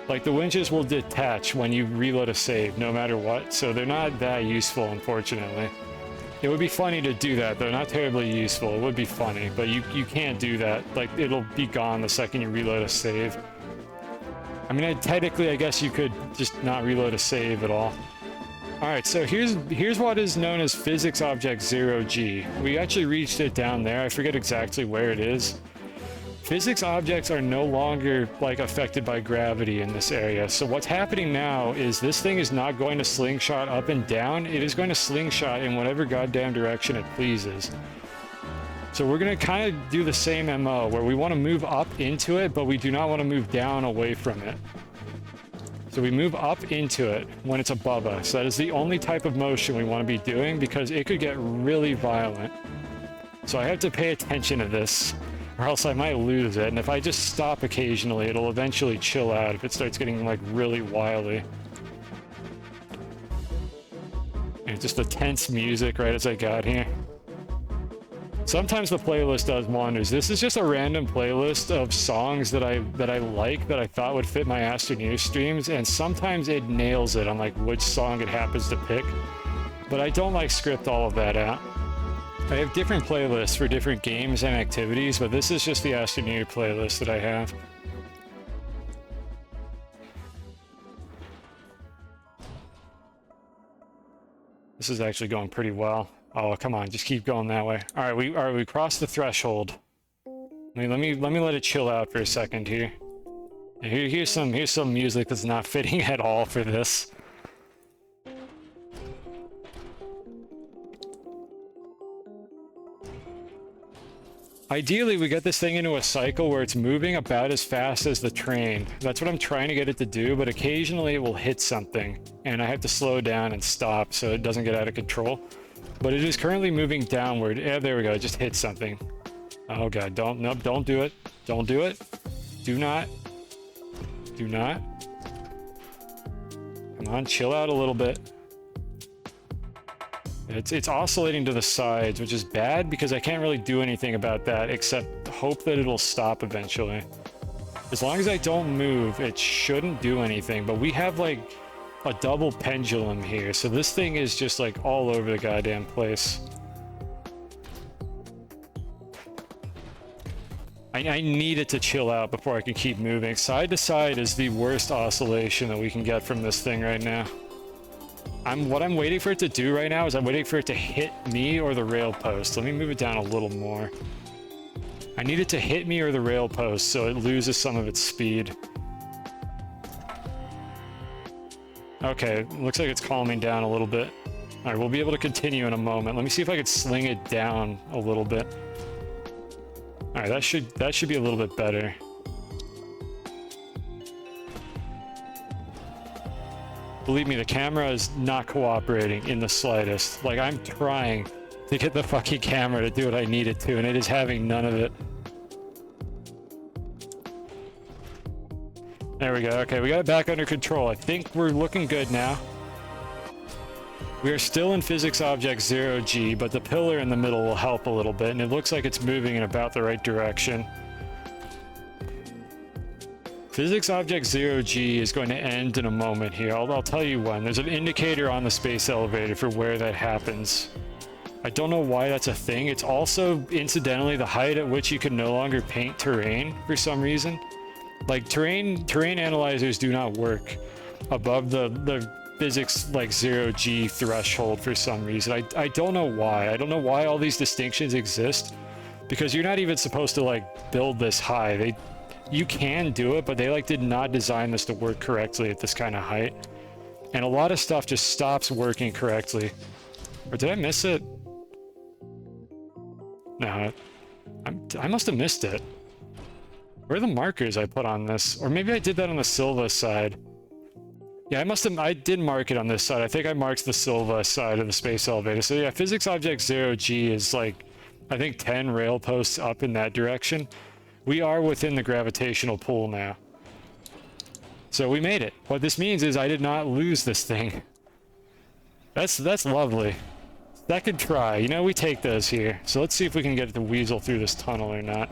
Like, the winches will detach when you reload a save, no matter what, so they're not that useful, unfortunately. It would be funny to do that, though, not terribly useful. It would be funny, but you can't do that. Like, it'll be gone the second you reload a save. I mean, technically, I guess you could just not reload a save at all. Alright, so here's what is known as Physics Object 0G. We actually reached it down there. I forget exactly where it is. Physics objects are no longer, like, affected by gravity in this area. So what's happening now is this thing is not going to slingshot up and down. It is going to slingshot in whatever goddamn direction it pleases. So we're going to kind of do the same MO, where we want to move up into it, but we do not want to move down away from it. So we move up into it when it's above us. That is the only type of motion we want to be doing, because it could get really violent. So I have to pay attention to this, or else I might lose it. And if I just stop occasionally, it'll eventually chill out if it starts getting, like, really wily. And just the tense music right as I got here. Sometimes the playlist does wonders. This is just a random playlist of songs that I like, that I thought would fit my Astroneer streams, and sometimes it nails it on, like, which song it happens to pick. But I don't, like, script all of that out. I have different playlists for different games and activities, but this is just the Astroneer playlist that I have. This is actually going pretty well. Oh, come on, just keep going that way. All right, we crossed the threshold. Let me let it chill out for a second here. Here's some music that's not fitting at all for this. Ideally, we get this thing into a cycle where it's moving about as fast as the train. That's what I'm trying to get it to do, but occasionally it will hit something, and I have to slow down and stop so it doesn't get out of control. But it is currently moving downward. Yeah, there we go. It just hit something. Oh god, nope, don't do it. Don't do it. Do not. Do not. Come on, chill out a little bit. It's oscillating to the sides, which is bad because I can't really do anything about that except hope that it'll stop eventually. As long as I don't move, it shouldn't do anything, but we have, like, a double pendulum here, so this thing is just, like, all over the goddamn place. I need it to chill out before I can keep moving. Side to side is the worst oscillation that we can get from this thing right now. What I'm waiting for it to do right now is I'm waiting for it to hit me or the rail post. Let me move it down a little more. I need it to hit me or the rail post so it loses some of its speed. Okay, looks like it's calming down a little bit. Alright, we'll be able to continue in a moment. Let me see if I could sling it down a little bit. Alright, that should be a little bit better. Believe me, the camera is not cooperating in the slightest. Like, I'm trying to get the fucking camera to do what I need it to, and it is having none of it. There we go. Okay, we got it back under control. I think we're looking good now. We are still in Physics Object 0G, but the pillar in the middle will help a little bit, and it looks like it's moving in about the right direction. Physics Object 0G is going to end in a moment here. I'll tell you when. There's an indicator on the space elevator for where that happens. I don't know why that's a thing. It's also, incidentally, the height at which you can no longer paint terrain for some reason. Like, terrain analyzers do not work above the physics, like, 0G threshold for some reason. I don't know why. I don't know why all these distinctions exist, because you're not even supposed to, like, build this high. You can do it, but they, like, did not design this to work correctly at this kind of height. And a lot of stuff just stops working correctly. Or did I miss it? No, I must have missed it. Where are the markers I put on this? Or maybe I did that on the Silva side. Yeah, I did mark it on this side. I think I marked the Silva side of the space elevator. So yeah, Physics Object 0G is, like, I think 10 rail posts up in that direction. We are within the gravitational pull now. So we made it. What this means is I did not lose this thing. That's lovely. Second try. You know, we take those here. So let's see if we can get the weasel through this tunnel or not.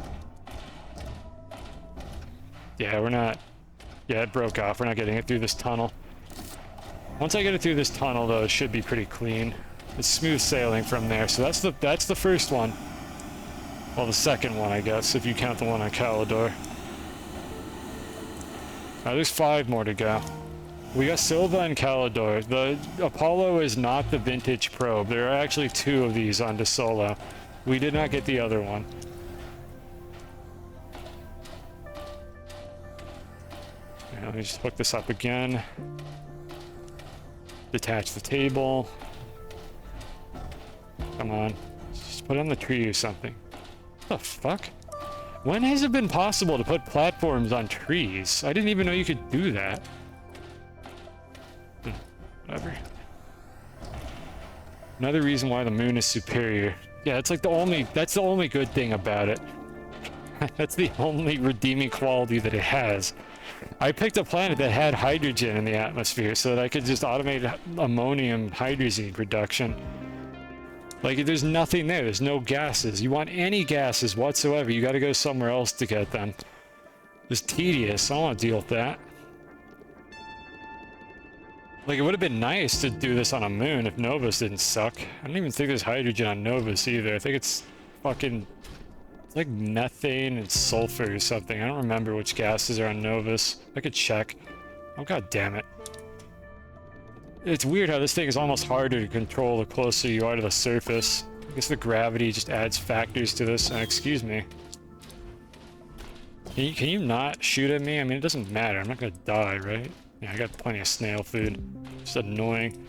Yeah, we're not. Yeah, it broke off. We're not getting it through this tunnel. Once I get it through this tunnel, though, it should be pretty clean. It's smooth sailing from there. So that's the first one. Well, the second one, I guess, if you count the one on Calidor. There's 5 more to go. We got Silva and Calidor. The Apollo is not the vintage probe. There are actually 2 of these on DeSolo. We did not get the other one. Yeah, let me just hook this up again. Detach the table. Come on. Just put it on the tree or something. What the fuck? When has it been possible to put platforms on trees? I didn't even know you could do that. Whatever. Another reason why the moon is superior. Yeah, it's like that's the only good thing about it. That's the only redeeming quality that it has. I picked a planet that had hydrogen in the atmosphere so that I could just automate ammonium hydrazine production. Like, there's nothing there. There's no gases. You want any gases whatsoever, you gotta go somewhere else to get them. It's tedious. I don't want to deal with that. Like, it would have been nice to do this on a moon if Novus didn't suck. I don't even think there's hydrogen on Novus either. I think it's fucking... It's like methane and sulfur or something. I don't remember which gases are on Novus. I could check. Oh, god damn it. It's weird how this thing is almost harder to control the closer you are to the surface. I guess the gravity just adds factors to this. Excuse me. Can you not shoot at me? I mean, it doesn't matter. I'm not gonna die, right? Yeah, I got plenty of snail food. Just annoying.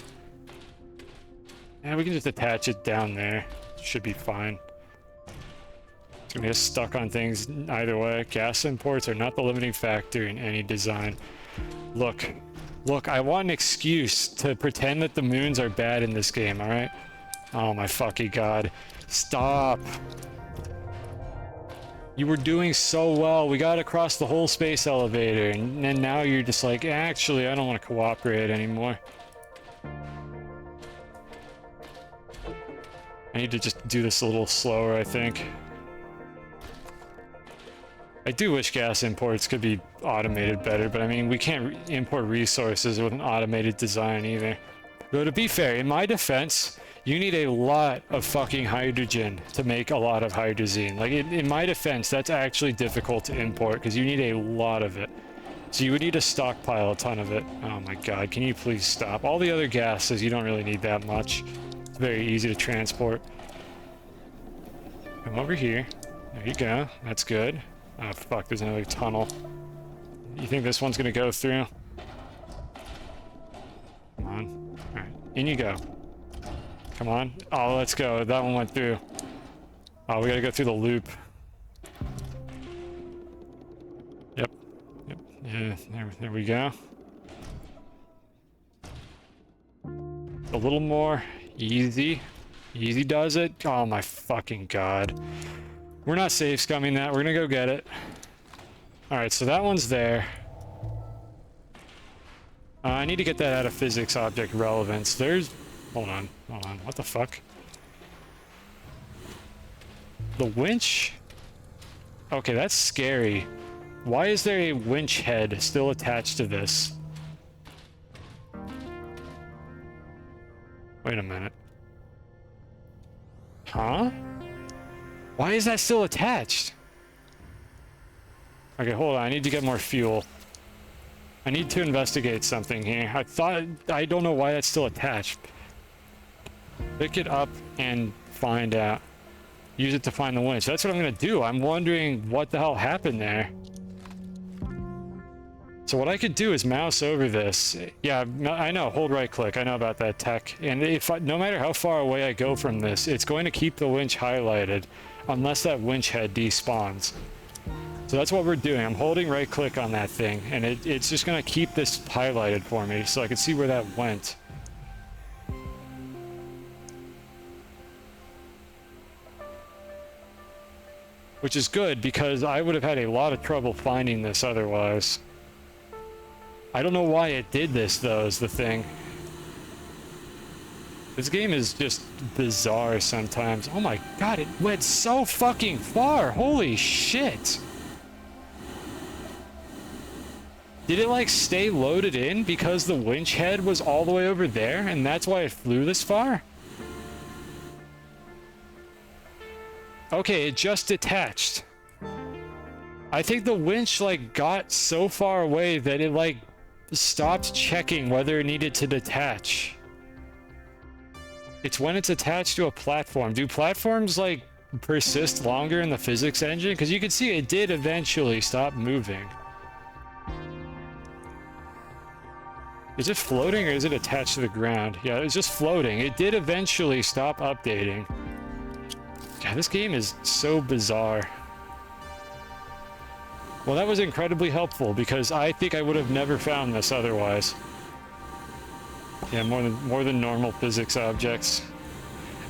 Yeah, we can just attach it down there. Should be fine. It's gonna get stuck on things either way. Gas imports are not the limiting factor in any design. Look, I want an excuse to pretend that the moons are bad in this game, alright? Oh my fucking god. Stop. You were doing so well. We got across the whole space elevator, and then now you're just like, actually, I don't want to cooperate anymore. I need to just do this a little slower, I think. I do wish gas imports could be automated better, but I mean, we can't import resources with an automated design either. Though to be fair, in my defense, you need a lot of fucking hydrogen to make a lot of hydrazine. Like, in my defense, that's actually difficult to import because you need a lot of it. So you would need to stockpile a ton of it. Oh my god, can you please stop? All the other gases, you don't really need that much. It's very easy to transport. Come over here. There you go. That's good. Oh fuck, there's another tunnel. You think this one's gonna go through? Come on. Alright, in you go. Come on. Oh, let's go. That one went through. Oh, we gotta go through the loop. Yep. Yeah, there we go. A little more. Easy. Easy does it. Oh my fucking god. We're not safe scumming that. We're gonna go get it. Alright, so that one's there. I need to get that out of physics object relevance. There's... Hold on. What the fuck? The winch? Okay, that's scary. Why is there a winch head still attached to this? Wait a minute. Huh? Why is that still attached? Okay, hold on. I need to get more fuel. I need to investigate something here. I don't know why that's still attached. Pick it up and find out. Use it to find the winch. That's what I'm gonna do. I'm wondering what the hell happened there. So what I could do is mouse over this. Yeah, I know. Hold right click. I know about that tech. And no matter how far away I go from this, it's going to keep the winch highlighted unless that winch head despawns. So that's what we're doing. I'm holding right click on that thing, and it's just going to keep this highlighted for me so I can see where that went. Which is good, because I would have had a lot of trouble finding this otherwise. I don't know why it did this, though, is the thing. This game is just bizarre sometimes. Oh my god, it went so fucking far! Holy shit! Did it like stay loaded in because the winch head was all the way over there and that's why it flew this far? Okay, it just detached. I think the winch like got so far away that it like stopped checking whether it needed to detach. It's when it's attached to a platform. Do platforms like persist longer in the physics engine? Because you can see it did eventually stop moving. Is it floating or is it attached to the ground? Yeah, it's just floating. It did eventually stop updating. God, this game is so bizarre. Well, that was incredibly helpful because I think I would have never found this otherwise. Yeah, more than normal physics objects.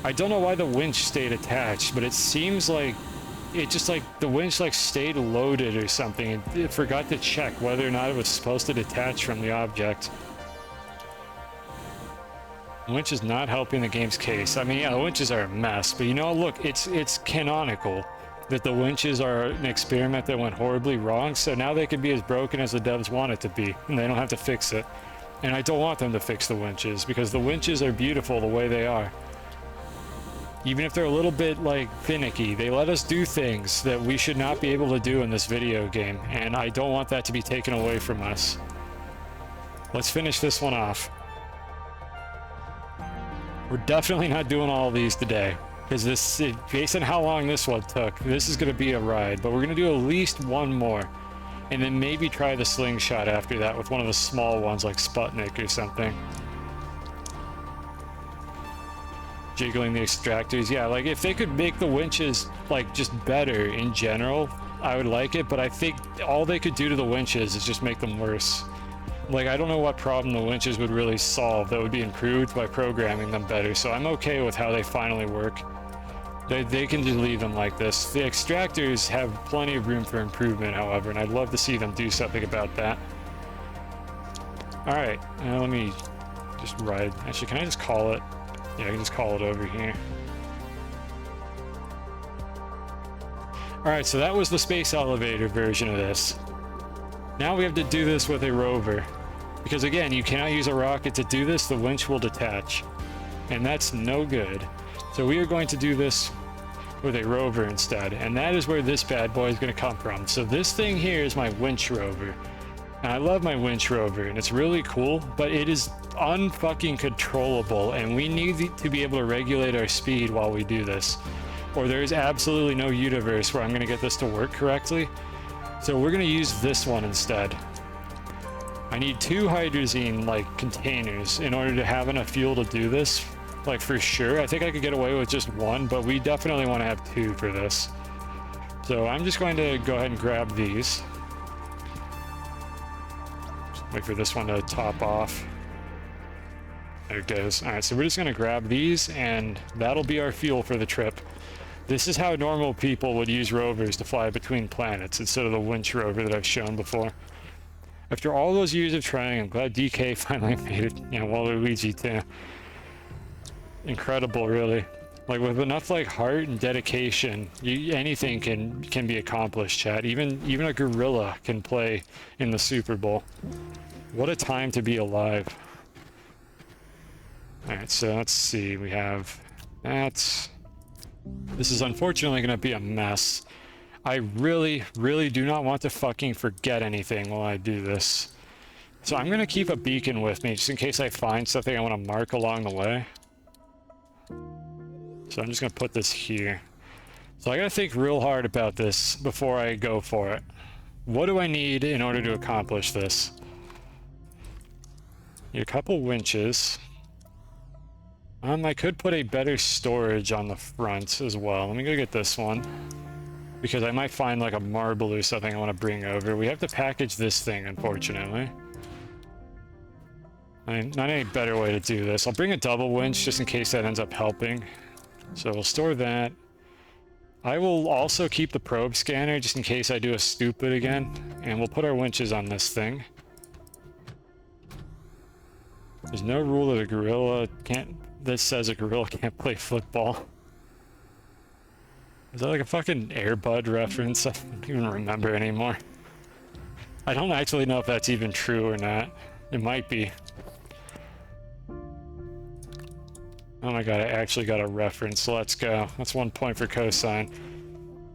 I don't know why the winch stayed attached, but it seems like it just like the winch like stayed loaded or something. It forgot to check whether or not it was supposed to detach from the object. The winch is not helping the game's case. I mean, yeah, the winches are a mess, but you know, look, it's canonical that the winches are an experiment that went horribly wrong, so now they can be as broken as the devs want it to be, and they don't have to fix it. And I don't want them to fix the winches, because the winches are beautiful the way they are. Even if they're a little bit, like, finicky, they let us do things that we should not be able to do in this video game, and I don't want that to be taken away from us. Let's finish this one off. We're definitely not doing all of these today, because this, based on how long this one took, this is going to be a ride, but we're going to do at least one more, and then maybe try the slingshot after that with one of the small ones like Sputnik or something. Jiggling the extractors, yeah, like if they could make the winches like just better in general, I would like it, but I think all they could do to the winches is just make them worse. Like, I don't know what problem the winches would really solve that would be improved by programming them better, so I'm okay with how they finally work. They can just leave them like this. The extractors have plenty of room for improvement, however, and I'd love to see them do something about that. Alright, let me just ride. Actually, can I just call it? Yeah, I can just call it over here. Alright, so that was the space elevator version of this. Now we have to do this with a rover. Because again, you cannot use a rocket to do this, the winch will detach. And that's no good. So we are going to do this with a rover instead. And that is where this bad boy is going to come from. So this thing here is my winch rover. And I love my winch rover, and it's really cool, but it is unfucking controllable, and we need to be able to regulate our speed while we do this. Or there is absolutely no universe where I'm going to get this to work correctly. So we're going to use this one instead. I need 2 hydrazine, like, containers in order to have enough fuel to do this. Like, for sure. I think I could get away with just 1, but we definitely want to have 2 for this. So I'm just going to go ahead and grab these. Wait for this one to top off. There it goes. Alright, so we're just going to grab these, and that'll be our fuel for the trip. This is how normal people would use rovers to fly between planets, instead of the winch rover that I've shown before. After all those years of trying, I'm glad DK finally made it. You know, Waluigi too. Incredible, really. Like, with enough, like, heart and dedication, anything can be accomplished, chat. Even a gorilla can play in the Super Bowl. What a time to be alive. Alright, so let's see. We have that. This is unfortunately going to be a mess. I really, really do not want to fucking forget anything while I do this. So I'm going to keep a beacon with me, just in case I find something I want to mark along the way. So I'm just going to put this here. So I got to think real hard about this before I go for it. What do I need in order to accomplish this? Need a couple winches. I could put a better storage on the front as well. Let me go get this one, because I might find like a marble or something I want to bring over. We have to package this thing, unfortunately. Not any better way to do this. I'll bring a double winch just in case that ends up helping. So we'll store that. I will also keep the probe scanner just in case I do a stupid again. And we'll put our winches on this thing. There's no rule that a gorilla can't... This says a gorilla can't play football. Is that like a fucking Air Bud reference? I don't even remember anymore. I don't actually know if that's even true or not. It might be. Oh my god, I actually got a reference. Let's go. That's 1 point for cosine.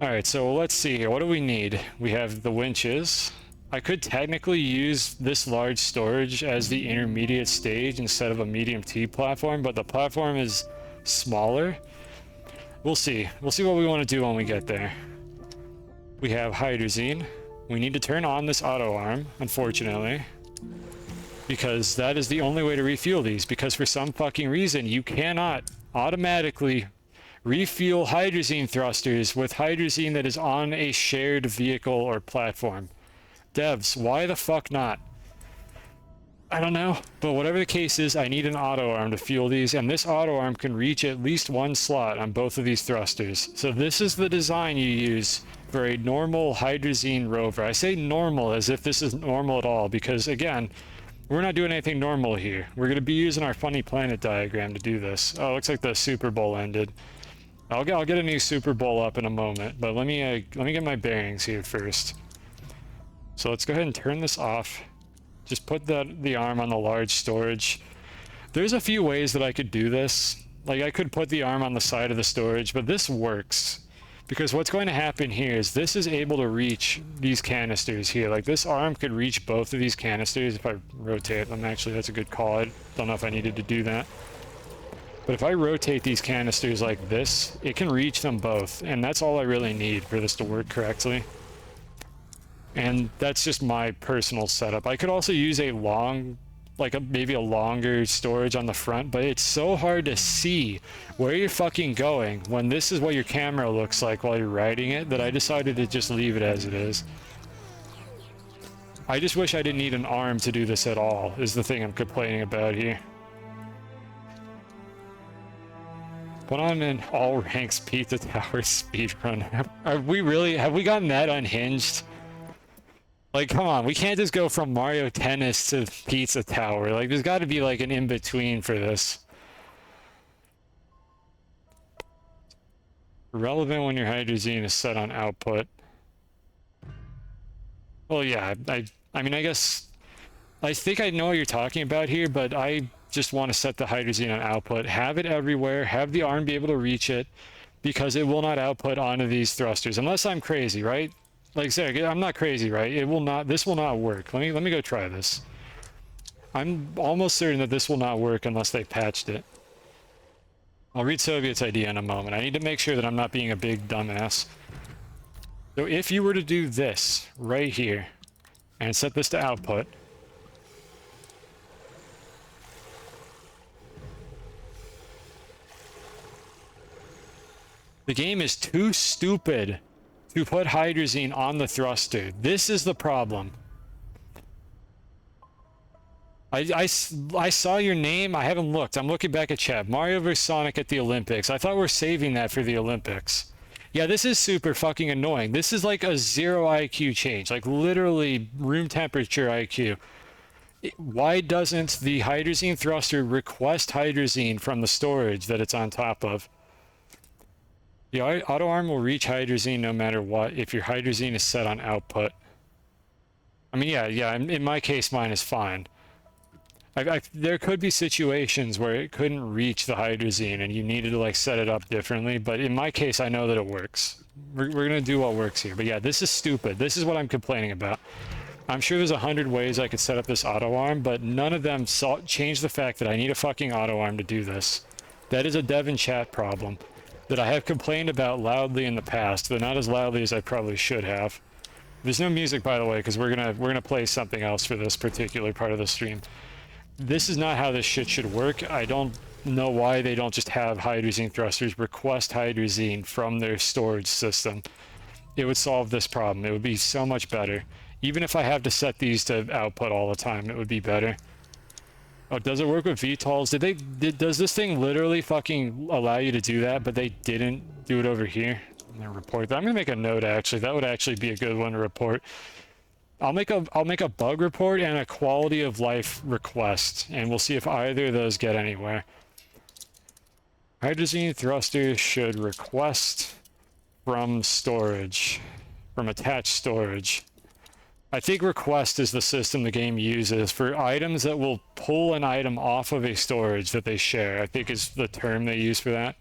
Alright, so let's see here. What do we need? We have the winches. I could technically use this large storage as the intermediate stage instead of a medium T platform, but the platform is smaller. We'll see. We'll see what we want to do when we get there. We have hydrazine. We need to turn on this auto arm, unfortunately, because that is the only way to refuel these, because for some fucking reason you cannot automatically refuel hydrazine thrusters with hydrazine that is on a shared vehicle or platform. Devs, why the fuck not? I don't know, but whatever the case is, I need an auto arm to fuel these, and this auto arm can reach at least one slot on both of these thrusters. So this is the design you use for a normal hydrazine rover. I say normal as if this is normal at all, because again, we're not doing anything normal here. We're going to be using our funny planet diagram to do this. Oh, looks like the Super Bowl ended. I'll get a new Super Bowl up in a moment, but let me get my bearings here first. So let's go ahead and turn this off. Just put the arm on the large storage. There's a few ways that I could do this. Like, I could put the arm on the side of the storage, but this works. Because what's going to happen here is this is able to reach these canisters here. Like, this arm could reach both of these canisters if I rotate them. Actually, that's a good call. I don't know if I needed to do that. But if I rotate these canisters like this, it can reach them both. And that's all I really need for this to work correctly. And that's just my personal setup. I could also use a long, maybe a longer storage on the front, but it's so hard to see where you're fucking going when this is what your camera looks like while you're riding it, that I decided to just leave it as it is. I just wish I didn't need an arm to do this at all, is the thing I'm complaining about here. Put on an all ranks Pizza Tower speedrun. Have we gotten that unhinged? Like, come on, we can't just go from Mario Tennis to Pizza Tower. Like, there's got to be, like, an in-between for this. Relevant when your hydrazine is set on output. Well, yeah, I mean, I guess... I think I know what you're talking about here, but I just want to set the hydrazine on output. Have it everywhere. Have the arm be able to reach it, because it will not output onto these thrusters. Unless I'm crazy, right? Like I said, I'm not crazy, right? It will not, this will not work. Let me go try this. I'm almost certain that this will not work unless they patched it. I'll read Soviet's idea in a moment. I need to make sure that I'm not being a big dumbass. So if you were to do this right here and set this to output, the game is too stupid to put hydrazine on the thruster. This is the problem. I saw your name. I haven't looked. I'm looking back at chat. Mario vs. Sonic at the Olympics. I thought we're saving that for the Olympics. Yeah, this is super fucking annoying. This is like a 0 IQ change. Like, literally room temperature IQ. Why doesn't the hydrazine thruster request hydrazine from the storage that it's on top of? The auto arm will reach hydrazine no matter what if your hydrazine is set on output. I mean, yeah, in my case, mine is fine. There could be situations where it couldn't reach the hydrazine and you needed to, like, set it up differently, but in my case, I know that it works. We're gonna do what works here. But yeah, this is stupid. This is what I'm complaining about. I'm sure there's 100 ways I could set up this auto arm, but none of them change the fact that I need a fucking auto arm to do this. That is a dev and chat problem that I have complained about loudly in the past, but not as loudly as I probably should have. There's no music, by the way, because we're gonna play something else for this particular part of the stream. This is not how this shit should work. I don't know why they don't just have hydrazine thrusters request hydrazine from their storage system. It would solve this problem. It would be so much better. Even if I have to set these to output all the time, it would be better. Oh, does it work with VTOLs? Does this thing literally fucking allow you to do that, but they didn't do it over here? I'm gonna report that. I'm gonna make a note, actually. That would actually be a good one to report. I'll make a bug report and a quality of life request, and we'll see if either of those get anywhere. Hydrazine thruster should request from storage, from attached storage. I think request is the system the game uses for items that will pull an item off of a storage that they share. I think is the term they use for that.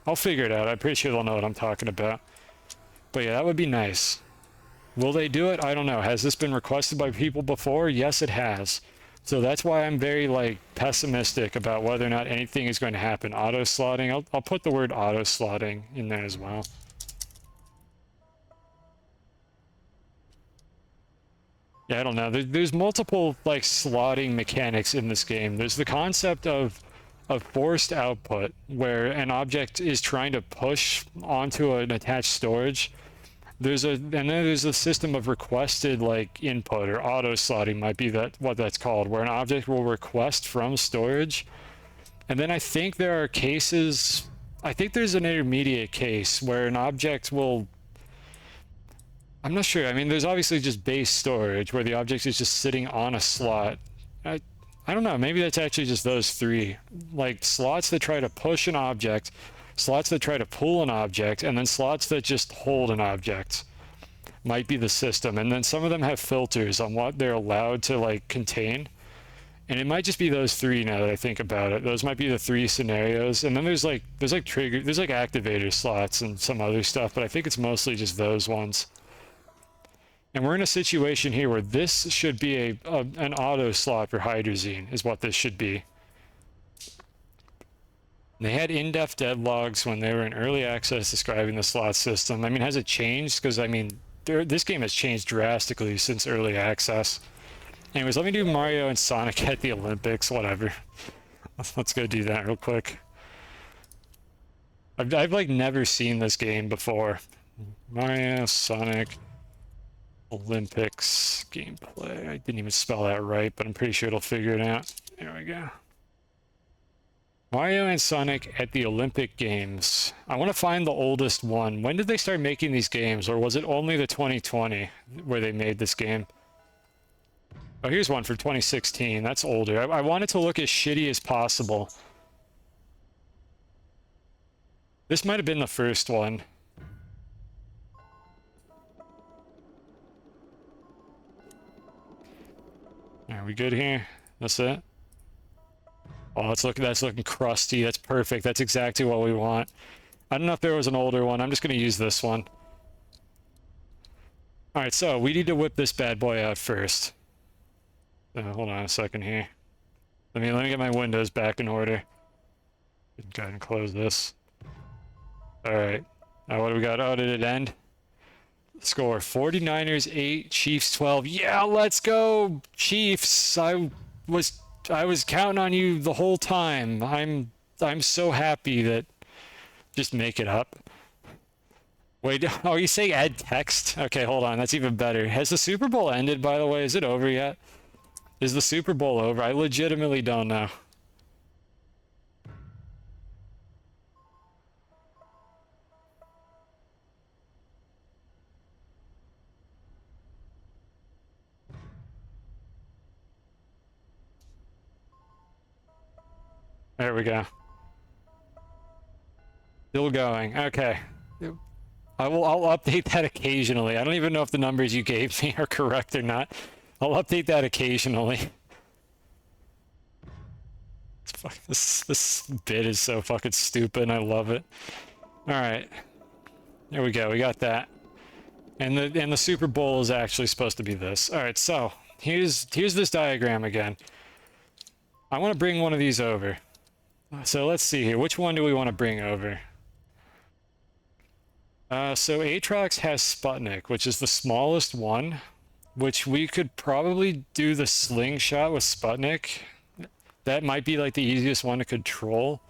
I'll figure it out. I'm pretty sure they'll know what I'm talking about. But yeah, that would be nice. Will they do it? I don't know. Has this been requested by people before? Yes, it has. So that's why I'm very like pessimistic about whether or not anything is going to happen. Auto slotting. I'll put the word auto slotting in there as well. Yeah, I don't know. There's multiple like slotting mechanics in this game. There's the concept of forced output, where an object is trying to push onto an attached storage. And then there's a system of requested like input, or auto slotting might be what that's called, where an object will request from storage. And then I think there are cases, I think there's an intermediate case where an object will, I'm not sure. I mean, there's obviously just base storage where the object is just sitting on a slot. I don't know, maybe that's actually just those three. Like slots that try to push an object, slots that try to pull an object, and then slots that just hold an object might be the system. And then some of them have filters on what they're allowed to like contain. And it might just be those three now that I think about it. Those might be the three scenarios. And then there's like activator slots and some other stuff, but I think it's mostly just those ones. And we're in a situation here where this should be an auto slot for hydrazine, is what this should be. They had in-depth devlogs when they were in early access describing the slot system. I mean, has it changed? Because, I mean, this game has changed drastically since early access. Anyways, let me do Mario and Sonic at the Olympics, whatever. Let's go do that real quick. I've like never seen this game before. Mario, Sonic, Olympics gameplay. I didn't even spell that right, but I'm pretty sure it'll figure it out. There we go. Mario and Sonic at the Olympic Games. I want to find the oldest one. When did they start making these games, or was it only the 2020 where they made this game? Oh, here's one for 2016. That's older. I want it to look as shitty as possible. This might have been the first one. Are we good here? That's it? Oh, that's looking crusty. That's perfect. That's exactly what we want. I don't know if there was an older one. I'm just going to use this one. Alright, so we need to whip this bad boy out first. Hold on a second here. Let me get my windows back in order. Go ahead and close this. Alright. Now what do we got? Oh, did it end? Score 49ers 8, Chiefs 12. Yeah, let's go, Chiefs. I was counting on you the whole time. I'm so happy that just make it up. Wait, oh, you say add text? Okay, hold on. That's even better. Has the Super Bowl ended, by the way? Is it over yet? Is the Super Bowl over? I legitimately don't know. There we go. Still going. Okay. I'll update that occasionally. I don't even know if the numbers you gave me are correct or not. I'll update that occasionally. This bit is so fucking stupid and I love it. Alright. There we go, we got that. And the Super Bowl is actually supposed to be this. Alright, so here's this diagram again. I want to bring one of these over. So let's see here. Which one do we want to bring over? So Aatrox has Sputnik, which is the smallest one, which we could probably do the slingshot with Sputnik. That might be like the easiest one to control.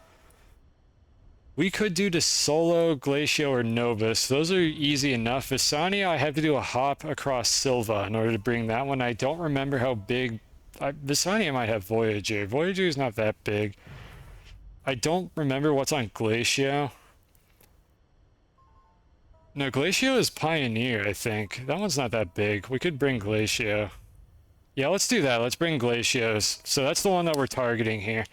We could do the Solo, Glacio, or Novus. Those are easy enough. Visania, I have to do a hop across Silva in order to bring that one. I don't remember how big... Visania might have Voyager. Voyager is not that big. I don't remember what's on Glacio. No, Glacio is Pioneer, I think. That one's not that big. We could bring Glacio. Yeah, let's do that. Let's bring Glacios. So that's the one that we're targeting here.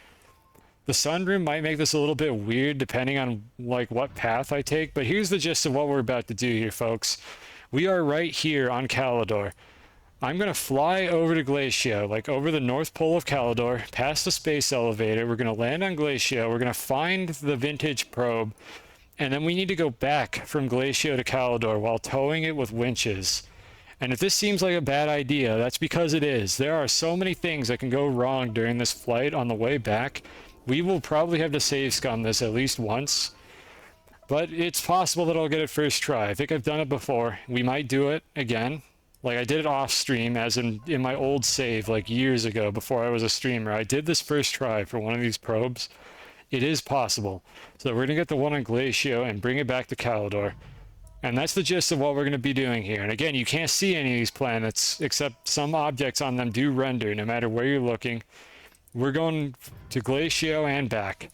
The Sunroom might make this a little bit weird depending on like what path I take, but here's the gist of what we're about to do here, folks. We are right here on Calidor. I'm going to fly over to Glacio, like over the North Pole of Calidor, past the space elevator. We're going to land on Glacio. We're going to find the vintage probe. And then we need to go back from Glacio to Calidor while towing it with winches. And if this seems like a bad idea, that's because it is. There are so many things that can go wrong during this flight on the way back. We will probably have to save scum this at least once. But it's possible that I'll get it first try. I think I've done it before. We might do it again. Like I did it off stream, as in my old save, like years ago before I was a streamer. I did this first try for one of these probes. It is possible. So we're going to get the one on Glacio and bring it back to Calidor. And that's the gist of what we're going to be doing here. And again, you can't see any of these planets, except some objects on them do render, no matter where you're looking. We're going to Glacio and back.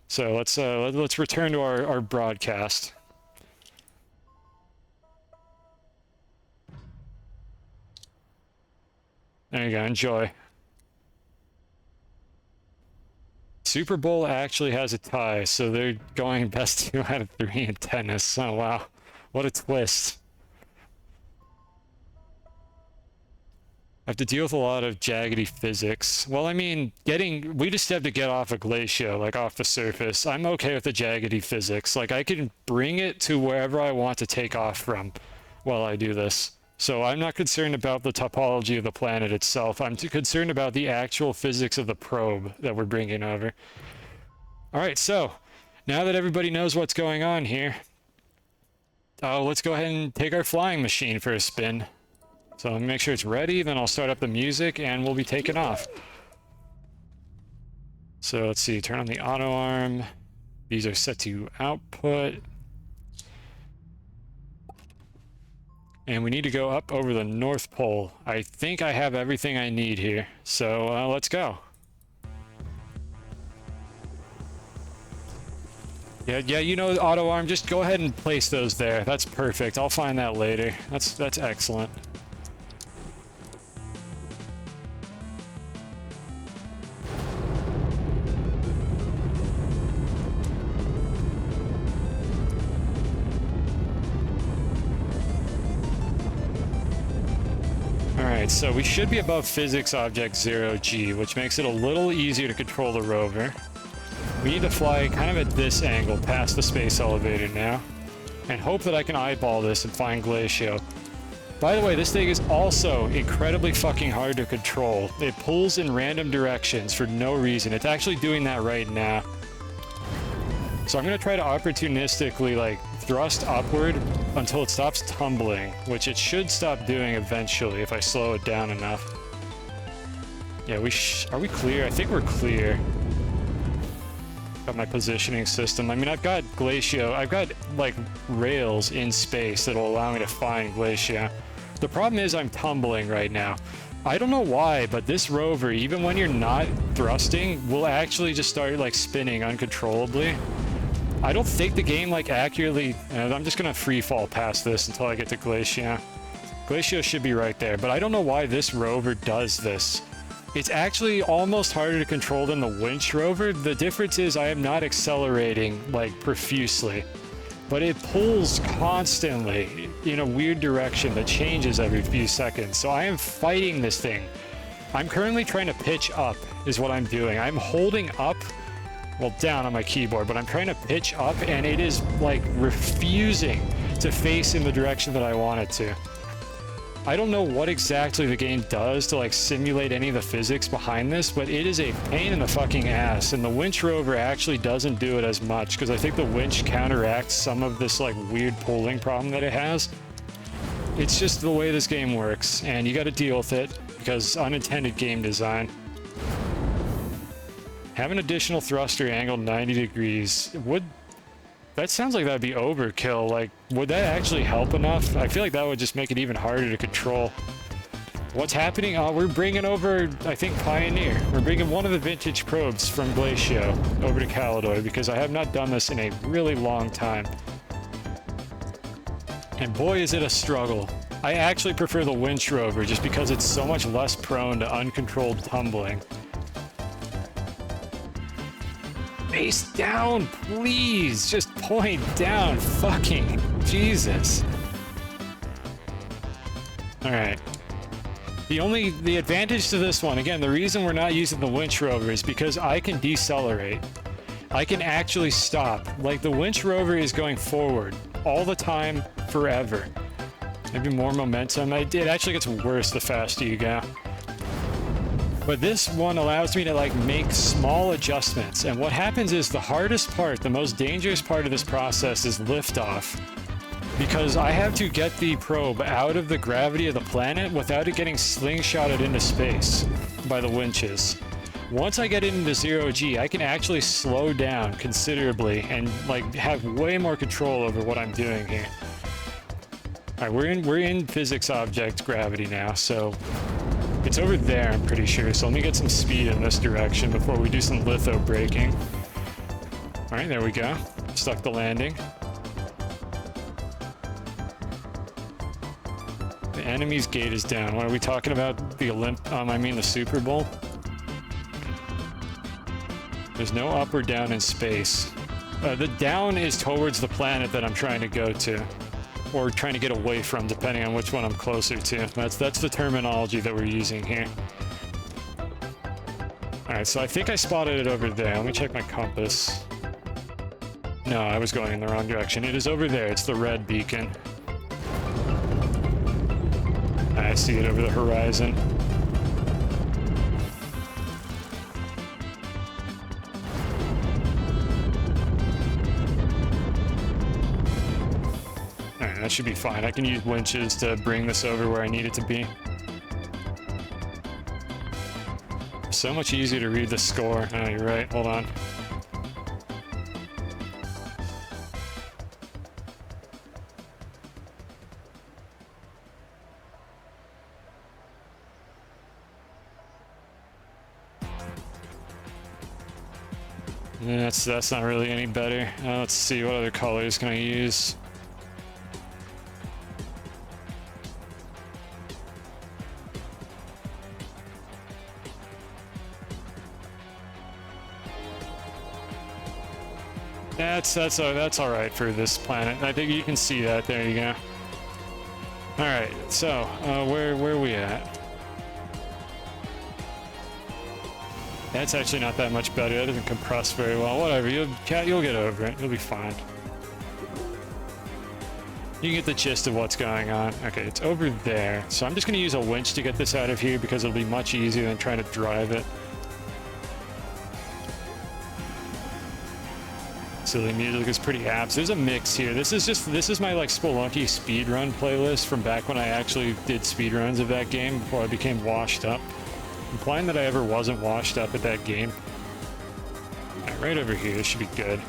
So let's return to our broadcast. There you go, enjoy. Super Bowl actually has a tie, so they're going best 2 out of 3 in tennis. Oh wow, what a twist. I have to deal with a lot of jaggedy physics. Well, I mean, we just have to get off a Glacio, like off the surface. I'm okay with the jaggedy physics. Like I can bring it to wherever I want to take off from while I do this. So I'm not concerned about the topology of the planet itself. I'm concerned about the actual physics of the probe that we're bringing over. All right, so now that everybody knows what's going on here, let's go ahead and take our flying machine for a spin. So let me make sure it's ready, then I'll start up the music and we'll be taking off. So let's see, turn on the auto arm. These are set to output. And we need to go up over the North Pole. I think I have everything I need here. So let's go. Yeah, you know, auto arm, just go ahead and place those there. That's perfect. I'll find that later. That's excellent. Alright, so we should be above physics object 0G, which makes it a little easier to control the rover. We need to fly kind of at this angle past the space elevator now, and hope that I can eyeball this and find Glacio. By the way, this thing is also incredibly fucking hard to control. It pulls in random directions for no reason. It's actually doing that right now. So I'm going to try to opportunistically, like, thrust upward until it stops tumbling, which it should stop doing eventually if I slow it down enough. Yeah, are we clear? I think we're clear. Got my positioning system. I mean, I've got Glacio. I've got, like, rails in space that'll allow me to find Glacio. The problem is I'm tumbling right now. I don't know why, but this rover, even when you're not thrusting, will actually just start, like, spinning uncontrollably. I don't think the game, like, accurately... I'm just gonna free fall past this until I get to Glacio. Glacio should be right there, but I don't know why this rover does this. It's actually almost harder to control than the winch rover. The difference is I am not accelerating, like, profusely, but it pulls constantly in a weird direction that changes every few seconds. So I am fighting this thing. I'm currently trying to pitch up, is what I'm doing. I'm holding up... well, down on my keyboard, but I'm trying to pitch up and it is, like, refusing to face in the direction that I want it to. I don't know what exactly the game does to, like, simulate any of the physics behind this, but it is a pain in the fucking ass, and the winch rover actually doesn't do it as much, because I think the winch counteracts some of this, like, weird pulling problem that it has. It's just the way this game works, and you gotta deal with it, because unintended game design. Have an additional thruster angled 90 degrees. That sounds like that'd be overkill. Like, would that actually help enough? I feel like that would just make it even harder to control. What's happening? We're bringing over, I think, Pioneer. We're bringing one of the vintage probes from Glacio over to Calidor, because I have not done this in a really long time. And boy, is it a struggle. I actually prefer the winch rover just because it's so much less prone to uncontrolled tumbling. Face down, please! Just point down, fucking Jesus. Alright. The advantage to this one, again, the reason we're not using the winch rover is because I can decelerate. I can actually stop. Like, the winch rover is going forward all the time, forever. Maybe more momentum. It actually gets worse the faster you go. But this one allows me to, like, make small adjustments. And what happens is the hardest part, the most dangerous part of this process is liftoff. Because I have to get the probe out of the gravity of the planet without it getting slingshotted into space by the winches. Once I get it into 0G, I can actually slow down considerably and, like, have way more control over what I'm doing here. Alright, we're in physics object gravity now, so it's over there, I'm pretty sure. So let me get some speed in this direction before we do some litho braking. Alright, there we go. Stuck the landing. The enemy's gate is down. What are we talking about? The the Super Bowl? There's no up or down in space. The down is towards the planet that I'm trying to go to. Or trying to get away from, depending on which one I'm closer to. That's the terminology that we're using here. Alright, so I think I spotted it over there. Let me check my compass. No, I was going in the wrong direction. It is over there. It's the red beacon. I see it over the horizon. Alright, that should be fine. I can use winches to bring this over where I need it to be. So much easier to read the score. Oh, you're right. Hold on. That's not really any better. Let's see, what other colors can I use? That's all right for this planet. I think you can see that. There you go. All right. So where are we at? That's actually not that much better. That doesn't compress very well. Whatever. You'll get over it. You'll be fine. You can get the gist of what's going on. Okay, it's over there. So I'm just going to use a winch to get this out of here because it'll be much easier than trying to drive it. Silly music is pretty apt. There's a mix here. This is my, like, Spelunky speedrun playlist from back when I actually did speedruns of that game before I became washed up. Implying that I ever wasn't washed up at that game. Right over here, this should be good.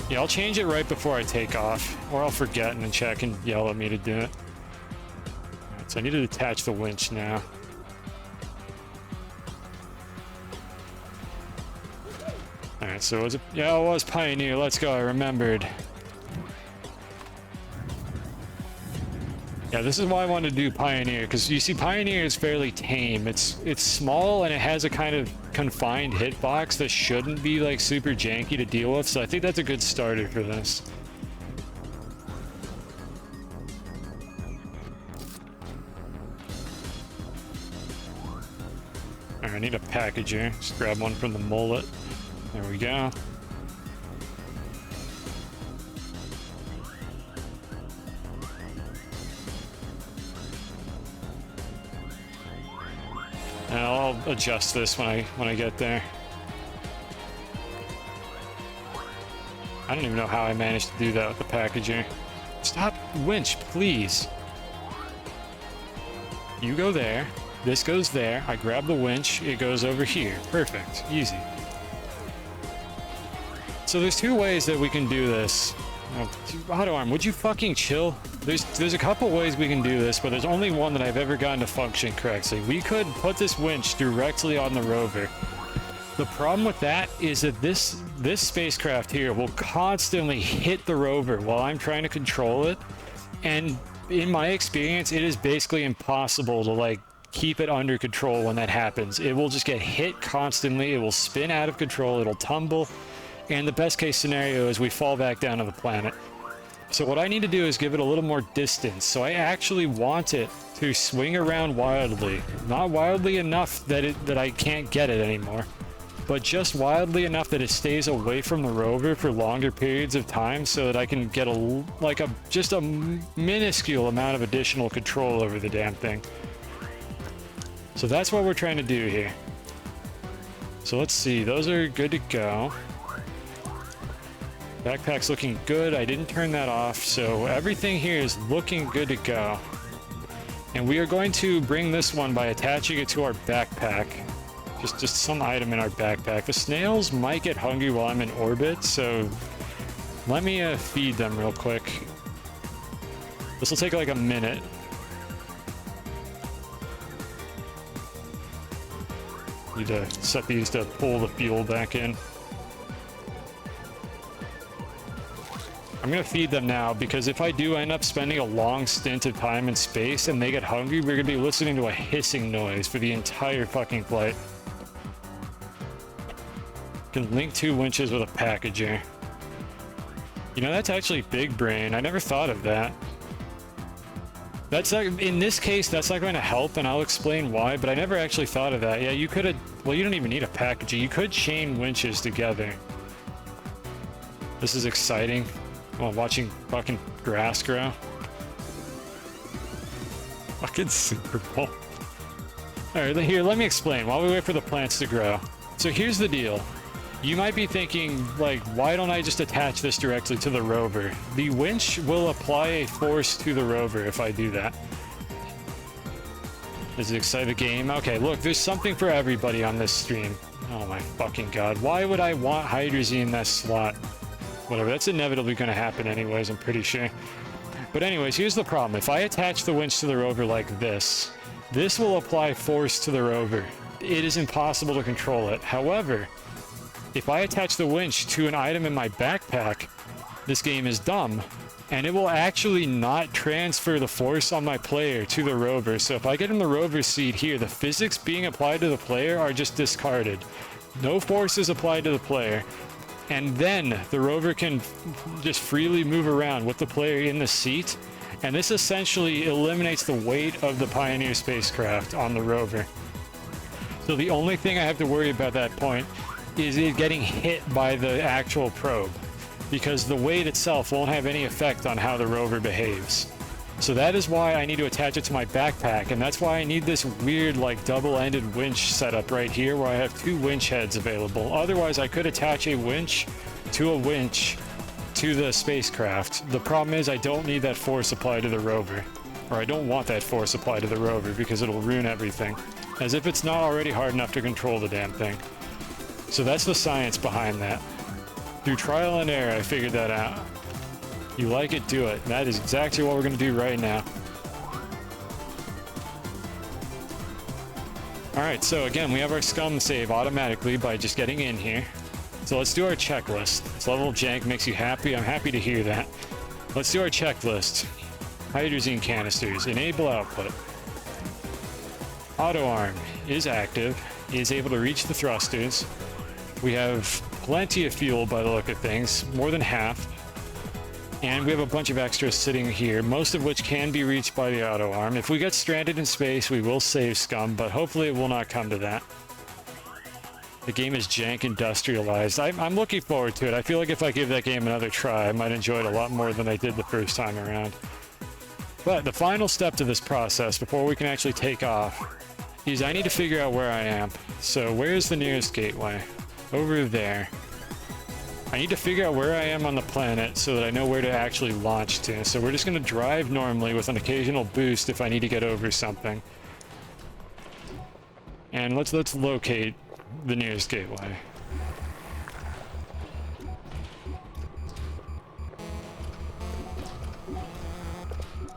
Yeah, I'll change it right before I take off, or I'll forget and then check and yell at me to do it. Alright, so I need to detach the winch now. Alright, so was it? Yeah, it was Pioneer. Let's go, I remembered. Yeah, this is why I wanted to do Pioneer, because you see, Pioneer is fairly tame. It's small and it has a kind of confined hitbox that shouldn't be, like, super janky to deal with, so I think that's a good starter for this. Alright, I need a packager. Just grab one from the mullet. There we go. And I'll adjust this when I get there. I don't even know how I managed to do that with the packager. Stop, winch, please. You go there. This goes there. I grab the winch. It goes over here. Perfect. Easy. So there's two ways that we can do this. Auto arm, would you fucking chill? There's a couple ways we can do this, but there's only one that I've ever gotten to function correctly. We could put this winch directly on the rover. The problem with that is that this spacecraft here will constantly hit the rover while I'm trying to control it. And in my experience, it is basically impossible to, like, keep it under control when that happens. It will just get hit constantly. It will spin out of control. It'll tumble. And the best case scenario is we fall back down to the planet. So what I need to do is give it a little more distance. So I actually want it to swing around wildly. Not wildly enough that I can't get it anymore, but just wildly enough that it stays away from the rover for longer periods of time so that I can get just a minuscule amount of additional control over the damn thing. So that's what we're trying to do here. So let's see, those are good to go. Backpack's looking good. I didn't turn that off, so everything here is looking good to go. And we are going to bring this one by attaching it to our backpack. Just some item in our backpack. The snails might get hungry while I'm in orbit, so let me feed them real quick. This will take like a minute. Need to set these to pull the fuel back in. I'm gonna feed them now, because if I do end up spending a long stint of time in space and they get hungry, we're gonna be listening to a hissing noise for the entire fucking flight. Can link 2 winches with a packager. You know, that's actually big brain. I never thought of that. That's like, in this case, that's not going to help, and I'll explain why, but I never actually thought of that. Yeah, you could have, well, you don't even need a packager. You could chain winches together. This is exciting. While watching fucking grass grow. Fucking Super Bowl. Alright, here, let me explain while we wait for the plants to grow. So here's the deal. You might be thinking, like, why don't I just attach this directly to the rover? The winch will apply a force to the rover if I do that. Is it exciting game? Okay, look, there's something for everybody on this stream. Oh my fucking god. Why would I want hydrazine in that slot? Whatever, that's inevitably going to happen anyways, I'm pretty sure. But anyways, here's the problem. If I attach the winch to the rover like this, this will apply force to the rover. It is impossible to control it. However, if I attach the winch to an item in my backpack, this game is dumb, and it will actually not transfer the force on my player to the rover. So if I get in the rover seat here, the physics being applied to the player are just discarded. No force is applied to the player. And then the rover can just freely move around with the player in the seat. And this essentially eliminates the weight of the Pioneer spacecraft on the rover. So the only thing I have to worry about at that point is it getting hit by the actual probe, because the weight itself won't have any effect on how the rover behaves. So that is why I need to attach it to my backpack, and that's why I need this weird, like, double-ended winch setup right here where I have 2 winch heads available. Otherwise, I could attach a winch to the spacecraft. The problem is I don't need that force applied to the rover. Or I don't want that force applied to the rover because it'll ruin everything. As if it's not already hard enough to control the damn thing. So that's the science behind that. Through trial and error, I figured that out. You like it, do it. That is exactly what we're going to do right now. Alright, so again, we have our scum save automatically by just getting in here. So let's do our checklist. This level of jank makes you happy. I'm happy to hear that. Let's do our checklist. Hydrazine canisters. Enable output. Auto arm is active. Is able to reach the thrusters. We have plenty of fuel by the look of things. More than half. And we have a bunch of extras sitting here, most of which can be reached by the auto arm. If we get stranded in space, we will save scum, but hopefully it will not come to that. The game is jank industrialized. I'm looking forward to it. I feel like if I give that game another try, I might enjoy it a lot more than I did the first time around. But the final step to this process, before we can actually take off, is I need to figure out where I am. So where's the nearest gateway? Over there. I need to figure out where I am on the planet so that I know where to actually launch to. So we're just going to drive normally with an occasional boost if I need to get over something. And let's locate the nearest gateway.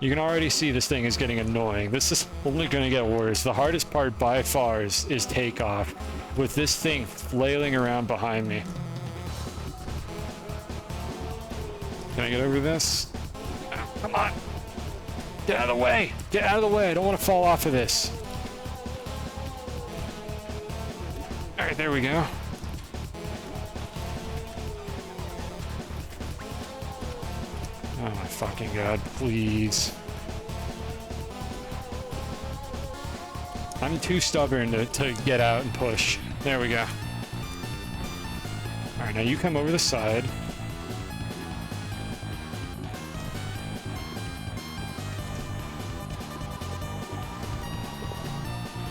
You can already see this thing is getting annoying. This is only going to get worse. The hardest part by far is takeoff, with this thing flailing around behind me. Can I get over this? Oh, come on! Get out of the way! Get out of the way! I don't want to fall off of this. Alright, there we go. Oh my fucking god, please. I'm too stubborn to get out and push. There we go. Alright, now you come over the side.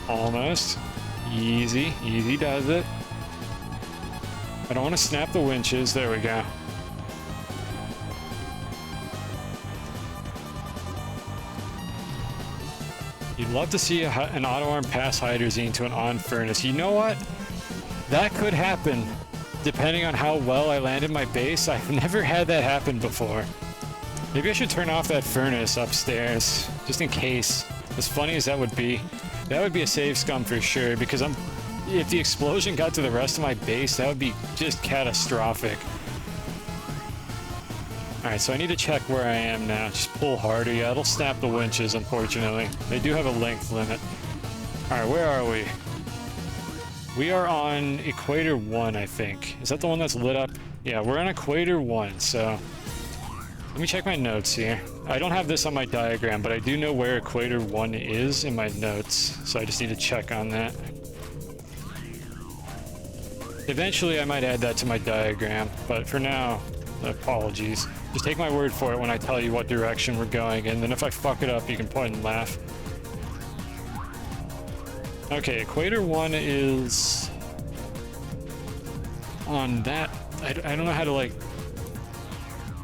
Almost. Easy. Easy does it. I don't want to snap the winches. There we go. You'd love to see an auto-arm pass hydrazine to an on furnace. You know what? That could happen, depending on how well I landed my base. I've never had that happen before. Maybe I should turn off that furnace upstairs, just in case. As funny as that would be a save scum for sure, because if the explosion got to the rest of my base, that would be just catastrophic. Alright, so I need to check where I am now. Just pull harder. Yeah, it'll snap the winches, unfortunately. They do have a length limit. Alright, where are we? We are on Equator 1, I think. Is that the one that's lit up? Yeah, we're on Equator 1, so... Let me check my notes here. I don't have this on my diagram, but I do know where Equator 1 is in my notes, so I just need to check on that. Eventually, I might add that to my diagram, but for now, apologies. Just take my word for it when I tell you what direction we're going, and then if I fuck it up, you can point and laugh. Okay, Equator 1 is... on that... I don't know how to, like...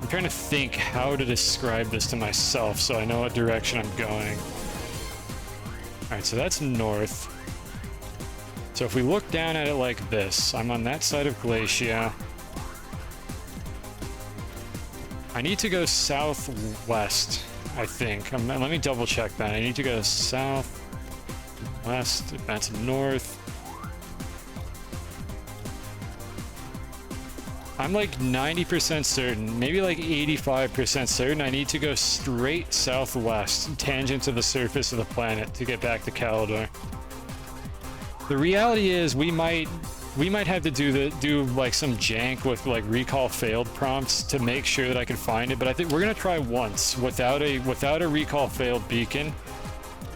I'm trying to think how to describe this to myself so I know what direction I'm going. Alright, so that's north. So if we look down at it like this, I'm on that side of Glacia. I need to go southwest, I think. Let me double check that. I need to go southwest, that's north. I'm like 90% certain, maybe like 85% certain I need to go straight southwest, tangent to the surface of the planet to get back to Calidor. The reality is we might have to do like some jank with like recall failed prompts to make sure that I can find it, but I think we're gonna try once without a recall failed beacon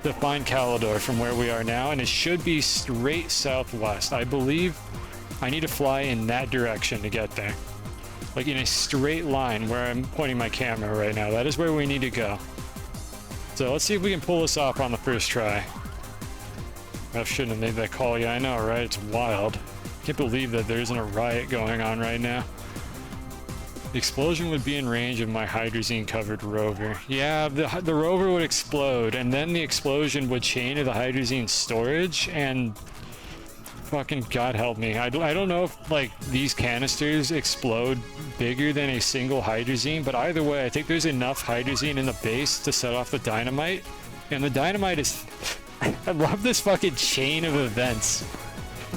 to find Calidor from where we are now, and it should be straight southwest. I believe I need to fly in that direction to get there. Like in a straight line where I'm pointing my camera right now. That is where we need to go. So let's see if we can pull this off on the first try. I shouldn't have made that call. Yeah, I know, right? It's wild. Can't believe that there isn't a riot going on right now. The explosion would be in range of my hydrazine-covered rover. Yeah, the rover would explode, and then the explosion would chain to the hydrazine storage, and... fucking God help me. I don't know if, like, these canisters explode bigger than a single hydrazine, but either way, I think there's enough hydrazine in the base to set off the dynamite. And the dynamite is... I love this fucking chain of events.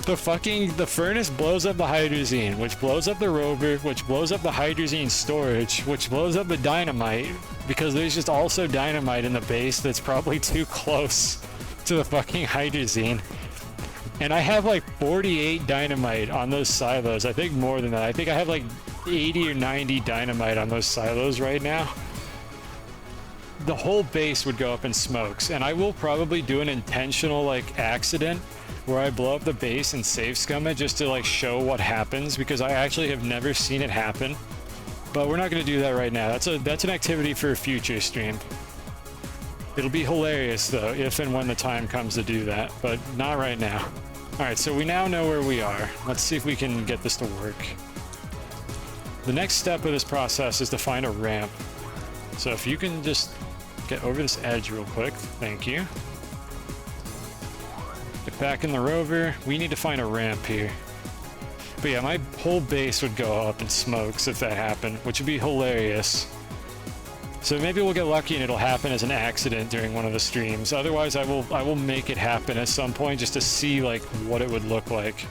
The furnace blows up the hydrazine, which blows up the rover, which blows up the hydrazine storage, which blows up the dynamite, because there's just also dynamite in the base that's probably too close to the fucking hydrazine. And I have like 48 dynamite on those silos. I think more than that. I think I have like 80 or 90 dynamite on those silos right now. The whole base would go up in smokes, and I will probably do an intentional like accident where I blow up the base and save scum it just to like show what happens, because I actually have never seen it happen. But we're not going to do that right now. That's an activity for a future stream. It'll be hilarious though if and when the time comes to do that, but not right now. Alright, so we now know where we are. Let's see if we can get this to work. The next step of this process is to find a ramp. So if you can just get over this edge real quick, thank you. Get back in the rover. We need to find a ramp here. But yeah, my whole base would go up in smokes if that happened, which would be hilarious. So maybe we'll get lucky and it'll happen as an accident during one of the streams. Otherwise, I will make it happen at some point just to see like what it would look like.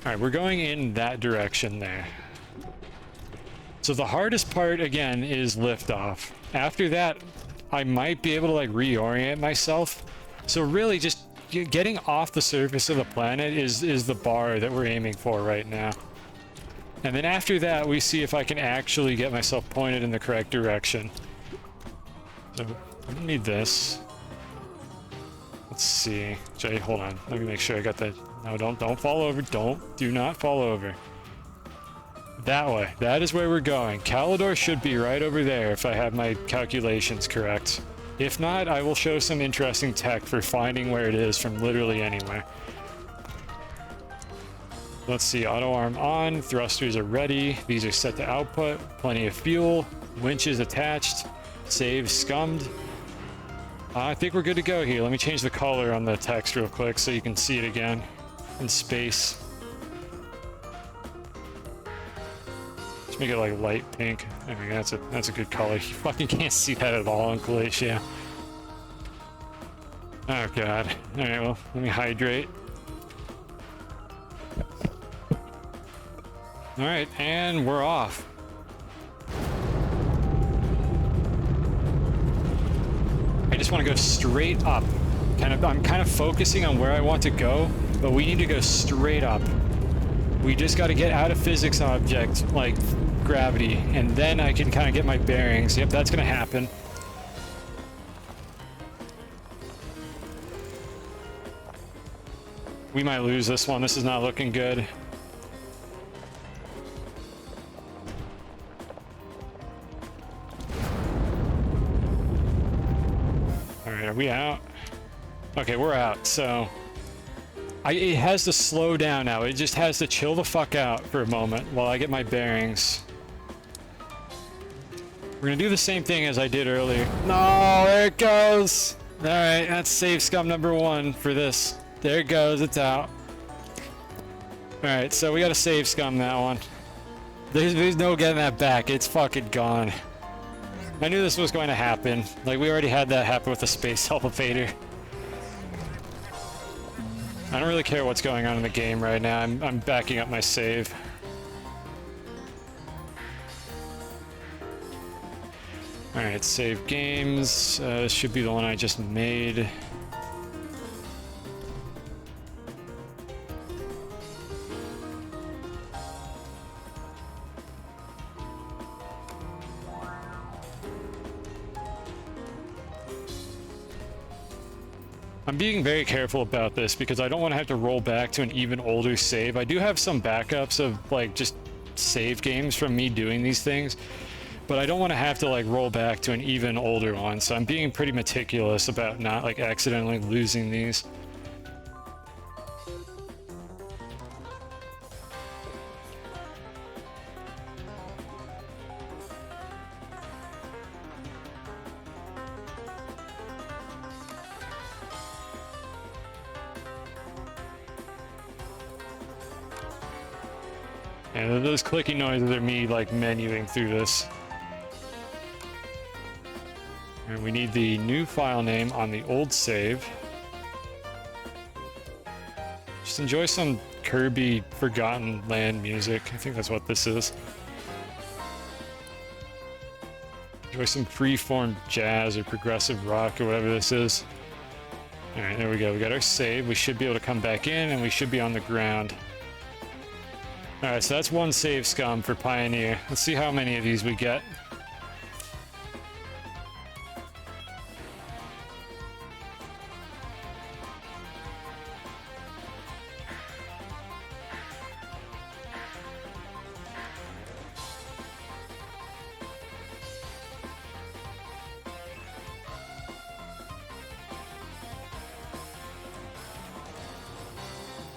All right, we're going in that direction there. So the hardest part again is liftoff. After that, I might be able to like reorient myself. So really just getting off the surface of the planet is the bar that we're aiming for right now. And then after that, we see if I can actually get myself pointed in the correct direction. So, I don't need this. Let's see. Jay, hold on. Let me make sure I got that. No, don't fall over. Do not fall over. That way. That is where we're going. Calidor should be right over there if I have my calculations correct. If not, I will show some interesting tech for finding where it is from literally anywhere. Let's see, auto arm on, thrusters are ready, these are set to output, plenty of fuel, winches attached, save scummed. I think we're good to go here. Let me change the color on the text real quick so you can see it again in space. Let's make it like light pink. There we go, that's a good color. You fucking can't see that at all in Glacia. Oh god. Alright, well, let me hydrate. Alright, and we're off. I just want to go straight up. I'm kind of focusing on where I want to go, but we need to go straight up. We just got to get out of physics object, like gravity, and then I can kind of get my bearings. Yep, that's going to happen. We might lose this one. This is not looking good. Are we out? Okay, we're out. So it has to slow down now. It just has to chill the fuck out for a moment while I get my bearings. We're gonna do the same thing as I did earlier. No, there it goes. All right, that's save scum number 1 for this. There it goes. It's out. All right, so we gotta save scum that one. There's no getting that back. It's fucking gone. I knew this was going to happen. Like, we already had that happen with the space elevator. I don't really care what's going on in the game right now. I'm backing up my save. Alright, save games. This should be the one I just made. I'm being very careful about this because I don't want to have to roll back to an even older save. I do have some backups of like just save games from me doing these things, but I don't want to have to like roll back to an even older one. So I'm being pretty meticulous about not like accidentally losing these. And those clicking noises are me like menuing through this. And we need the new file name on the old save. Just enjoy some Kirby Forgotten Land music. I think that's what this is. Enjoy some freeform jazz or progressive rock or whatever this is. Alright, there we go. We got our save. We should be able to come back in and we should be on the ground. Alright, so that's 1 save scum for Pioneer. Let's see how many of these we get.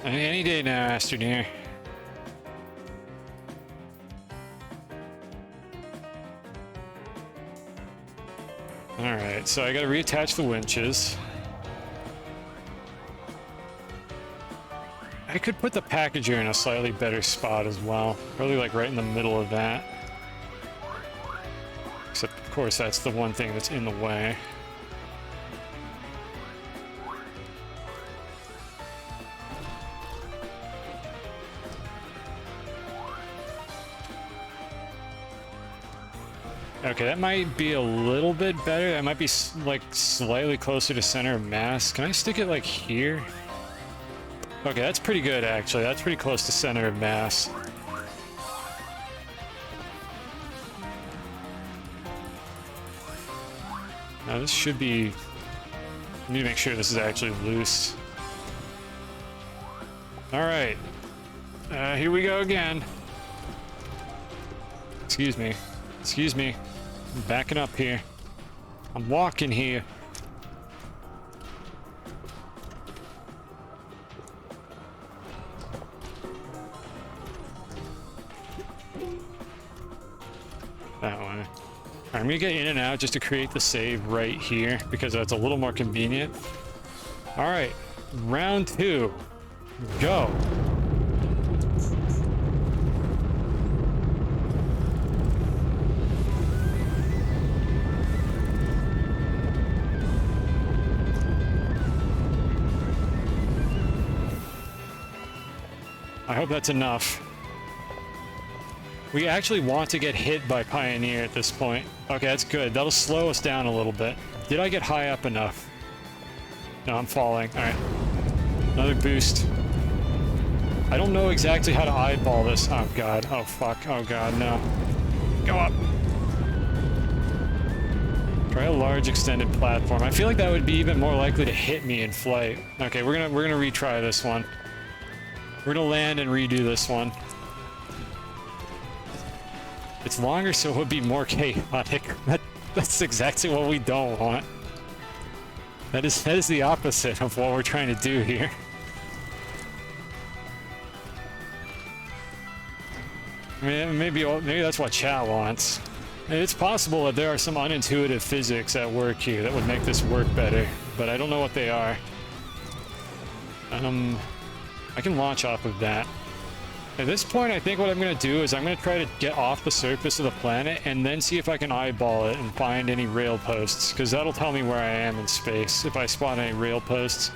Any day now, Astroneer. Alright, so I gotta reattach the winches. I could put the packager in a slightly better spot as well. Probably like right in the middle of that. Except, of course, that's the one thing that's in the way. Okay, that might be a little bit better. That might be like slightly closer to center of mass. Can I stick it like here? Okay, that's pretty good actually. That's pretty close to center of mass. Now this should be... I need to make sure this is actually loose. Alright. Here we go again. Excuse me. Excuse me. I'm backing up here. I'm walking here. That way. Alright, I'm gonna get in and out just to create the save right here because that's a little more convenient. Alright, round 2. Go. I hope that's enough. We actually want to get hit by Pioneer at this point. Okay, that's good. That'll slow us down a little bit. Did I get high up enough? No, I'm falling. Alright. Another boost. I don't know exactly how to eyeball this. Oh god. Oh fuck. Oh god, no. Go up. Try a large extended platform. I feel like that would be even more likely to hit me in flight. Okay, we're gonna retry this one. We're gonna land and redo this one. It's longer, so it would be more chaotic. That's exactly what we don't want. That is the opposite of what we're trying to do here. I mean, maybe that's what chat wants. And it's possible that there are some unintuitive physics at work here that would make this work better, but I don't know what they are. I can launch off of that. At this point, I think what I'm going to do is I'm going to try to get off the surface of the planet and then see if I can eyeball it and find any rail posts, because that'll tell me where I am in space if I spot any rail posts.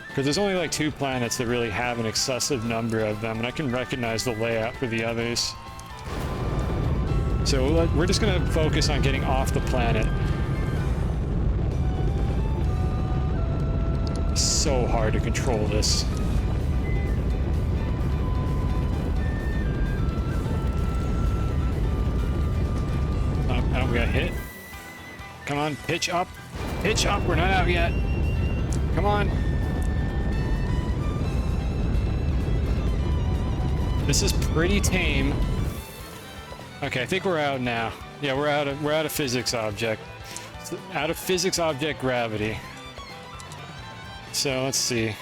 Because there's only like 2 planets that really have an excessive number of them, and I can recognize the layout for the others. So we're just going to focus on getting off the planet. It's so hard to control this. Oh, we got hit. Come on, pitch up. Pitch up, we're not out yet. Come on. This is pretty tame. Okay, I think we're out now. Yeah, we're out of physics object. Out of physics object gravity. So let's see.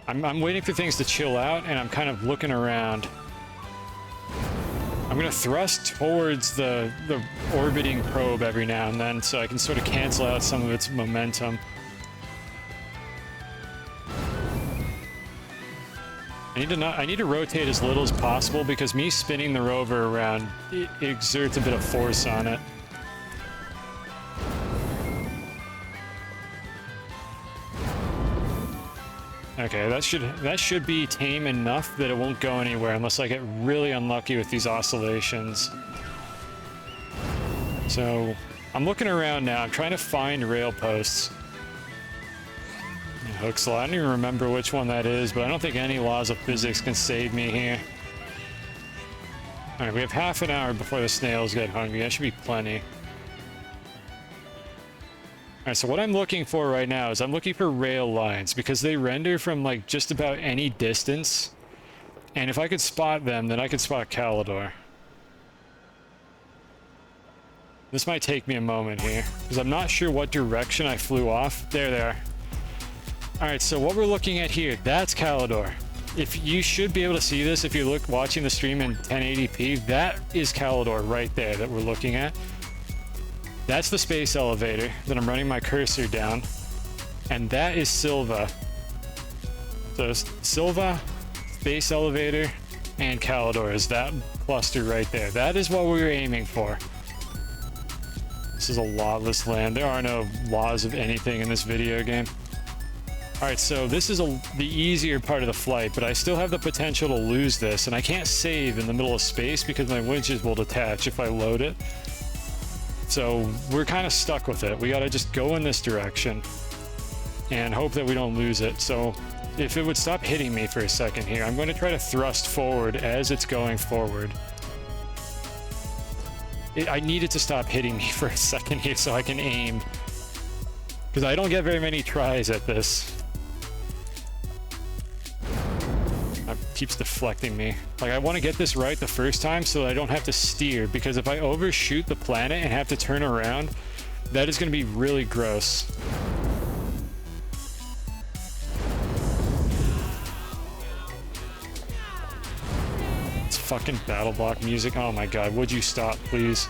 I'm waiting for things to chill out, and I'm kind of looking around. I'm gonna thrust towards the orbiting probe every now and then, so I can sort of cancel out some of its momentum. I need to rotate as little as possible because me spinning the rover around exerts a bit of force on it. Okay, that should be tame enough that it won't go anywhere unless I get really unlucky with these oscillations. So I'm looking around now. I'm trying to find rail posts. Hook slot. I don't even remember which one that is, but I don't think any laws of physics can save me here. Alright, we have half an hour before the snails get hungry. That should be plenty. Alright, so what I'm looking for right now is I'm looking for rail lines because they render from like just about any distance. And if I could spot them, then I could spot Calidor. This might take me a moment here because I'm not sure what direction I flew off. There they are. Alright, so what we're looking at here, that's Calidor. If you should be able to see this if you're watching the stream in 1080p, that is Calidor right there that we're looking at. That's the space elevator that I'm running my cursor down. And that is Silva. So Silva, space elevator, and Calidor is that cluster right there. That is what we were aiming for. This is a lawless land. There are no laws of anything in this video game. Alright, so this is the easier part of the flight, but I still have the potential to lose this, and I can't save in the middle of space because my winches will detach if I load it. So we're kind of stuck with it. We gotta just go in this direction and hope that we don't lose it. So if it would stop hitting me for a second here, I'm going to try to thrust forward as it's going forward. I need it to stop hitting me for a second here so I can aim. Because I don't get very many tries at this. It keeps deflecting me. Like, I want to get this right the first time so that I don't have to steer, because if I overshoot the planet and have to turn around, that is going to be really gross. It's fucking battle block music. Oh my god, would you stop, please?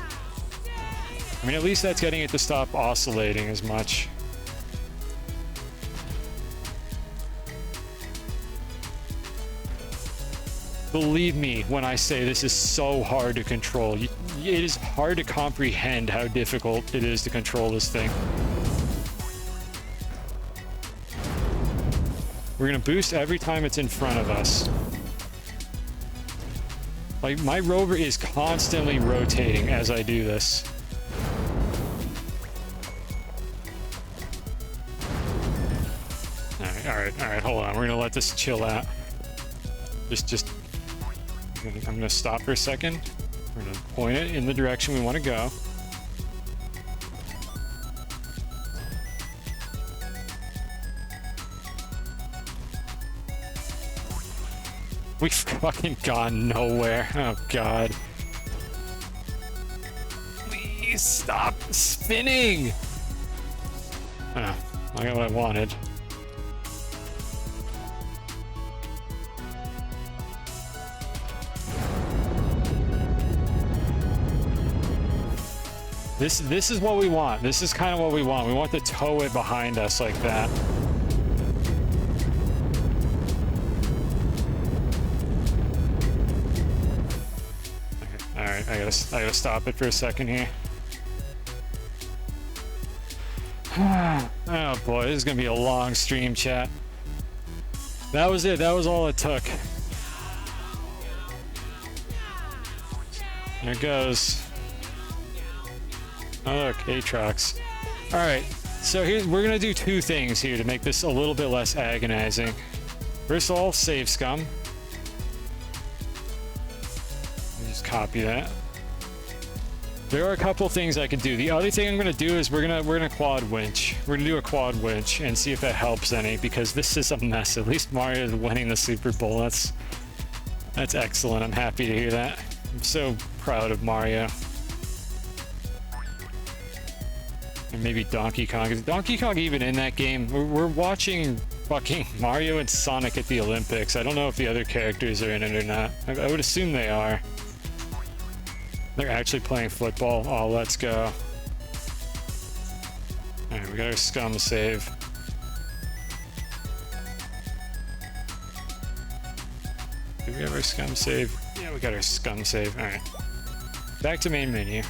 I mean, at least that's getting it to stop oscillating as much. Believe me when I say this is so hard to control. It is hard to comprehend how difficult it is to control this thing. We're gonna boost every time it's in front of us. Like, my rover is constantly rotating as I do this. Alright, hold on. We're gonna let this chill out. I'm gonna stop for a second. We're gonna point it in the direction we want to go. We've fucking gone nowhere. Oh god. Please stop spinning! Oh, I got what I wanted. This is what we want. This is kind of what we want. We want to tow it behind us like that. Okay, alright, I gotta stop it for a second here. Oh boy, this is gonna be a long stream, chat. That was it. That was all it took. There it goes. Oh look, Aatrox. Alright, so we're gonna do two things here to make this a little bit less agonizing. First of all, save scum. Just copy that. There are a couple things I could do. The other thing I'm gonna do is we're gonna quad winch. We're gonna do a quad winch and see if that helps any, because this is a mess. At least Mario is winning the Super Bowl. That's excellent. I'm happy to hear that. I'm so proud of Mario. And maybe Donkey Kong. Is Donkey Kong even in that game? We're watching fucking Mario and Sonic at the Olympics. I don't know if the other characters are in it or not. I would assume they are. They're actually playing football. Oh, let's go. Alright, we got our scum save. Do we have our scum save? Yeah, we got our scum save. Alright. Back to main menu.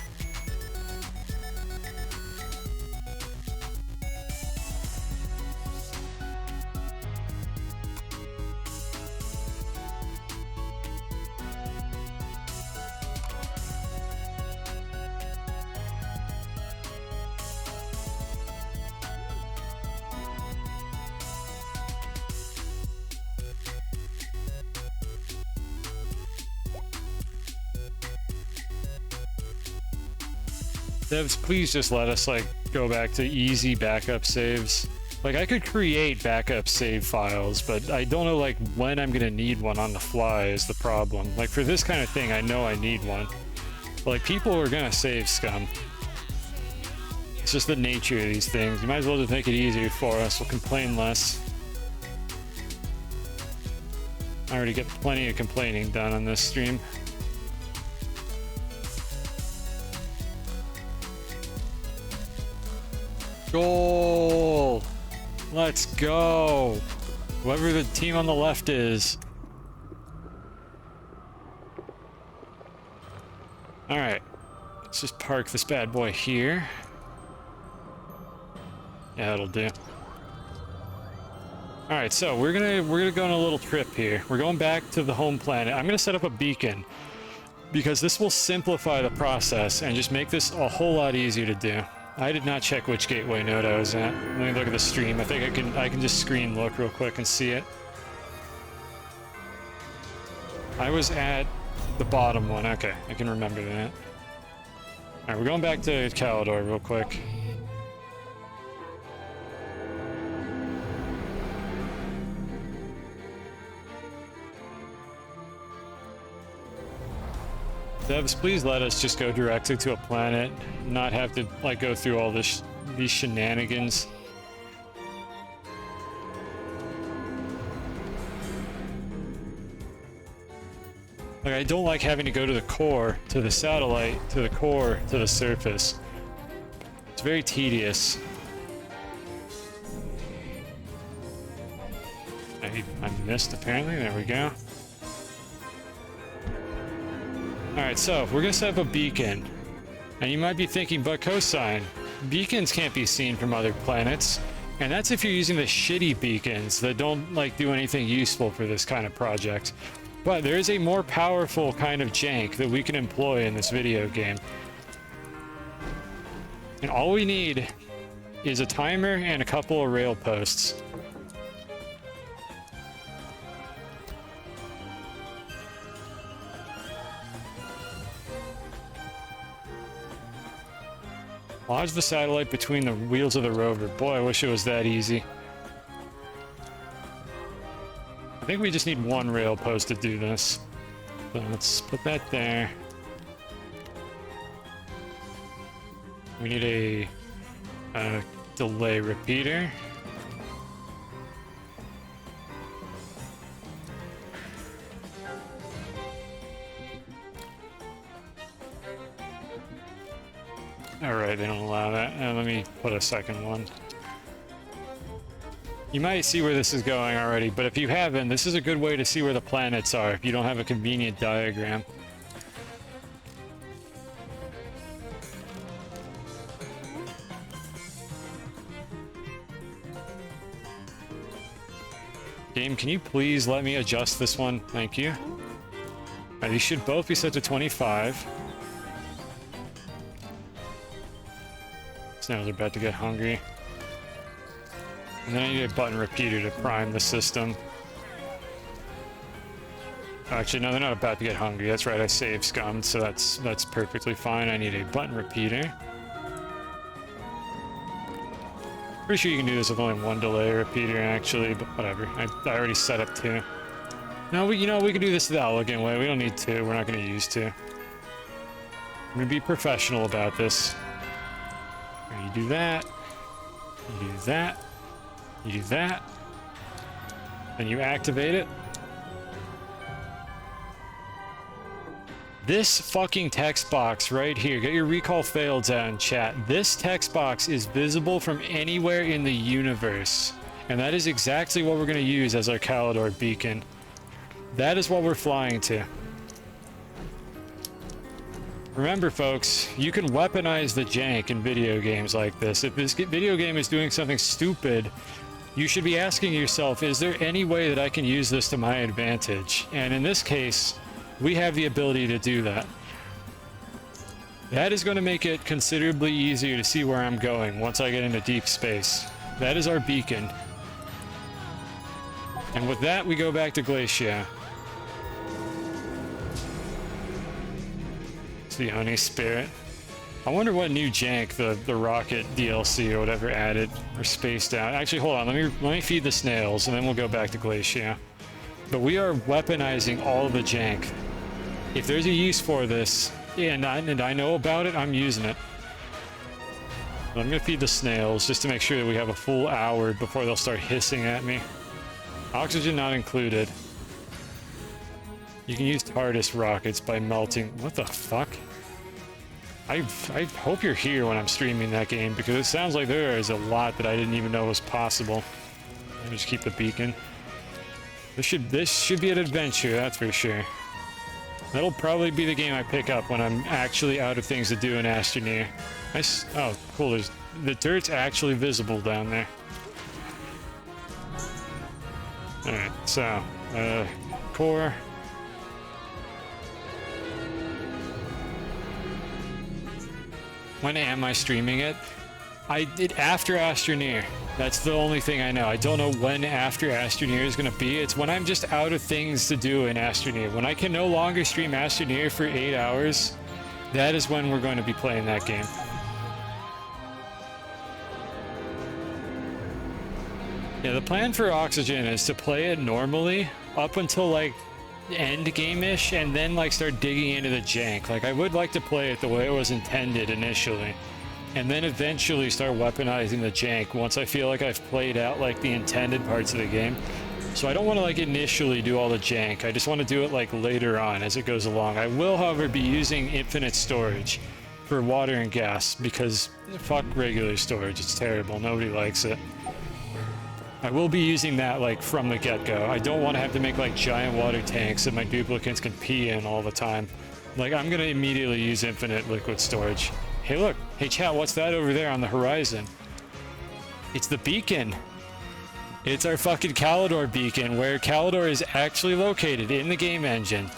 Devs, please just let us, like, go back to easy backup saves. Like, I could create backup save files, but I don't know, like, when I'm gonna need one on the fly is the problem. Like, for this kind of thing, I know I need one. But, like, people are gonna save scum. It's just the nature of these things. You might as well just make it easier for us. We'll complain less. I already get plenty of complaining done on this stream. Goal! Let's go! Whoever the team on the left is. Alright. Let's just park this bad boy here. Yeah, that'll do. Alright, so we're gonna go on a little trip here. We're going back to the home planet. I'm gonna set up a beacon, because this will simplify the process and just make this a whole lot easier to do. I did not check which gateway node I was at. Let me look at the stream. I think I can just screen look real quick and see it. I was at the bottom one. Okay, I can remember that. Alright, we're going back to Calidor real quick. Devs, please let us just go directly to a planet, not have to like go through all these shenanigans. Like, I don't like having to go to the core, to the satellite, to the core, to the surface. It's very tedious. I missed apparently, there we go. Alright, so we're gonna set up a beacon. And you might be thinking, but cosine, beacons can't be seen from other planets. And that's if you're using the shitty beacons that don't like do anything useful for this kind of project. But there is a more powerful kind of jank that we can employ in this video game. And all we need is a timer and a couple of rail posts. Lodge the satellite between the wheels of the rover. Boy, I wish it was that easy. I think we just need one rail post to do this. So let's put that there. We need a delay repeater. Alright, they don't allow that. Let me put a second one. You might see where this is going already, but if you haven't, this is a good way to see where the planets are if you don't have a convenient diagram. Game, can you please let me adjust this one? Thank you. Alright, these should both be set to 25. Snails are about to get hungry. And then I need a button repeater to prime the system. Actually, no, they're not about to get hungry. That's right, I saved scum, so that's perfectly fine. I need a button repeater. Pretty sure you can do this with only one delay repeater, actually, but whatever. I already set up two. No, we can do this the elegant way. We don't need two. We're not going to use two. I'm going to be professional about this. You do that. You do that. You do that. Then you activate it. This fucking text box right here, get your recall faileds out in chat. This text box is visible from anywhere in the universe. And that is exactly what we're going to use as our Calidor beacon. That is what we're flying to. Remember, folks, you can weaponize the jank in video games like this. If this video game is doing something stupid, you should be asking yourself, is there any way that I can use this to my advantage? And in this case, we have the ability to do that. That is going to make it considerably easier to see where I'm going once I get into deep space. That is our beacon. And with that, we go back to Glacia. It's the Oni Spirit. I wonder what new jank the Rocket DLC or whatever added or spaced out. Actually, hold on. Let me feed the snails, and then we'll go back to Glacia. But we are weaponizing all the jank. If there's a use for this, and I know about it, I'm using it. But I'm gonna feed the snails just to make sure that we have a full hour before they'll start hissing at me. Oxygen not included. You can use TARDIS rockets by melting. What the fuck? I hope you're here when I'm streaming that game, because it sounds like there is a lot that I didn't even know was possible. Let me just keep the beacon. This should be an adventure, that's for sure. That'll probably be the game I pick up when I'm actually out of things to do in Astroneer. Oh, cool. The dirt's actually visible down there. Alright, so, core. When am I streaming it? I did after Astroneer. That's the only thing I know. I don't know when after Astroneer is going to be. It's when I'm just out of things to do in Astroneer. When I can no longer stream Astroneer for 8 hours, that is when we're going to be playing that game. Yeah, the plan for Oxygen is to play it normally up until like end game-ish, and then like start digging into the jank. Like, I would like to play it the way it was intended initially, and then eventually start weaponizing the jank once I feel like I've played out like the intended parts of the game. So I don't want to like initially do all the jank. I just want to do it like later on as it goes along. I will, however, be using infinite storage for water and gas, because fuck regular storage. It's terrible. Nobody likes it. I will be using that like from the get-go. I don't want to have to make like giant water tanks that my duplicates can pee in all the time. Like, I'm gonna immediately use infinite liquid storage. Hey look, hey chat, what's that over there on the horizon? It's the beacon. It's our fucking Calidor beacon, where Calidor is actually located in the game engine.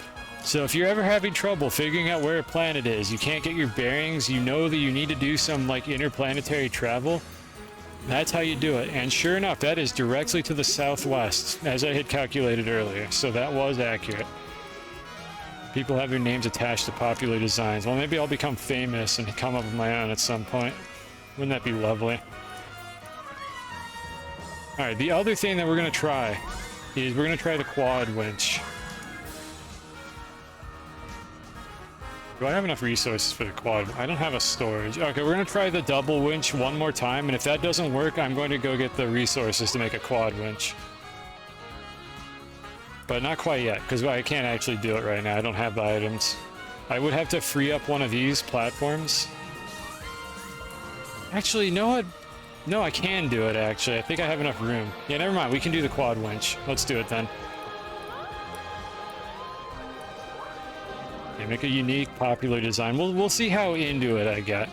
So if you're ever having trouble figuring out where a planet is, you can't get your bearings, you know that you need to do some like interplanetary travel, that's how you do it. And sure enough, that is directly to the southwest, as I had calculated earlier, so that was accurate. People have their names attached to popular designs. Well, maybe I'll become famous and come up with my own at some point. Wouldn't that be lovely? Alright, the other thing that we're going to try is we're going to try the quad winch. Do I have enough resources for the quad? I don't have a storage. Okay, we're going to try the double winch one more time, and if that doesn't work, I'm going to go get the resources to make a quad winch. But not quite yet, because I can't actually do it right now. I don't have the items. I would have to free up one of these platforms. Actually, you know what? No, I can do it, actually. I think I have enough room. Yeah, never mind. We can do the quad winch. Let's do it then. Okay, make a unique, popular design. We'll see how into it I get.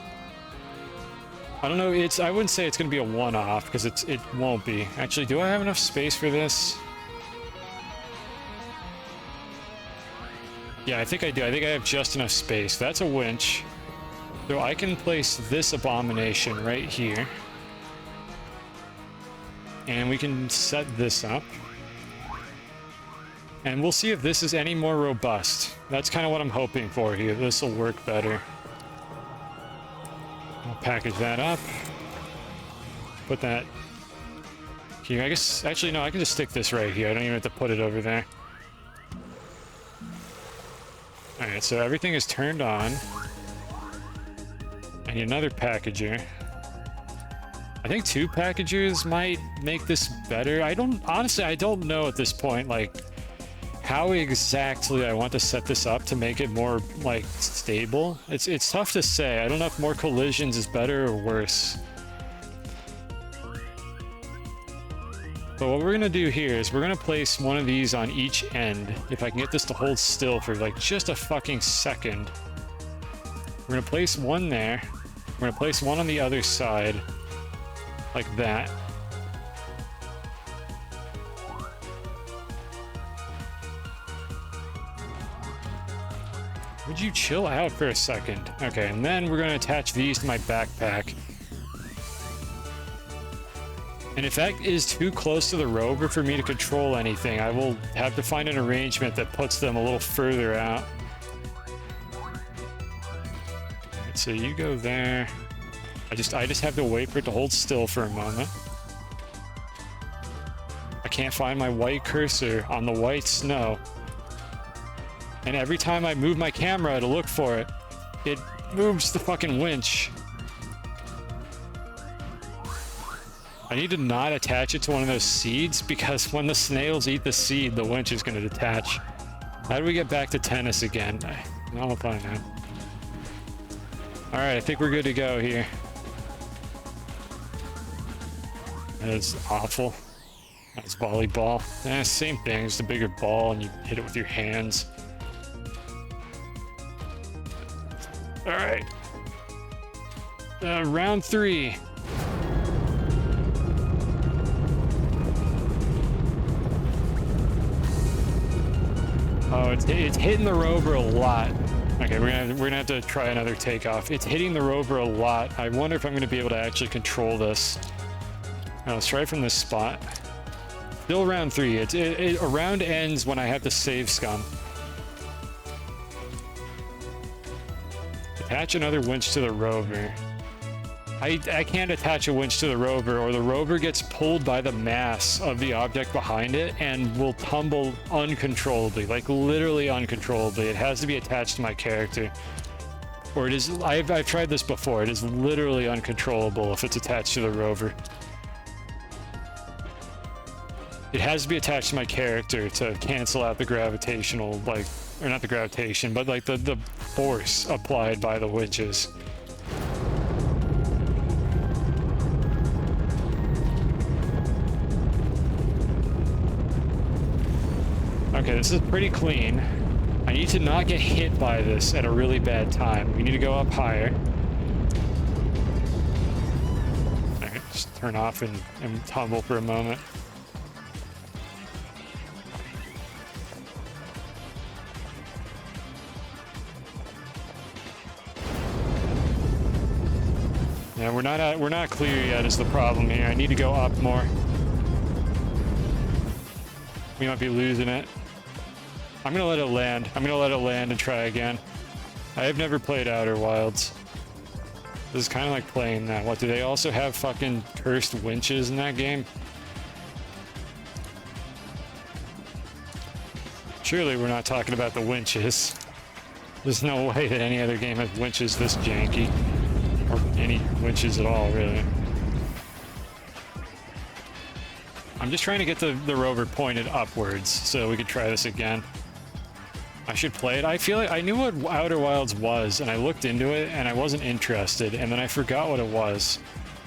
I don't know. I wouldn't say it's going to be a one-off, because it won't be. Actually, do I have enough space for this? Yeah, I think I do. I think I have just enough space. That's a winch. So I can place this abomination right here. And we can set this up. And we'll see if this is any more robust. That's kind of what I'm hoping for here. This will work better. I'll package that up. Put that here. I guess, actually, no, I can just stick this right here. I don't even have to put it over there. Alright, so everything is turned on. I need another packager. I think 2 packagers might make this better. Honestly, I don't know at this point, like, how exactly I want to set this up to make it more, like, stable. It's tough to say. I don't know if more collisions is better or worse. But what we're gonna do here is we're gonna place one of these on each end. If I can get this to hold still for, like, just a fucking second. We're gonna place one there. We're gonna place one on the other side. Like that. Would you chill out for a second? Okay, and then we're going to attach these to my backpack. And if that is too close to the rover for me to control anything, I will have to find an arrangement that puts them a little further out. Alright, so you go there. I just have to wait for it to hold still for a moment. I can't find my white cursor on the white snow. And every time I move my camera to look for it, it moves the fucking winch. I need to not attach it to one of those seeds, because when the snails eat the seed, the winch is going to detach. How do we get back to tennis again? I'll find out. Alright, I think we're good to go here. That is awful. That's volleyball. Same thing, just a bigger ball and you hit it with your hands. Alright. Round 3. Oh, it's hitting the rover a lot. Okay, we're gonna have to try another takeoff. It's hitting the rover a lot. I wonder if I'm gonna be able to actually control this. Let's try from this spot. Still round 3. A round ends when I have to save scum. Attach another winch to the rover. I can't attach a winch to the rover, or the rover gets pulled by the mass of the object behind it and will tumble uncontrollably, like literally uncontrollably. It has to be attached to my character. Or it is, I've tried this before, it is literally uncontrollable if it's attached to the rover. It has to be attached to my character to cancel out the gravitational, like, or not the gravitation, but like the force applied by the winches. Okay, this is pretty clean. I need to not get hit by this at a really bad time. We need to go up higher. Alright, just turn off and tumble for a moment. Yeah, we're not clear yet is the problem here. I need to go up more. We might be losing it. I'm gonna let it land. I'm gonna let it land and try again. I have never played Outer Wilds. This is kind of like playing that. What, do they also have fucking cursed winches in that game? Surely we're not talking about the winches. There's no way that any other game has winches this janky. Or any winches at all, really. I'm just trying to get the rover pointed upwards so we could try this again. I should play it. I feel like I knew what Outer Wilds was, and I looked into it, and I wasn't interested, and then I forgot what it was.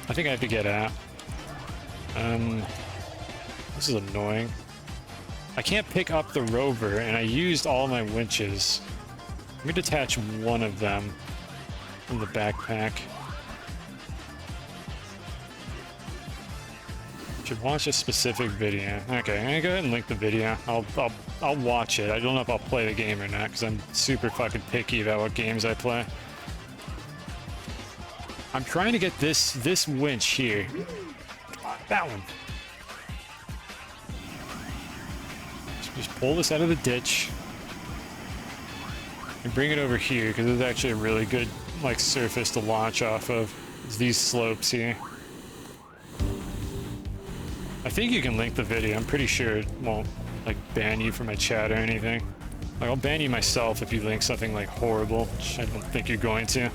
I think I have to get out. This is annoying. I can't pick up the rover, and I used all my winches. Let me detach one of them from the backpack. Should watch a specific video. Okay, I'm gonna go ahead and link the video. I'll watch it. I don't know if I'll play the game or not, because I'm super fucking picky about what games I play. I'm trying to get this winch here. That one. Just pull this out of the ditch and bring it over here, because it's actually a really good like surface to launch off of. It's these slopes here. I think you can link the video. I'm pretty sure it won't like ban you from my chat or anything. Like, I'll ban you myself if you link something like horrible, which I don't think you're going to.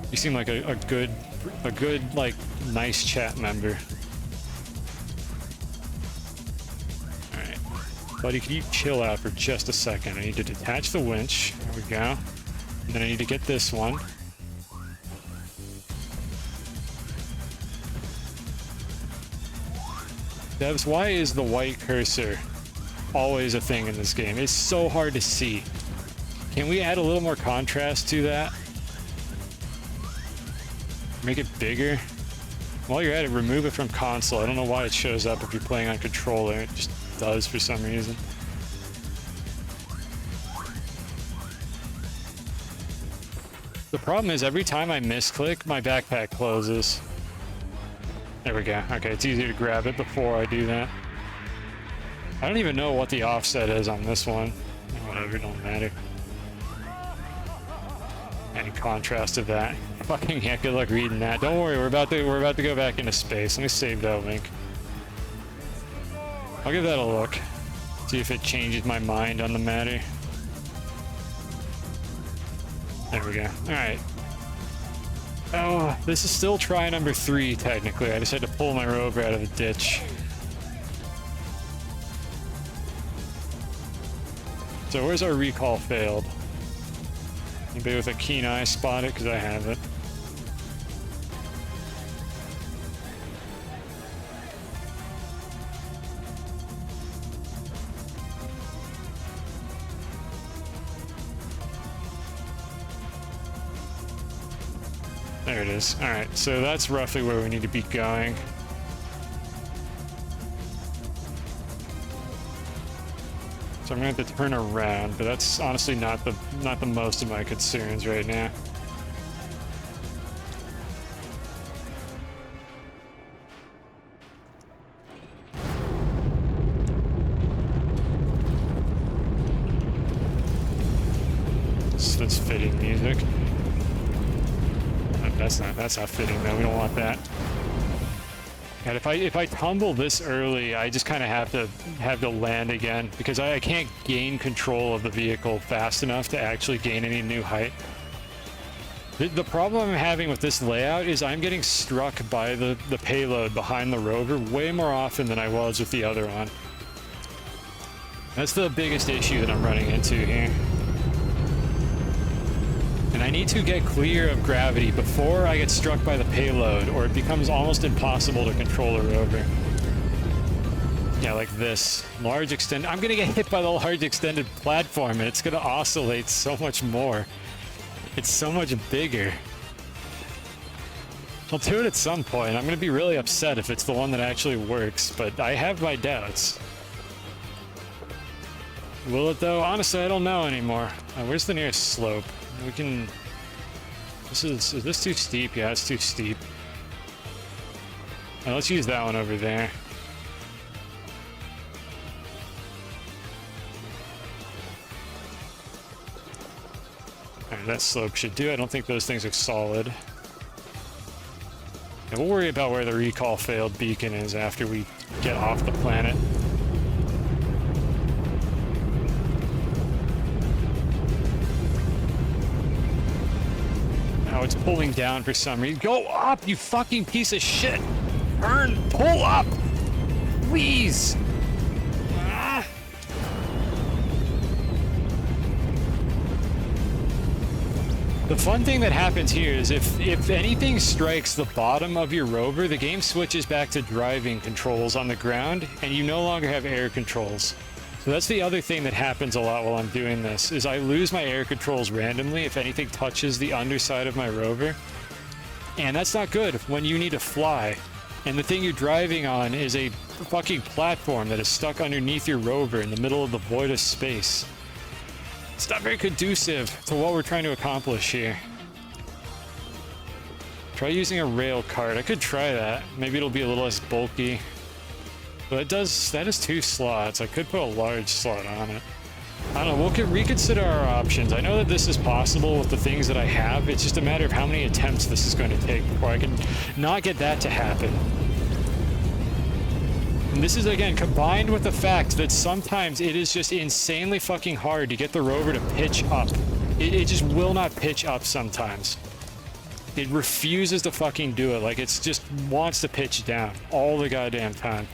You seem like a good like nice chat member. All right, buddy, can you chill out for just a second? I need to detach the winch. There we go. And then I need to get this one. Devs, why is the white cursor always a thing in this game? It's so hard to see. Can we add a little more contrast to that? Make it bigger? While you're at it, remove it from console. I don't know why it shows up if you're playing on controller. It just does for some reason. The problem is every time I misclick, my backpack closes. There we go. Okay, it's easier to grab it before I do that. I don't even know what the offset is on this one. Whatever, it don't matter. Any contrast to that. Fucking heck, good luck reading that. Don't worry, we're about to go back into space. Let me save that link. I'll give that a look. See if it changes my mind on the matter. There we go. Alright. Oh, this is still try number 3, technically. I just had to pull my rover out of the ditch. So where's our recall failed? Anybody with a keen eye spot it? Because I have it. There it is. Alright, so that's roughly where we need to be going. So I'm gonna have to turn around, but that's honestly not the most of my concerns right now. So that's fitting music. That's not fitting though. We don't want that. And if I tumble this early, I just kind of have to land again because I can't gain control of the vehicle fast enough to actually gain any new height. The problem I'm having with this layout is I'm getting struck by the payload behind the rover way more often than I was with the other one. That's the biggest issue that I'm running into here. And I need to get clear of gravity before I get struck by the payload, or it becomes almost impossible to control a rover. Yeah, like this. Large extend. I'm gonna get hit by the large extended platform, and it's gonna oscillate so much more. It's so much bigger. I'll do it at some point. I'm gonna be really upset if it's the one that actually works, but I have my doubts. Will it though? Honestly, I don't know anymore. Where's the nearest slope? We can... is this too steep? Yeah, it's too steep. Let's use that one over there. Alright, that slope should do. I don't think those things are solid. And we'll worry about where the recall failed beacon is after we get off the planet. Now it's pulling down for some reason. Go up, you fucking piece of shit! Turn, pull up! Please! Ah. The fun thing that happens here is if anything strikes the bottom of your rover, the game switches back to driving controls on the ground, and you no longer have air controls. So that's the other thing that happens a lot while I'm doing this, is I lose my air controls randomly if anything touches the underside of my rover. And that's not good when you need to fly. And the thing you're driving on is a fucking platform that is stuck underneath your rover in the middle of the void of space. It's not very conducive to what we're trying to accomplish here. Try using a rail cart. I could try that. Maybe it'll be a little less bulky. But that is 2 slots. I could put a large slot on it. I don't know, we'll reconsider our options. I know that this is possible with the things that I have. It's just a matter of how many attempts this is going to take before I can not get that to happen. And this is, again, combined with the fact that sometimes it is just insanely fucking hard to get the rover to pitch up. It just will not pitch up sometimes. It refuses to fucking do it. Like, it's just wants to pitch down all the goddamn time.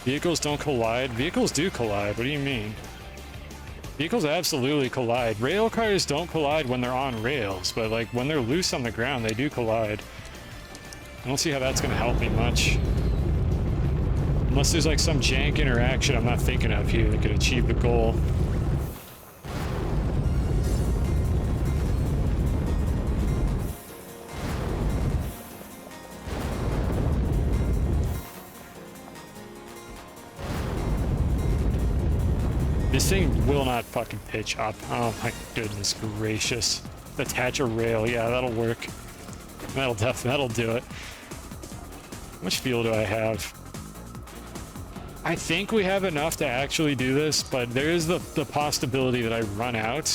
Vehicles don't collide. Vehicles do collide. What do you mean? Vehicles absolutely collide. Rail cars don't collide when they're on rails, but like when they're loose on the ground, they do collide. I don't see how that's going to help me much. Unless there's like some jank interaction I'm not thinking of here that could achieve the goal. This thing will not fucking pitch up. Oh my goodness gracious. Attach a rail. Yeah, that'll work. That'll do it. How much fuel do I have? I think we have enough to actually do this, but there is the possibility that I run out,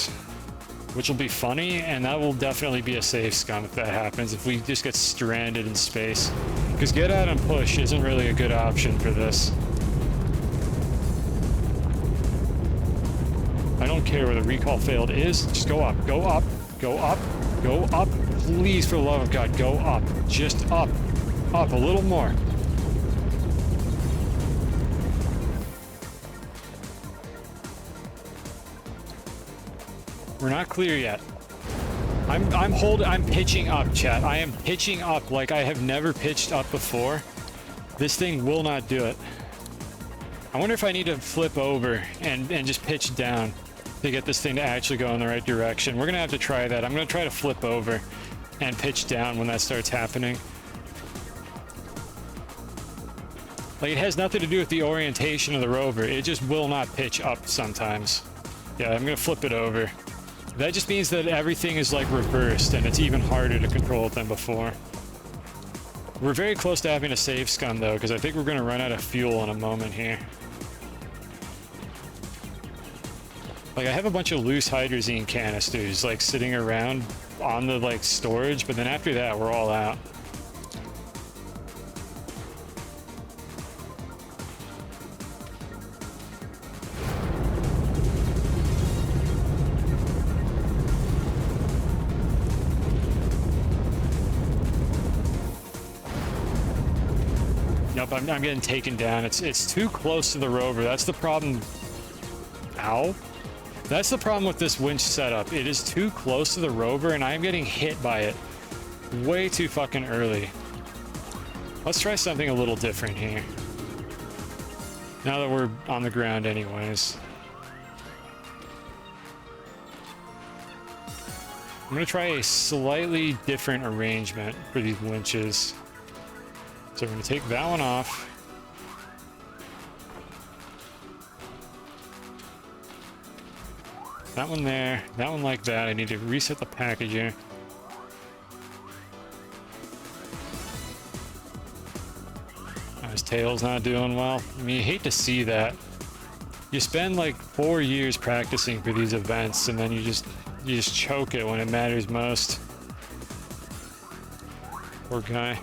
which will be funny, and that will definitely be a save scum if that happens, if we just get stranded in space. Because get out and push isn't really a good option for this. I don't care where the recall failed is. Just go up, go up, go up, go up. Please, for the love of God, go up. Just up. Up a little more. We're not clear yet. I'm pitching up, chat. I am pitching up like I have never pitched up before. This thing will not do it. I wonder if I need to flip over and just pitch down to get this thing to actually go in the right direction. We're gonna have to try that. I'm gonna try to flip over and pitch down when that starts happening. Like, it has nothing to do with the orientation of the rover. It just will not pitch up sometimes. Yeah, I'm gonna flip it over. That just means that everything is like reversed and it's even harder to control it than before. We're very close to having a save scum though, because I think we're gonna run out of fuel in a moment here. Like, I have a bunch of loose hydrazine canisters, like, sitting around on the like storage, but then after that we're all out. Nope, I'm getting taken down. It's too close to the rover. That's the problem. Ow. That's the problem with this winch setup. It is too close to the rover, and I'm getting hit by it way too fucking early. Let's try something a little different here. Now that we're on the ground anyways. I'm gonna try a slightly different arrangement for these winches. So we're going to take that one off. That one there. That one like that. I need to reset the packaging. His tail's not doing well. I mean, you hate to see that. You spend like 4 years practicing for these events, and then you just choke it when it matters most. Poor guy.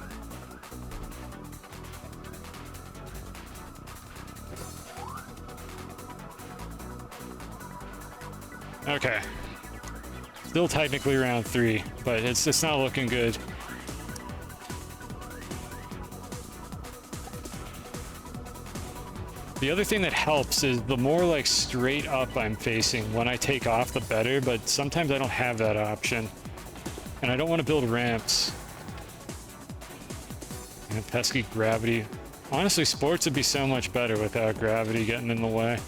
Okay. Still technically round 3, but it's not looking good. The other thing that helps is the more like straight up I'm facing when I take off, the better, but sometimes I don't have that option. And I don't want to build ramps. And pesky gravity. Honestly, sports would be so much better without gravity getting in the way.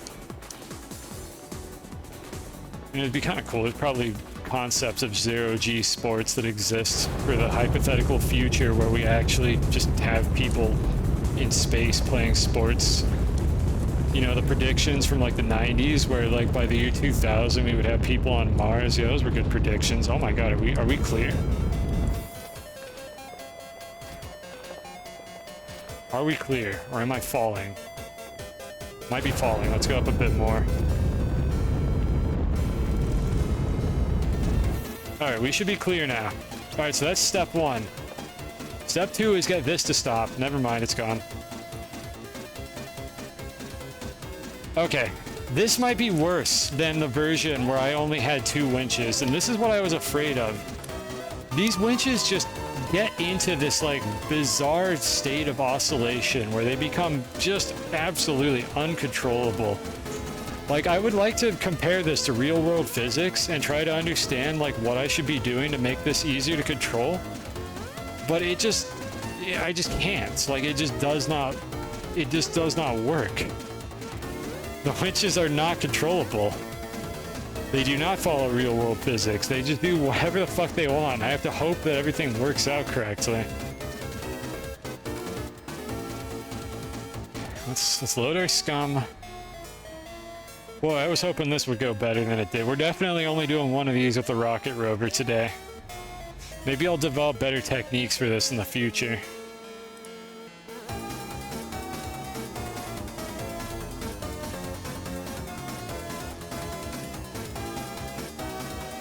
And it'd be kind of cool. There's probably concepts of zero-G sports that exist for the hypothetical future where we actually just have people in space playing sports. You know, the predictions from like the 90s where like by the year 2000 we would have people on Mars. Yeah, those were good predictions. Oh my god, are we clear? Are we clear? Or am I falling? Might be falling. Let's go up a bit more. Alright, we should be clear now. Alright, so that's step 1. Step 2 is get this to stop. Never mind, it's gone. Okay, this might be worse than the version where I only had 2 winches, and this is what I was afraid of. These winches just get into this like bizarre state of oscillation where they become just absolutely uncontrollable. Like, I would like to compare this to real-world physics and try to understand, like, what I should be doing to make this easier to control. But I just can't. Like, it just does not work. The winches are not controllable. They do not follow real-world physics. They just do whatever the fuck they want. I have to hope that everything works out correctly. Let's load our scum. Boy, I was hoping this would go better than it did. We're definitely only doing one of these with the rocket rover today. Maybe I'll develop better techniques for this in the future.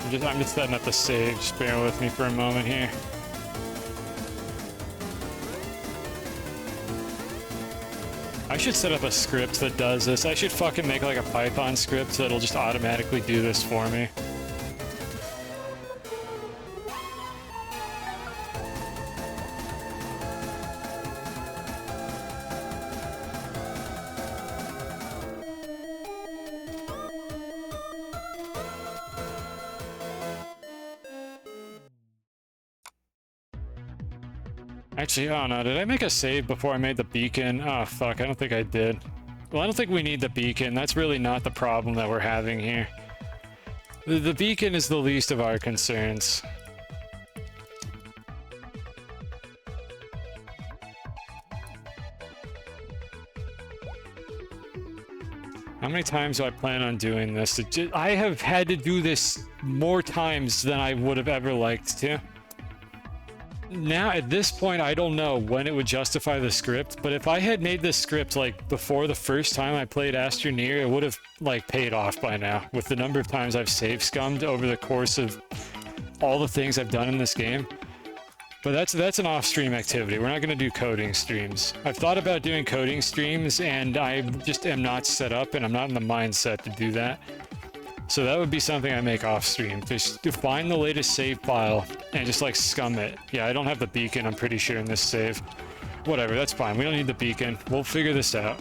I'm just setting up the save. Just bear with me for a moment here. I should set up a script that does this. I should fucking make like a Python script that'll just automatically do this for me. Actually, oh no, did I make a save before I made the beacon? Oh fuck, I don't think I did. Well, I don't think we need the beacon. That's really not the problem that we're having here. The beacon is the least of our concerns. How many times do I plan on doing this? I have had to do this more times than I would have ever liked to. Now, at this point, I don't know when it would justify the script, but if I had made this script, like, before the first time I played Astroneer, it would have, like, paid off by now, with the number of times I've save scummed over the course of all the things I've done in this game. But that's an off-stream activity. We're not going to do coding streams. I've thought about doing coding streams, and I just am not set up, and I'm not in the mindset to do that. So that would be something I make off-stream. Just to find the latest save file and just like scum it. Yeah, I don't have the beacon, I'm pretty sure, in this save. Whatever, that's fine. We don't need the beacon. We'll figure this out.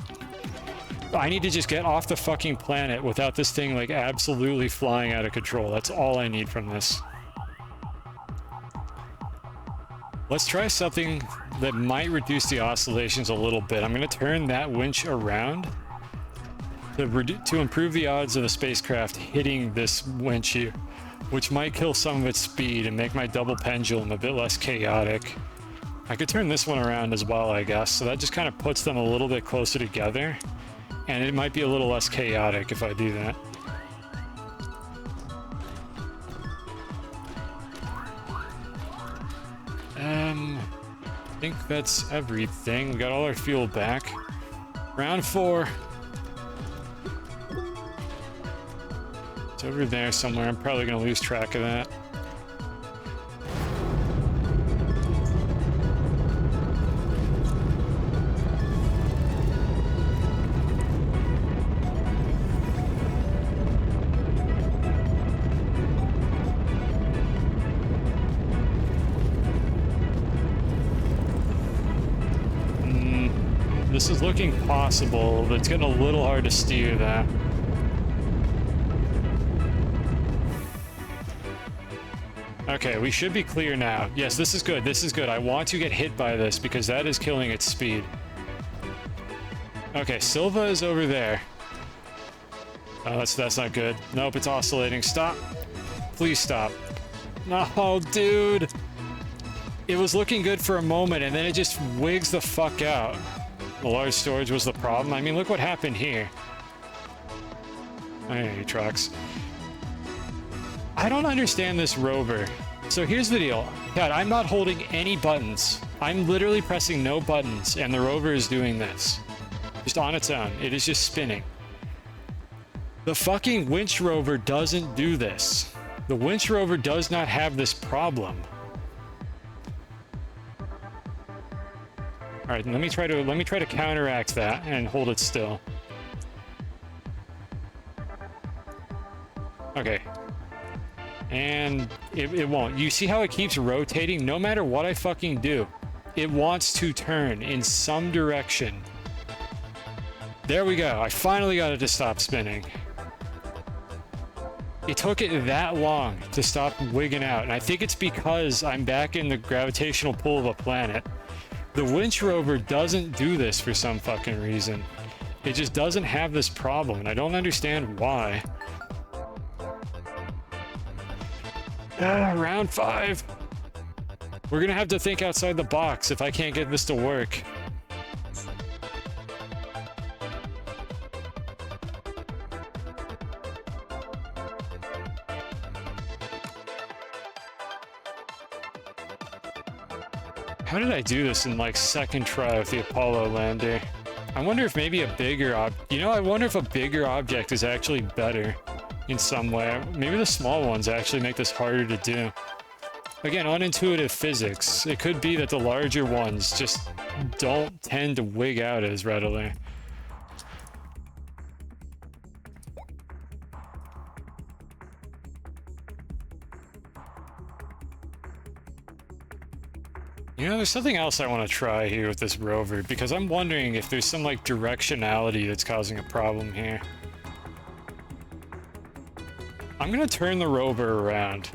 I need to just get off the fucking planet without this thing like absolutely flying out of control. That's all I need from this. Let's try something that might reduce the oscillations a little bit. I'm going to turn that winch around to improve the odds of the spacecraft hitting this winch here, which might kill some of its speed and make my double pendulum a bit less chaotic. I could turn this one around as well, I guess, so that just kind of puts them a little bit closer together, and it might be a little less chaotic if I do that. I think that's everything. We got all our fuel back. Round 4. It's over there somewhere. I'm probably going to lose track of that. This is looking possible, but it's getting a little hard to steer that. Okay, we should be clear now. Yes, this is good. This is good. I want to get hit by this because that is killing its speed. Okay, Silva is over there. Oh, that's not good. Nope, it's oscillating. Stop. Please stop. No, dude. It was looking good for a moment, and then it just wigs the fuck out. The large storage was the problem. I mean, look what happened here. Hey, trucks. I don't understand this rover. So here's the deal. God, I'm not holding any buttons. I'm literally pressing no buttons, and the rover is doing this. Just on its own. It is just spinning. The fucking winch rover doesn't do this. The winch rover does not have this problem. All right, let me try to counteract that and hold it still. Okay. And it won't. You see how it keeps rotating? No matter what I fucking do, it wants to turn in some direction. There we go. I finally got it to stop spinning. It took it that long to stop wigging out, and I think it's because I'm back in the gravitational pull of a planet. The winch rover doesn't do this for some fucking reason. It just doesn't have this problem, and I don't understand why. Round 5. We're gonna have to think outside the box if I can't get this to work. How did I do this in like second try with the Apollo lander? I wonder if maybe a bigger I wonder if a bigger object is actually better in some way. Maybe the small ones actually make this harder to do. Again, unintuitive physics. It could be that the larger ones just don't tend to wig out as readily. You know, there's something else I want to try here with this rover, because I'm wondering if there's some, like, directionality that's causing a problem here. I'm going to turn the rover around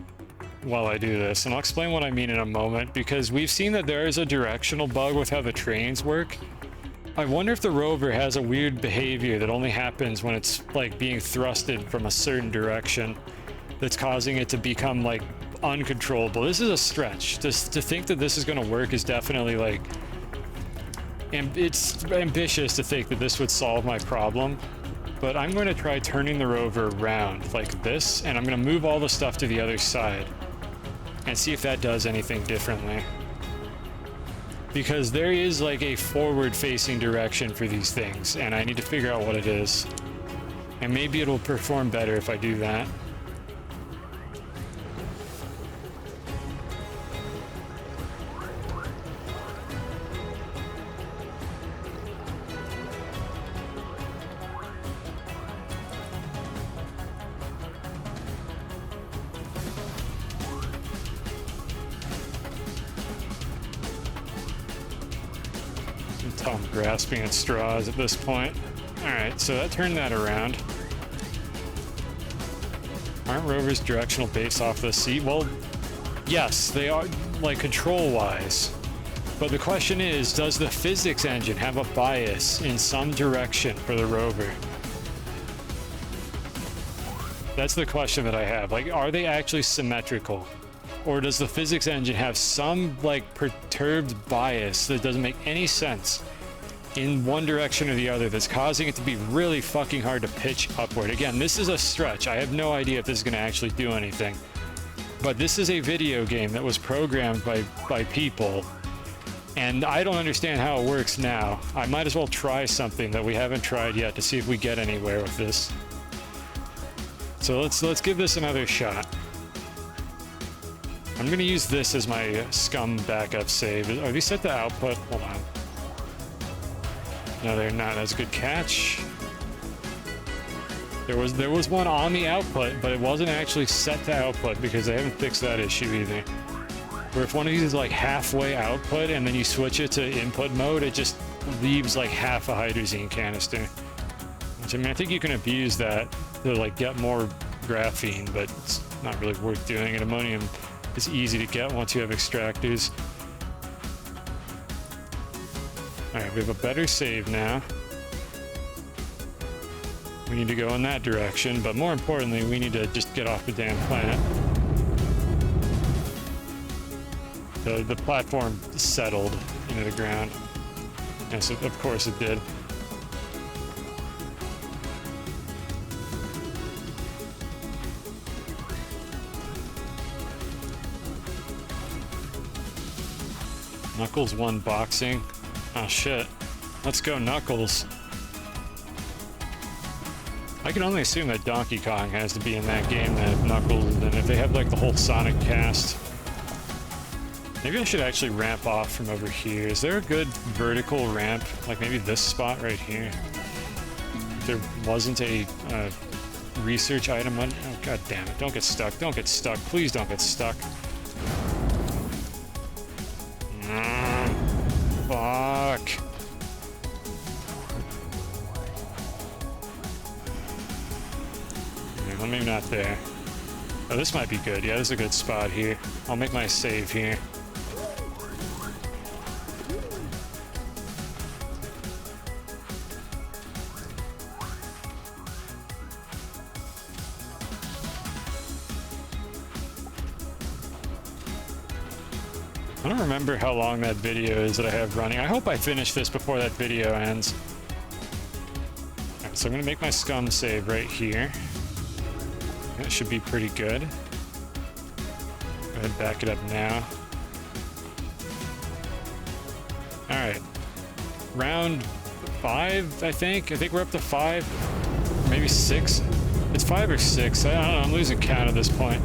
while I do this, and I'll explain what I mean in a moment, because we've seen that there is a directional bug with how the trains work. I wonder if the rover has a weird behavior that only happens when it's, like, being thrusted from a certain direction that's causing it to become, like, uncontrollable. This is a stretch. To think that this is going to work is definitely like it's ambitious to think that this would solve my problem, but I'm going to try turning the rover around like this, and I'm going to move all the stuff to the other side and see if that does anything differently, because there is like a forward facing direction for these things, and I need to figure out what it is, and maybe it'll perform better if I do that. I'm grasping at straws at this point. Alright, so that turned that around. Aren't rovers directional based off the sea? Well, yes, they are, like, control-wise. But the question is, does the physics engine have a bias in some direction for the rover? That's the question that I have. Like, are they actually symmetrical? Or does the physics engine have some, like, perturbed bias that doesn't make any sense in one direction or the other that's causing it to be really fucking hard to pitch upward? Again, this is a stretch. I have no idea if this is going to actually do anything. But this is a video game that was programmed by people, and I don't understand how it works now. I might as well try something that we haven't tried yet to see if we get anywhere with this. So let's give this another shot. I'm going to use this as my scum backup save. Are these set to output? Hold on. No, they're not. That's a good catch. There was one on the output, but it wasn't actually set to output because they haven't fixed that issue either. Where if one of these is like halfway output and then you switch it to input mode, it just leaves like half a hydrazine canister. Which, I mean, I think you can abuse that to like get more graphene, but it's not really worth doing. And ammonium is easy to get once you have extractors. Alright, we have a better save now. We need to go in that direction, but more importantly, we need to just get off the damn planet. The platform settled into the ground. Yes, of course it did. Knuckles won boxing. Oh shit. Let's go, Knuckles. I can only assume that Donkey Kong has to be in that game, that Knuckles, and if they have like the whole Sonic cast. Maybe I should actually ramp off from over here. Is there a good vertical ramp? Like maybe this spot right here? If there wasn't a research item on... Oh, god damn it. Don't get stuck. Don't get stuck. Please don't get stuck. Fuck. Well, maybe not there. Oh, this might be good. Yeah, this is a good spot here. I'll make my save here. I don't remember how long that video is that I have running. I hope I finish this before that video ends. Alright, so I'm going to make my scum save right here. That should be pretty good. Go ahead and back it up now. Alright. Round 5, I think. I think we're up to 5. Maybe 6. It's 5 or 6. I don't know. I'm losing count at this point.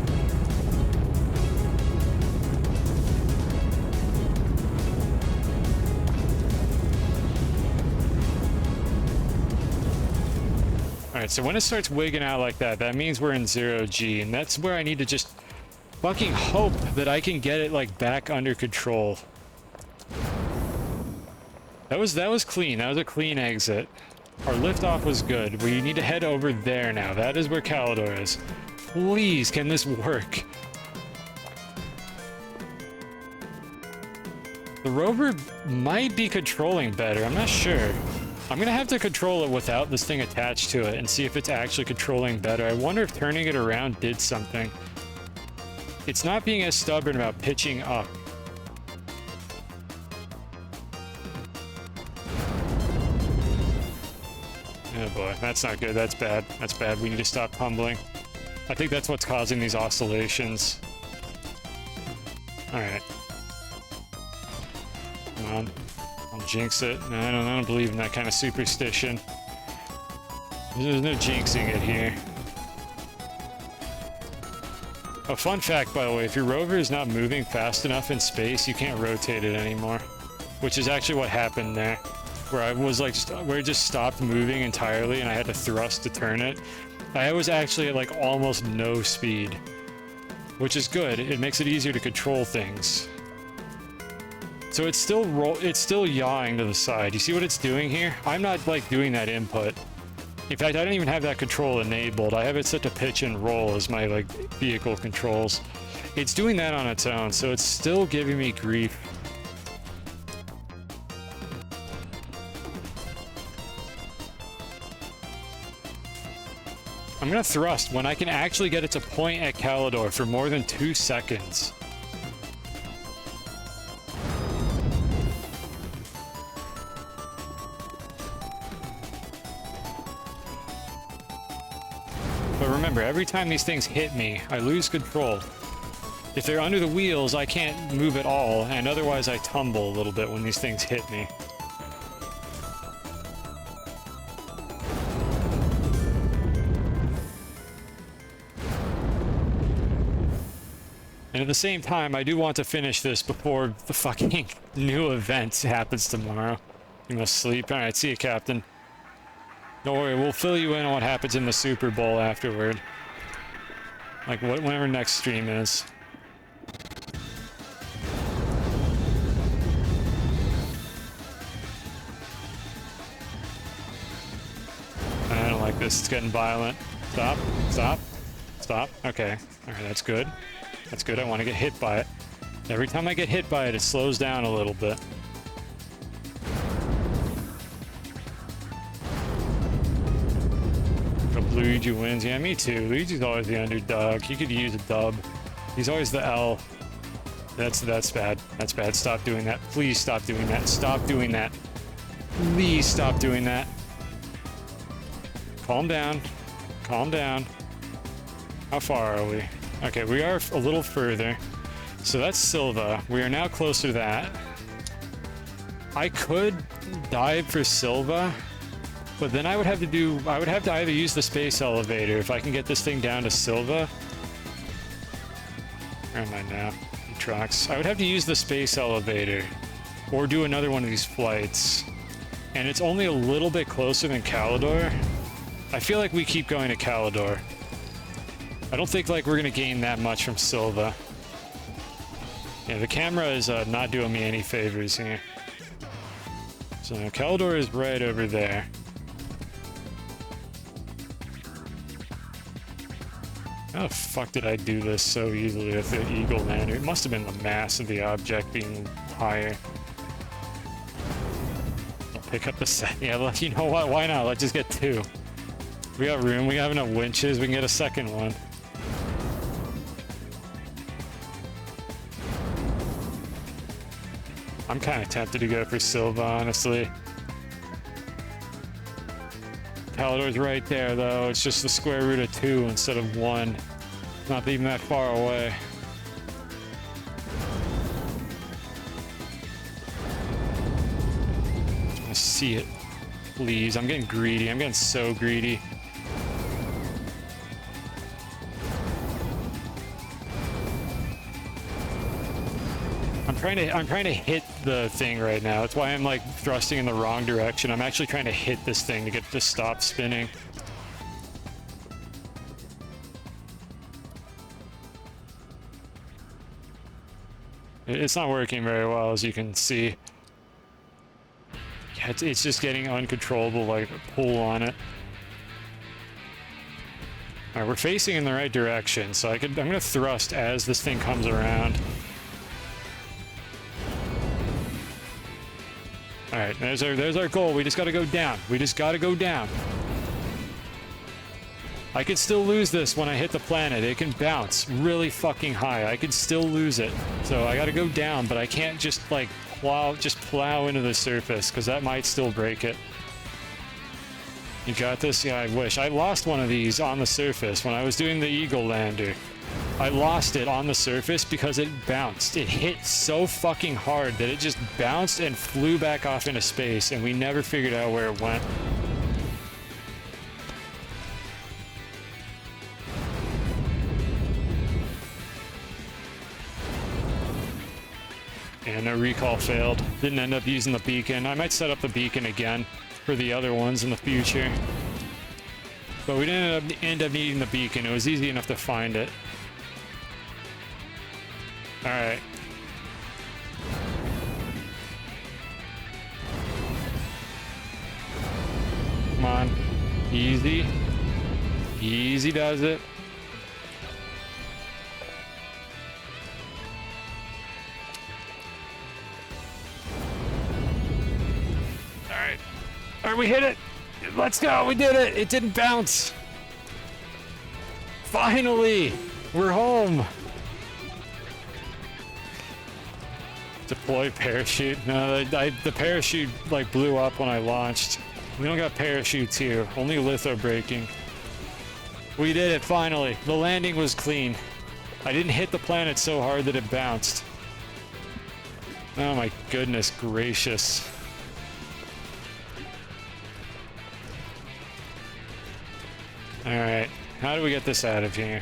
Alright, so when it starts wigging out like that, that means we're in 0G, and that's where I need to just fucking hope that I can get it, like, back under control. That was clean. That was a clean exit. Our liftoff was good. We need to head over there now. That is where Calidor is. Please, can this work? The rover might be controlling better. I'm not sure. I'm gonna have to control it without this thing attached to it and see if it's actually controlling better. I wonder if turning it around did something. It's not being as stubborn about pitching up. Oh boy, that's not good. That's bad. That's bad. We need to stop tumbling. I think that's what's causing these oscillations. Alright. Come on. I'll jinx it. No, I don't believe in that kind of superstition. There's no jinxing it here. A fun fact, by the way, if your rover is not moving fast enough in space, you can't rotate it anymore. Which is actually what happened there. Where I was like, where it just stopped moving entirely and I had to thrust to turn it. I was actually at like almost no speed. Which is good. It makes it easier to control things. So it's still yawing to the side. You see what it's doing here? I'm not like doing that input. In fact, I don't even have that control enabled. I have it set to pitch and roll as my like vehicle controls. It's doing that on its own, so it's still giving me grief. I'm gonna thrust when I can actually get it to point at Calidor for more than 2 seconds. But remember, every time these things hit me, I lose control. If they're under the wheels, I can't move at all, and otherwise I tumble a little bit when these things hit me. And at the same time, I do want to finish this before the fucking new event happens tomorrow. You must sleep. Alright, see you, Captain. Don't worry, we'll fill you in on what happens in the Super Bowl afterward. Like, whenever next stream is. I don't like this. It's getting violent. Stop. Stop. Stop. Okay. Alright, that's good. That's good. I want to get hit by it. Every time I get hit by it, it slows down a little bit. Luigi wins. Yeah, me too. Luigi's always the underdog. He could use a dub. He's always the L. That's bad. That's bad. Stop doing that. Please stop doing that. Stop doing that. Please stop doing that. Calm down. Calm down. How far are we? Okay, we are a little further. So that's Silva. We are now closer to that. I could dive for Silva, but then I would have to either use the space elevator if I can get this thing down to Silva. Where am I now? Trucks. I would have to use the space elevator or do another one of these flights. And it's only a little bit closer than Calidor. I feel like we keep going to Calidor. I don't think like we're gonna gain that much from Silva. Yeah, the camera is not doing me any favors here. So Calidor is right over there. How the fuck did I do this so easily with the Eagle Lander? It must have been the mass of the object being higher. I'll pick up the set. Yeah, well, you know what? Why not? Let's just get 2. We got room. We have enough winches. We can get a second one. I'm kind of tempted to go for Silva, honestly. Calidor's right there, though. It's just the square root of 2 instead of 1. Not even that far away. I want to see it. Please, I'm getting greedy. I'm getting so greedy. I'm trying to hit the thing right now. That's why I'm like thrusting in the wrong direction. I'm actually trying to hit this thing to get it to stop spinning. It's not working very well, as you can see. Yeah, it's just getting uncontrollable, like pull on it. All right, we're facing in the right direction, so I'm gonna thrust as this thing comes around. All right, there's our goal. We just got to go down. We just got to go down. I could still lose this when I hit the planet. It can bounce really fucking high. I could still lose it. So I got to go down, but I can't just like plow into the surface because that might still break it. You got this? Yeah, I wish. I lost one of these on the surface when I was doing the Eagle Lander. I lost it on the surface because it bounced. It hit so fucking hard that it just bounced and flew back off into space, and we never figured out where it went. And no recall failed. Didn't end up using the beacon. I might set up the beacon again for the other ones in the future. But we didn't end up needing the beacon. It was easy enough to find it. Alright. Come on. Easy. Easy does it. Alright. Alright, we hit it! Let's go! We did it! It didn't bounce! Finally! We're home! Deploy parachute. No, the parachute like blew up when I launched. We don't got parachutes here. Only litho braking. We did it finally. The landing was clean. I didn't hit the planet so hard that it bounced. Oh my goodness gracious. Alright, how do we get this out of here?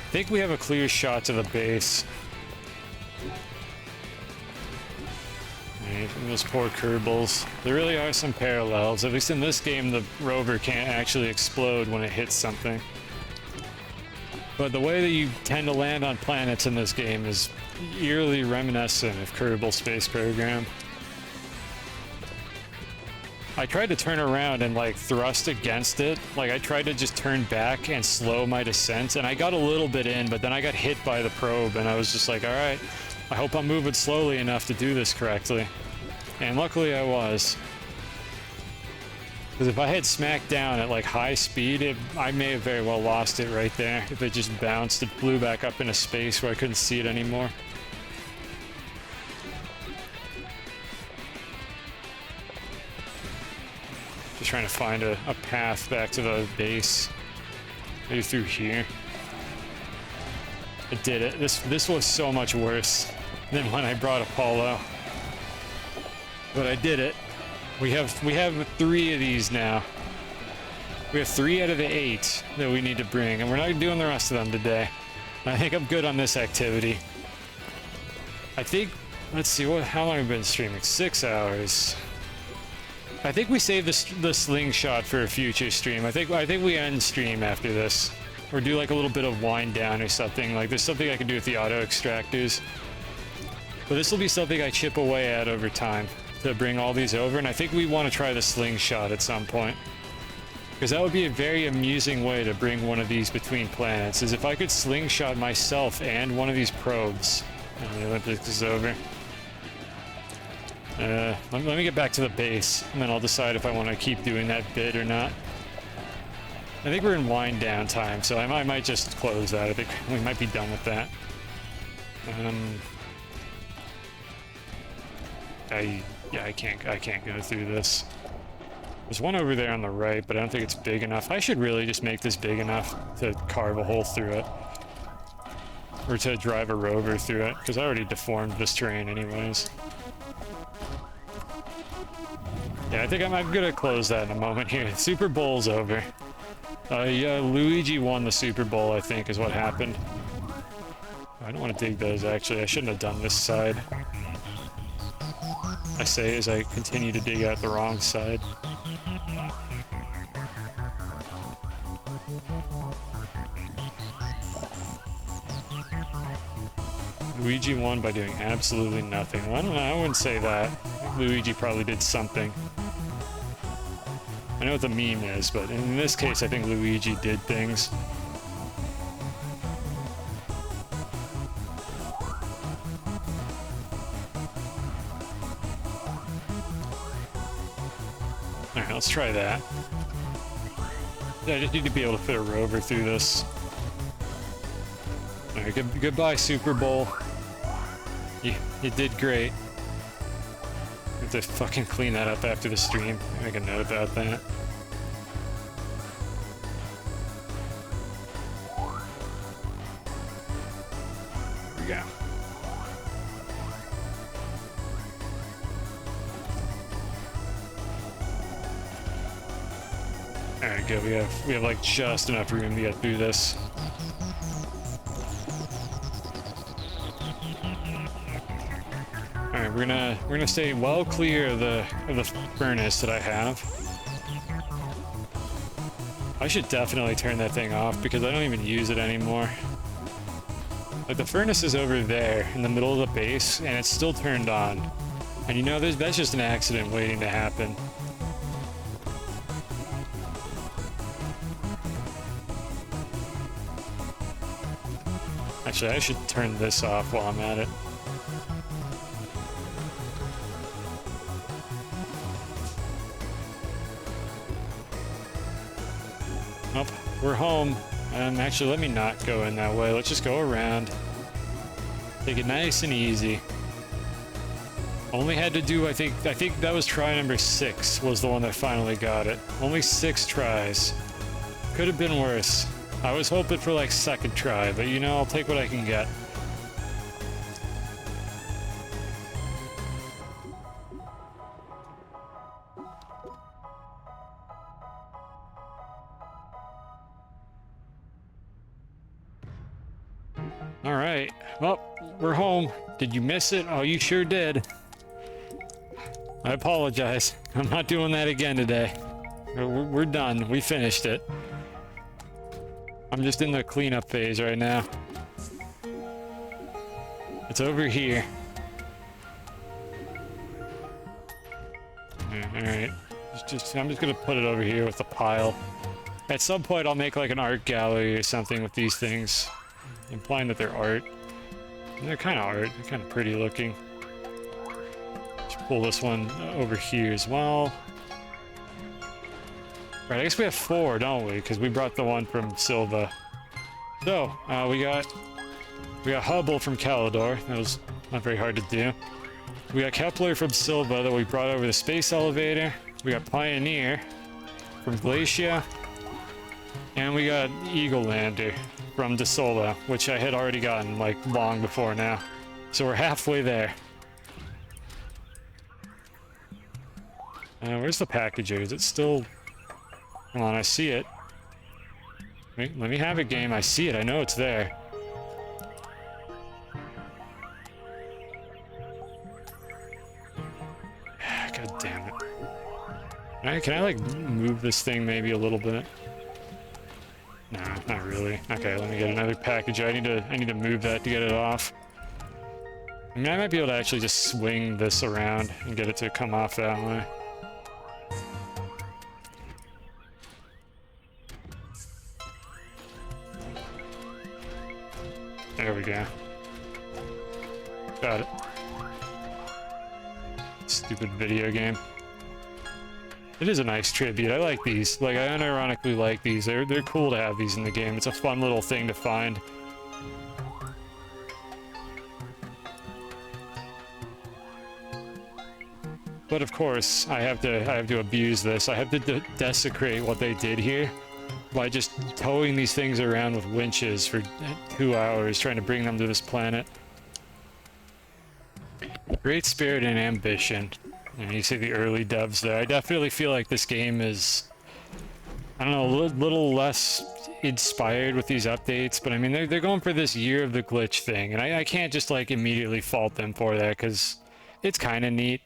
I think we have a clear shot to the base. Right, those poor Kerbals. There really are some parallels. At least in this game, the rover can't actually explode when it hits something. But the way that you tend to land on planets in this game is eerily reminiscent of Kerbal Space Program. I tried to turn around and like thrust against it. Like I tried to just turn back and slow my descent, and I got a little bit in, but then I got hit by the probe, and I was just like, all right, I hope I'm moving slowly enough to do this correctly. And luckily I was. Because if I had smacked down at like high speed, I may have very well lost it right there. If it just bounced, it blew back up into space where I couldn't see it anymore. Just trying to find a path back to the base. Maybe through here. It did it. This was so much worse than when I brought Apollo. But I did it. We have 3 of these now. We have 3 out of the 8 that we need to bring, and we're not doing the rest of them today. I think I'm good on this activity. I think, let's see, how long have I been streaming? 6 hours. I think we save the slingshot for a future stream. I think we end stream after this. Or do like a little bit of wind down or something. Like there's something I can do with the auto extractors. But this will be something I chip away at over time to bring all these over, and I think we want to try the slingshot at some point. Because that would be a very amusing way to bring one of these between planets, is if I could slingshot myself and one of these probes. And the Olympics is over. Let me get back to the base, and then I'll decide if I want to keep doing that bit or not. I think we're in wind down time, so I might just close that. I think we might be done with that. Yeah, I can't go through this. There's one over there on the right, but I don't think it's big enough. I should really just make this big enough to carve a hole through it. Or to drive a rover through it, because I already deformed this terrain anyways. Yeah, I think I'm gonna close that in a moment here. Super Bowl's over. Yeah, Luigi won the Super Bowl, I think, is what happened. I don't want to dig those, actually. I shouldn't have done this side. I say as I continue to dig out the wrong side. Luigi won by doing absolutely nothing. Well, I don't know, I wouldn't say that. Luigi probably did something. I know what the meme is, but in this case, I think Luigi did things. Alright, let's try that. I just need to be able to fit a rover through this. Alright, goodbye, Super Bowl. You did great. I have to fucking clean that up after the stream. Make a note about that. Here we go. Alright, good. We have like just enough room to get through this. Alright, we're gonna stay well clear of the furnace that I have. I should definitely turn that thing off because I don't even use it anymore. Like the furnace is over there in the middle of the base and it's still turned on. And you know, that's just an accident waiting to happen. Actually, I should turn this off while I'm at it. Nope, we're home. Actually, let me not go in that way. Let's just go around. Take it nice and easy. Only had to do, I think that was try number 6 was the one that finally got it. Only 6 tries. Could have been worse. I was hoping for like second try, but you know, I'll take what I can get. All right, well, we're home. Did you miss it? Oh, you sure did. I apologize. I'm not doing that again today. We're done. We finished it. I'm just in the cleanup phase right now. It's over here. Alright. I'm just gonna put it over here with the pile. At some point I'll make like an art gallery or something with these things. Implying that they're art. And they're kind of art. They're kind of pretty looking. Just pull this one over here as well. Right, I guess we have 4, don't we? Because we brought the one from Silva. So, we got Hubble from Calidor. That was not very hard to do. We got Kepler from Silva that we brought over the space elevator. We got Pioneer from Glacia. And we got Eagle Lander from De Sola, which I had already gotten, like, long before now. So we're halfway there. Where's the packager? Is it still... Hold on, I see it. Wait, let me have it, game. I see it. I know it's there. God damn it. Can I, like, move this thing maybe a little bit? No, not really. Okay, let me get another package. I need to move that to get it off. I mean, I might be able to actually just swing this around and get it to come off that way. There we go. Got it. Stupid video game. It is a nice tribute. I like these. Like, I unironically like these. They're cool to have these in the game. It's a fun little thing to find. But of course, I have to abuse this. I have to desecrate what they did here by just towing these things around with winches for 2 hours, trying to bring them to this planet. Great spirit and ambition. And you see the early devs there. I definitely feel like this game is, I don't know, a little less inspired with these updates, but I mean, they're going for this year of the glitch thing, and I can't just like immediately fault them for that, because it's kind of neat.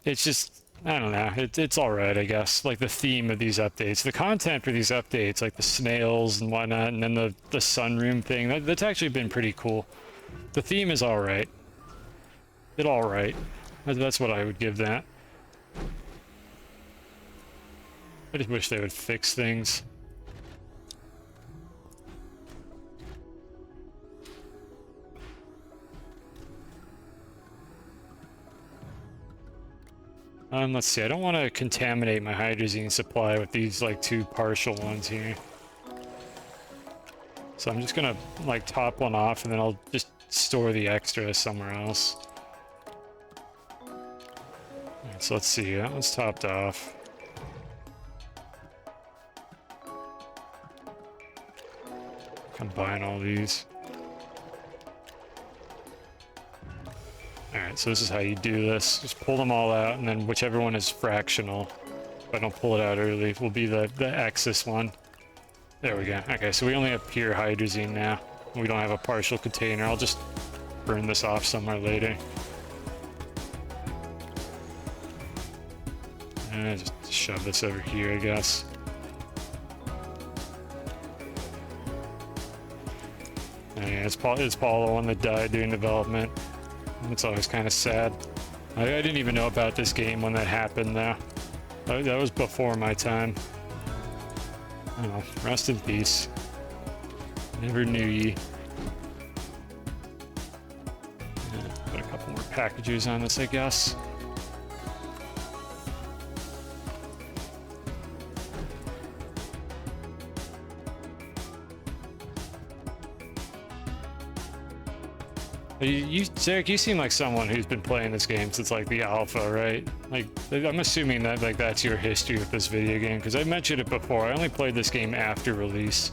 It's just, I don't know, it's alright, I guess. Like the theme of these updates, the content for these updates, like the snails and whatnot, and then the sunroom thing, that's actually been pretty cool. The theme is alright. It's alright. That's what I would give that. I just wish they would fix things. Let's see, I don't want to contaminate my hydrazine supply with these, like, 2 partial ones here. So I'm just gonna, like, top one off, and then I'll just store the extra somewhere else. Alright, so let's see, that one's topped off. Combine all these. Alright, so this is how you do this. Just pull them all out, and then whichever one is fractional, if I don't pull it out early, will be the excess one. There we go. Okay, so we only have pure hydrazine now. We don't have a partial container. I'll just burn this off somewhere later. And just shove this over here, I guess. And yeah, it's Paul the one that died during development. It's always kind of sad. I didn't even know about this game when that happened, though. That was before my time. Oh, rest in peace. Never knew ye. Put a couple more packages on this, I guess. Zarek, you seem like someone who's been playing this game since like the alpha, right? Like, I'm assuming that like that's your history with this video game, because I mentioned it before. I only played this game after release.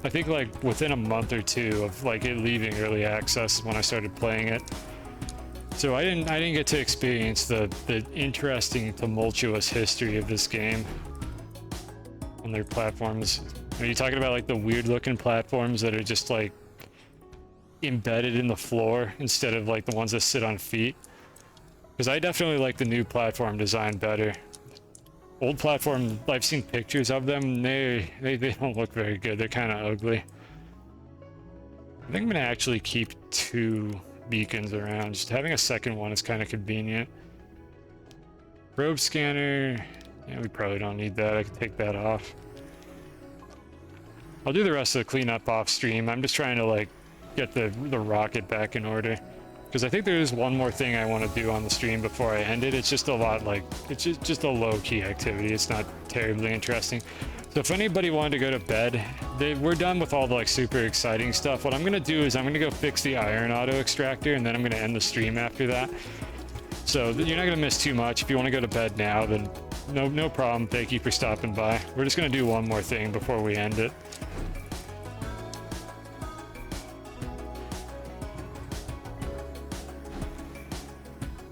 I think like within a month or two of like it leaving early access is when I started playing it. So I didn't get to experience the interesting, tumultuous history of this game on their platforms. Are you talking about like the weird looking platforms that are just like embedded in the floor instead of like the ones that sit on feet? Because I definitely like the new platform design better. Old platform, I've seen pictures of them, they don't look very good. They're kind of ugly. I think I'm gonna actually keep 2 beacons around. Just having a second one is kind of convenient. Probe scanner, yeah, we probably don't need that. I can take that off. I'll do the rest of the cleanup off stream. I'm just trying to like get the rocket back in order, because I think there is one more thing I want to do on the stream before I end it. It's just a lot like, it's just a low-key activity. It's not terribly interesting. So if anybody wanted to go to bed, we're done with all the like super exciting stuff. What I'm gonna do is I'm gonna go fix the iron auto extractor, and then I'm gonna end the stream after that. So you're not gonna miss too much. If you want to go to bed now, then no problem. Thank you for stopping by. We're just gonna do one more thing before we end it.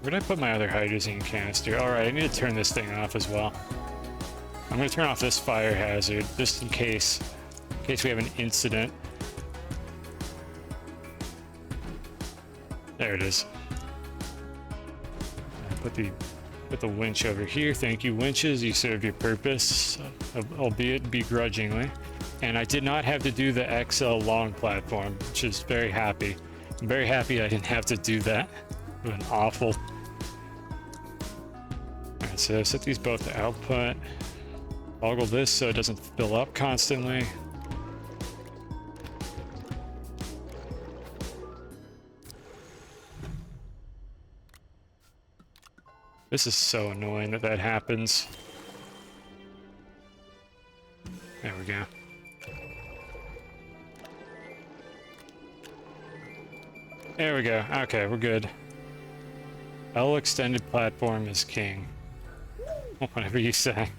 Where did I put my other hydrazine canister? Alright, I need to turn this thing off as well. I'm going to turn off this fire hazard, just in case we have an incident. There it is. Put the winch over here. Thank you, winches. You served your purpose, albeit begrudgingly. And I did not have to do the XL long platform, which is very happy. I'm very happy I didn't have to do that. It would have been awful. Alright, so set these both to output. Toggle this so it doesn't fill up constantly. This is so annoying that happens. There we go. There we go. Okay, we're good. L extended platform is king. Whatever you say.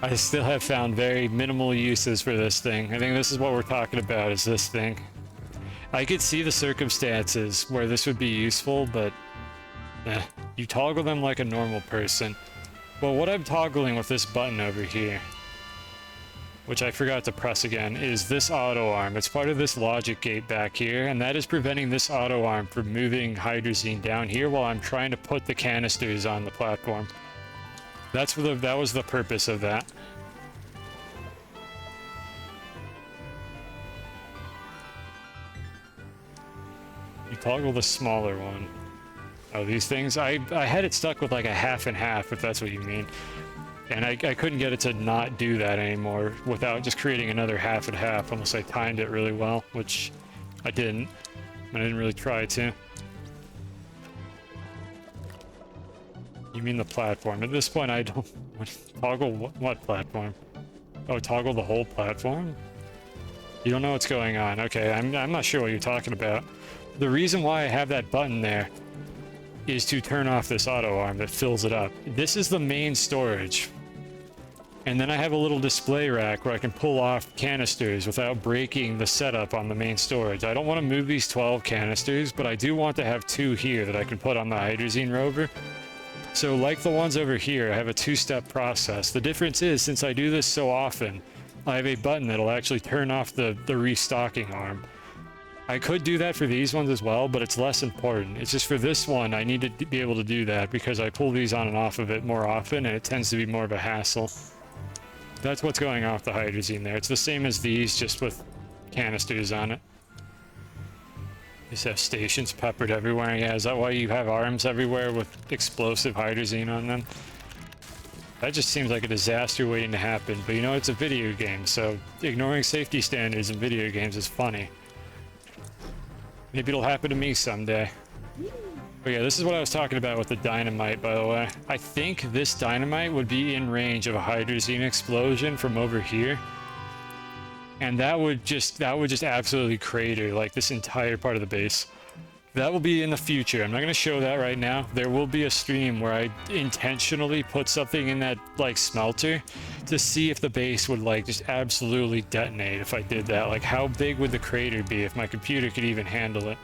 I still have found very minimal uses for this thing. I think this is what we're talking about, is this thing. I could see the circumstances where this would be useful, but you toggle them like a normal person. Well, what I'm toggling with this button over here, which I forgot to press again, is this auto arm. It's part of this logic gate back here, and that is preventing this auto arm from moving hydrazine down here while I'm trying to put the canisters on the platform. That was the purpose of that. You toggle the smaller one. Oh, these things, I had it stuck with like a half and half, if that's what you mean. And I couldn't get it to not do that anymore without just creating another half and half, unless I timed it really well, which I didn't. I didn't really try to. You mean the platform? At this point, I don't... Toggle what platform? Oh, toggle the whole platform? You don't know what's going on. Okay, I'm not sure what you're talking about. The reason why I have that button there is to turn off this auto arm that fills it up. This is the main storage. And then I have a little display rack where I can pull off canisters without breaking the setup on the main storage. I don't want to move these 12 canisters, but I do want to have 2 here that I can put on the hydrazine rover. So like the ones over here, I have a 2-step process. The difference is, since I do this so often, I have a button that'll actually turn off the restocking arm. I could do that for these ones as well, but it's less important. It's just for this one, I need to be able to do that because I pull these on and off of it more often, and it tends to be more of a hassle. That's what's going off the hydrazine there. It's the same as these, just with canisters on it. Just have stations peppered everywhere. Yeah, is that why you have arms everywhere with explosive hydrazine on them? That just seems like a disaster waiting to happen. But you know, it's a video game, so ignoring safety standards in video games is funny. Maybe it'll happen to me someday. But yeah, this is what I was talking about with the dynamite, by the way. I think this dynamite would be in range of a hydrazine explosion from over here. And that would just absolutely crater like this entire part of the base. That will be in the future. I'm not going to show that right now. There will be a stream where I intentionally put something in that like smelter to see if the base would like just absolutely detonate if I did that. Like how big would the crater be if my computer could even handle it?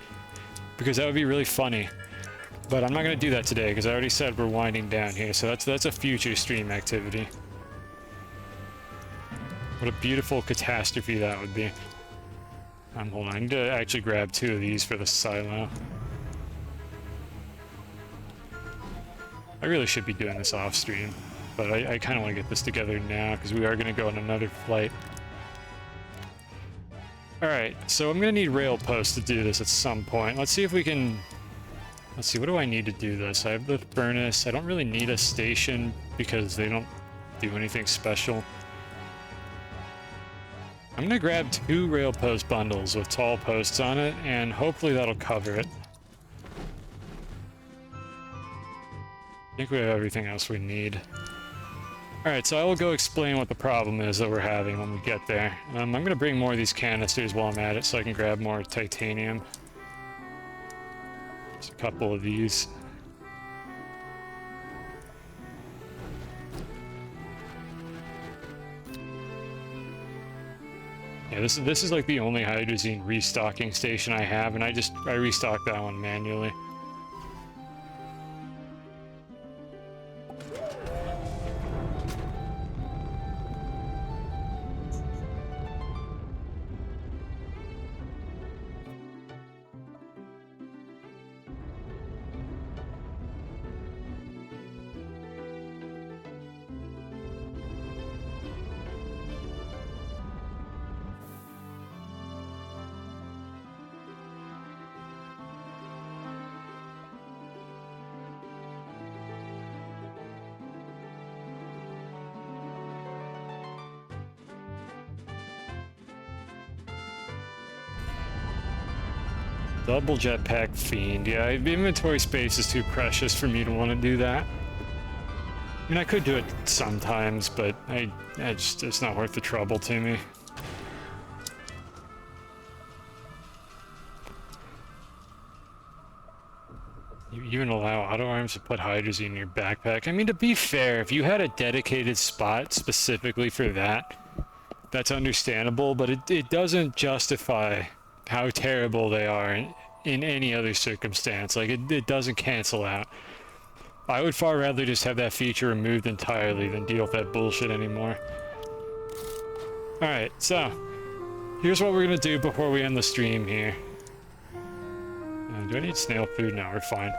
Because that would be really funny. But I'm not going to do that today because I already said we're winding down here. So that's a future stream activity. What a beautiful catastrophe that would be. Hold on, I need to actually grab 2 of these for the silo. I really should be doing this off stream, but I kind of want to get this together now because we are going to go on another flight. Alright, so I'm going to need rail posts to do this at some point. Let's see if we can... Let's see, what do I need to do this? I have the furnace. I don't really need a station because they don't do anything special. I'm going to grab 2 rail post bundles with tall posts on it, and hopefully that'll cover it. I think we have everything else we need. Alright, so I will go explain what the problem is that we're having when we get there. I'm going to bring more of these canisters while I'm at it so I can grab more titanium. Just a couple of these. Yeah, this is like the only hydrazine restocking station I have, and I restocked that one manually. Double jetpack fiend. Yeah, the inventory space is too precious for me to want to do that. I mean, I could do it sometimes, but it's not worth the trouble to me. You even allow auto arms to put hydrazine in your backpack. I mean, to be fair, if you had a dedicated spot specifically for that, that's understandable, but it doesn't justify how terrible they are in any other circumstance. Like, it doesn't cancel out. I would far rather just have that feature removed entirely than deal with that bullshit anymore. Alright, so here's what we're gonna do before we end the stream here. Do I need snail food? No, we're fine.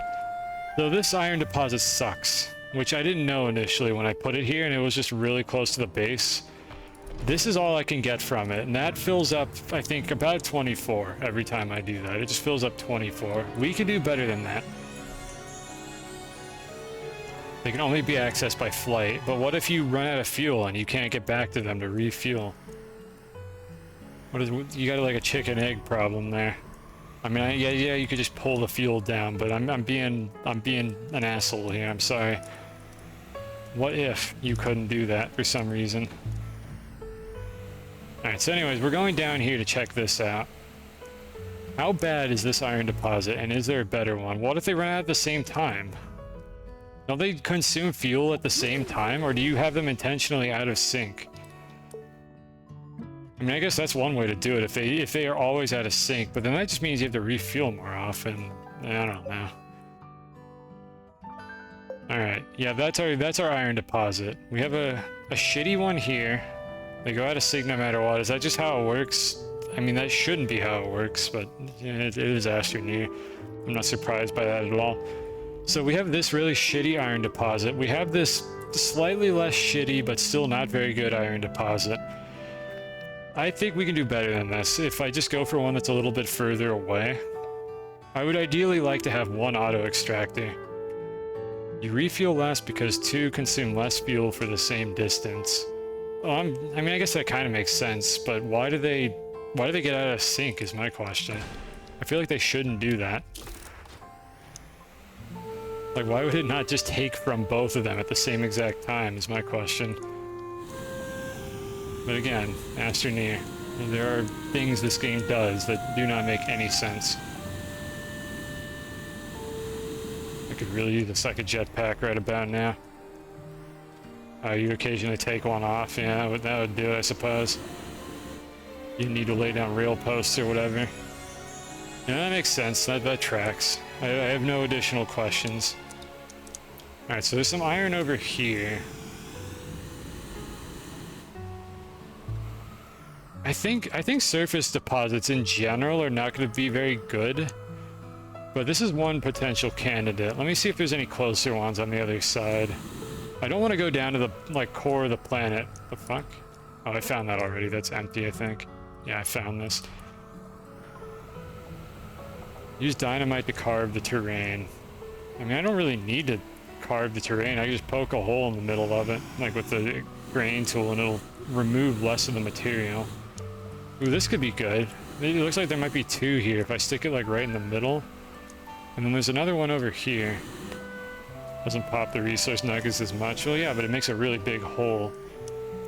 So this iron deposit sucks, which I didn't know initially when I put it here, and it was just really close to the base. This is all I can get from it, and that fills up, I think, about 24 every time I do that. It just fills up 24. We can do better than that. They can only be accessed by flight, but what if you run out of fuel and you can't get back to them to refuel? You got like a chicken egg problem there. I mean, yeah, you could just pull the fuel down, but I'm being an asshole here. I'm sorry. What if you couldn't do that for some reason? Alright, so anyways, we're going down here to check this out. How bad is this iron deposit, and is there a better one? What if they run out at the same time? Don't they consume fuel at the same time, or do you have them intentionally out of sync? I mean, I guess that's one way to do it, if they are always out of sync, but then that just means you have to refuel more often. I don't know. Alright, yeah, that's our iron deposit. We have a shitty one here. They go out of sync no matter what. Is that just how it works? I mean, that shouldn't be how it works, but yeah, it is Astroneer. I'm not surprised by that at all. So we have this really shitty iron deposit. We have this slightly less shitty, but still not very good iron deposit. I think we can do better than this. If I just go for one that's a little bit further away, I would ideally like to have one auto extractor. You refuel less because two consume less fuel for the same distance. Oh, I mean, I guess that kind of makes sense, but why do they get out of sync is my question. I feel like they shouldn't do that. Like, why would it not just take from both of them at the same exact time is my question. But again, Astroneer, there are things this game does that do not make any sense. I could really use a second jetpack right about now. You occasionally take one off, yeah, that would do it, I suppose. You need to lay down rail posts or whatever. Yeah, that makes sense, that tracks. I have no additional questions. Alright, so there's some iron over here. I think surface deposits in general are not going to be very good. But this is one potential candidate. Let me see if there's any closer ones on the other side. I don't want to go down to the, like, core of the planet. The fuck? Oh, I found that already. That's empty, I think. Yeah, I found this. Use dynamite to carve the terrain. I mean, I don't really need to carve the terrain. I can just poke a hole in the middle of it, like with the grain tool, and it'll remove less of the material. Ooh, this could be good. It looks like there might be two here if I stick it, like, right in the middle. And then there's another one over here. Doesn't pop the resource nuggets as much. Well, yeah, but it makes a really big hole.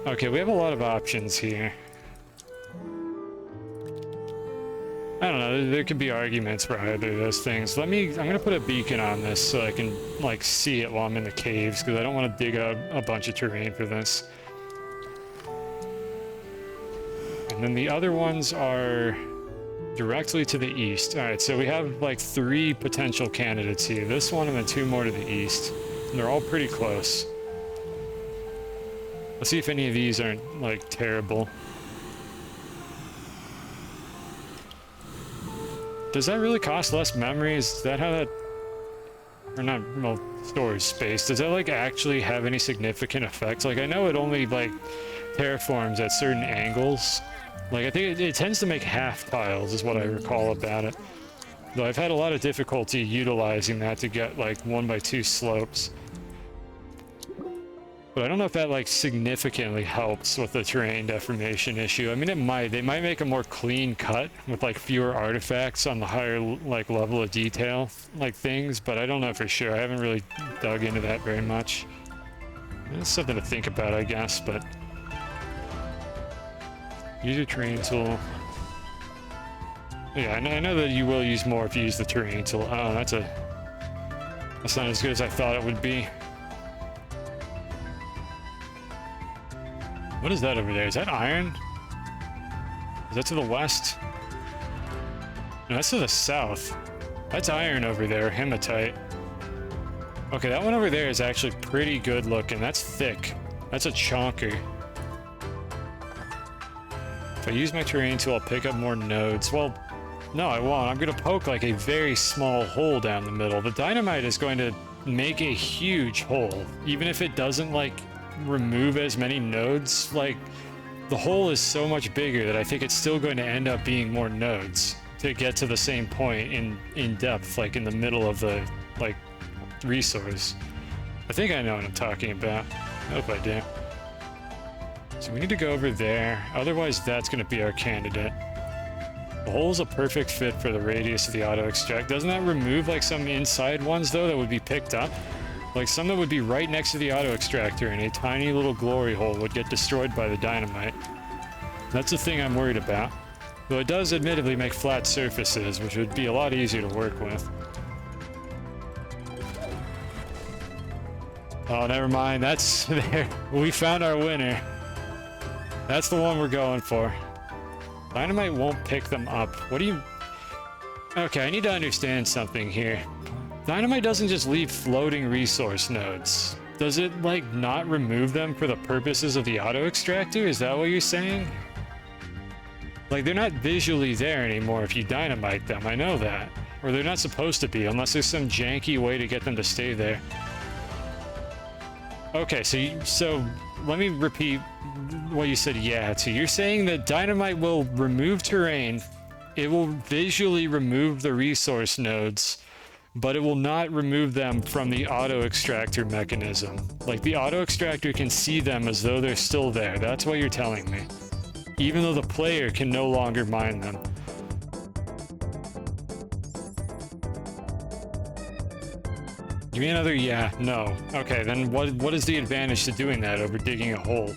Okay, we have a lot of options here. I don't know, there could be arguments for either of those things. I'm gonna put a beacon on this so I can, like, see it while I'm in the caves, because I don't want to dig out a bunch of terrain for this. And then the other ones are directly to the east. Alright, so we have, like, 3 potential candidates here. This one and then 2 more to the east. And they're all pretty close. Let's see if any of these aren't, like, terrible. Does that really cost less memory? Is that how that... Or not, well, storage space. Does that, like, actually have any significant effects? Like, I know it only, like, terraforms at certain angles. Like, I think it tends to make half tiles, is what I recall about it. Though I've had a lot of difficulty utilizing that to get, like, 1x2 slopes. But I don't know if that, like, significantly helps with the terrain deformation issue. I mean, it might. They might make a more clean cut with, like, fewer artifacts on the higher, like, level of detail, like, things, but I don't know for sure. I haven't really dug into that very much. It's something to think about, I guess, but... Use your terrain tool. Yeah, I know that you will use more if you use the terrain tool. Oh, that's not as good as I thought it would be. What is that over there? Is that iron? Is that to the west? No, that's to the south. That's iron over there, hematite. Okay, that one over there is actually pretty good looking. That's thick. That's a chonker. If I use my terrain tool, I'll pick up more nodes. Well, no, I won't. I'm going to poke, like, a very small hole down the middle. The dynamite is going to make a huge hole. Even if it doesn't, like, remove as many nodes, like, the hole is so much bigger that I think it's still going to end up being more nodes to get to the same point in depth, like, in the middle of the, like, resource. I think I know what I'm talking about. I hope I do. So we need to go over there, otherwise that's going to be our candidate. The hole's a perfect fit for the radius of the auto extract. Doesn't that remove, like, some inside ones, though, that would be picked up? Like, some that would be right next to the auto extractor and a tiny little glory hole would get destroyed by the dynamite. That's the thing I'm worried about. Though it does admittedly make flat surfaces, which would be a lot easier to work with. Oh, never mind. That's there. We found our winner. That's the one we're going for. Dynamite won't pick them up. What do you... Okay, I need to understand something here. Dynamite doesn't just leave floating resource nodes. Does it, like, not remove them for the purposes of the auto extractor? Is that what you're saying? Like, they're not visually there anymore if you dynamite them, I know that. Or they're not supposed to be, unless there's some janky way to get them to stay there. Okay, so let me repeat what you said yeah to. You're saying that dynamite will remove terrain it will visually remove the resource nodes, but it will not remove them from the auto extractor mechanism. Like, the auto extractor can see them as though they're still there. That's what you're telling me. Even though the player can no longer mine them. Give me another yeah, no. Okay, then what is the advantage to doing that over digging a hole?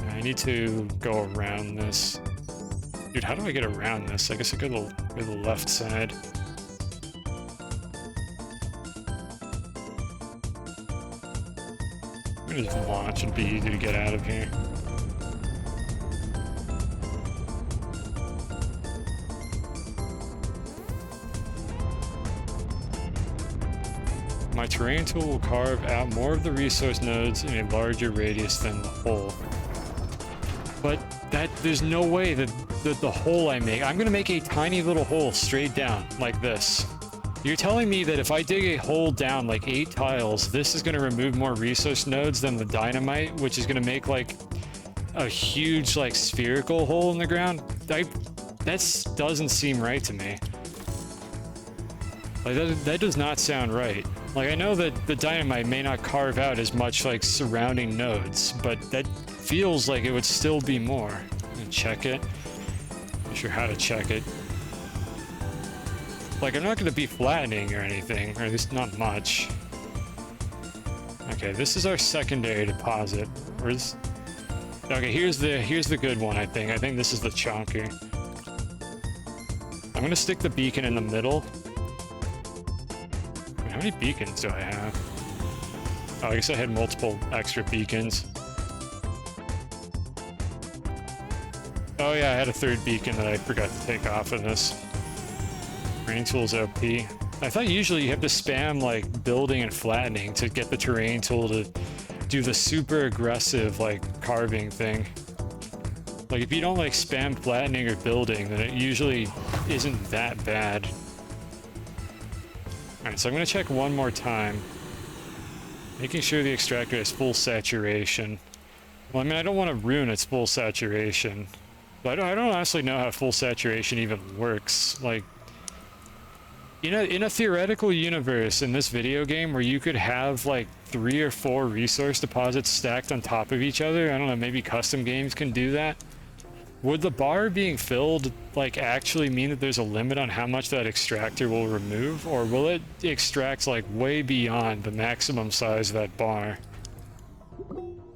I need to go around this. Dude, how do I get around this? I guess I go to the left side. I'm gonna just launch and be easy to get out of here. My terrain tool will carve out more of the resource nodes in a larger radius than the hole. But there's no way that the hole I make, I'm gonna make a tiny little hole straight down like this. You're telling me that if I dig a hole down like 8 tiles, this is gonna remove more resource nodes than the dynamite, which is gonna make like a huge like spherical hole in the ground? That doesn't seem right to me. Like that does not sound right. Like, I know that the dynamite may not carve out as much like surrounding nodes, but that feels like it would still be more. I'm gonna check it. Not sure how to check it. Like, I'm not gonna be flattening or anything, or at least not much. Okay, this is our secondary deposit. Okay, here's the good one, I think. I think this is the chonker. I'm gonna stick the beacon in the middle. How many beacons do I have? Oh, I guess I had multiple extra beacons. Oh yeah, I had a third beacon that I forgot to take off of this. Terrain tool's OP. I thought usually you have to spam like building and flattening to get the terrain tool to do the super aggressive like carving thing. Like, if you don't like spam flattening or building, then it usually isn't that bad. Alright, so I'm gonna check one more time. Making sure the extractor has full saturation. Well, I mean, I don't want to ruin its full saturation. But I don't honestly know how full saturation even works. Like, in a theoretical universe in this video game where you could have like 3 or 4 resource deposits stacked on top of each other, I don't know, maybe custom games can do that. Would the bar being filled like actually mean that there's a limit on how much that extractor will remove, or will it extract like way beyond the maximum size of that bar?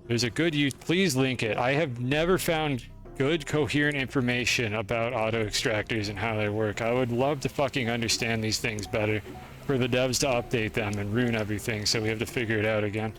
There's a good use. Please link it. I have never found good coherent information about auto extractors and how they work. I would love to fucking understand these things better for the devs to update them and ruin everything, so we have to figure it out again.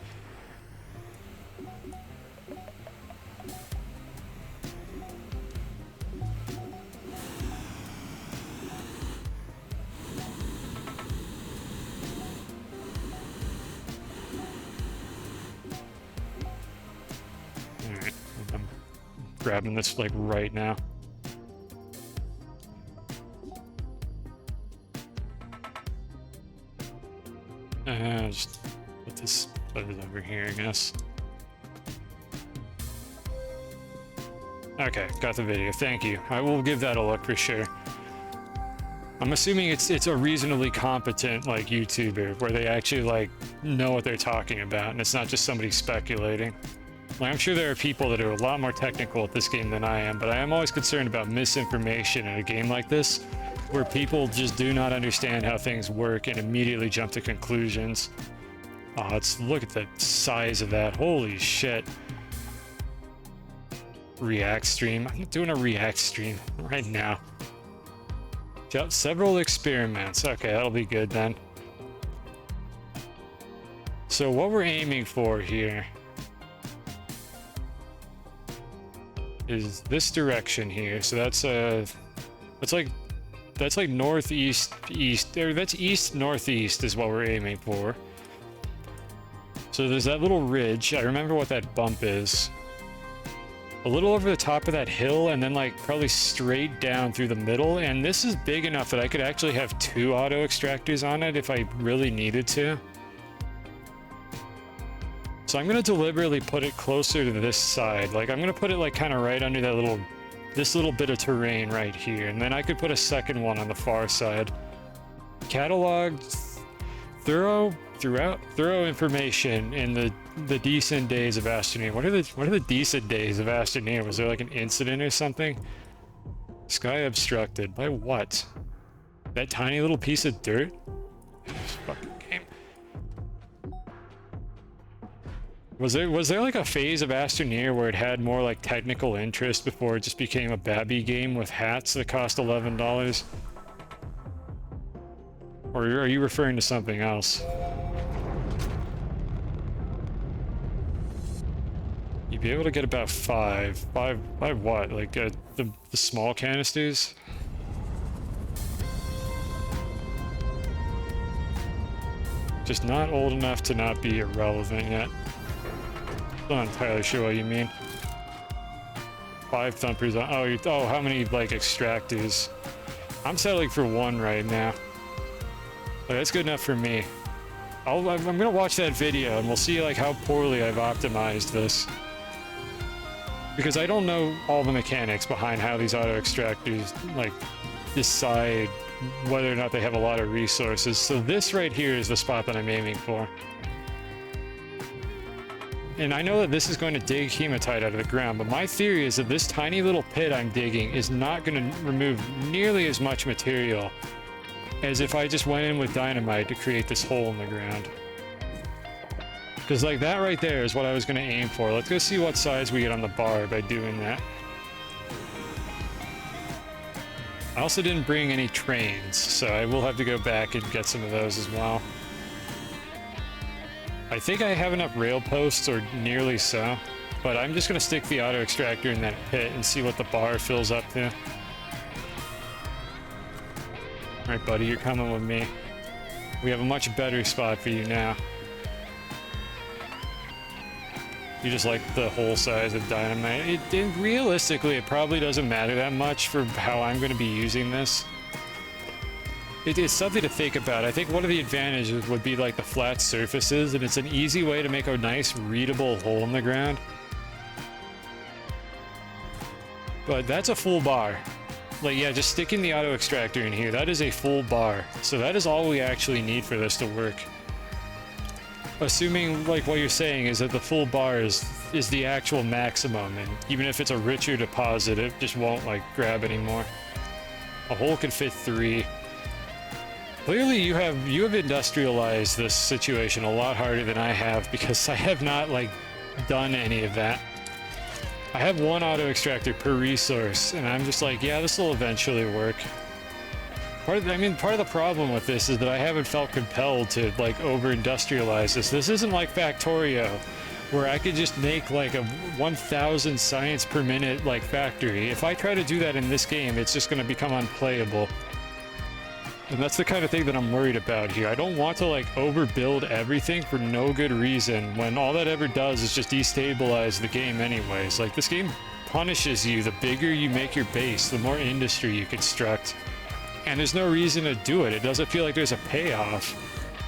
Grabbing this like right now. Just put this over here, I guess. Okay, got the video. Thank you. I will give that a look for sure. I'm assuming it's a reasonably competent like YouTuber where they actually like know what they're talking about, and it's not just somebody speculating. Like, I'm sure there are people that are a lot more technical at this game than I am, but I am always concerned about misinformation in a game like this, where people just do not understand how things work and immediately jump to conclusions. Oh, look at the size of that. Holy shit. React stream. I'm doing a React stream right now. Got several experiments. Okay, that'll be good then. So what we're aiming for here is this direction here. So that's like northeast east, or that's east northeast is what we're aiming for. So there's that little ridge. I remember what that bump is. A little over the top of that hill, and then like probably straight down through the middle. And this is big enough that I could actually have 2 auto extractors on it if I really needed to. So I'm going to deliberately put it closer to this side. Like, I'm going to put it like kind of right under that little this little bit of terrain right here, and then I could put a second one on the far side. Cataloged thorough information in the decent days of Astroneer. What are the decent days of Astroneer? Was there like an incident or something? Sky obstructed by what? That tiny little piece of dirt? This fucking game. Was there like a phase of Astroneer where it had more like technical interest before it just became a babby game with hats that cost $11? Or are you referring to something else? You'd be able to get about five what? Like the small canisters? Just not old enough to not be irrelevant yet. Still not entirely sure what you mean. 5 thumpers on. Oh, how many like extractors? I'm settling for 1 right now. Like, that's good enough for me. I'm gonna watch that video and we'll see like how poorly I've optimized this. Because I don't know all the mechanics behind how these auto extractors like decide whether or not they have a lot of resources. So this right here is the spot that I'm aiming for. And I know that this is going to dig hematite out of the ground, but my theory is that this tiny little pit I'm digging is not going to remove nearly as much material as if I just went in with dynamite to create this hole in the ground. Because like that right there is what I was going to aim for. Let's go see what size we get on the bar by doing that. I also didn't bring any trains, so I will have to go back and get some of those as well. I think I have enough rail posts, or nearly so, but I'm just going to stick the auto extractor in that pit and see what the bar fills up to. Alright buddy, you're coming with me. We have a much better spot for you now. You just like the whole size of dynamite. Realistically, it probably doesn't matter that much for how I'm going to be using this. It's something to think about. I think one of the advantages would be like the flat surfaces, and it's an easy way to make a nice readable hole in the ground. But that's a full bar. Like, yeah, just sticking the auto extractor in here, that is a full bar. So that is all we actually need for this to work. Assuming, like, what you're saying is that the full bar is the actual maximum, and even if it's a richer deposit, it just won't, like, grab anymore. A hole can fit 3. Clearly, you have industrialized this situation a lot harder than I have, because I have not, like, done any of that. I have 1 auto extractor per resource, and I'm just like, yeah, this will eventually work. Part of the problem with this is that I haven't felt compelled to, like, over-industrialize this. This isn't like Factorio, where I could just make, like, a 1,000 science per minute, like, factory. If I try to do that in this game, it's just going to become unplayable. And that's the kind of thing that I'm worried about here. I don't want to, like, overbuild everything for no good reason, when all that ever does is just destabilize the game anyways. Like, this game punishes you. The bigger you make your base, the more industry you construct. And there's no reason to do it. It doesn't feel like there's a payoff.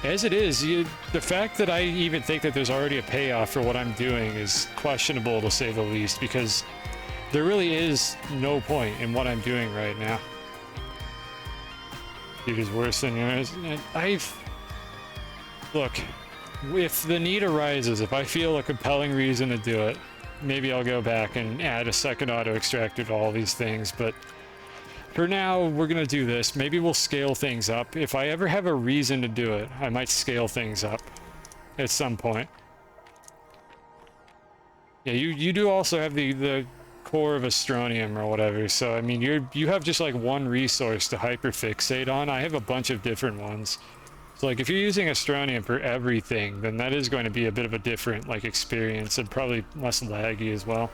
As it is, the fact that I even think that there's already a payoff for what I'm doing is questionable, to say the least, because there really is no point in what I'm doing right now. It is worse than yours. Look, if the need arises, if I feel a compelling reason to do it, maybe I'll go back and add a second auto extractor to all these things, but for now, we're gonna do this. Maybe we'll scale things up. If I ever have a reason to do it, I might scale things up at some point. Yeah, you do also have the core of Astronium or whatever, so I mean, you have just like 1 resource to hyperfixate on. I have a bunch of different ones. So like, if you're using Astronium for everything, then that is going to be a bit of a different, like, experience, and probably less laggy as well.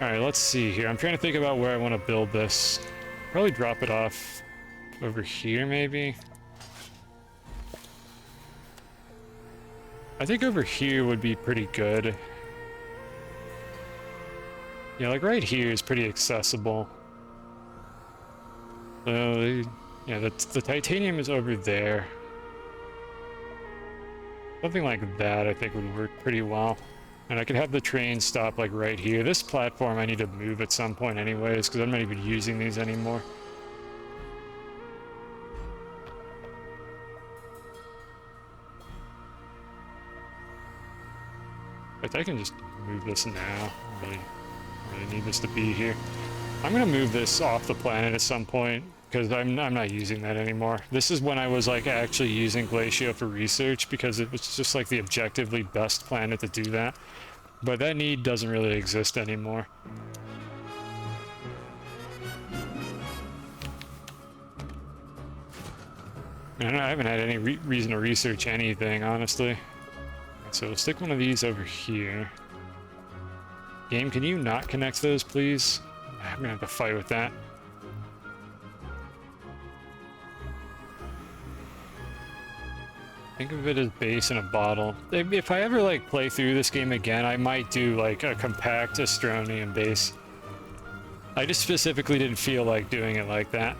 Alright, let's see here. I'm trying to think about where I want to build this. Probably drop it off over here, maybe? I think over here would be pretty good. Yeah, like right here is pretty accessible. So, yeah, the titanium is over there. Something like that I think would work pretty well. And I could have the train stop like right here. This platform I need to move at some point anyways, because I'm not even using these anymore. But I can just move this now. I really need this to be here. I'm gonna move this off the planet at some point, because I'm not using that anymore. This is when I was like actually using Glacio for research, because it was just like the objectively best planet to do that. But that need doesn't really exist anymore. And I haven't had any reason to research anything, honestly. So we'll stick one of these over here. Game, can you not connect those, please? I'm gonna have to fight with that. Think of it as base in a bottle. If I ever like play through this game again, I might do like a compact Astroneer base. I just specifically didn't feel like doing it like that.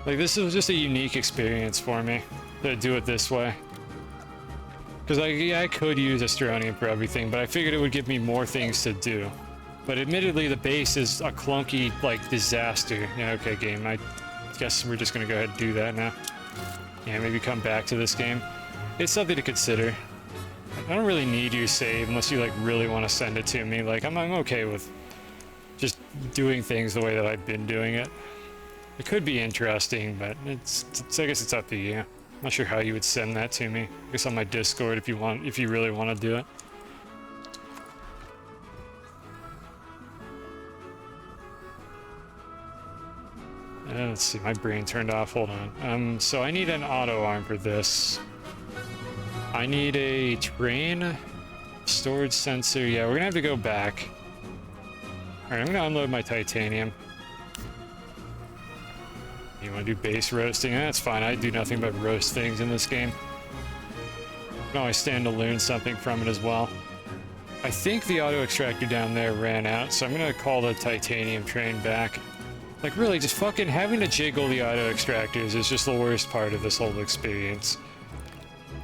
Like, this was just a unique experience for me to do it this way. Because I could use Astroneer for everything, but I figured it would give me more things to do. But admittedly, the base is a clunky, like, disaster. Yeah, okay, game, I guess we're just gonna go ahead and do that now. Yeah, maybe come back to this game. It's something to consider. I don't really need your save unless you, like, really want to send it to me. Like, I'm okay with just doing things the way that I've been doing it. It could be interesting, but I guess it's up to you. I'm not sure how you would send that to me. I guess on my Discord if you really want to do it. Let's see, my brain turned off, hold on. So I need an auto arm for this. I need a train storage sensor. Yeah, we're gonna have to go back. Alright, I'm gonna unload my titanium. You wanna do base roasting? That's fine, I do nothing but roast things in this game. I can always stand to learn something from it as well. I think the auto extractor down there ran out, so I'm gonna call the titanium train back. Like, really, just fucking having to jiggle the auto extractors is just the worst part of this whole experience.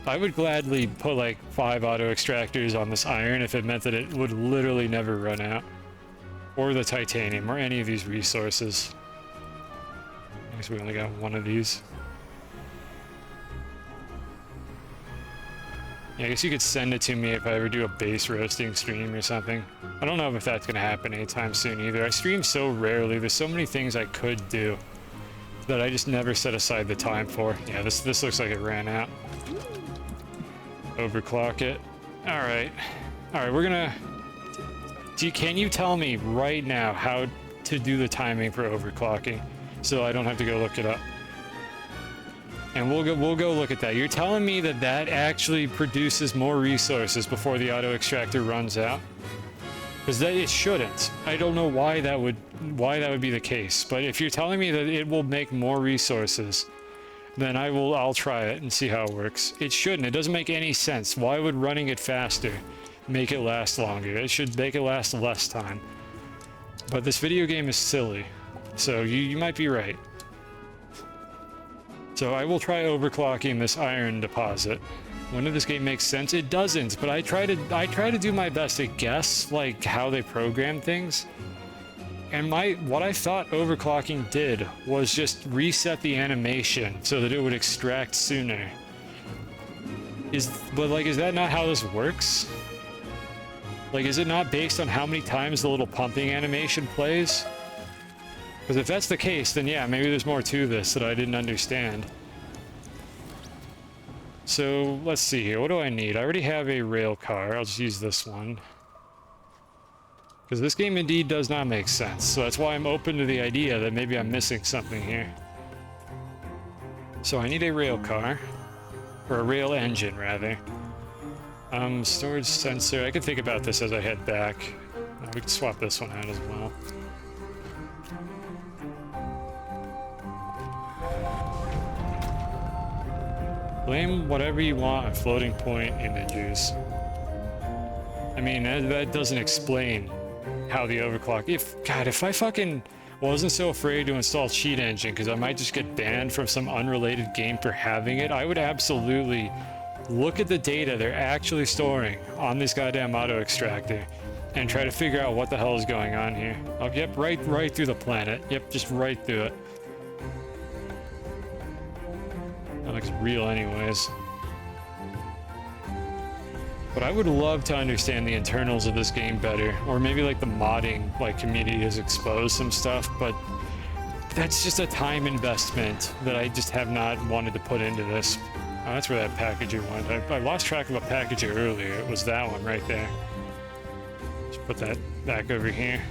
I would gladly put like 5 auto extractors on this iron if it meant that it would literally never run out. Or the titanium, or any of these resources. I guess we only got one of these. Yeah, I guess you could send it to me if I ever do a base roasting stream or something. I don't know if that's gonna happen anytime soon either. I stream so rarely, there's so many things I could do that I just never set aside the time for. Yeah, this looks like it ran out. Overclock it. Alright, we're gonna... Can you tell me right now how to do the timing for overclocking so I don't have to go look it up? And we'll go look at that. You're telling me that that actually produces more resources before the auto extractor runs out? Because that it shouldn't. I don't know why that would be the case. But if you're telling me that it will make more resources, then I'll try it and see how it works. It shouldn't. It doesn't make any sense. Why would running it faster make it last longer? It should make it last less time. But this video game is silly, so you might be right. So I will try overclocking this iron deposit. When did this game make sense? It doesn't, but I try to do my best to guess like how they program things. And what I thought overclocking did was just reset the animation so that it would extract sooner. But like, is that not how this works? Like, is it not based on how many times the little pumping animation plays? Because if that's the case, then yeah, maybe there's more to this that I didn't understand. So, let's see here. What do I need? I already have a rail car. I'll just use this one. Because this game indeed does not make sense. So that's why I'm open to the idea that maybe I'm missing something here. So I need a rail car. Or a rail engine, rather. Storage sensor. I could think about this as I head back. We can swap this one out as well. Blame whatever you want on floating point images. I mean, that doesn't explain how the overclock... If I fucking wasn't so afraid to install Cheat Engine because I might just get banned from some unrelated game for having it, I would absolutely look at the data they're actually storing on this goddamn auto extractor and try to figure out what the hell is going on here. Oh, yep, right through the planet. Yep, just right through it. That looks real anyways. But I would love to understand the internals of this game better, or maybe like the modding like community has exposed some stuff, but that's just a time investment that I just have not wanted to put into this. Oh, that's where that packager went. I lost track of a packager earlier. It was that one right there. Just put that back over here.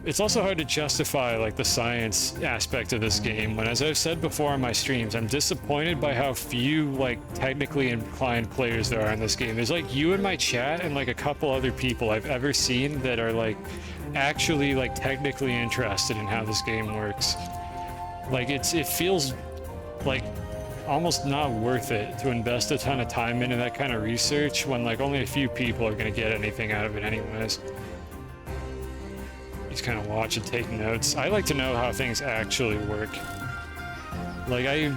It's also hard to justify like the science aspect of this game when, as I've said before on my streams, I'm disappointed by how few like technically inclined players there are in this game. There's like you in my chat and like a couple other people I've ever seen that are like actually like technically interested in how this game works. Like it feels like almost not worth it to invest a ton of time into that kind of research when like only a few people are going to get anything out of it anyways. Just kind of watch and take notes. I like to know how things actually work. Like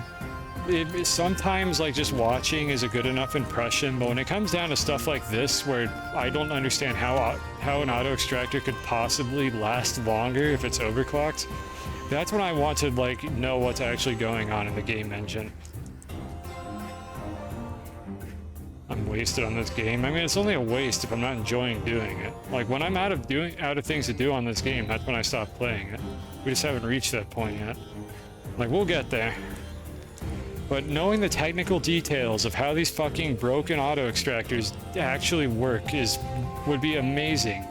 sometimes like just watching is a good enough impression, but when it comes down to stuff like this where I don't understand how an auto extractor could possibly last longer if it's overclocked, that's when I want to like know what's actually going on in the game engine. I'm wasted on this game. I mean, it's only a waste if I'm not enjoying doing it. Like when I'm out of things to do on this game, that's when I stop playing it. We just haven't reached that point yet. Like we'll get there. But knowing the technical details of how these fucking broken auto extractors actually work would be amazing.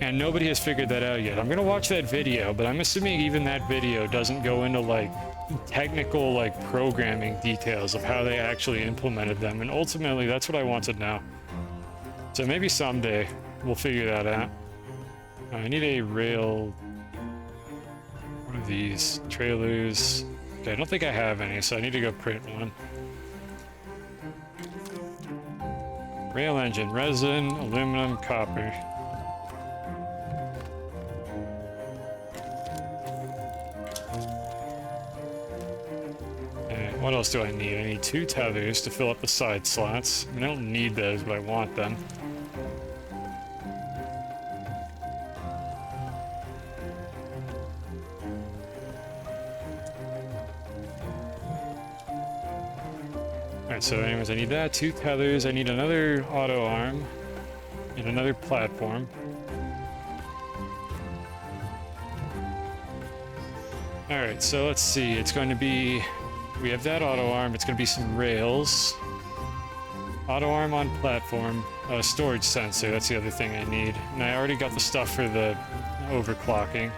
And nobody has figured that out yet. I'm gonna watch that video, but I'm assuming even that video doesn't go into like technical like programming details of how they actually implemented them, and ultimately that's what I want to know. So maybe someday we'll figure that out. I need a rail. What are these? Trailers. Okay, I don't think I have any, so I need to go print one. Rail engine, resin, aluminum, copper. What else do I need? I need 2 tethers to fill up the side slots. I don't need those, but I want them. Alright, so anyways, I need that, 2 tethers, I need another auto arm, and another platform. Alright, so let's see, it's going to be... We have that auto arm, it's going to be some rails. Auto arm on platform, storage sensor, that's the other thing I need. And I already got the stuff for the overclocking.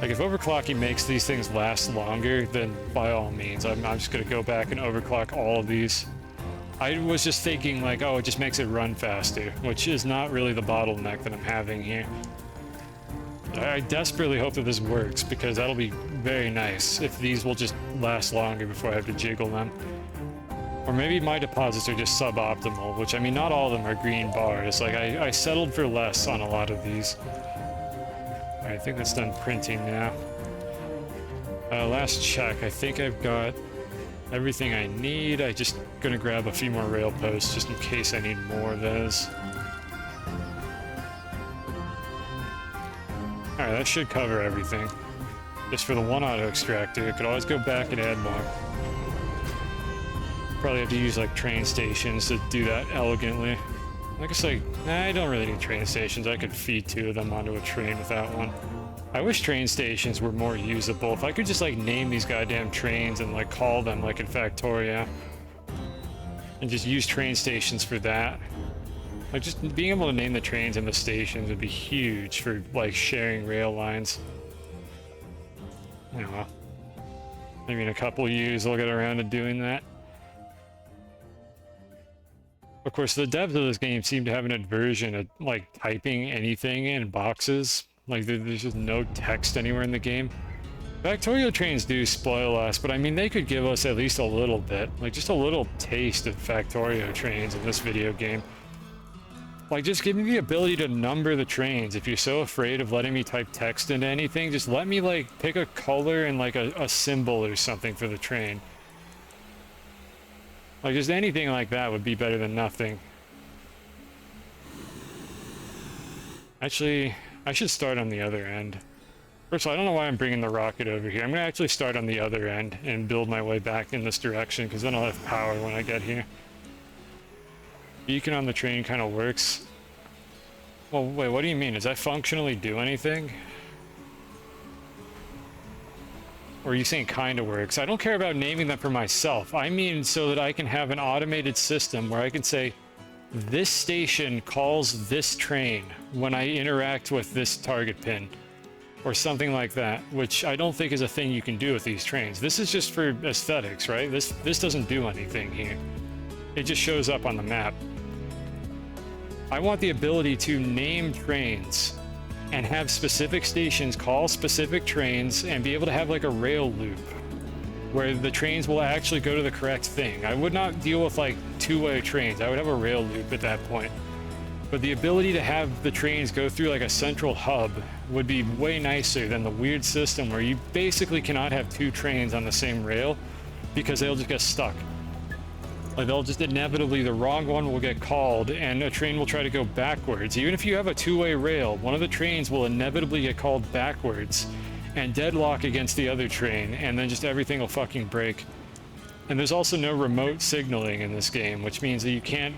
Like if overclocking makes these things last longer, then by all means, I'm just going to go back and overclock all of these. I was just thinking like, oh, it just makes it run faster, which is not really the bottleneck that I'm having here. I desperately hope that this works, because that'll be very nice if these will just last longer before I have to jiggle them. Or maybe my deposits are just suboptimal, which I mean, not all of them are green bars. Like I settled for less on a lot of these. Alright, I think that's done printing now. Last check, I think I've got everything I need. I just gonna grab a few more rail posts just in case I need more of those. Alright, that should cover everything. Just for the one auto extractor, I could always go back and add more. Probably have to use like train stations to do that elegantly. I guess like, nah, I don't really need train stations. I could feed 2 of them onto a train with that one. I wish train stations were more usable. If I could just like name these goddamn trains and like call them like in Factoria. And just use train stations for that. Like, just being able to name the trains and the stations would be huge for, like, sharing rail lines. You know, maybe in a couple years I'll get around to doing that. Of course, the devs of this game seem to have an aversion of, like, typing anything in boxes. Like, there's just no text anywhere in the game. Factorio trains do spoil us, but I mean, they could give us at least a little bit. Like, just a little taste of Factorio trains in this video game. Like, just give me the ability to number the trains. If you're so afraid of letting me type text into anything, just let me, like, pick a color and, like, a symbol or something for the train. Like, just anything like that would be better than nothing. Actually, I should start on the other end. First of all, I don't know why I'm bringing the rocket over here. I'm going to actually start on the other end and build my way back in this direction, because then I'll have power when I get here. Beacon on the train kind of works. Well, wait, what do you mean? Does that functionally do anything? Or are you saying kind of works? I don't care about naming them for myself. I mean so that I can have an automated system where I can say, this station calls this train when I interact with this target pin. Or something like that, which I don't think is a thing you can do with these trains. This is just for aesthetics, right? This doesn't do anything here. It just shows up on the map. I want the ability to name trains and have specific stations call specific trains and be able to have like a rail loop where the trains will actually go to the correct thing. I would not deal with like two-way trains. I would have a rail loop at that point. But the ability to have the trains go through like a central hub would be way nicer than the weird system where you basically cannot have two trains on the same rail because they'll just get stuck. Like they'll just inevitably, the wrong one will get called and a train will try to go backwards. Even if you have a two-way rail, one of the trains will inevitably get called backwards and deadlock against the other train, and then just everything will fucking break. And there's also no remote signaling in this game, which means that you can't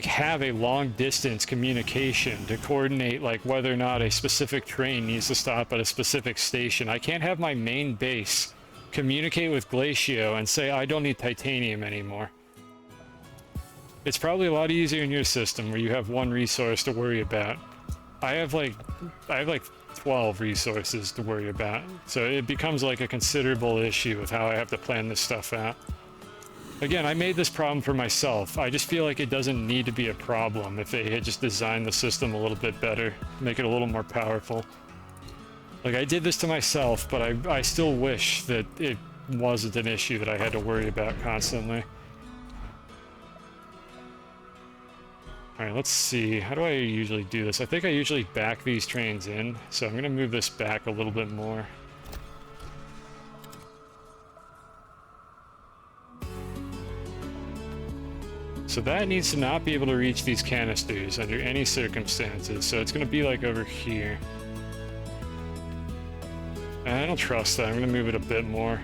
have a long distance communication to coordinate like whether or not a specific train needs to stop at a specific station. I can't have my main base communicate with Glacio and say I don't need titanium anymore. It's probably a lot easier in your system where you have one resource to worry about. I have like 12 resources to worry about, so it becomes like a considerable issue with how I have to plan this stuff out. Again, I made this problem for myself. I just feel like it doesn't need to be a problem if they had just designed the system a little bit better, make it a little more powerful. Like, I did this to myself, but I still wish that it wasn't an issue that I had to worry about constantly. Alright, let's see. How do I usually do this? I think I usually back these trains in, so I'm going to move this back a little bit more. So that needs to not be able to reach these canisters under any circumstances, so it's going to be like over here. I don't trust that. I'm going to move it a bit more.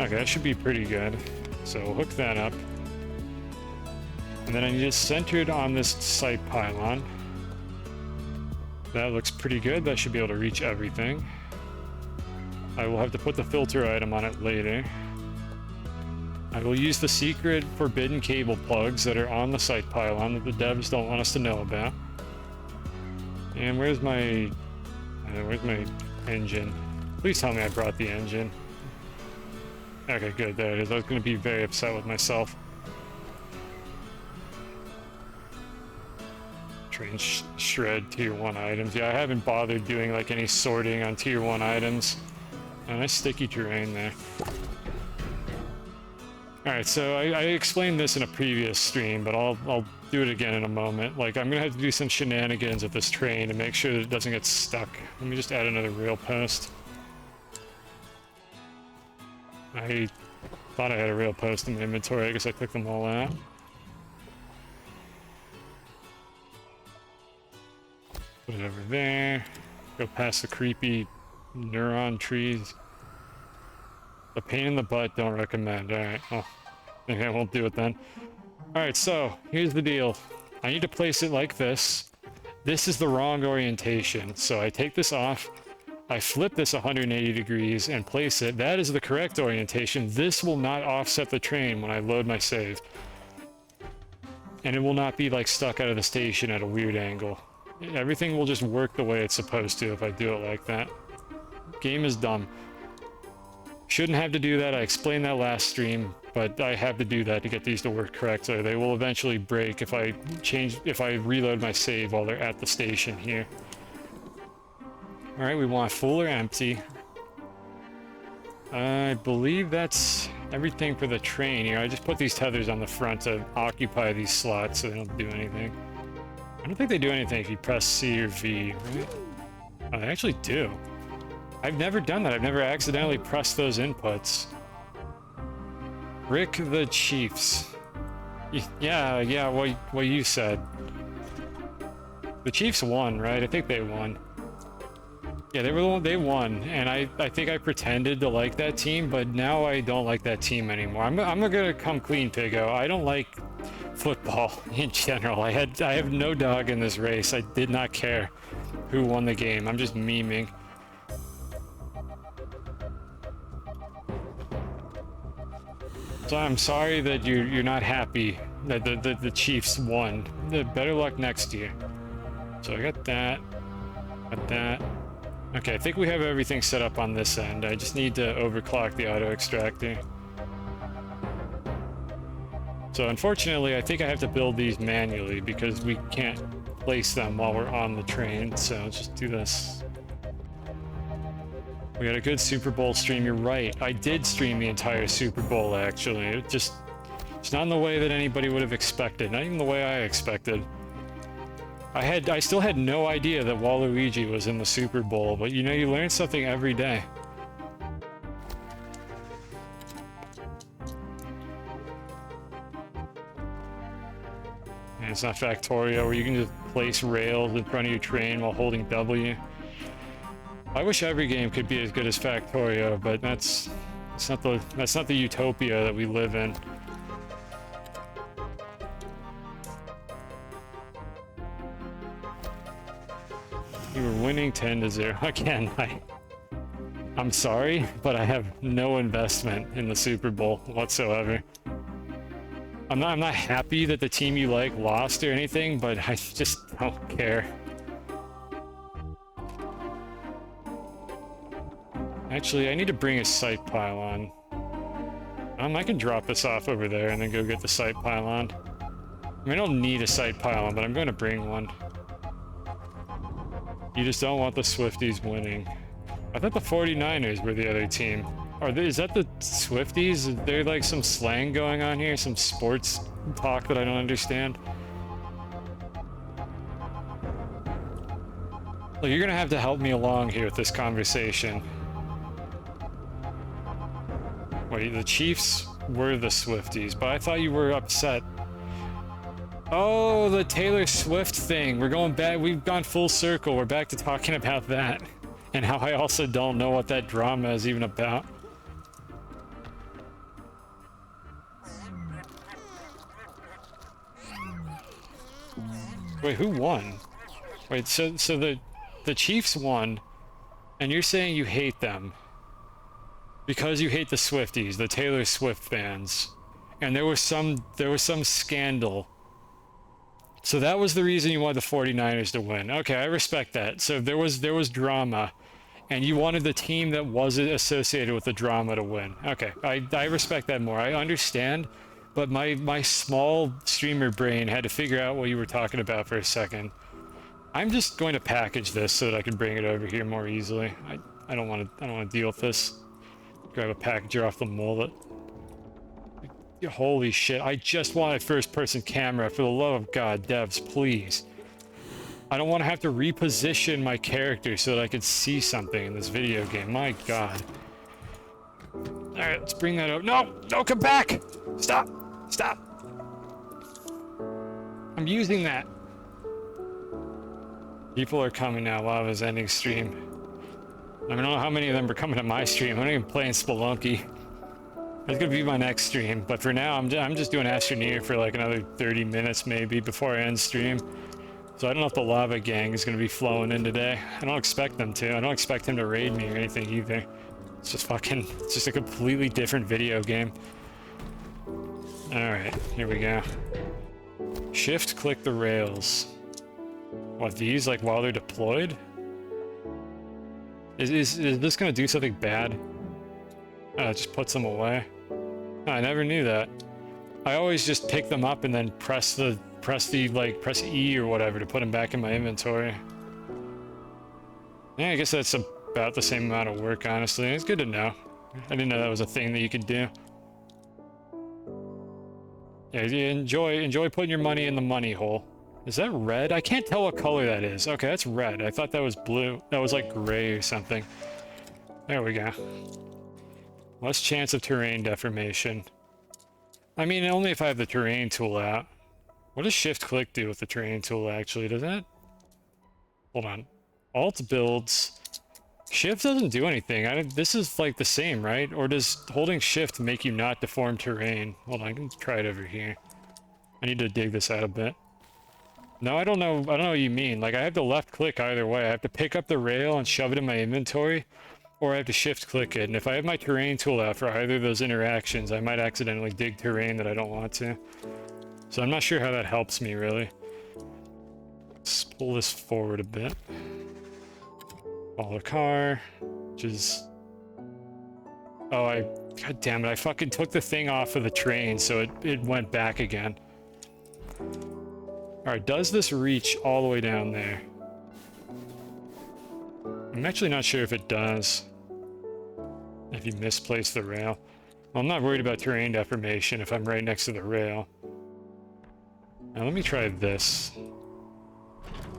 Okay, that should be pretty good. So we'll hook that up. And then I need it centered on this sight pylon. That looks pretty good. That should be able to reach everything. I will have to put the filter item on it later. I will use the secret forbidden cable plugs that are on the sight pylon that the devs don't want us to know about. And where's my engine? Please tell me I brought the engine. Okay, good, there it is. I was going to be very upset with myself. Train shred tier 1 items. Yeah, I haven't bothered doing like any sorting on tier 1 items. Nice sticky terrain there. Alright, so I explained this in a previous stream, but I'll do it again in a moment. Like, I'm gonna have to do some shenanigans with this train to make sure that it doesn't get stuck. Let me just add another rail post. I thought I had a rail post in my inventory. I guess I took them all out. Put it over there. Go past the creepy neuron trees. A pain in the butt, don't recommend. Alright, well, okay, I won't do it then. Alright, so, here's the deal. I need to place it like this. This is the wrong orientation, so I take this off, I flip this 180 degrees and place it. That is the correct orientation. This will not offset the train when I load my save. And it will not be, like, stuck out of the station at a weird angle. Everything will just work the way it's supposed to if I do it like that. Game is dumb. Shouldn't have to do that. I explained that last stream, but I have to do that to get these to work correctly. They will eventually break if I reload my save while they're at the station here. Alright, we want full or empty. I believe that's everything for the train here. I just put these tethers on the front to occupy these slots so they don't do anything. I don't think they do anything if you press C or V, right? Oh, they actually do. I've never done that. I've never accidentally pressed those inputs. Rick the Chiefs. Yeah, what you said. The Chiefs won, right? I think they won. Yeah, they won, and I think I pretended to like that team, but now I don't like that team anymore. I'm gonna come clean, Pigo. I don't like football in general. I have no dog in this race. I did not care who won the game. I'm just memeing. So I'm sorry that you're not happy that the Chiefs won. Better luck next year. So I got that. Got that. Okay, I think we have everything set up on this end. I just need to overclock the auto extractor. So unfortunately, I think I have to build these manually because we can't place them while we're on the train. So let's just do this. We got a good Super Bowl stream. You're right. I did stream the entire Super Bowl, actually. It's not in the way that anybody would have expected. Not even the way I expected. I still had no idea that Waluigi was in the Super Bowl, but you know, you learn something every day. And it's not Factorio where you can just place rails in front of your train while holding W. I wish every game could be as good as Factorio, but that's not the utopia that we live in. You were winning 10-0. Again, I'm sorry, but I have no investment in the Super Bowl whatsoever. I'm not happy that the team you like lost or anything, but I just don't care. Actually, I need to bring a sight pylon. I can drop this off over there and then go get the sight pylon. I mean, I don't need a sight pylon, but I'm going to bring one. You just don't want the Swifties winning. I thought the 49ers were the other team. Is that the Swifties? Is there like some slang going on here? Some sports talk that I don't understand? Look, you're gonna have to help me along here with this conversation. Wait, the Chiefs were the Swifties, but I thought you were upset. Oh, the Taylor Swift thing. We're going back. We've gone full circle. We're back to talking about that. And how I also don't know what that drama is even about. Wait, who won? Wait, so the Chiefs won, and you're saying you hate them because you hate the Swifties, the Taylor Swift fans, and there was some scandal. So that was the reason you wanted the 49ers to win. Okay, I respect that. So there was drama, and you wanted the team that wasn't associated with the drama to win. Okay, I respect that more. I understand, but my small streamer brain had to figure out what you were talking about for a second. I'm just going to package this so that I can bring it over here more easily. I don't want to deal with this. Grab a packager off the mullet. Holy shit, I just want a first-person camera. For the love of God, devs, please. I don't want to have to reposition my character so that I can see something in this video game. My God. Alright, let's bring that up. No! No, come back! Stop! Stop! I'm using that. People are coming now while I was ending stream. I don't know how many of them are coming to my stream. I'm not even playing Spelunky. That's gonna be my next stream, but for now, I'm just doing Astroneer for like another 30 minutes maybe before I end stream. So I don't know if the Lava Gang is gonna be flowing in today. I don't expect them to. I don't expect him to raid me or anything either. It's just a completely different video game. Alright, here we go. Shift click the rails. What, these, like, while they're deployed? Is this gonna do something bad? It just puts them away. Oh, I never knew that. I always just pick them up and then press E or whatever to put them back in my inventory. Yeah, I guess that's about the same amount of work, honestly. It's good to know. I didn't know that was a thing that you could do. Yeah, you enjoy putting your money in the money hole. Is that red? I can't tell what color that is. Okay, that's red. I thought that was blue. That was like gray or something. There we go. Less chance of terrain deformation. I mean, only if I have the terrain tool out. What does shift click do with the terrain tool actually? Does that? Hold on. Alt builds. Shift doesn't do anything. This is like the same, right? Or does holding shift make you not deform terrain? Hold on, I can try it over here. I need to dig this out a bit. No, I don't know. I don't know what you mean. Like, I have to left click either way. I have to pick up the rail and shove it in my inventory, or I have to shift click it. And if I have my terrain tool out for either of those interactions, I might accidentally dig terrain that I don't want to. So I'm not sure how that helps me, really. Let's pull this forward a bit. Follow the car, which is... Oh, God damn it, I fucking took the thing off of the train, so it went back again. Alright, does this reach all the way down there? I'm actually not sure if it does. If you misplace the rail. Well, I'm not worried about terrain deformation if I'm right next to the rail. Now let me try this.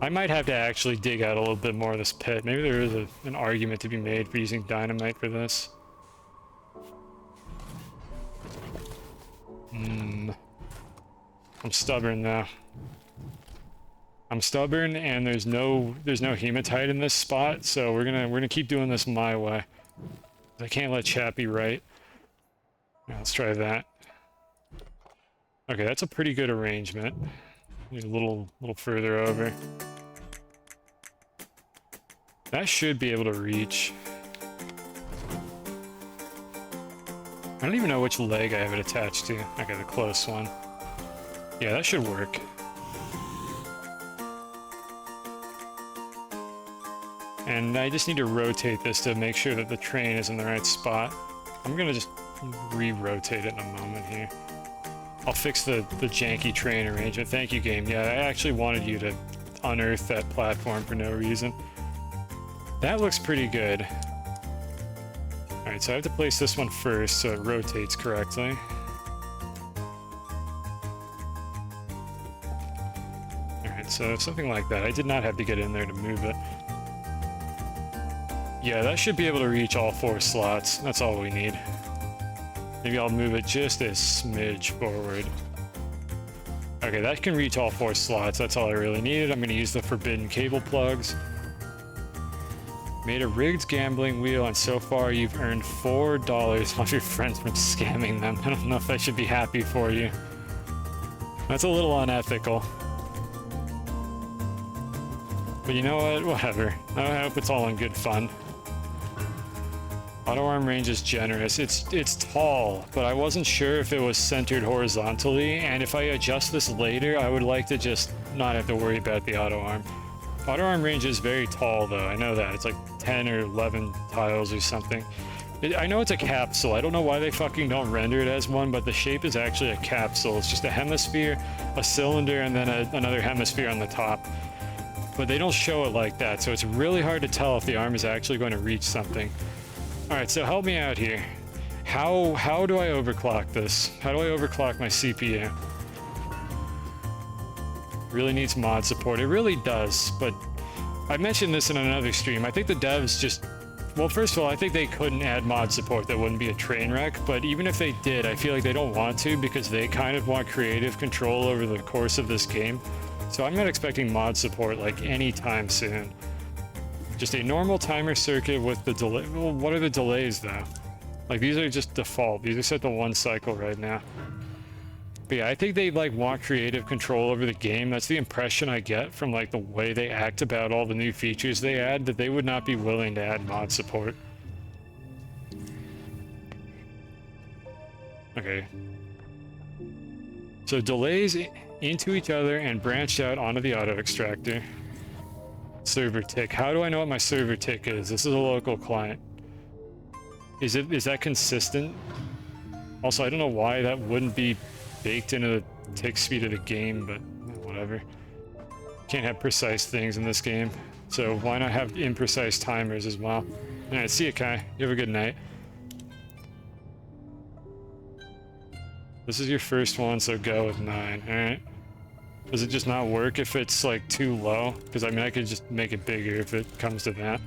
I might have to actually dig out a little bit more of this pit. Maybe there is an argument to be made for using dynamite for this. I'm stubborn now. I'm stubborn, and there's no hematite in this spot, so we're gonna keep doing this my way. I can't let chat be right. Right, let's try that. Okay, that's a pretty good arrangement. Maybe a little further over. That should be able to reach. I don't even know which leg I have it attached to. Okay, the close one. Yeah, that should work. And I just need to rotate this to make sure that the train is in the right spot. I'm gonna just re-rotate it in a moment here. I'll fix the janky train arrangement. Thank you, game. Yeah, I actually wanted you to unearth that platform for no reason. That looks pretty good. Alright, so I have to place this one first so it rotates correctly. Alright, so something like that. I did not have to get in there to move it. Yeah, that should be able to reach all 4 slots. That's all we need. Maybe I'll move it just a smidge forward. Okay, that can reach all 4 slots. That's all I really needed. I'm going to use the forbidden cable plugs. Made a rigged gambling wheel, and so far you've earned $4 off your friends from scamming them. I don't know if I should be happy for you. That's a little unethical. But you know what? Whatever. I hope it's all in good fun. Auto arm range is generous. It's tall, but I wasn't sure if it was centered horizontally, and if I adjust this later, I would like to just not have to worry about the auto arm. Auto arm range is very tall, though. I know that. It's like 10 or 11 tiles or something. I know it's a capsule. I don't know why they fucking don't render it as one, but the shape is actually a capsule. It's just a hemisphere, a cylinder, and then another hemisphere on the top. But they don't show it like that, so it's really hard to tell if the arm is actually going to reach something. Alright, so help me out here. How do I overclock this? How do I overclock my CPU? Really needs mod support. It really does, but I mentioned this in another stream. I think the devs just... Well, first of all, I think they couldn't add mod support. That wouldn't be a train wreck, but even if they did, I feel like they don't want to because they kind of want creative control over the course of this game. So I'm not expecting mod support like anytime soon. Just a normal timer circuit with the delay. Well, what are the delays though? Like these are just default. These are set to 1 cycle right now. But yeah, I think they like want creative control over the game. That's the impression I get from like the way they act about all the new features they add, that they would not be willing to add mod support. Okay. So delays into each other and branched out onto the auto extractor. Server tick. How do I know what my server tick is? This is a local client. Is that consistent? Also, I don't know why that wouldn't be baked into the tick speed of the game, but whatever. Can't have precise things in this game, so why not have imprecise timers as well? Alright, see you, Kai. You have a good night. This is your first one, so go with 9, alright? Does it just not work if it's like too low? Because I mean, I could just make it bigger if it comes to that.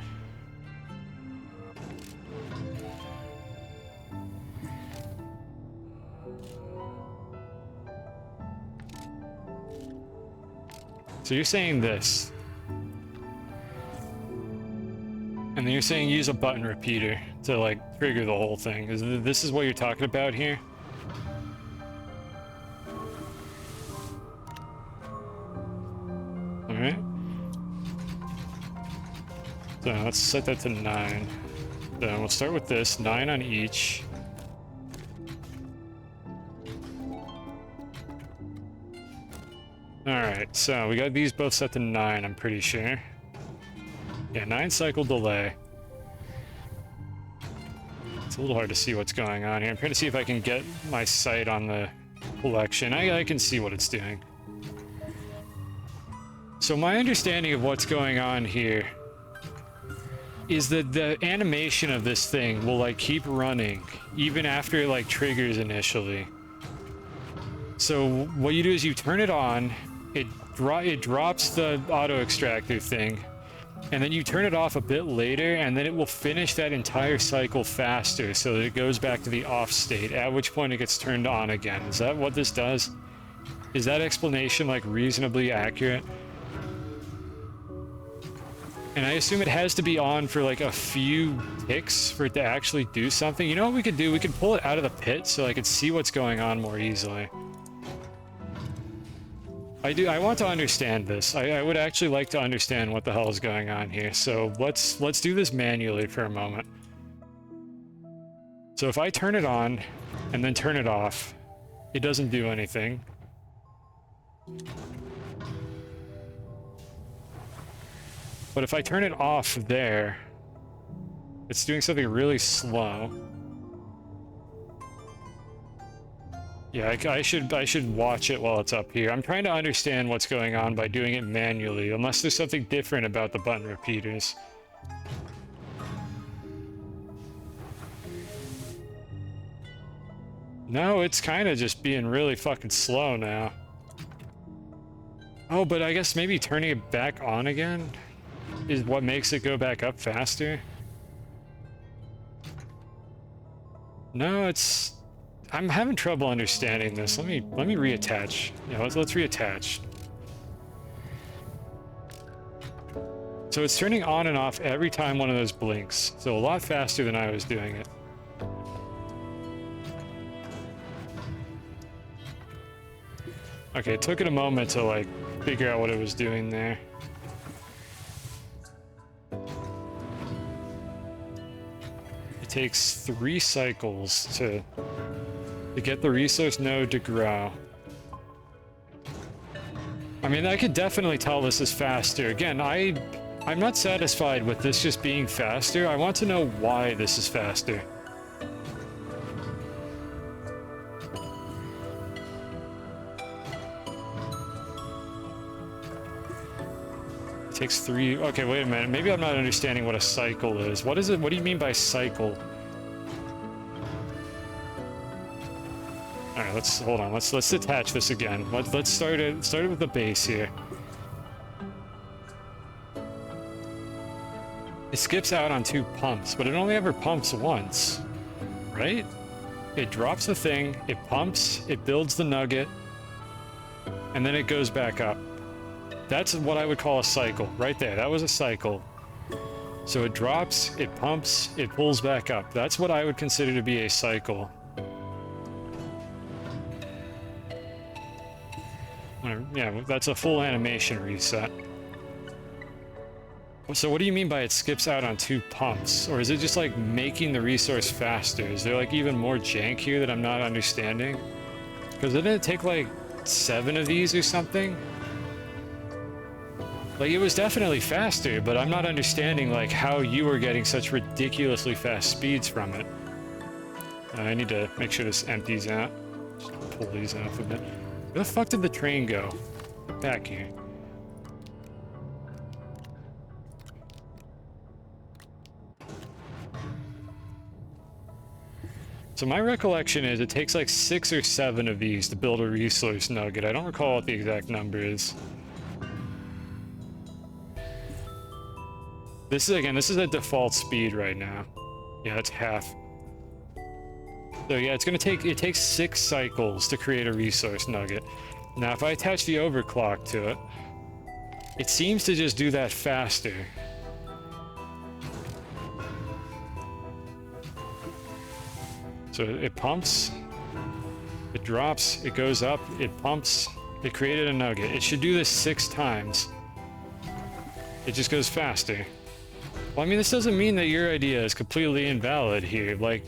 So you're saying this. And then you're saying use a button repeater to, like, trigger the whole thing. This is what you're talking about here? Alright. So let's set that to 9. Then we'll start with this, 9 on each. Alright, so we got these both set to 9, I'm pretty sure. Yeah, 9 cycle delay. It's a little hard to see what's going on here. I'm trying to see if I can get my sight on the collection. I can see what it's doing. So my understanding of what's going on here is that the animation of this thing will, like, keep running even after it, like, triggers initially. So what you do is you turn it on, it drops the auto extractor thing, and then you turn it off a bit later, and then it will finish that entire cycle faster so that it goes back to the off state, at which point it gets turned on again. Is that what this does? Is that explanation, like, reasonably accurate? And I assume it has to be on for, like, a few ticks for it to actually do something. You know what we could do? We could pull it out of the pit so I could see what's going on more easily. I want to understand this. I would actually like to understand what the hell is going on here. So let's do this manually for a moment. So if I turn it on and then turn it off, it doesn't do anything. But if I turn it off there, it's doing something really slow. Yeah, I should watch it while it's up here. I'm trying to understand what's going on by doing it manually, unless there's something different about the button repeaters. No, it's kind of just being really fucking slow now. Oh, but I guess maybe turning it back on again is what makes it go back up faster. No, it's... I'm having trouble understanding this. Let me reattach. Yeah, let's reattach. So it's turning on and off every time one of those blinks. So a lot faster than I was doing it. Okay, it took it a moment to, like, figure out what it was doing there. It takes 3 cycles to get the resource node to grow. I mean, I could definitely tell this is faster. Again, I'm not satisfied with this just being faster. I want to know why this is faster. It takes 3... Okay, wait a minute. Maybe I'm not understanding what a cycle is. What is it? What do you mean by cycle? All right, let's hold on. Let's detach this again. Let's start it with the base here. It skips out on 2 pumps, but it only ever pumps once, right? It drops the thing, it pumps, it builds the nugget, and then it goes back up. That's what I would call a cycle, right there. That was a cycle. So it drops, it pumps, it pulls back up. That's what I would consider to be a cycle. Yeah, that's a full animation reset. So what do you mean by it skips out on 2 pumps? Or is it just, like, making the resource faster? Is there, like, even more jank here that I'm not understanding? Because didn't it take, like, 7 of these or something? Like, it was definitely faster, but I'm not understanding, like, how you were getting such ridiculously fast speeds from it. I need to make sure this empties out. Just pull these off a bit. Where the fuck did the train go? Back here. So my recollection is it takes like 6 or 7 of these to build a resource nugget. I don't recall what the exact number is. This is a default speed right now. Yeah, it's half. So yeah, it takes 6 cycles to create a resource nugget. Now if I attach the overclock to it, It seems to just do that faster. So it pumps, it drops, it goes up, it pumps, it created a nugget. It should do this 6 times. It just goes faster. Well, I mean, this doesn't mean that your idea is completely invalid here. Like,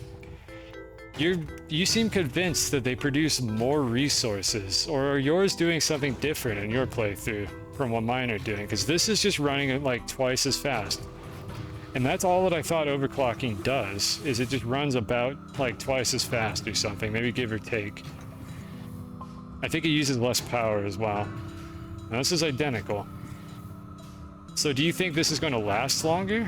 you seem convinced that they produce more resources, or are yours doing something different in your playthrough from what mine are doing? Because this is just running at like twice as fast. And that's all that I thought overclocking does, is it just runs about like twice as fast or something, maybe give or take. I think it uses less power as well. Now this is identical. So do you think this is going to last longer?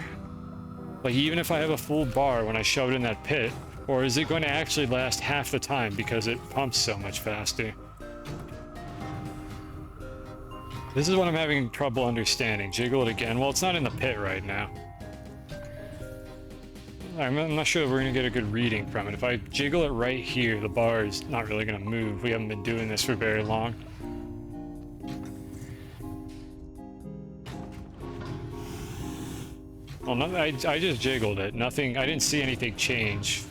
Like even if I have a full bar when I shove it in that pit, or is it going to actually last half the time because it pumps so much faster? This is what I'm having trouble understanding. Jiggle it again. Well, it's not in the pit right now. I'm not sure we're going to get a good reading from it. If I jiggle it right here, the bar is not really going to move. We haven't been doing this for very long. Well, no, I just jiggled it. Nothing, I didn't see anything change.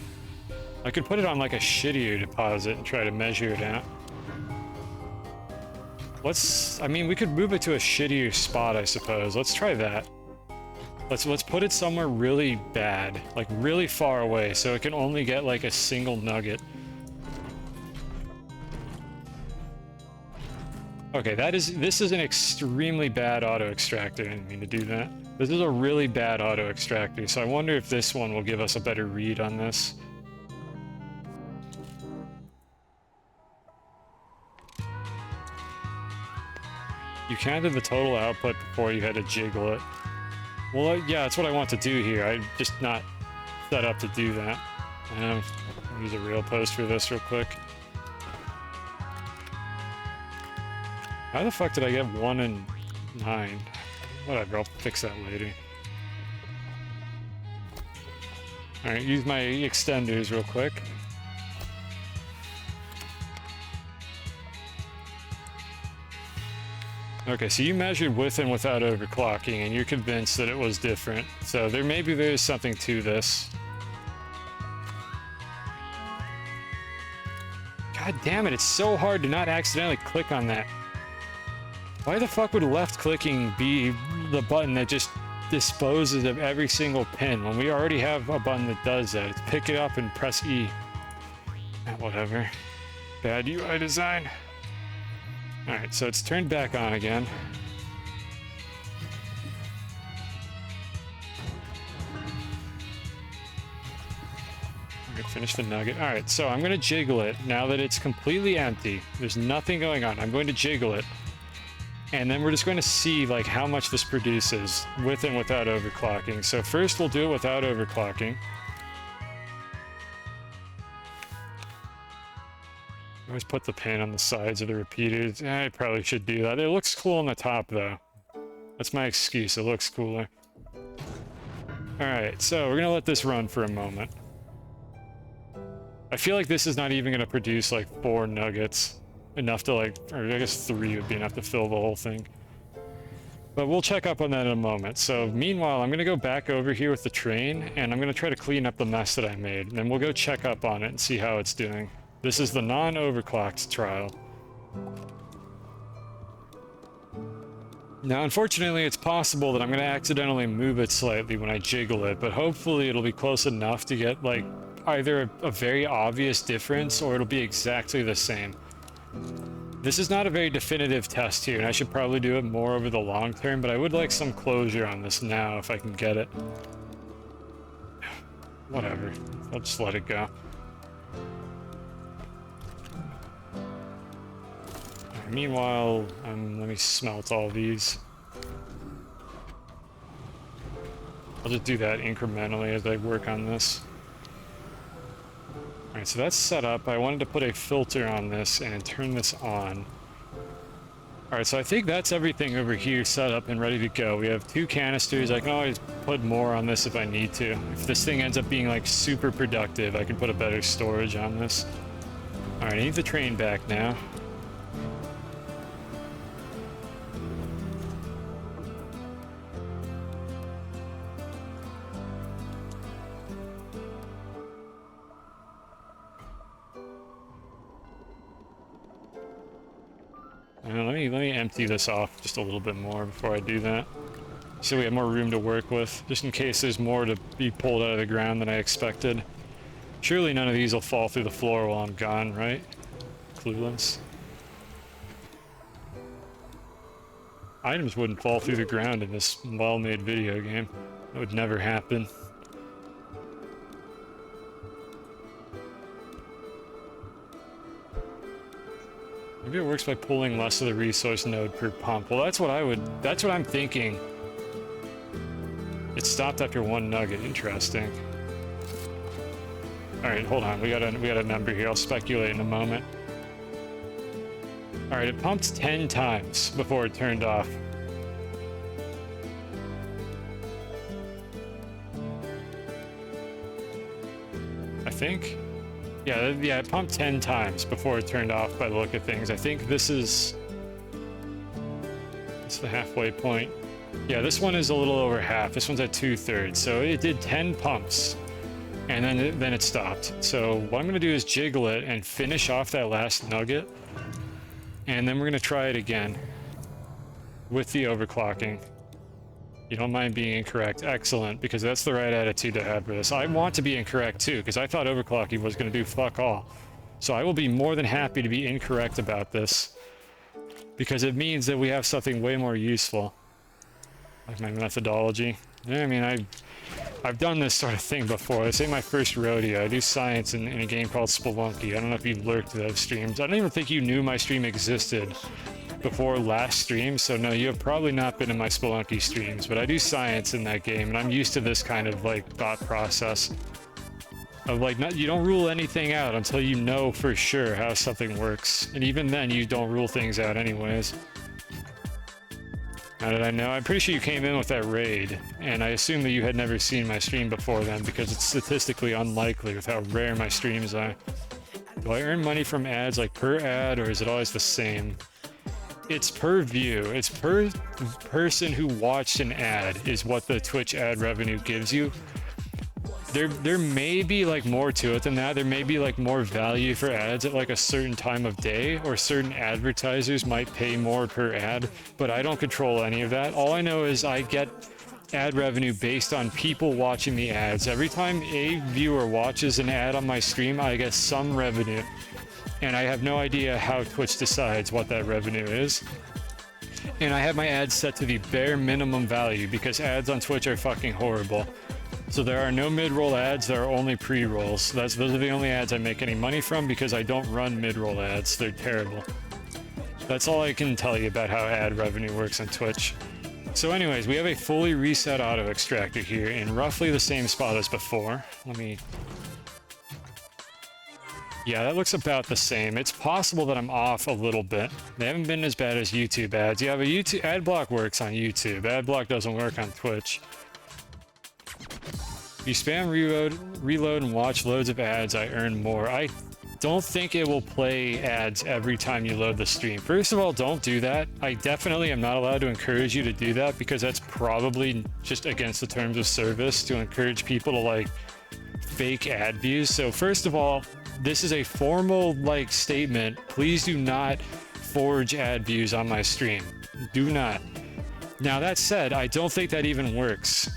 I could put it on like a shittier deposit and try to measure it out. I mean, we could move it to a shittier spot, I suppose. Let's try that. Let's put it somewhere really bad, like really far away, so it can only get like a single nugget. Okay, this is an extremely bad auto extractor. I didn't mean to do that. This is a really bad auto extractor, so I wonder if this one will give us a better read on this. You counted the total output before you had to jiggle it. Well, yeah, that's what I want to do here. I'm just not set up to do that. I'll use a rail post for this real quick. How the fuck did I get 1 and 9? Whatever, I'll fix that later. Alright, use my extenders real quick. Okay, so you measured with and without overclocking, and you're convinced that it was different. So maybe there's something to this. God damn it, it's so hard to not accidentally click on that. Why the fuck would left clicking be the button that just disposes of every single pin when we already have a button that does that? It's pick it up and press E. Whatever. Bad UI design. Alright, so it's turned back on again. Alright, finish the nugget. Alright, so I'm going to jiggle it now that it's completely empty. There's nothing going on. I'm going to jiggle it. And then we're just going to see like how much this produces with and without overclocking. So first we'll do it without overclocking. Always put the pin on the sides of the repeaters. I probably should do that. It looks cool on the top, though. That's my excuse. It looks cooler. Alright, so we're going to let this run for a moment. I feel like this is not even going to produce, like, 4 nuggets. Enough to, like, or I guess 3 would be enough to fill the whole thing. But we'll check up on that in a moment. So, meanwhile, I'm going to go back over here with the train, and I'm going to try to clean up the mess that I made. And then we'll go check up on it and see how it's doing. This is the non-overclocked trial. Now, unfortunately, it's possible that I'm going to accidentally move it slightly when I jiggle it, but hopefully it'll be close enough to get, like, either a very obvious difference or it'll be exactly the same. This is not a very definitive test here, and I should probably do it more over the long term, but I would like some closure on this now if I can get it. Whatever. I'll just let it go. Meanwhile, let me smelt all these. I'll just do that incrementally as I work on this. Alright, so that's set up. I wanted to put a filter on this and turn this on. Alright, so I think that's everything over here set up and ready to go. We have 2 canisters. I can always put more on this if I need to. If this thing ends up being like super productive, I can put a better storage on this. Alright, I need the train back now. Let me empty this off just a little bit more before I do that. So we have more room to work with, just in case there's more to be pulled out of the ground than I expected. Surely none of these will fall through the floor while I'm gone, right? Clueless. Items wouldn't fall through the ground in this well-made video game. That would never happen. Maybe it works by pulling less of the resource node per pump. Well, that's what I'm thinking. It stopped after one nugget. Interesting. All right, hold on. We got a number here. I'll speculate in a moment. All right, it pumped 10 times before it turned off. I think. Yeah, it pumped 10 times before it turned off by the look of things. I think this is... It's the halfway point. Yeah, this one is a little over half. This one's at 2/3. So it did 10 pumps, and then it stopped. So what I'm going to do is jiggle it and finish off that last nugget, and then we're going to try it again with the overclocking. You don't mind being incorrect. Excellent, because that's the right attitude to have for this. I want to be incorrect too, because I thought overclocking was going to do fuck all. So I will be more than happy to be incorrect about this, because it means that we have something way more useful. Like my methodology. Yeah, I mean, I've done this sort of thing before. This ain't my first rodeo. I do science in a game called Spelunky. I don't know if you've lurked those streams. I don't even think you knew my stream existed before last stream, so no, you have probably not been in my Spelunky streams, but I do science in that game, and I'm used to this kind of, like, thought process. Of, like, you don't rule anything out until you know for sure how something works. And even then, you don't rule things out anyways. How did I know? I'm pretty sure you came in with that raid, and I assume that you had never seen my stream before then, because it's statistically unlikely with how rare my streams are. Do I earn money from ads, like per ad, or is it always the same? It's per view. It's per person who watched an ad is what the Twitch ad revenue gives you. There may be like more to it than that. There may be like more value for ads at like a certain time of day, or certain advertisers might pay more per ad, but I don't control any of that. All I know is I get ad revenue based on people watching the ads. Every time a viewer watches an ad on my stream, I get some revenue, and I have no idea how Twitch decides what that revenue is. And I have my ads set to the bare minimum value because ads on Twitch are fucking horrible. So there are no mid-roll ads, there are only pre-rolls. Those are the only ads I make any money from because I don't run mid-roll ads. They're terrible. That's all I can tell you about how ad revenue works on Twitch. So anyways, we have a fully reset auto extractor here in roughly the same spot as before. Yeah, that looks about the same. It's possible that I'm off a little bit. They haven't been as bad as YouTube ads. Yeah, but YouTube ad block works on YouTube. Ad block doesn't work on Twitch. You spam reload and watch loads of ads, I earn more. I don't think it will play ads every time you load the stream. First of all, don't do that. I definitely am not allowed to encourage you to do that because that's probably just against the terms of service to encourage people to like fake ad views. So first of all, this is a formal like statement. Please do not forge ad views on my stream. Do not. Now that said, I don't think that even works,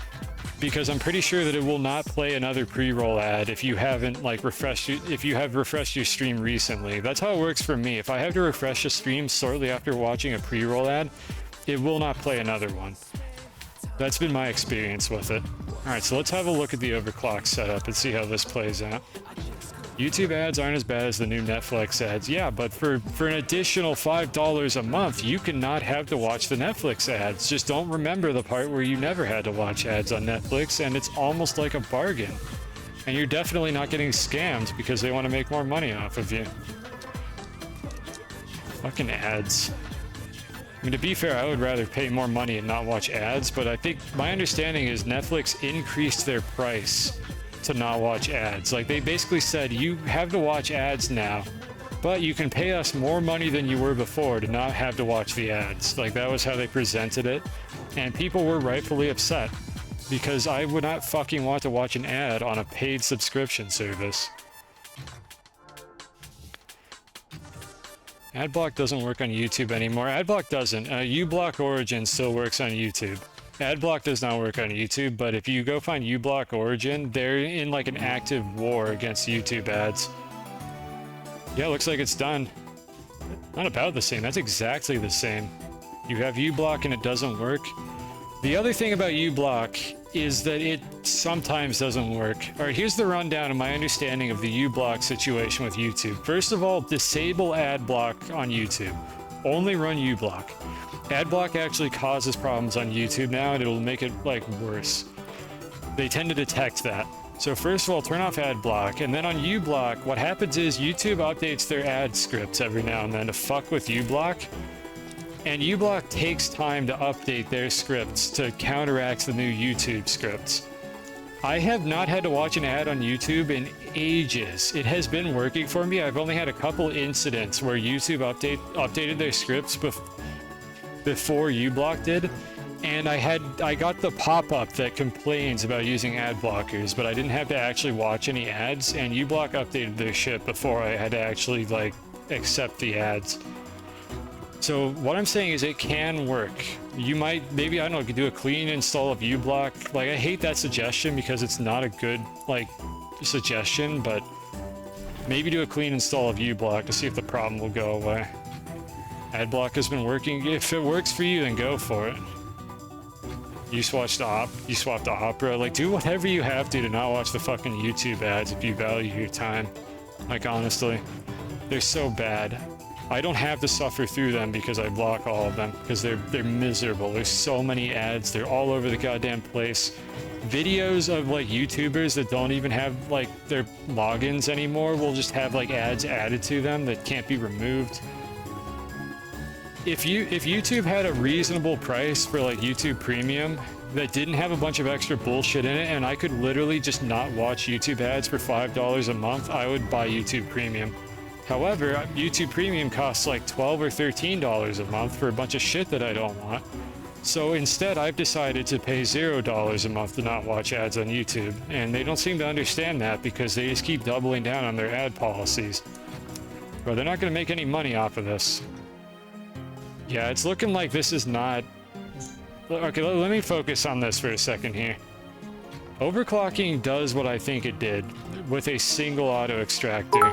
because I'm pretty sure that it will not play another pre-roll ad if you haven't like if you have refreshed your stream recently. That's how it works for me. If I have to refresh a stream shortly after watching a pre-roll ad, it will not play another one. That's been my experience with it. All right, so let's have a look at the overclock setup and see how this plays out. YouTube ads aren't as bad as the new Netflix ads. Yeah, but for an additional $5 a month, you cannot have to watch the Netflix ads. Just don't remember the part where you never had to watch ads on Netflix, and it's almost like a bargain. And you're definitely not getting scammed because they want to make more money off of you. Fucking ads. I mean, to be fair, I would rather pay more money and not watch ads, but I think my understanding is Netflix increased their price to not watch ads. Like, they basically said, you have to watch ads now, but you can pay us more money than you were before to not have to watch the ads. Like, that was how they presented it, and people were rightfully upset because I would not fucking want to watch an ad on a paid subscription service. Adblock doesn't work on YouTube anymore. Adblock doesn't. uBlock Origin still works on YouTube. Adblock does not work on YouTube, but if you go find uBlock Origin, they're in like an active war against YouTube ads. Yeah, looks like it's done. Not about the same. That's exactly the same. You have uBlock and it doesn't work. The other thing about uBlock is that it sometimes doesn't work. All right, here's the rundown of my understanding of the uBlock situation with YouTube. First of all, disable ad block on YouTube. Only run uBlock. Ad block actually causes problems on YouTube now, and it'll make it like worse. They tend to detect that. So first of all, turn off ad block, and then on uBlock, what happens is YouTube updates their ad scripts every now and then to fuck with uBlock. And uBlock takes time to update their scripts to counteract the new YouTube scripts. I have not had to watch an ad on YouTube in ages. It has been working for me. I've only had a couple incidents where YouTube updated their scripts before uBlock did. And I got the pop-up that complains about using ad blockers, but I didn't have to actually watch any ads, and uBlock updated their shit before I had to actually like accept the ads. So what I'm saying is it can work. You might, maybe, I don't know, you could do a clean install of uBlock. Like, I hate that suggestion because it's not a good, like, suggestion, but maybe do a clean install of uBlock to see if the problem will go away. Adblock has been working. If it works for you, then go for it. You swapped to Opera. Like, do whatever you have to not watch the fucking YouTube ads if you value your time. Like, honestly, they're so bad. I don't have to suffer through them because I block all of them, because they're miserable. There's so many ads. They're all over the goddamn place. Videos of like YouTubers that don't even have like their logins anymore will just have like ads added to them that can't be removed. If YouTube had a reasonable price for like YouTube Premium that didn't have a bunch of extra bullshit in it, and I could literally just not watch YouTube ads for $5 a month, I would buy YouTube Premium. However, YouTube Premium costs like $12 or $13 a month for a bunch of shit that I don't want. So instead, I've decided to pay $0 a month to not watch ads on YouTube, and they don't seem to understand that because they just keep doubling down on their ad policies. But they're not going to make any money off of this. Yeah, it's looking like this is not... Okay, let me focus on this for a second here. Overclocking does what I think it did with a single auto extractor.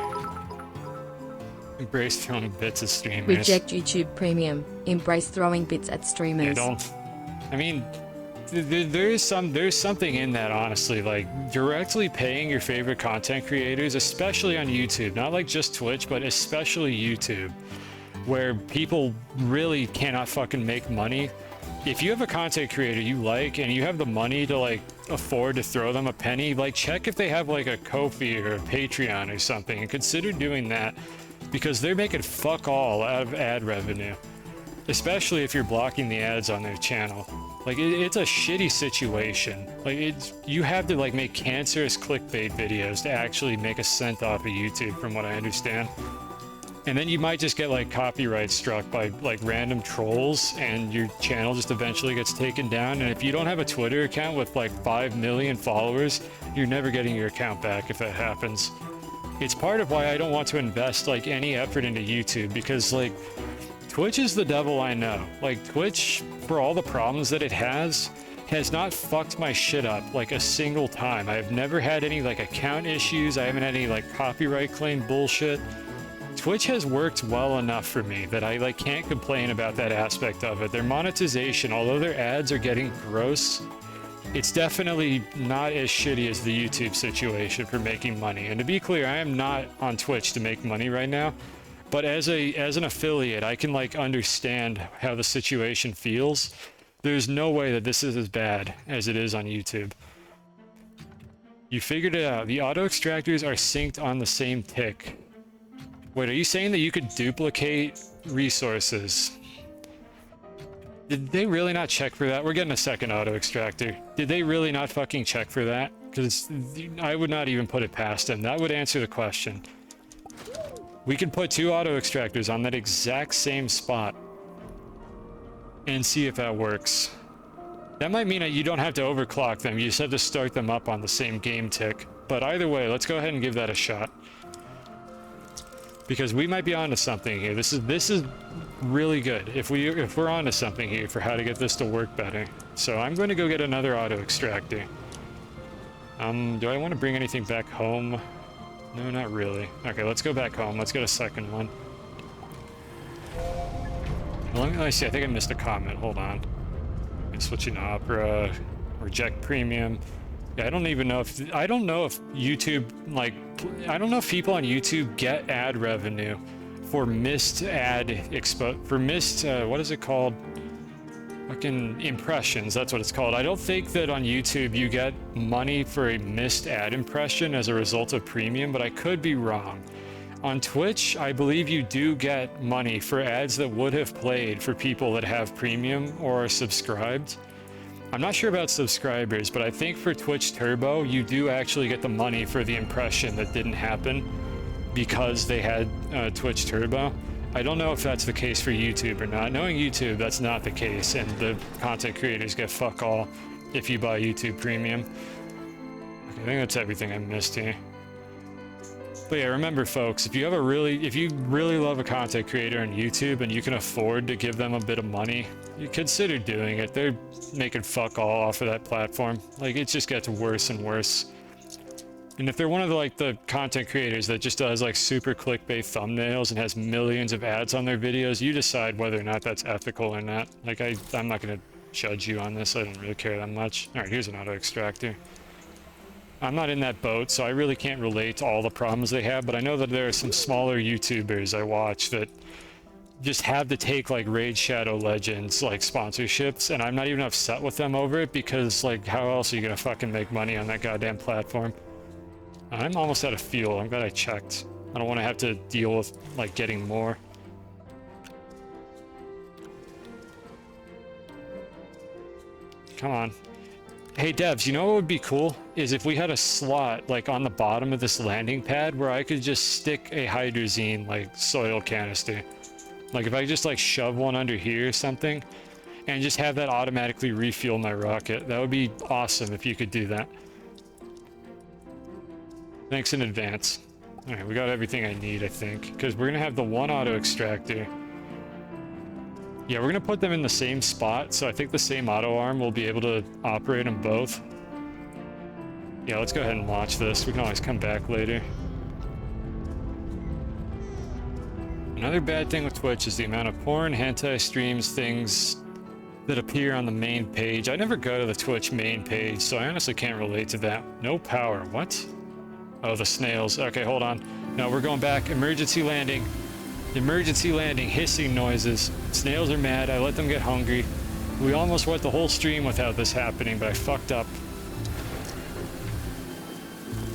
Embrace throwing bits at streamers. Reject YouTube Premium. Embrace throwing bits at streamers. I mean, there's something in that, honestly. Like, directly paying your favorite content creators, especially on YouTube, not like just Twitch, but especially YouTube, where people really cannot fucking make money. If you have a content creator you like and you have the money to like afford to throw them a penny, like check if they have like a Ko-fi or a Patreon or something and consider doing that, because they're making fuck all out of ad revenue, especially if you're blocking the ads on their channel. Like it's a shitty situation. Like you have to like make cancerous clickbait videos to actually make a cent off of YouTube, from what I understand. And then you might just get like copyright struck by like random trolls, and your channel just eventually gets taken down. And if you don't have a Twitter account with like 5 million followers, you're never getting your account back if that happens. It's part of why I don't want to invest like any effort into YouTube, because like Twitch is the devil I know. Like Twitch, for all the problems that it has not fucked my shit up like a single time. I've never had any like account issues. I haven't had any like copyright claim bullshit. Twitch has worked well enough for me that I like can't complain about that aspect of it. Their monetization, although their ads are getting gross, it's definitely not as shitty as the YouTube situation for making money. And to be clear, I am not on Twitch to make money right now, but as an affiliate, I can like understand how the situation feels. There's no way that this is as bad as it is on YouTube. You figured it out. The auto extractors are synced on the same tick. Wait, are you saying that you could duplicate resources? Did they really not check for that? We're getting a second auto extractor. Did they really not fucking check for that? Because I would not even put it past them. That would answer the question. We could put 2 auto extractors on that exact same spot and see if that works. That might mean that you don't have to overclock them. You just have to start them up on the same game tick. But either way, let's go ahead and give that a shot. because we might be onto something here. This is really good if we're onto something here for how to get this to work better. So I'm going to go get another auto extractor. Do I want to bring anything back home? No, not really. Okay, let's go back home. Let's get a second one. Well, let me see. I think I missed a comment. Hold on. I'm switching to Opera. Reject premium. Yeah, I don't even know if YouTube, like, I don't know if people on YouTube get ad revenue for missed what is it called? Fucking impressions, that's what it's called. I don't think that on YouTube you get money for a missed ad impression as a result of premium, but I could be wrong. On Twitch, I believe you do get money for ads that would have played for people that have premium or are subscribed. I'm not sure about subscribers, but I think for Twitch Turbo, you do actually get the money for the impression that didn't happen because they had Twitch Turbo. I don't know if that's the case for YouTube or not. Knowing YouTube, that's not the case, and the content creators get fuck all if you buy YouTube Premium. Okay, I think that's everything I missed here. But yeah, remember folks, if you really love a content creator on YouTube and you can afford to give them a bit of money, you consider doing it. They're making fuck all off of that platform. Like, it just gets worse and worse. And if they're one of the content creators that just does like super clickbait thumbnails and has millions of ads on their videos, you decide whether or not that's ethical or not. Like, I'm not gonna judge you on this. I don't really care that much. All right, here's an auto extractor. I'm not in that boat, so I really can't relate to all the problems they have, but I know that there are some smaller YouTubers I watch that just have to take like Raid Shadow Legends like sponsorships, and I'm not even upset with them over it because, like, how else are you gonna fucking make money on that goddamn platform? I'm almost out of fuel. I'm glad I checked. I don't want to have to deal with like getting more. Come on. Hey devs, you know what would be cool? Is if we had a slot like on the bottom of this landing pad where I could just stick a hydrazine like soil canister. Like if I just like shove one under here or something and just have that automatically refuel my rocket. That would be awesome if you could do that. Thanks in advance. Alright, we got everything I need, I think. Because we're gonna have the one auto extractor. Yeah, we're gonna put them in the same spot, so I think the same auto arm will be able to operate them both. Yeah, let's go ahead and launch this. We can always come back later. Another bad thing with Twitch is the amount of porn, hentai streams, things that appear on the main page. I never go to the Twitch main page, so I honestly can't relate to that. No power. What? Oh, the snails. Okay, hold on. No, we're going back. Emergency landing. Emergency landing. Hissing noises. Snails are mad. I let them get hungry. We almost went the whole stream without this happening, but I fucked up.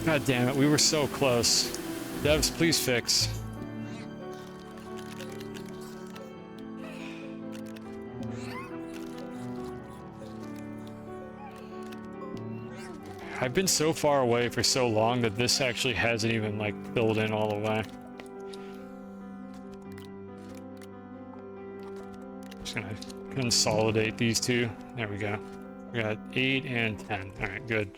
God damn it. We were so close. Devs, please fix. I've been so far away for so long that this actually hasn't even like filled in all the way. Just gonna consolidate these two. There we go. We got 8 and 10. Alright, good.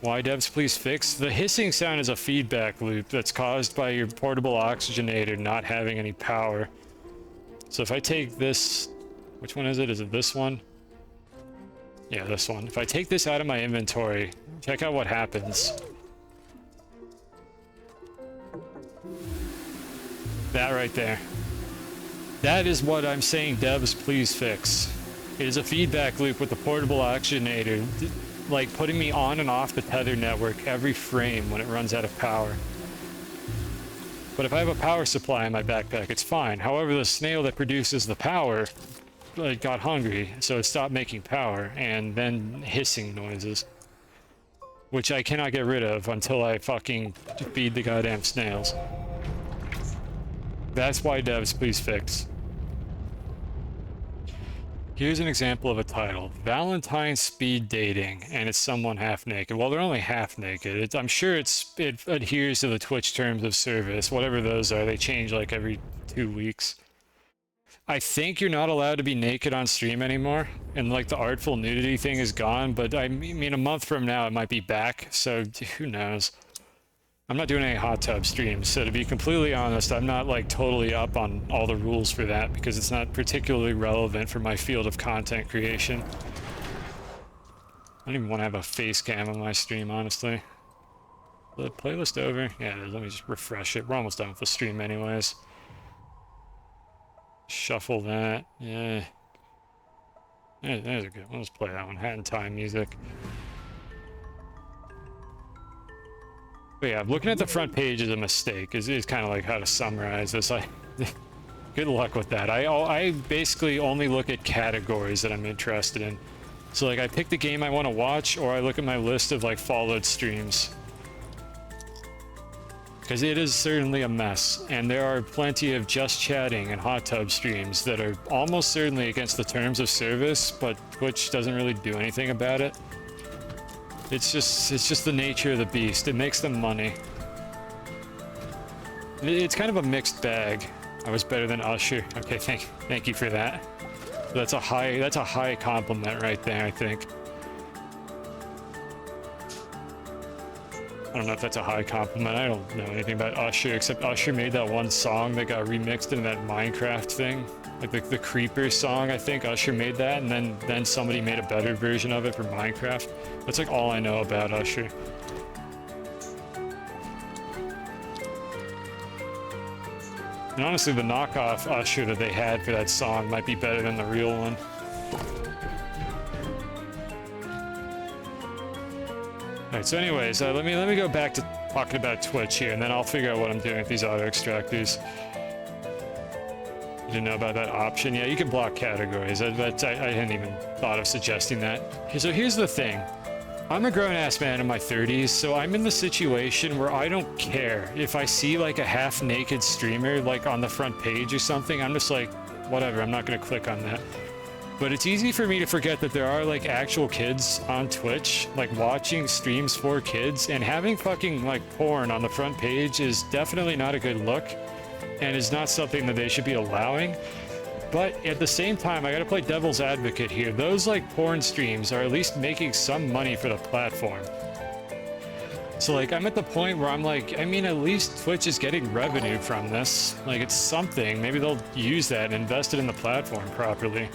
Why devs please fix? The hissing sound is a feedback loop that's caused by your portable oxygenator not having any power. So if I take this, which one is it? Is it this one? Yeah, this one. If I take this out of my inventory, check out what happens. That right there. That is what I'm saying, devs, please fix. It is a feedback loop with the portable oxygenator, like putting me on and off the tether network every frame when it runs out of power. But if I have a power supply in my backpack, it's fine. However, the snail that produces the power got hungry, so it stopped making power, and then hissing noises, which I cannot get rid of until I fucking feed the goddamn snails. That's why devs please fix. Here's an example of a title: Valentine Speed Dating, and it's someone half naked. Well, they're only half naked. I'm sure it adheres to the Twitch terms of service, whatever those are. They change like every 2 weeks. I think you're not allowed to be naked on stream anymore, and like the artful nudity thing is gone, but I mean a month from now it might be back, so who knows. I'm not doing any hot tub streams, so to be completely honest, I'm not like totally up on all the rules for that because it's not particularly relevant for my field of content creation. I don't even want to have a face cam on my stream, honestly. The playlist over? Yeah, let me just refresh it. We're almost done with the stream anyways. Shuffle that. Yeah. There's a good one. Let's play that one. Hat in Time music. But yeah, looking at the front page is a mistake. Is kind of like how to summarize this. Good luck with that. I basically only look at categories that I'm interested in. So like I pick the game I want to watch, or I look at my list of like followed streams. Because it is certainly a mess, and there are plenty of just chatting and hot tub streams that are almost certainly against the terms of service, but Twitch doesn't really do anything about it. It's just the nature of the beast. It makes them money. It's kind of a mixed bag. I was better than Usher. Okay, thank you for that. That's a high compliment right there, I think. I don't know if that's a high compliment. I don't know anything about Usher, except Usher made that one song that got remixed into that Minecraft thing. Like the Creeper song, I think Usher made that, and then somebody made a better version of it for Minecraft. That's like all I know about Usher. And honestly, the knockoff Usher that they had for that song might be better than the real one. Alright, so anyways, let me go back to talking about Twitch here, and then I'll figure out what I'm doing with these auto extractors. You didn't know about that option? Yeah, you can block categories. I hadn't even thought of suggesting that. So here's the thing. I'm a grown-ass man in my 30s, so I'm in the situation where I don't care. If I see like a half-naked streamer like on the front page or something, I'm just like, whatever, I'm not gonna click on that. But it's easy for me to forget that there are like actual kids on Twitch, like watching streams for kids, and having fucking like porn on the front page is definitely not a good look, and is not something that they should be allowing. But at the same time, I gotta play devil's advocate here. Those like porn streams are at least making some money for the platform. So like I'm at the point where I'm like, I mean, at least Twitch is getting revenue from this. Like it's something. Maybe they'll use that and invest it in the platform properly.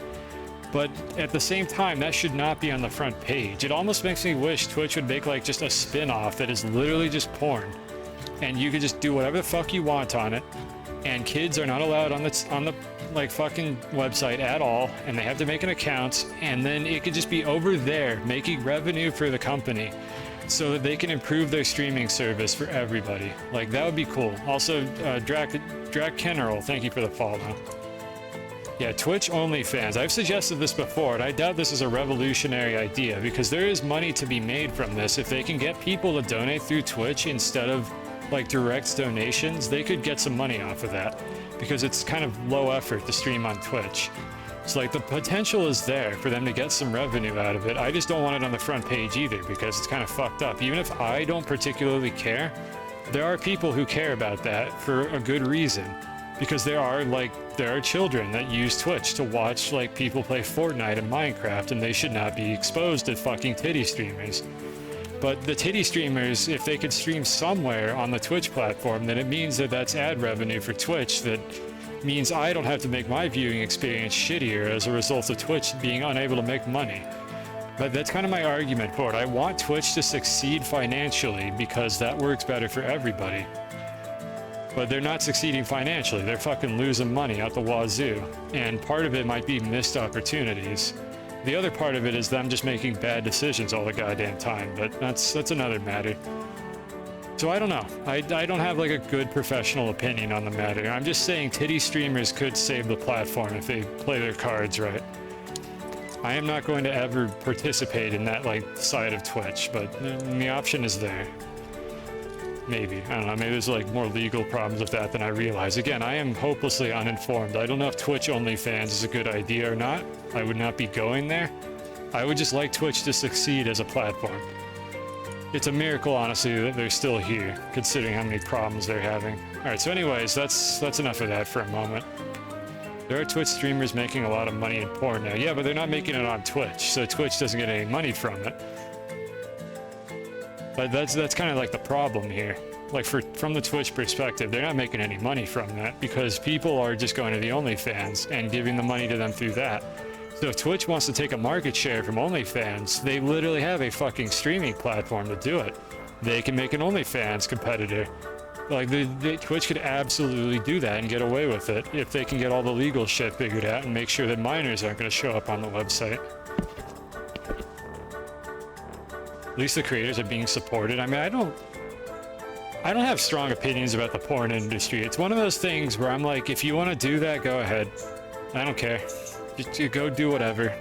But at the same time, that should not be on the front page. It almost makes me wish Twitch would make like just a spin-off that is literally just porn. And you could just do whatever the fuck you want on it. And kids are not allowed on the like fucking website at all, and they have to make an account, and then it could just be over there making revenue for the company so that they can improve their streaming service for everybody. Like that would be cool. Also, Drac Kennerl, thank you for the follow. Yeah, Twitch OnlyFans. I've suggested this before, and I doubt this is a revolutionary idea because there is money to be made from this. If they can get people to donate through Twitch instead of like direct donations, they could get some money off of that because it's kind of low effort to stream on Twitch. So like the potential is there for them to get some revenue out of it. I just don't want it on the front page either because it's kind of fucked up. Even if I don't particularly care, there are people who care about that for a good reason. Because there are children that use Twitch to watch like people play Fortnite and Minecraft, and they should not be exposed to fucking titty streamers. But the titty streamers, if they could stream somewhere on the Twitch platform, then it means that that's ad revenue for Twitch. That means I don't have to make my viewing experience shittier as a result of Twitch being unable to make money. But that's kind of my argument for it. I want Twitch to succeed financially because that works better for everybody. But they're not succeeding financially. They're fucking losing money out the wazoo. And part of it might be missed opportunities. The other part of it is them just making bad decisions all the goddamn time, but that's another matter. So I don't know. I don't have like a good professional opinion on the matter. I'm just saying titty streamers could save the platform if they play their cards right. I am not going to ever participate in that like side of Twitch, but the option is there. Maybe. I don't know. Maybe there's like more legal problems with that than I realize. Again, I am hopelessly uninformed. I don't know if Twitch OnlyFans is a good idea or not. I would not be going there. I would just like Twitch to succeed as a platform. It's a miracle, honestly, that they're still here, considering how many problems they're having. Alright, so anyways, that's enough of that for a moment. There are Twitch streamers making a lot of money in porn now. Yeah, but they're not making it on Twitch, so Twitch doesn't get any money from it. But that's kind of like the problem here. like from the Twitch perspective, they're not making any money from that because people are just going to the OnlyFans and giving the money to them through that. So if Twitch wants to take a market share from OnlyFans, they literally have a fucking streaming platform to do it. They can make an OnlyFans competitor. Like, Twitch could absolutely do that and get away with it if they can get all the legal shit figured out and make sure that minors aren't going to show up on the website. At least the creators are being supported. I mean, I don't have strong opinions about the porn industry. It's one of those things where I'm like, if you want to do that, go ahead. I don't care. Just go do whatever.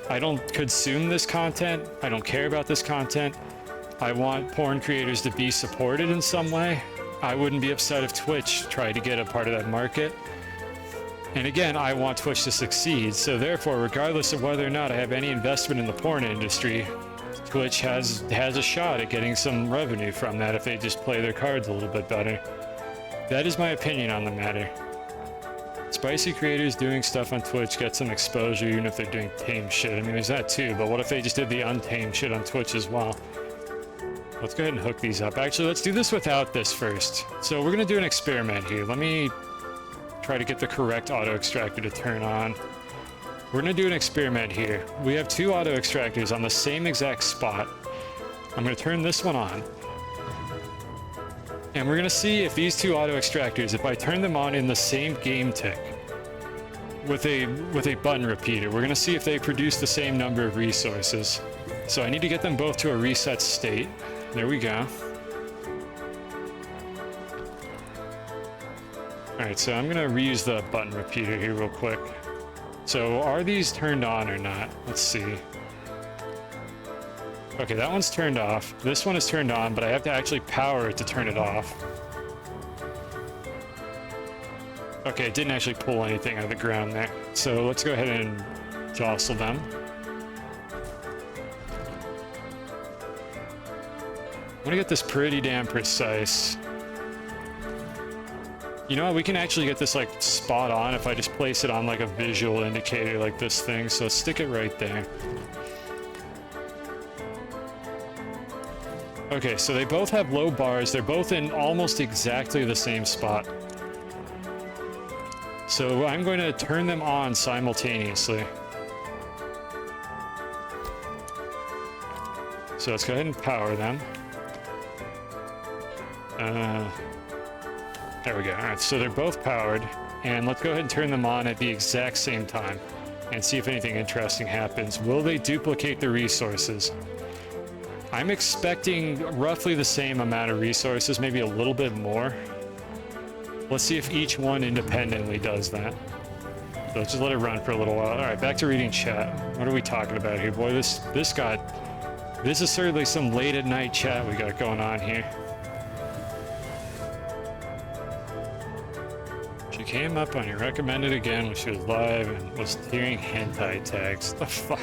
I don't consume this content. I don't care about this content. I want porn creators to be supported in some way. I wouldn't be upset if Twitch tried to get a part of that market. And again, I want Twitch to succeed. So therefore, regardless of whether or not I have any investment in the porn industry, Twitch has a shot at getting some revenue from that if they just play their cards a little bit better. That is my opinion on the matter. Spicy creators doing stuff on Twitch get some exposure even if they're doing tame shit. I mean, there's that too, but what if they just did the untamed shit on Twitch as well? Let's go ahead and hook these up. Actually, let's do this without this first. So we're gonna do an experiment here. Let me try to get the correct auto extractor to turn on. We're gonna do an experiment here. We have two auto extractors on the same exact spot. I'm gonna turn this one on. And we're gonna see if these two auto extractors, if I turn them on in the same game tick with a button repeater, we're gonna see if they produce the same number of resources. So I need to get them both to a reset state. There we go. Alright, so I'm gonna reuse the button repeater here real quick. So are these turned on or not? Let's see. Okay, that one's turned off. This one is turned on, but I have to actually power it to turn it off. Okay, it didn't actually pull anything out of the ground there. So let's go ahead and jostle them. I'm gonna get this pretty damn precise. You know what, we can actually get this like spot on if I just place it on like a visual indicator like this thing, so stick it right there. Okay, so they both have low bars, they're both in almost exactly the same spot. So I'm going to turn them on simultaneously. So let's go ahead and power them. There we go. All right, so they're both powered, and let's go ahead and turn them on at the exact same time and see if anything interesting happens. Will they duplicate the resources? I'm expecting roughly the same amount of resources, maybe a little bit more. Let's see if each one independently does that. So let's just let it run for a little while. All right, back to reading chat. What are we talking about here? Boy, this is certainly some late at night chat we got going on here. She came up on your recommended again when she was live and was hearing hentai tags. The fuck?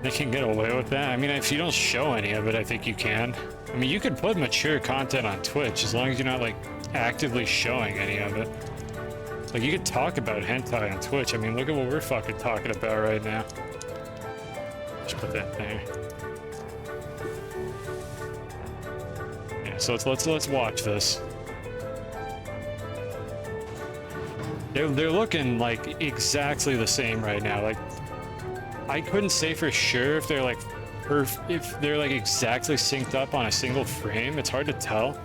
They can get away with that? I mean, if you don't show any of it, I think you can. I mean, you could put mature content on Twitch as long as you're not, like, actively showing any of it. Like, you could talk about hentai on Twitch. I mean, look at what we're fucking talking about right now. Just put that there. Yeah, so let's watch this. They're looking like exactly the same right now. Like, I couldn't say for sure if they're like exactly synced up on a single frame. It's hard to tell.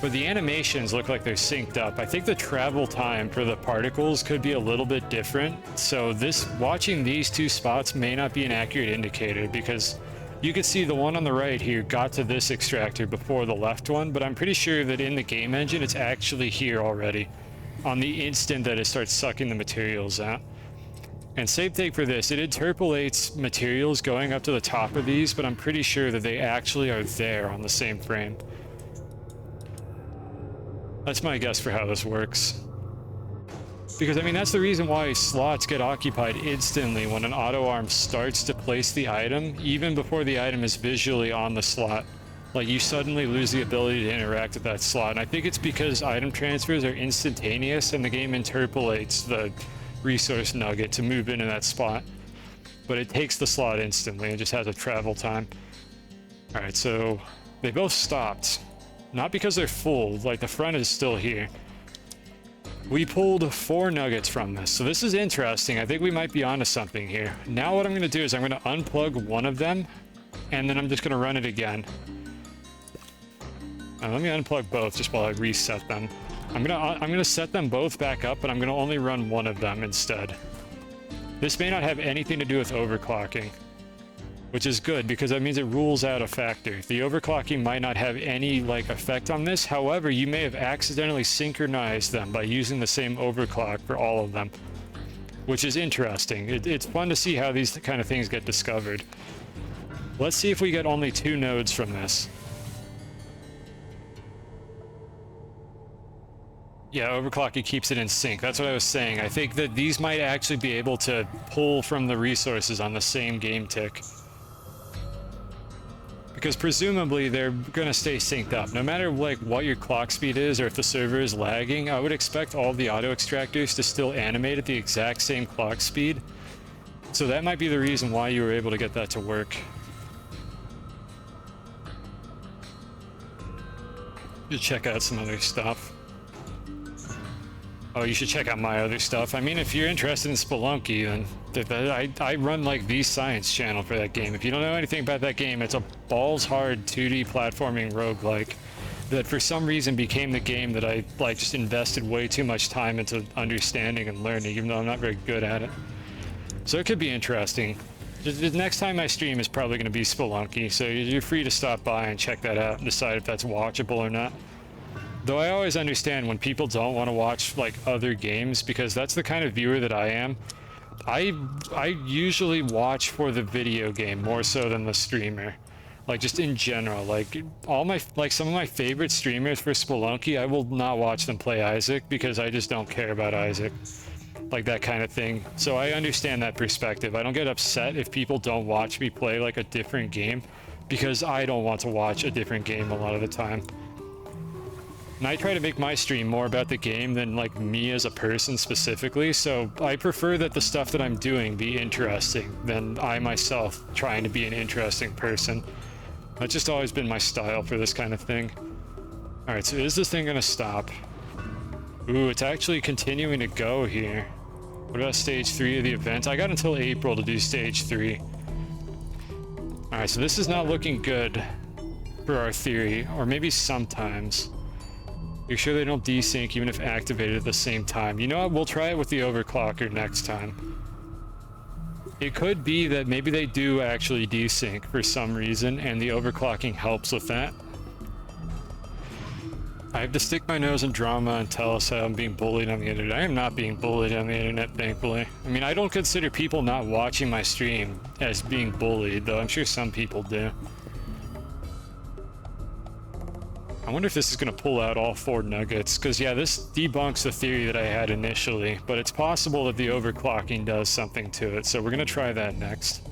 But the animations look like they're synced up. I think the travel time for the particles could be a little bit different. So watching these two spots may not be an accurate indicator, because you could see the one on the right here got to this extractor before the left one, but I'm pretty sure that in the game engine it's actually here already on the instant that it starts sucking the materials out. And same thing for this, it interpolates materials going up to the top of these, but I'm pretty sure that they actually are there on the same frame. That's my guess for how this works. Because, I mean, that's the reason why slots get occupied instantly when an auto arm starts to place the item, even before the item is visually on the slot. Like, you suddenly lose the ability to interact with that slot. And I think it's because item transfers are instantaneous and the game interpolates the resource nugget to move into that spot. But it takes the slot instantly and just has a travel time. Alright, so They both stopped. Not because they're full, like the front is still here. We pulled 4 nuggets from this, so this is interesting. I think we might be onto something here. Now what I'm going to do is I'm going to unplug one of them, and then I'm just going to run it again. Let me unplug both just while I reset them. I'm gonna set them both back up, but I'm gonna only run one of them instead. This may not have anything to do with overclocking, which is good because that means it rules out a factor. The overclocking might not have any like effect on this. However, you may have accidentally synchronized them by using the same overclock for all of them, which is interesting. It's fun to see how these kind of things get discovered. Let's see if we get only 2 nodes from this. Yeah, overclocking keeps it in sync. That's what I was saying. I think that these might actually be able to pull from the resources on the same game tick. Because presumably they're going to stay synced up. No matter like what your clock speed is or if the server is lagging, I would expect all the auto extractors to still animate at the exact same clock speed. So that might be the reason why you were able to get that to work. You check out some other stuff. Oh, you should check out my other stuff. I mean, if you're interested in Spelunky, then I run like the science channel for that game. If you don't know anything about that game, it's a balls-hard 2D platforming roguelike that for some reason became the game that I like just invested way too much time into understanding and learning, even though I'm not very good at it. So it could be interesting. The next time I stream is probably going to be Spelunky, so you're free to stop by and check that out and decide if that's watchable or not. Though I always understand when people don't want to watch like other games because that's the kind of viewer that I am. I usually watch for the video game more so than the streamer. Like just in general, like some of my favorite streamers for Spelunky, I will not watch them play Isaac because I just don't care about Isaac. Like that kind of thing. So I understand that perspective. I don't get upset if people don't watch me play like a different game because I don't want to watch a different game a lot of the time. And I try to make my stream more about the game than like me as a person specifically, so I prefer that the stuff that I'm doing be interesting than I myself trying to be an interesting person. That's just always been my style for this kind of thing. Alright, so is this thing gonna stop? Ooh, it's actually continuing to go here. What about stage 3 of the event? I got until April to do stage 3. Alright, so this is not looking good for our theory, or maybe sometimes. You're sure they don't desync even if activated at the same time. You know what? We'll try it with the overclocker next time. It could be that maybe they do actually desync for some reason, and the overclocking helps with that. I have to stick my nose in drama and tell us how I'm being bullied on the internet. I am not being bullied on the internet, thankfully. I mean, I don't consider people not watching my stream as being bullied, though I'm sure some people do. I wonder if this is going to pull out all 4 nuggets, because yeah, this debunks the theory that I had initially, but it's possible that the overclocking does something to it, so we're going to try that next.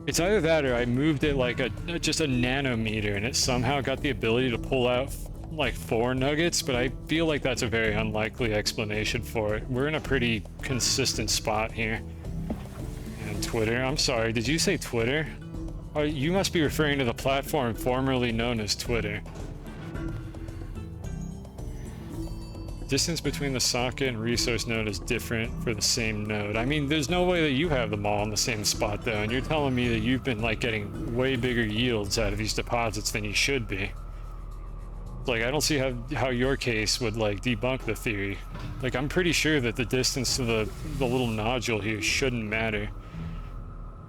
It's either that or I moved it like just a nanometer and it somehow got the ability to pull out like 4 nuggets, but I feel like that's a very unlikely explanation for it. We're in a pretty consistent spot here. And Twitter, I'm sorry, did you say Twitter? Oh, you must be referring to the platform formerly known as Twitter. Distance between the socket and resource node is different for the same node. I mean, there's no way that you have them all in the same spot though, and you're telling me that you've been like getting way bigger yields out of these deposits than you should be. Like, I don't see how your case would like debunk the theory. Like, I'm pretty sure that the distance to the little nodule here shouldn't matter.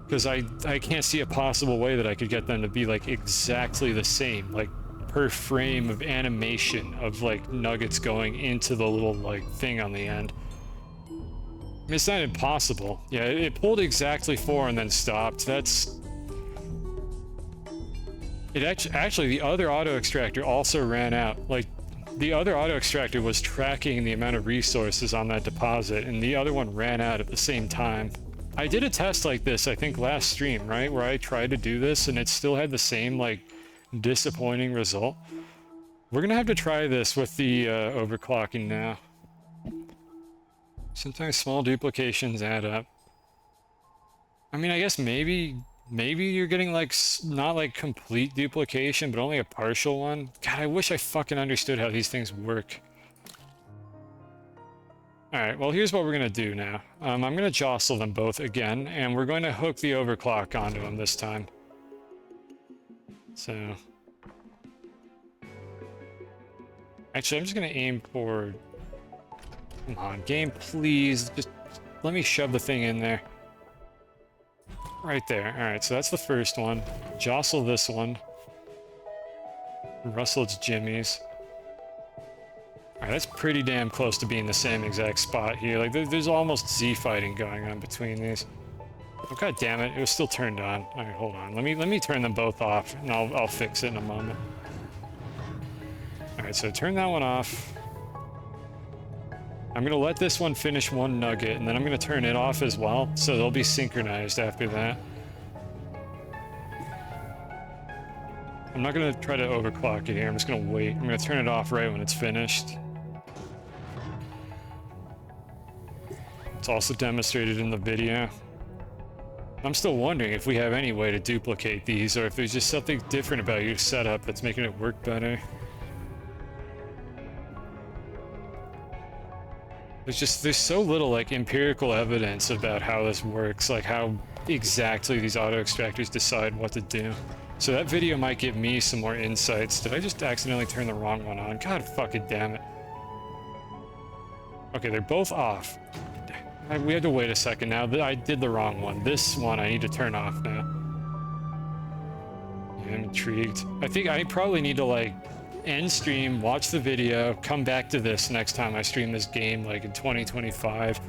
Because I can't see a possible way that I could get them to be like exactly the same, like per frame of animation of like nuggets going into the little like thing on the end. I mean, it's not impossible. Yeah, it pulled exactly 4 and then stopped. That's... It actually, the other auto extractor also ran out. Like, the other auto extractor was tracking the amount of resources on that deposit, and the other one ran out at the same time. I did a test like this, I think last stream, right? Where I tried to do this and it still had the same, like, disappointing result. We're gonna have to try this with the overclocking now. Sometimes small duplications add up. I mean, I guess maybe maybe you're getting like not like complete duplication, but only a partial one. God, I wish I fucking understood how these things work. Alright, well here's what we're gonna do now. I'm gonna jostle them both again, and we're going to hook the overclock onto them this time. So... actually, I'm just gonna aim for... come on, game, please. Just let me shove the thing in there. Right there. Alright, so that's the first one. Jostle this one. Rustle its jimmies. Alright, that's pretty damn close to being the same exact spot here. Like, there's almost Z-fighting going on between these. Oh, god damn it, it was still turned on. Alright, hold on. Let me turn them both off, and I'll fix it in a moment. Alright, so turn that one off. I'm gonna let this one finish one nugget, and then I'm gonna turn it off as well, so they'll be synchronized after that. I'm not gonna try to overclock it here, I'm just gonna wait. I'm gonna turn it off right when it's finished. It's also demonstrated in the video. I'm still wondering if we have any way to duplicate these, or if there's just something different about your setup that's making it work better. There's so little like empirical evidence about how this works, like how exactly these auto extractors decide what to do. So that video might give me some more insights. Did I just accidentally turn the wrong one on? God fucking damn it. Okay, they're both off. We had to wait a second now. I did the wrong one. This one I need to turn off now. Yeah, I'm intrigued. I think I probably need to like end stream, watch the video, come back to this next time I stream this game, like in 2025,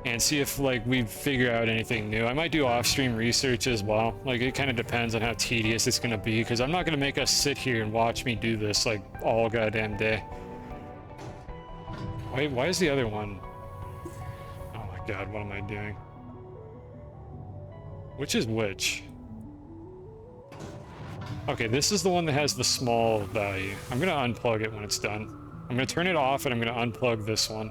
and see if like we figure out anything new. I might do off-stream research as well. Like it kind of depends on how tedious it's gonna be, because I'm not gonna make us sit here and watch me do this like all goddamn day. Wait, why is the other one? Oh my god, what am I doing? Which is which? Okay, this is the one that has the small value. I'm gonna unplug it when it's done. I'm gonna turn it off and I'm gonna unplug this one.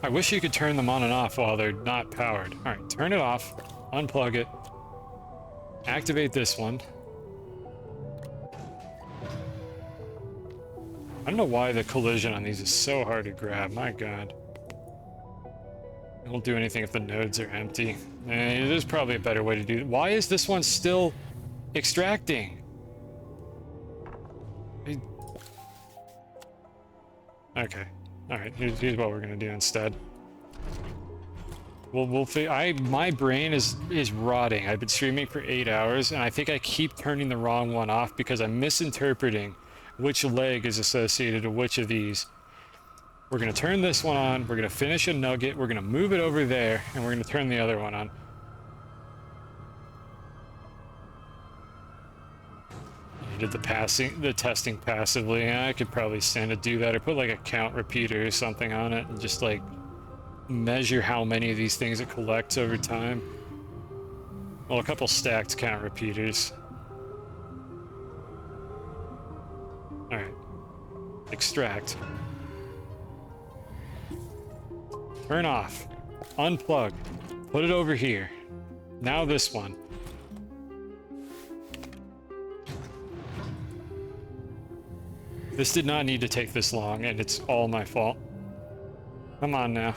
I wish you could turn them on and off while they're not powered. Alright, turn it off, unplug it, activate this one. I don't know why the collision on these is so hard to grab, my god. It won't do anything if the nodes are empty. There's probably a better way to do it. Why is this one still extracting? Okay. Alright, here's what we're gonna do instead. My brain is rotting. I've been streaming for 8 hours, and I think I keep turning the wrong one off because I'm misinterpreting which leg is associated to which of these. We're going to turn this one on, we're going to finish a nugget, we're going to move it over there, and we're going to turn the other one on. I did the testing passively. Yeah, I could probably stand to do that, or put like a count repeater or something on it, and just like measure how many of these things it collects over time. Well, a couple stacked count repeaters. Alright. Extract. Turn off. Unplug. Put it over here. Now this one. This did not need to take this long, and it's all my fault. Come on now.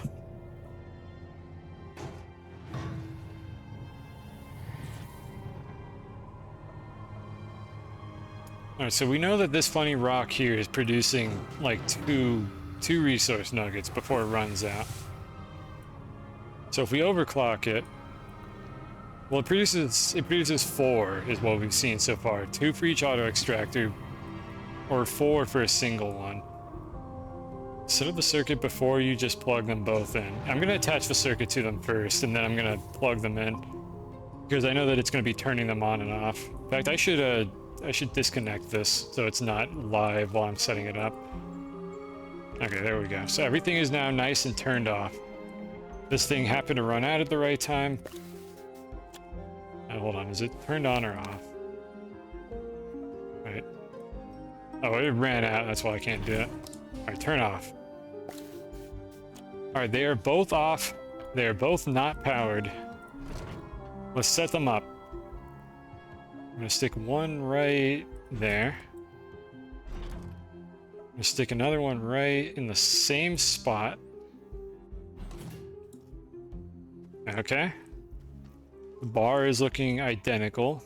Alright, so we know that this funny rock here is producing like two resource nuggets before it runs out. So if we overclock it, well, it produces 4 is what we've seen so far. 2 for each auto extractor, or 4 for a single one. Set up the circuit before you just plug them both in. I'm going to attach the circuit to them first, and then I'm going to plug them in, because I know that it's going to be turning them on and off. In fact, I should disconnect this so it's not live while I'm setting it up. Okay, there we go. So everything is now nice and turned off. This thing happened to run out at the right time. Hold on, is it turned on or off? Right. Oh, it ran out, that's why I can't do it. Alright, turn off. Alright, they are both off. They are both not powered. Let's set them up. I'm gonna stick one right there. I'm gonna stick another one right in the same spot. Okay. The bar is looking identical.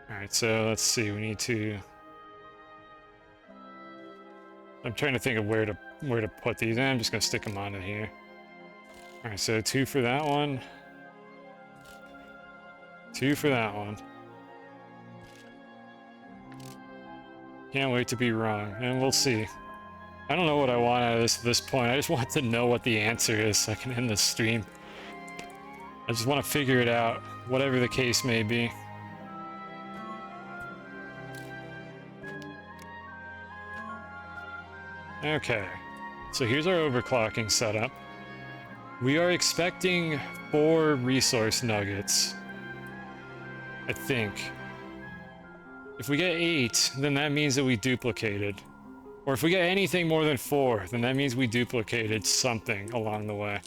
Alright, so let's see, we need to... I'm trying to think of where to put these. I'm just gonna stick them onto here. Alright, so 2 for that one. 2 for that one. Can't wait to be wrong, and we'll see. I don't know what I want out of this at this point. I just want to know what the answer is so I can end this stream. I just want to figure it out, whatever the case may be. Okay, so here's our overclocking setup. We are expecting 4 resource nuggets, I think. If we get 8, then that means that we duplicated. Or if we get anything more than 4, then that means we duplicated something along the way.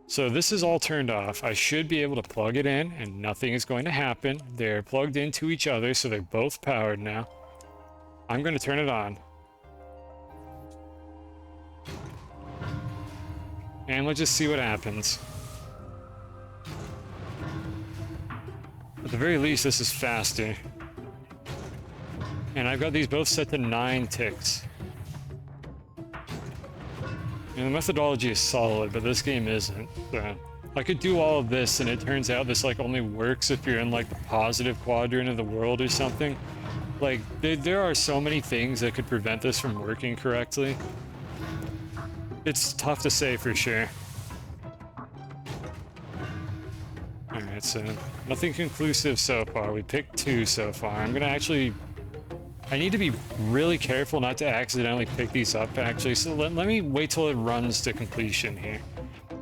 So this is all turned off. I should be able to plug it in and nothing is going to happen. They're plugged into each other, so they're both powered now. I'm going to turn it on. And let's just see what happens. At the very least, this is faster. And I've got these both set to 9 ticks. And the methodology is solid, but this game isn't. So I could do all of this, and it turns out this like only works if you're in like the positive quadrant of the world or something. Like, there are so many things that could prevent this from working correctly. It's tough to say for sure. Alright, so nothing conclusive so far. We picked 2 so far. I'm gonna actually... I need to be really careful not to accidentally pick these up, actually. So let me wait till it runs to completion here.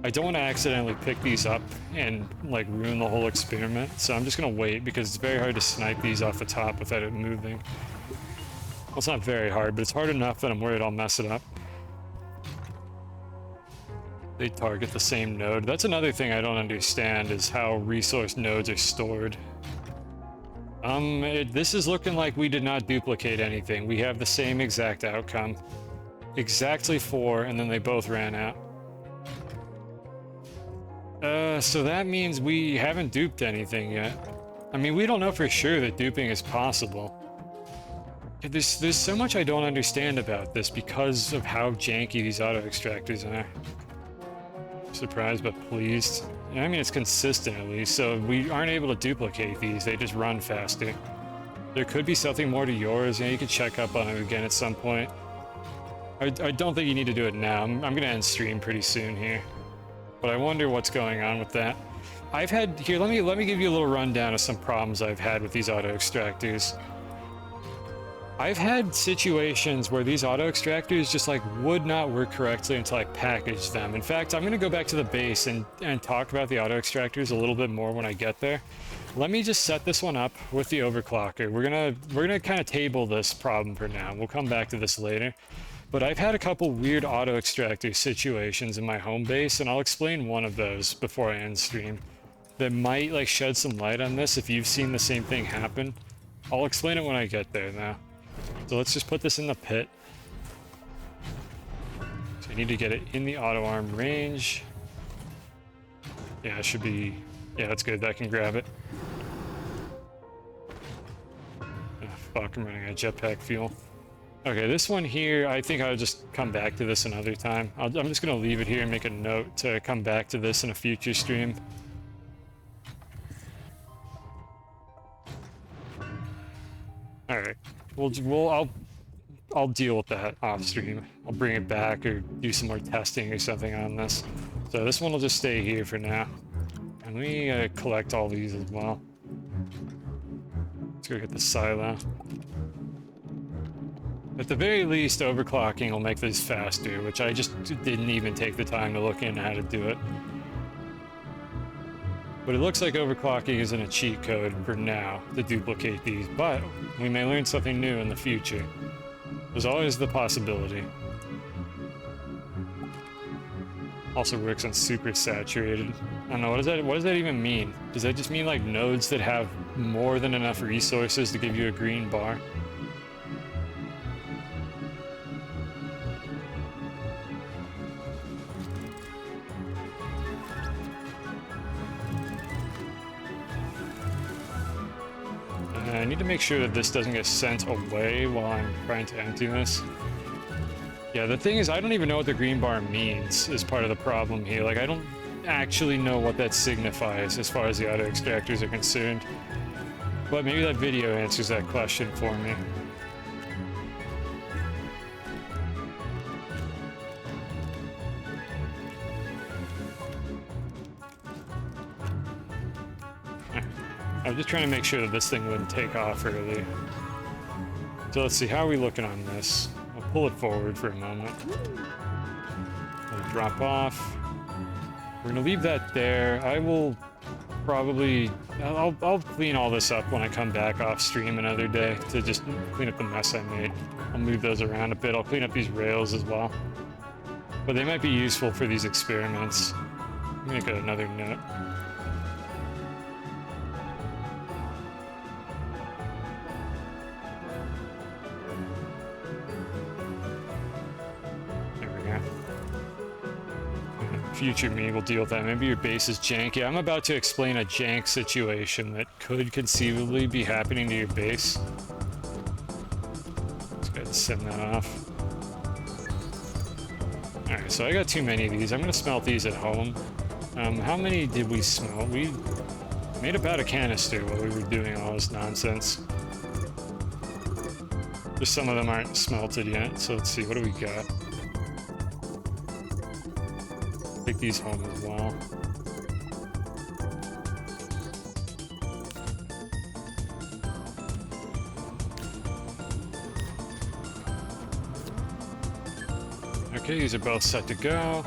I don't want to accidentally pick these up and, like, ruin the whole experiment. So I'm just gonna wait, because it's very hard to snipe these off the top without it moving. Well, it's not very hard, but it's hard enough that I'm worried I'll mess it up. They target the same node. That's another thing I don't understand, is how resource nodes are stored. This is looking like we did not duplicate anything. We have the same exact outcome. Exactly 4, and then they both ran out. So that means we haven't duped anything yet. I mean, we don't know for sure that duping is possible. There's so much I don't understand about this because of how janky these auto extractors are. Surprised but pleased. I mean, it's consistent at least, so we aren't able to duplicate these, they just run faster. There could be something more to yours, you could check up on it again at some point. I don't think you need to do it now. I'm gonna end stream pretty soon here. But I wonder what's going on with that. I've had, here, let me give you a little rundown of some problems I've had with these auto extractors. I've had situations where these auto extractors just like would not work correctly until I packaged them. In fact, I'm gonna go back to the base and talk about the auto extractors a little bit more when I get there. Let me just set this one up with the overclocker. We're gonna kind of table this problem for now. We'll come back to this later. But I've had a couple weird auto extractor situations in my home base, and I'll explain one of those before I end stream. That might like shed some light on this if you've seen the same thing happen. I'll explain it when I get there now. So let's just put this in the pit. So I need to get it in the auto arm range. Yeah, it should be... Yeah, that's good. That can grab it. Oh, fuck, I'm running out of jetpack fuel. Okay, this one here, I think I'll just come back to this another time. I'm just going to leave it here and make a note to come back to this in a future stream. Alright. I'll deal with that off stream. I'll bring it back or do some more testing or something on this. So this one will just stay here for now. And we collect all these as well. Let's go get the silo. At the very least, overclocking will make this faster, which I just didn't even take the time to look into how to do it. But it looks like overclocking isn't a cheat code for now to duplicate these, but we may learn something new in the future. There's always the possibility. Also works on super saturated. I don't know, what does that even mean? Does that just mean like nodes that have more than enough resources to give you a green bar? I need to make sure that this doesn't get sent away while I'm trying to empty this. Yeah, the thing is, I don't even know what the green bar means is part of the problem here. Like, I don't actually know what that signifies as far as the auto extractors are concerned. But maybe that video answers that question for me. I was just trying to make sure that this thing wouldn't take off early. So let's see, how are we looking on this? I'll pull it forward for a moment. It'll drop off. We're gonna leave that there. I will probably... I'll clean all this up when I come back off stream another day to just clean up the mess I made. I'll move those around a bit. I'll clean up these rails as well. But they might be useful for these experiments. Let me make another note. Future me will deal with that. Maybe your base is janky. I'm about to explain a jank situation that could conceivably be happening to your base. Let's go ahead and send that off. Alright, so I got too many of these. I'm going to smelt these at home. How many did we smelt? We made about a canister while we were doing all this nonsense. Just some of them aren't smelted yet, so let's see. What do we got? Take these home as well. Okay, these are both set to go.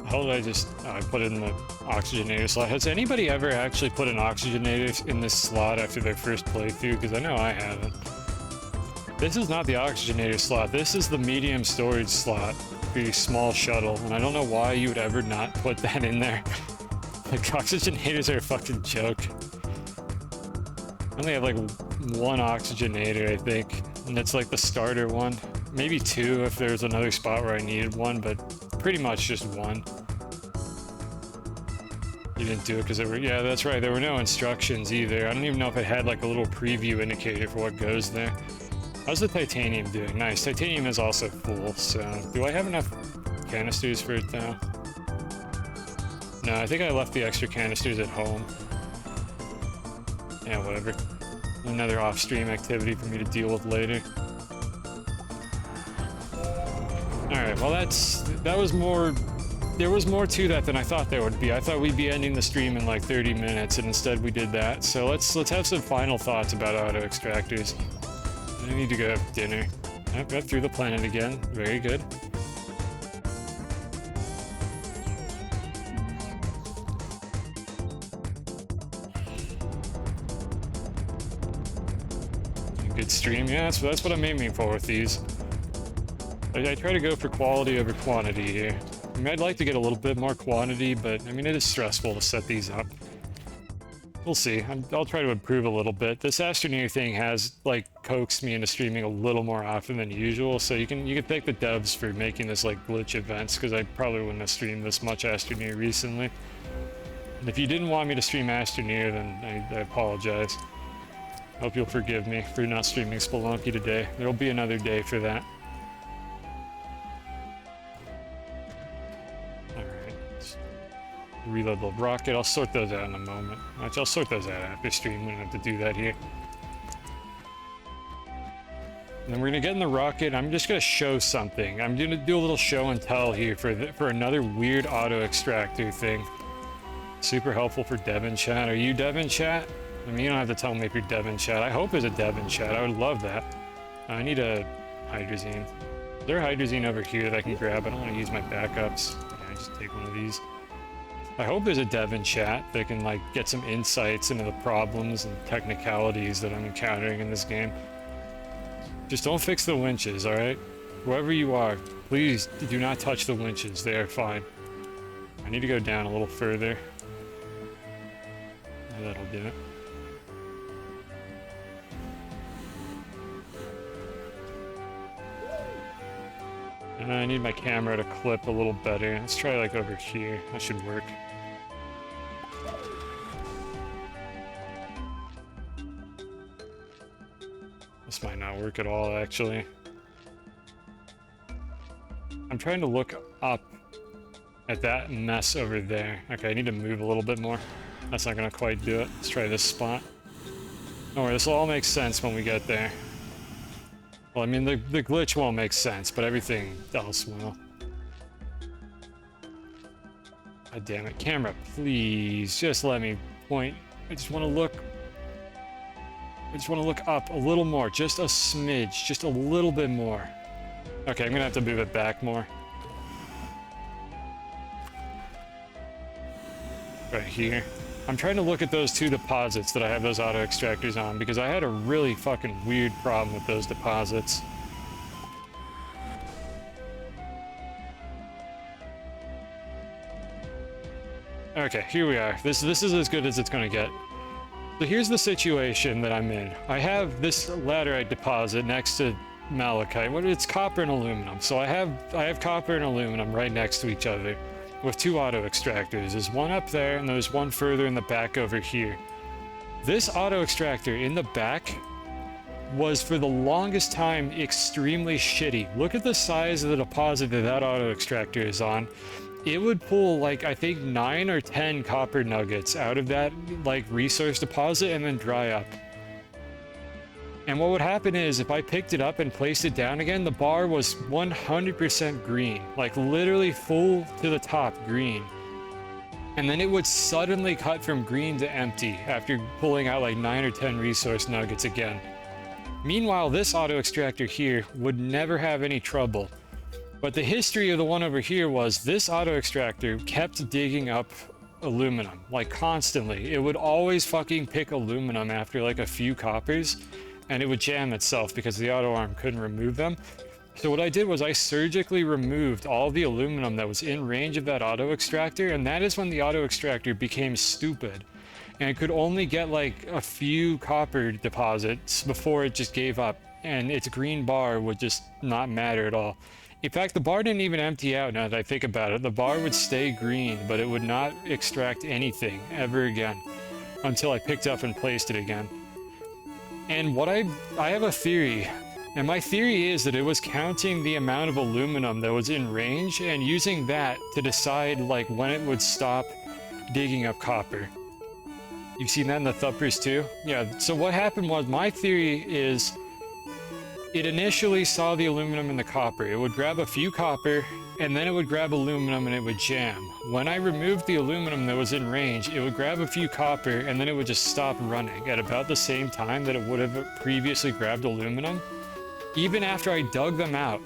How did I just... Oh, I put it in the oxygenator slot. Has anybody ever actually put an oxygenator in this slot after their first playthrough? Because I know I haven't. This is not the oxygenator slot. This is the medium storage slot for your small shuttle. And I don't know why you would ever not put that in there. Like, oxygenators are a fucking joke. I only have like one oxygenator, I think. And it's like the starter one. Maybe two if there's another spot where I needed one, but pretty much just one. You didn't do it because there were... Yeah, that's right. There were no instructions either. I don't even know if it had like a little preview indicator for what goes there. How's the titanium doing? Nice. Titanium is also full, so... Do I have enough canisters for it, though? No, I think I left the extra canisters at home. Yeah, whatever. Another off-stream activity for me to deal with later. Alright, well that was more... There was more to that than I thought there would be. I thought we'd be ending the stream in like 30 minutes, and instead we did that. So let's have some final thoughts about auto extractors. I need to go have dinner. I've got through the planet again. Very good. Good stream. Yeah, that's what I'm aiming for with these. I try to go for quality over quantity here. I mean, I'd like to get a little bit more quantity, but I mean, it is stressful to set these up. We'll see. I'll try to improve a little bit. This Astroneer thing has, like, coaxed me into streaming a little more often than usual, so you can thank the devs for making this, like, glitch events, because I probably wouldn't have streamed this much Astroneer recently. And if you didn't want me to stream Astroneer, then I apologize. Hope you'll forgive me for not streaming Spelunky today. There'll be another day for that. Reload the rocket. I'll sort those out in a moment. Actually, I'll sort those out after stream. We don't have to do that here. And then we're gonna get in the rocket. I'm just gonna show something. I'm gonna do a little show and tell here for another weird auto extractor thing. Super helpful for dev in chat. Are you dev in chat? I mean, you don't have to tell me if you're dev in chat. I hope there's a dev in chat. I would love that. I need a hydrazine. Is there a hydrazine over here that I can grab? I don't want to use my backups. Yeah, just take one of these. I hope there's a dev in chat that can like get some insights into the problems and technicalities that I'm encountering in this game. Just don't fix the winches, alright? Whoever you are, please do not touch the winches. They are fine. I need to go down a little further. That'll do it. And I need my camera to clip a little better. Let's try like over here. That should work. This might not work at all, actually. I'm trying to look up at that mess over there. Okay, I need to move a little bit more. That's not gonna quite do it. Let's try this spot. Don't worry, this will all make sense when we get there. Well, I mean, the glitch won't make sense, but everything else will. God damn it. Camera, please, just let me point. I just want to look up a little more. Just a smidge. Just a little bit more. Okay, I'm gonna have to move it back more. Right here. I'm trying to look at those two deposits that I have those auto extractors on because I had a really fucking weird problem with those deposits. Okay, here we are. This is as good as it's gonna get. So here's the situation that I'm in. I have this laterite deposit next to malachite. It's copper and aluminum. So I have copper and aluminum right next to each other, with two auto extractors. There's one up there and there's one further in the back over here. This auto extractor in the back was for the longest time extremely shitty. Look at the size of the deposit that auto extractor is on. It would pull like, I think 9 or 10 copper nuggets out of that like resource deposit and then dry up. And what would happen is, if I picked it up and placed it down again, the bar was 100% green. Like, literally full to the top green. And then it would suddenly cut from green to empty after pulling out like 9 or 10 resource nuggets again. Meanwhile, this auto extractor here would never have any trouble. But the history of the one over here was this auto extractor kept digging up aluminum, like constantly. It would always fucking pick aluminum after like a few coppers. And it would jam itself because the auto arm couldn't remove them. So what I did was I surgically removed all the aluminum that was in range of that auto extractor, and that is when the auto extractor became stupid. And it could only get like a few copper deposits before it just gave up, and its green bar would just not matter at all. In fact, the bar didn't even empty out now that I think about it. The bar would stay green, but it would not extract anything ever again until I picked up and placed it again. And what I have a theory, and my theory is that it was counting the amount of aluminum that was in range and using that to decide like when it would stop digging up copper. You've seen that in the thuppers too? Yeah, so what happened was, my theory is it initially saw the aluminum and the copper. It would grab a few copper, and then it would grab aluminum and it would jam. When I removed the aluminum that was in range, it would grab a few copper, and then it would just stop running at about the same time that it would have previously grabbed aluminum. Even after I dug them out,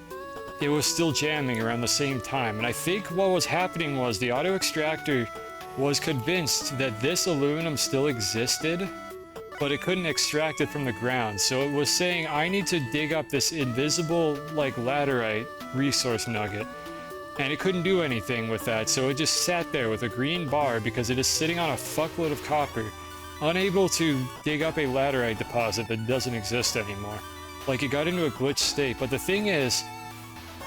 it was still jamming around the same time. And I think what was happening was the auto extractor was convinced that this aluminum still existed, but it couldn't extract it from the ground. So it was saying, I need to dig up this invisible, like, laterite resource nugget. And it couldn't do anything with that, so it just sat there with a green bar because it is sitting on a fuckload of copper, unable to dig up a laterite deposit that doesn't exist anymore. Like, it got into a glitch state. But the thing is,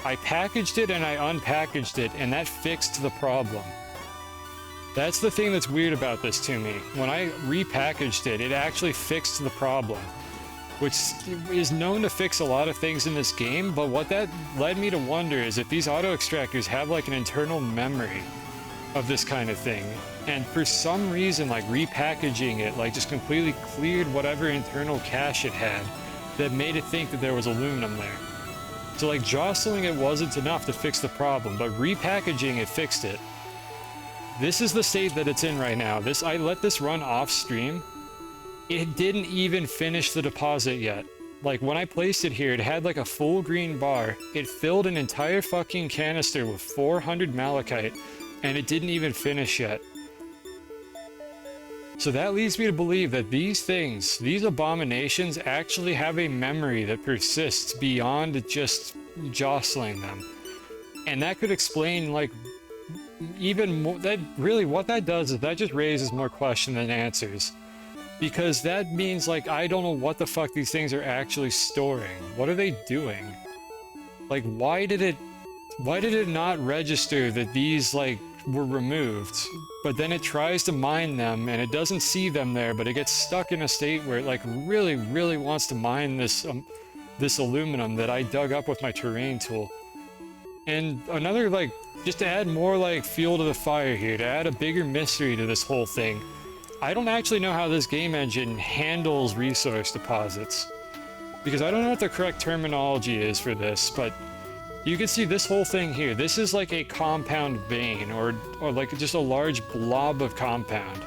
I packaged it and I unpackaged it, and that fixed the problem. That's the thing that's weird about this to me. When I repackaged it, it actually fixed the problem, which is known to fix a lot of things in this game, but what that led me to wonder is if these auto extractors have like an internal memory of this kind of thing, and for some reason, like, repackaging it, like, just completely cleared whatever internal cache it had that made it think that there was aluminum there. So, like, jostling it wasn't enough to fix the problem, but repackaging it fixed it. This is the state that it's in right now. I let this run off stream. It didn't even finish the deposit yet. Like when I placed it here, it had like a full green bar. It filled an entire fucking canister with 400 malachite, and it didn't even finish yet. So that leads me to believe that these things, these abominations, actually have a memory that persists beyond just jostling them. And that could explain, like, even more, that really, what that does is that just raises more questions than answers. Because that means, like, I don't know what the fuck these things are actually storing. What are they doing? Like, why did it not register that these, like, were removed? But then it tries to mine them, and it doesn't see them there, but it gets stuck in a state where it, like, really, really wants to mine this, this aluminum that I dug up with my terrain tool. And another, like, just to add more, like, fuel to the fire here, to add a bigger mystery to this whole thing, I don't actually know how this game engine handles resource deposits, because I don't know what the correct terminology is for this, but you can see this whole thing here. This is like a compound vein, or like just a large blob of compound.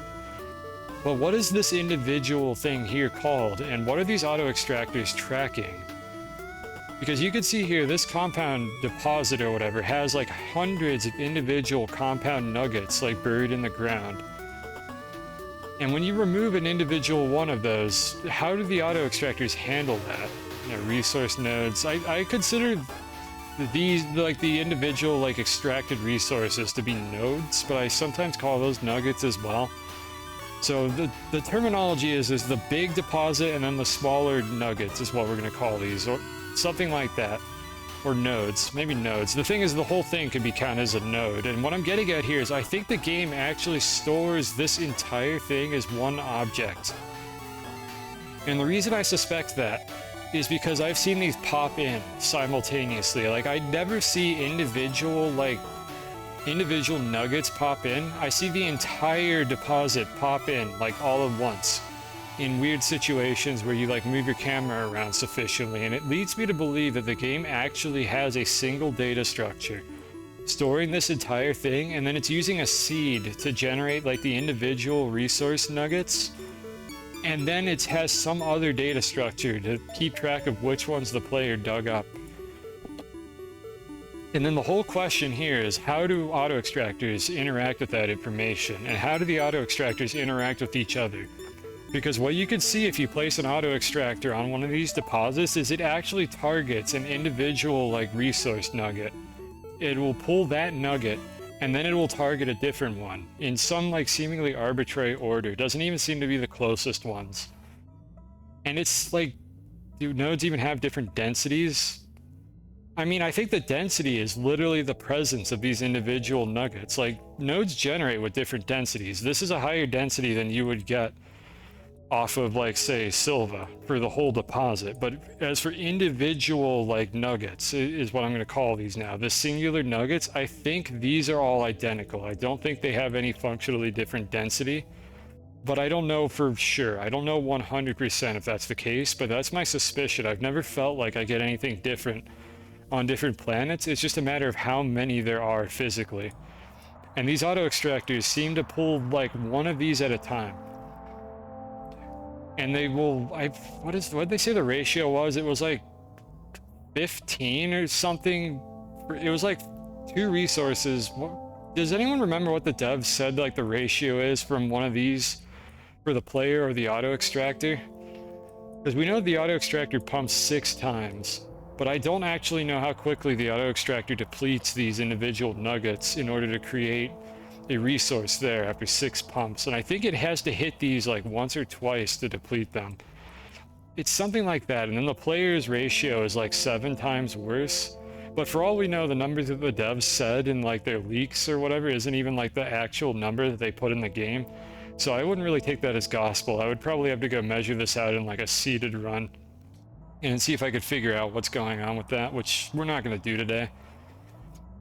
But what is this individual thing here called, and what are these auto extractors tracking? Because you can see here, this compound deposit or whatever has like hundreds of individual compound nuggets like buried in the ground. And when you remove an individual one of those, how do the auto extractors handle that? You know, resource nodes. I consider these, like, the individual, like, extracted resources to be nodes, but I sometimes call those nuggets as well. So the terminology is the big deposit and then the smaller nuggets is what we're going to call these, or something like that. Or nodes, maybe nodes. The thing is, the whole thing could be counted as a node, and what I'm getting at here is I think the game actually stores this entire thing as one object. And the reason I suspect that is because I've seen these pop in simultaneously. Like, I never see individual nuggets pop in. I see the entire deposit pop in, like, all at once, in weird situations where you, like, move your camera around sufficiently, and it leads me to believe that the game actually has a single data structure storing this entire thing, and then it's using a seed to generate, like, the individual resource nuggets, and then it has some other data structure to keep track of which ones the player dug up. And then the whole question here is, how do auto extractors interact with that information, and how do the auto extractors interact with each other? Because what you can see if you place an auto extractor on one of these deposits is it actually targets an individual, like, resource nugget. It will pull that nugget, and then it will target a different one in some, like, seemingly arbitrary order. It doesn't even seem to be the closest ones. And it's like, do nodes even have different densities? I mean, I think the density is literally the presence of these individual nuggets. Like, nodes generate with different densities. This is a higher density than you would get off of, like, say, Silva for the whole deposit. But as for individual, like, nuggets is what I'm going to call these now, the singular nuggets, I think these are all identical. I don't think they have any functionally different density, but I don't know for sure. I don't know 100% if that's the case, but that's my suspicion. I've never felt like I get anything different on different planets. It's just a matter of how many there are physically. And these auto extractors seem to pull, like, one of these at a time. And they will, what did they say the ratio was? It was like 15 or something. It was like 2 resources. Does anyone remember what the devs said, like, the ratio is from one of these for the player or the auto extractor? Because we know the auto extractor pumps 6 times, but I don't actually know how quickly the auto extractor depletes these individual nuggets in order to create a resource there after 6 pumps, and I think it has to hit these like once or twice to deplete them. It's something like that, and then the player's ratio is like 7 times worse. But for all we know, the numbers that the devs said in, like, their leaks or whatever isn't even, like, the actual number that they put in the game. So I wouldn't really take that as gospel. I would probably have to go measure this out in, like, a seeded run and see if I could figure out what's going on with that, which we're not going to do today.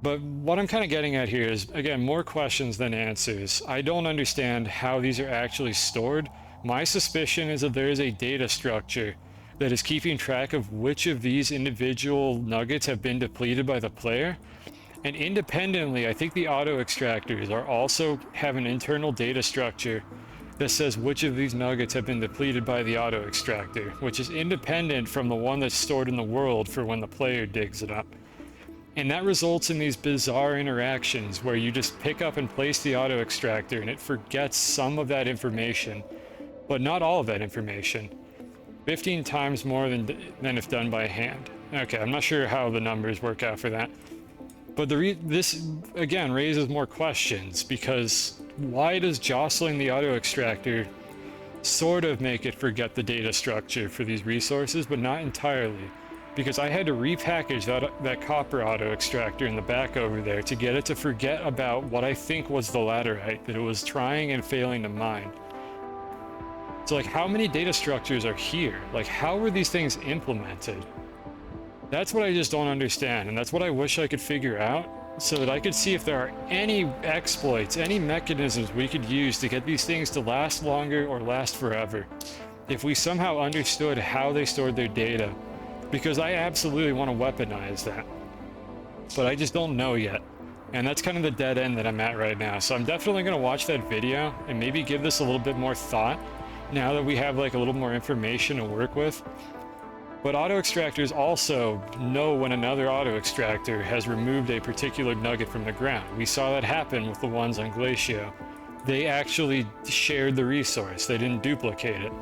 But what I'm kind of getting at here is, again, more questions than answers. I don't understand how these are actually stored. My suspicion is that there is a data structure that is keeping track of which of these individual nuggets have been depleted by the player. And independently, I think the auto extractors are also have an internal data structure that says which of these nuggets have been depleted by the auto extractor, which is independent from the one that's stored in the world for when the player digs it up. And that results in these bizarre interactions where you just pick up and place the auto extractor and it forgets some of that information, but not all of that information. 15 times more than if done by hand. Okay, I'm not sure how the numbers work out for that. But this, again, raises more questions, because why does jostling the auto extractor sort of make it forget the data structure for these resources, but not entirely? Because I had to repackage that copper auto extractor in the back over there to get it to forget about what I think was the laterite that it was trying and failing to mine. So like, how many data structures are here? Like, how were these things implemented? That's what I just don't understand, and that's what I wish I could figure out, so that I could see if there are any exploits, any mechanisms we could use to get these things to last longer or last forever. If we somehow understood how they stored their data, because I absolutely want to weaponize that. But I just don't know yet. And that's kind of the dead end that I'm at right now. So I'm definitely going to watch that video and maybe give this a little bit more thought now that we have like a little more information to work with. But auto extractors also know when another auto extractor has removed a particular nugget from the ground. We saw that happen with the ones on Glacio. They actually shared the resource. They didn't duplicate it.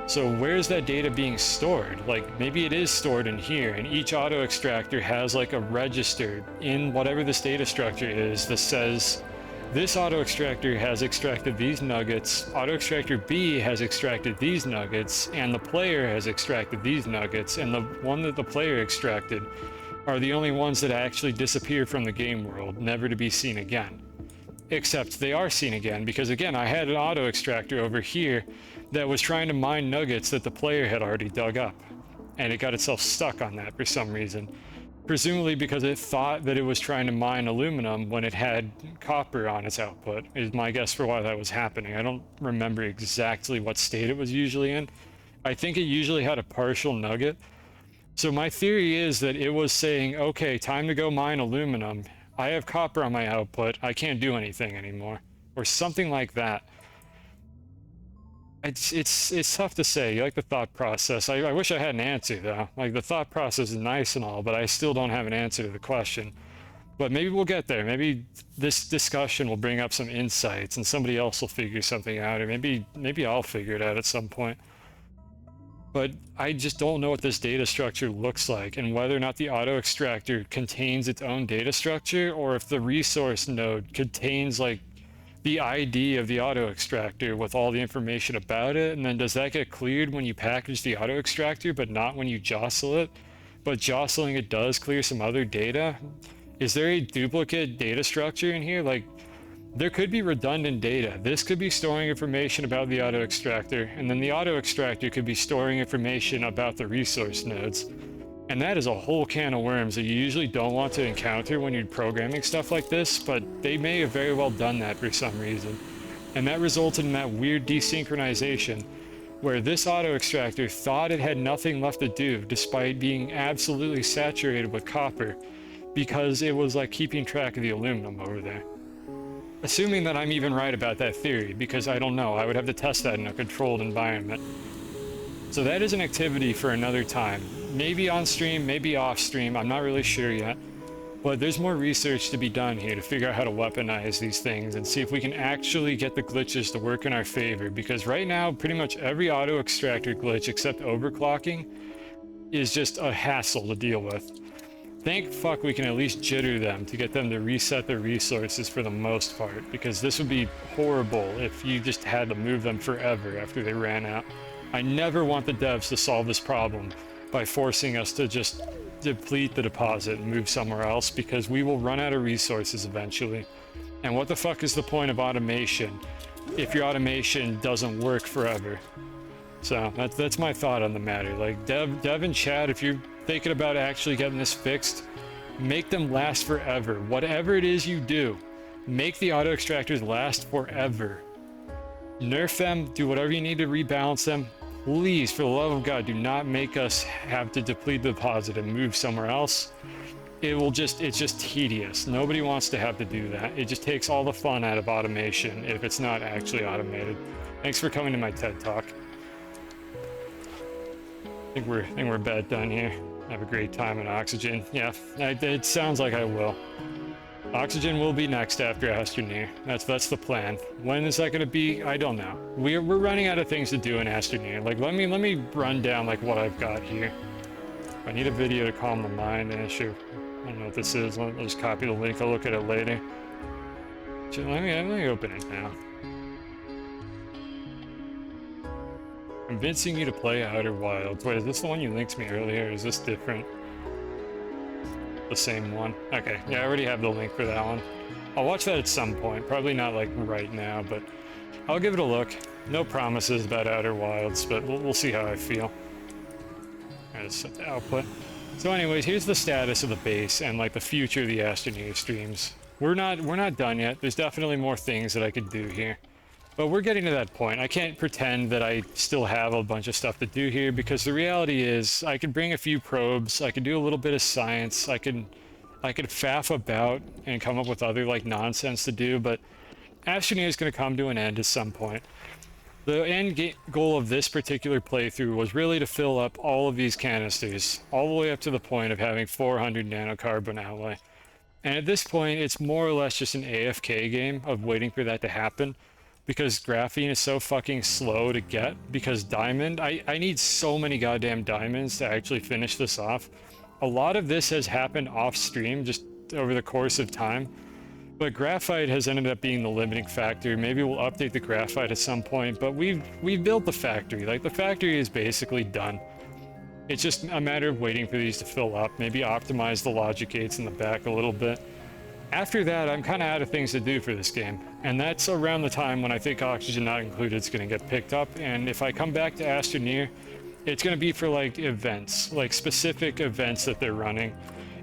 So where's that data being stored? Like, maybe it is stored in here, and each auto extractor has like a register in whatever this data structure is that says this auto extractor has extracted these nuggets, auto extractor B has extracted these nuggets, and the player has extracted these nuggets, and the one that the player extracted are the only ones that actually disappear from the game world, never to be seen again. Except they are seen again, because again, I had an auto extractor over here that was trying to mine nuggets that the player had already dug up, and it got itself stuck on that for some reason. Presumably because it thought that it was trying to mine aluminum when it had copper on its output, is my guess for why that was happening. I don't remember exactly what state it was usually in. I think it usually had a partial nugget. So my theory is that it was saying, okay, time to go mine aluminum. I have copper on my output. I can't do anything anymore. Or something like that. It's tough to say. You like the thought process. I wish I had an answer, though. Like, the thought process is nice and all, but I still don't have an answer to the question. But maybe we'll get there. Maybe this discussion will bring up some insights and somebody else will figure something out, or maybe I'll figure it out at some point. But I just don't know what this data structure looks like, and whether or not the auto extractor contains its own data structure, or if the resource node contains like the ID of the auto extractor with all the information about it, and then does that get cleared when you package the auto extractor but not when you jostle it? But jostling it does clear some other data? Is there a duplicate data structure in here? Like, there could be redundant data. This could be storing information about the auto extractor, and then the auto extractor could be storing information about the resource nodes. And that is a whole can of worms that you usually don't want to encounter when you're programming stuff like this, but they may have very well done that for some reason. And that resulted in that weird desynchronization where this auto extractor thought it had nothing left to do despite being absolutely saturated with copper, because it was like keeping track of the aluminum over there. Assuming that I'm even right about that theory, because I don't know, I would have to test that in a controlled environment. So that is an activity for another time. Maybe on stream, maybe off stream, I'm not really sure yet. But there's more research to be done here to figure out how to weaponize these things and see if we can actually get the glitches to work in our favor. Because right now, pretty much every auto extractor glitch except overclocking is just a hassle to deal with. Thank fuck we can at least jitter them to get them to reset their resources for the most part, because this would be horrible if you just had to move them forever after they ran out. I never want the devs to solve this problem by forcing us to just deplete the deposit and move somewhere else, because we will run out of resources eventually. And what the fuck is the point of automation if your automation doesn't work forever? So that's my thought on the matter. Like, Dev and Chad, if you're thinking about actually getting this fixed, make them last forever. Whatever it is you do, make the auto extractors last forever. Nerf them, do whatever you need to rebalance them. Please, for the love of God, do not make us have to deplete the deposit and move somewhere else. it's just tedious. Nobody wants to have to do that. It just takes all the fun out of automation if it's not actually automated. Thanks for coming to my TED Talk. I think we're about done here. Have a great time in Oxygen. Yeah, it sounds like I will. Oxygen will be next after Astroneer. That's the plan. When is that going to be? I don't know. We're running out of things to do in Astroneer. Like let me run down like what I've got here. I need a video to calm the mind. And sure, I don't know what this is. I'll just copy the link. I'll look at it later. Let me open it now. Convincing you to play Outer Wilds. Wait, is this the one you linked me earlier? Or is this different? The same one. Okay, yeah, I already have the link for that one. I'll watch that at some point. Probably not like right now, but I'll give it a look. No promises about Outer Wilds, but we'll see how I feel. Alright, set the output. So anyways, here's the status of the base and like the future of the Astroneer streams. We're not done yet. There's definitely more things that I could do here. But we're getting to that point. I can't pretend that I still have a bunch of stuff to do here because the reality is I could bring a few probes, I could do a little bit of science, I could faff about and come up with other like nonsense to do, but Astroneer is going to come to an end at some point. The end goal of this particular playthrough was really to fill up all of these canisters, all the way up to the point of having 400 nanocarbon alloy. And at this point, it's more or less just an AFK game of waiting for that to happen. Because graphene is so fucking slow to get, because diamond, I need so many goddamn diamonds to actually finish this off. A lot of this has happened off stream, just over the course of time. But graphite has ended up being the limiting factor. Maybe we'll update the graphite at some point, but we've built the factory. Like, the factory is basically done. It's just a matter of waiting for these to fill up, maybe optimize the logic gates in the back a little bit. After that, I'm kind of out of things to do for this game, and that's around the time when I think Oxygen Not Included is going to get picked up, and if I come back to Astroneer, it's going to be for, like, events, like specific events that they're running,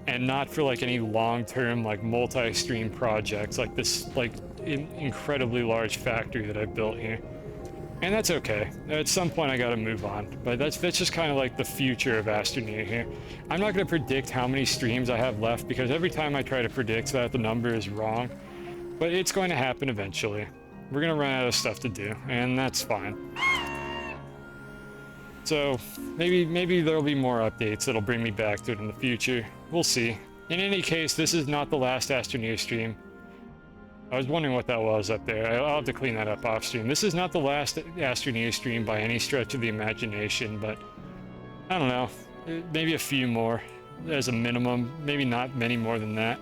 and not for, like, any long-term, like, multi-stream projects, like this, like, incredibly large factory that I've built here. And that's okay. At some point I gotta move on. But that's just kind of like the future of Astroneer here. I'm not gonna predict how many streams I have left because every time I try to predict that, the number is wrong. But it's going to happen eventually. We're gonna run out of stuff to do, and that's fine. So maybe there'll be more updates that'll bring me back to it in the future. We'll see. In any case, this is not the last Astroneer stream. I was wondering what that was up there. I'll have to clean that up off stream. This is not the last Astroneer stream by any stretch of the imagination, but I don't know. Maybe a few more as a minimum. Maybe not many more than that.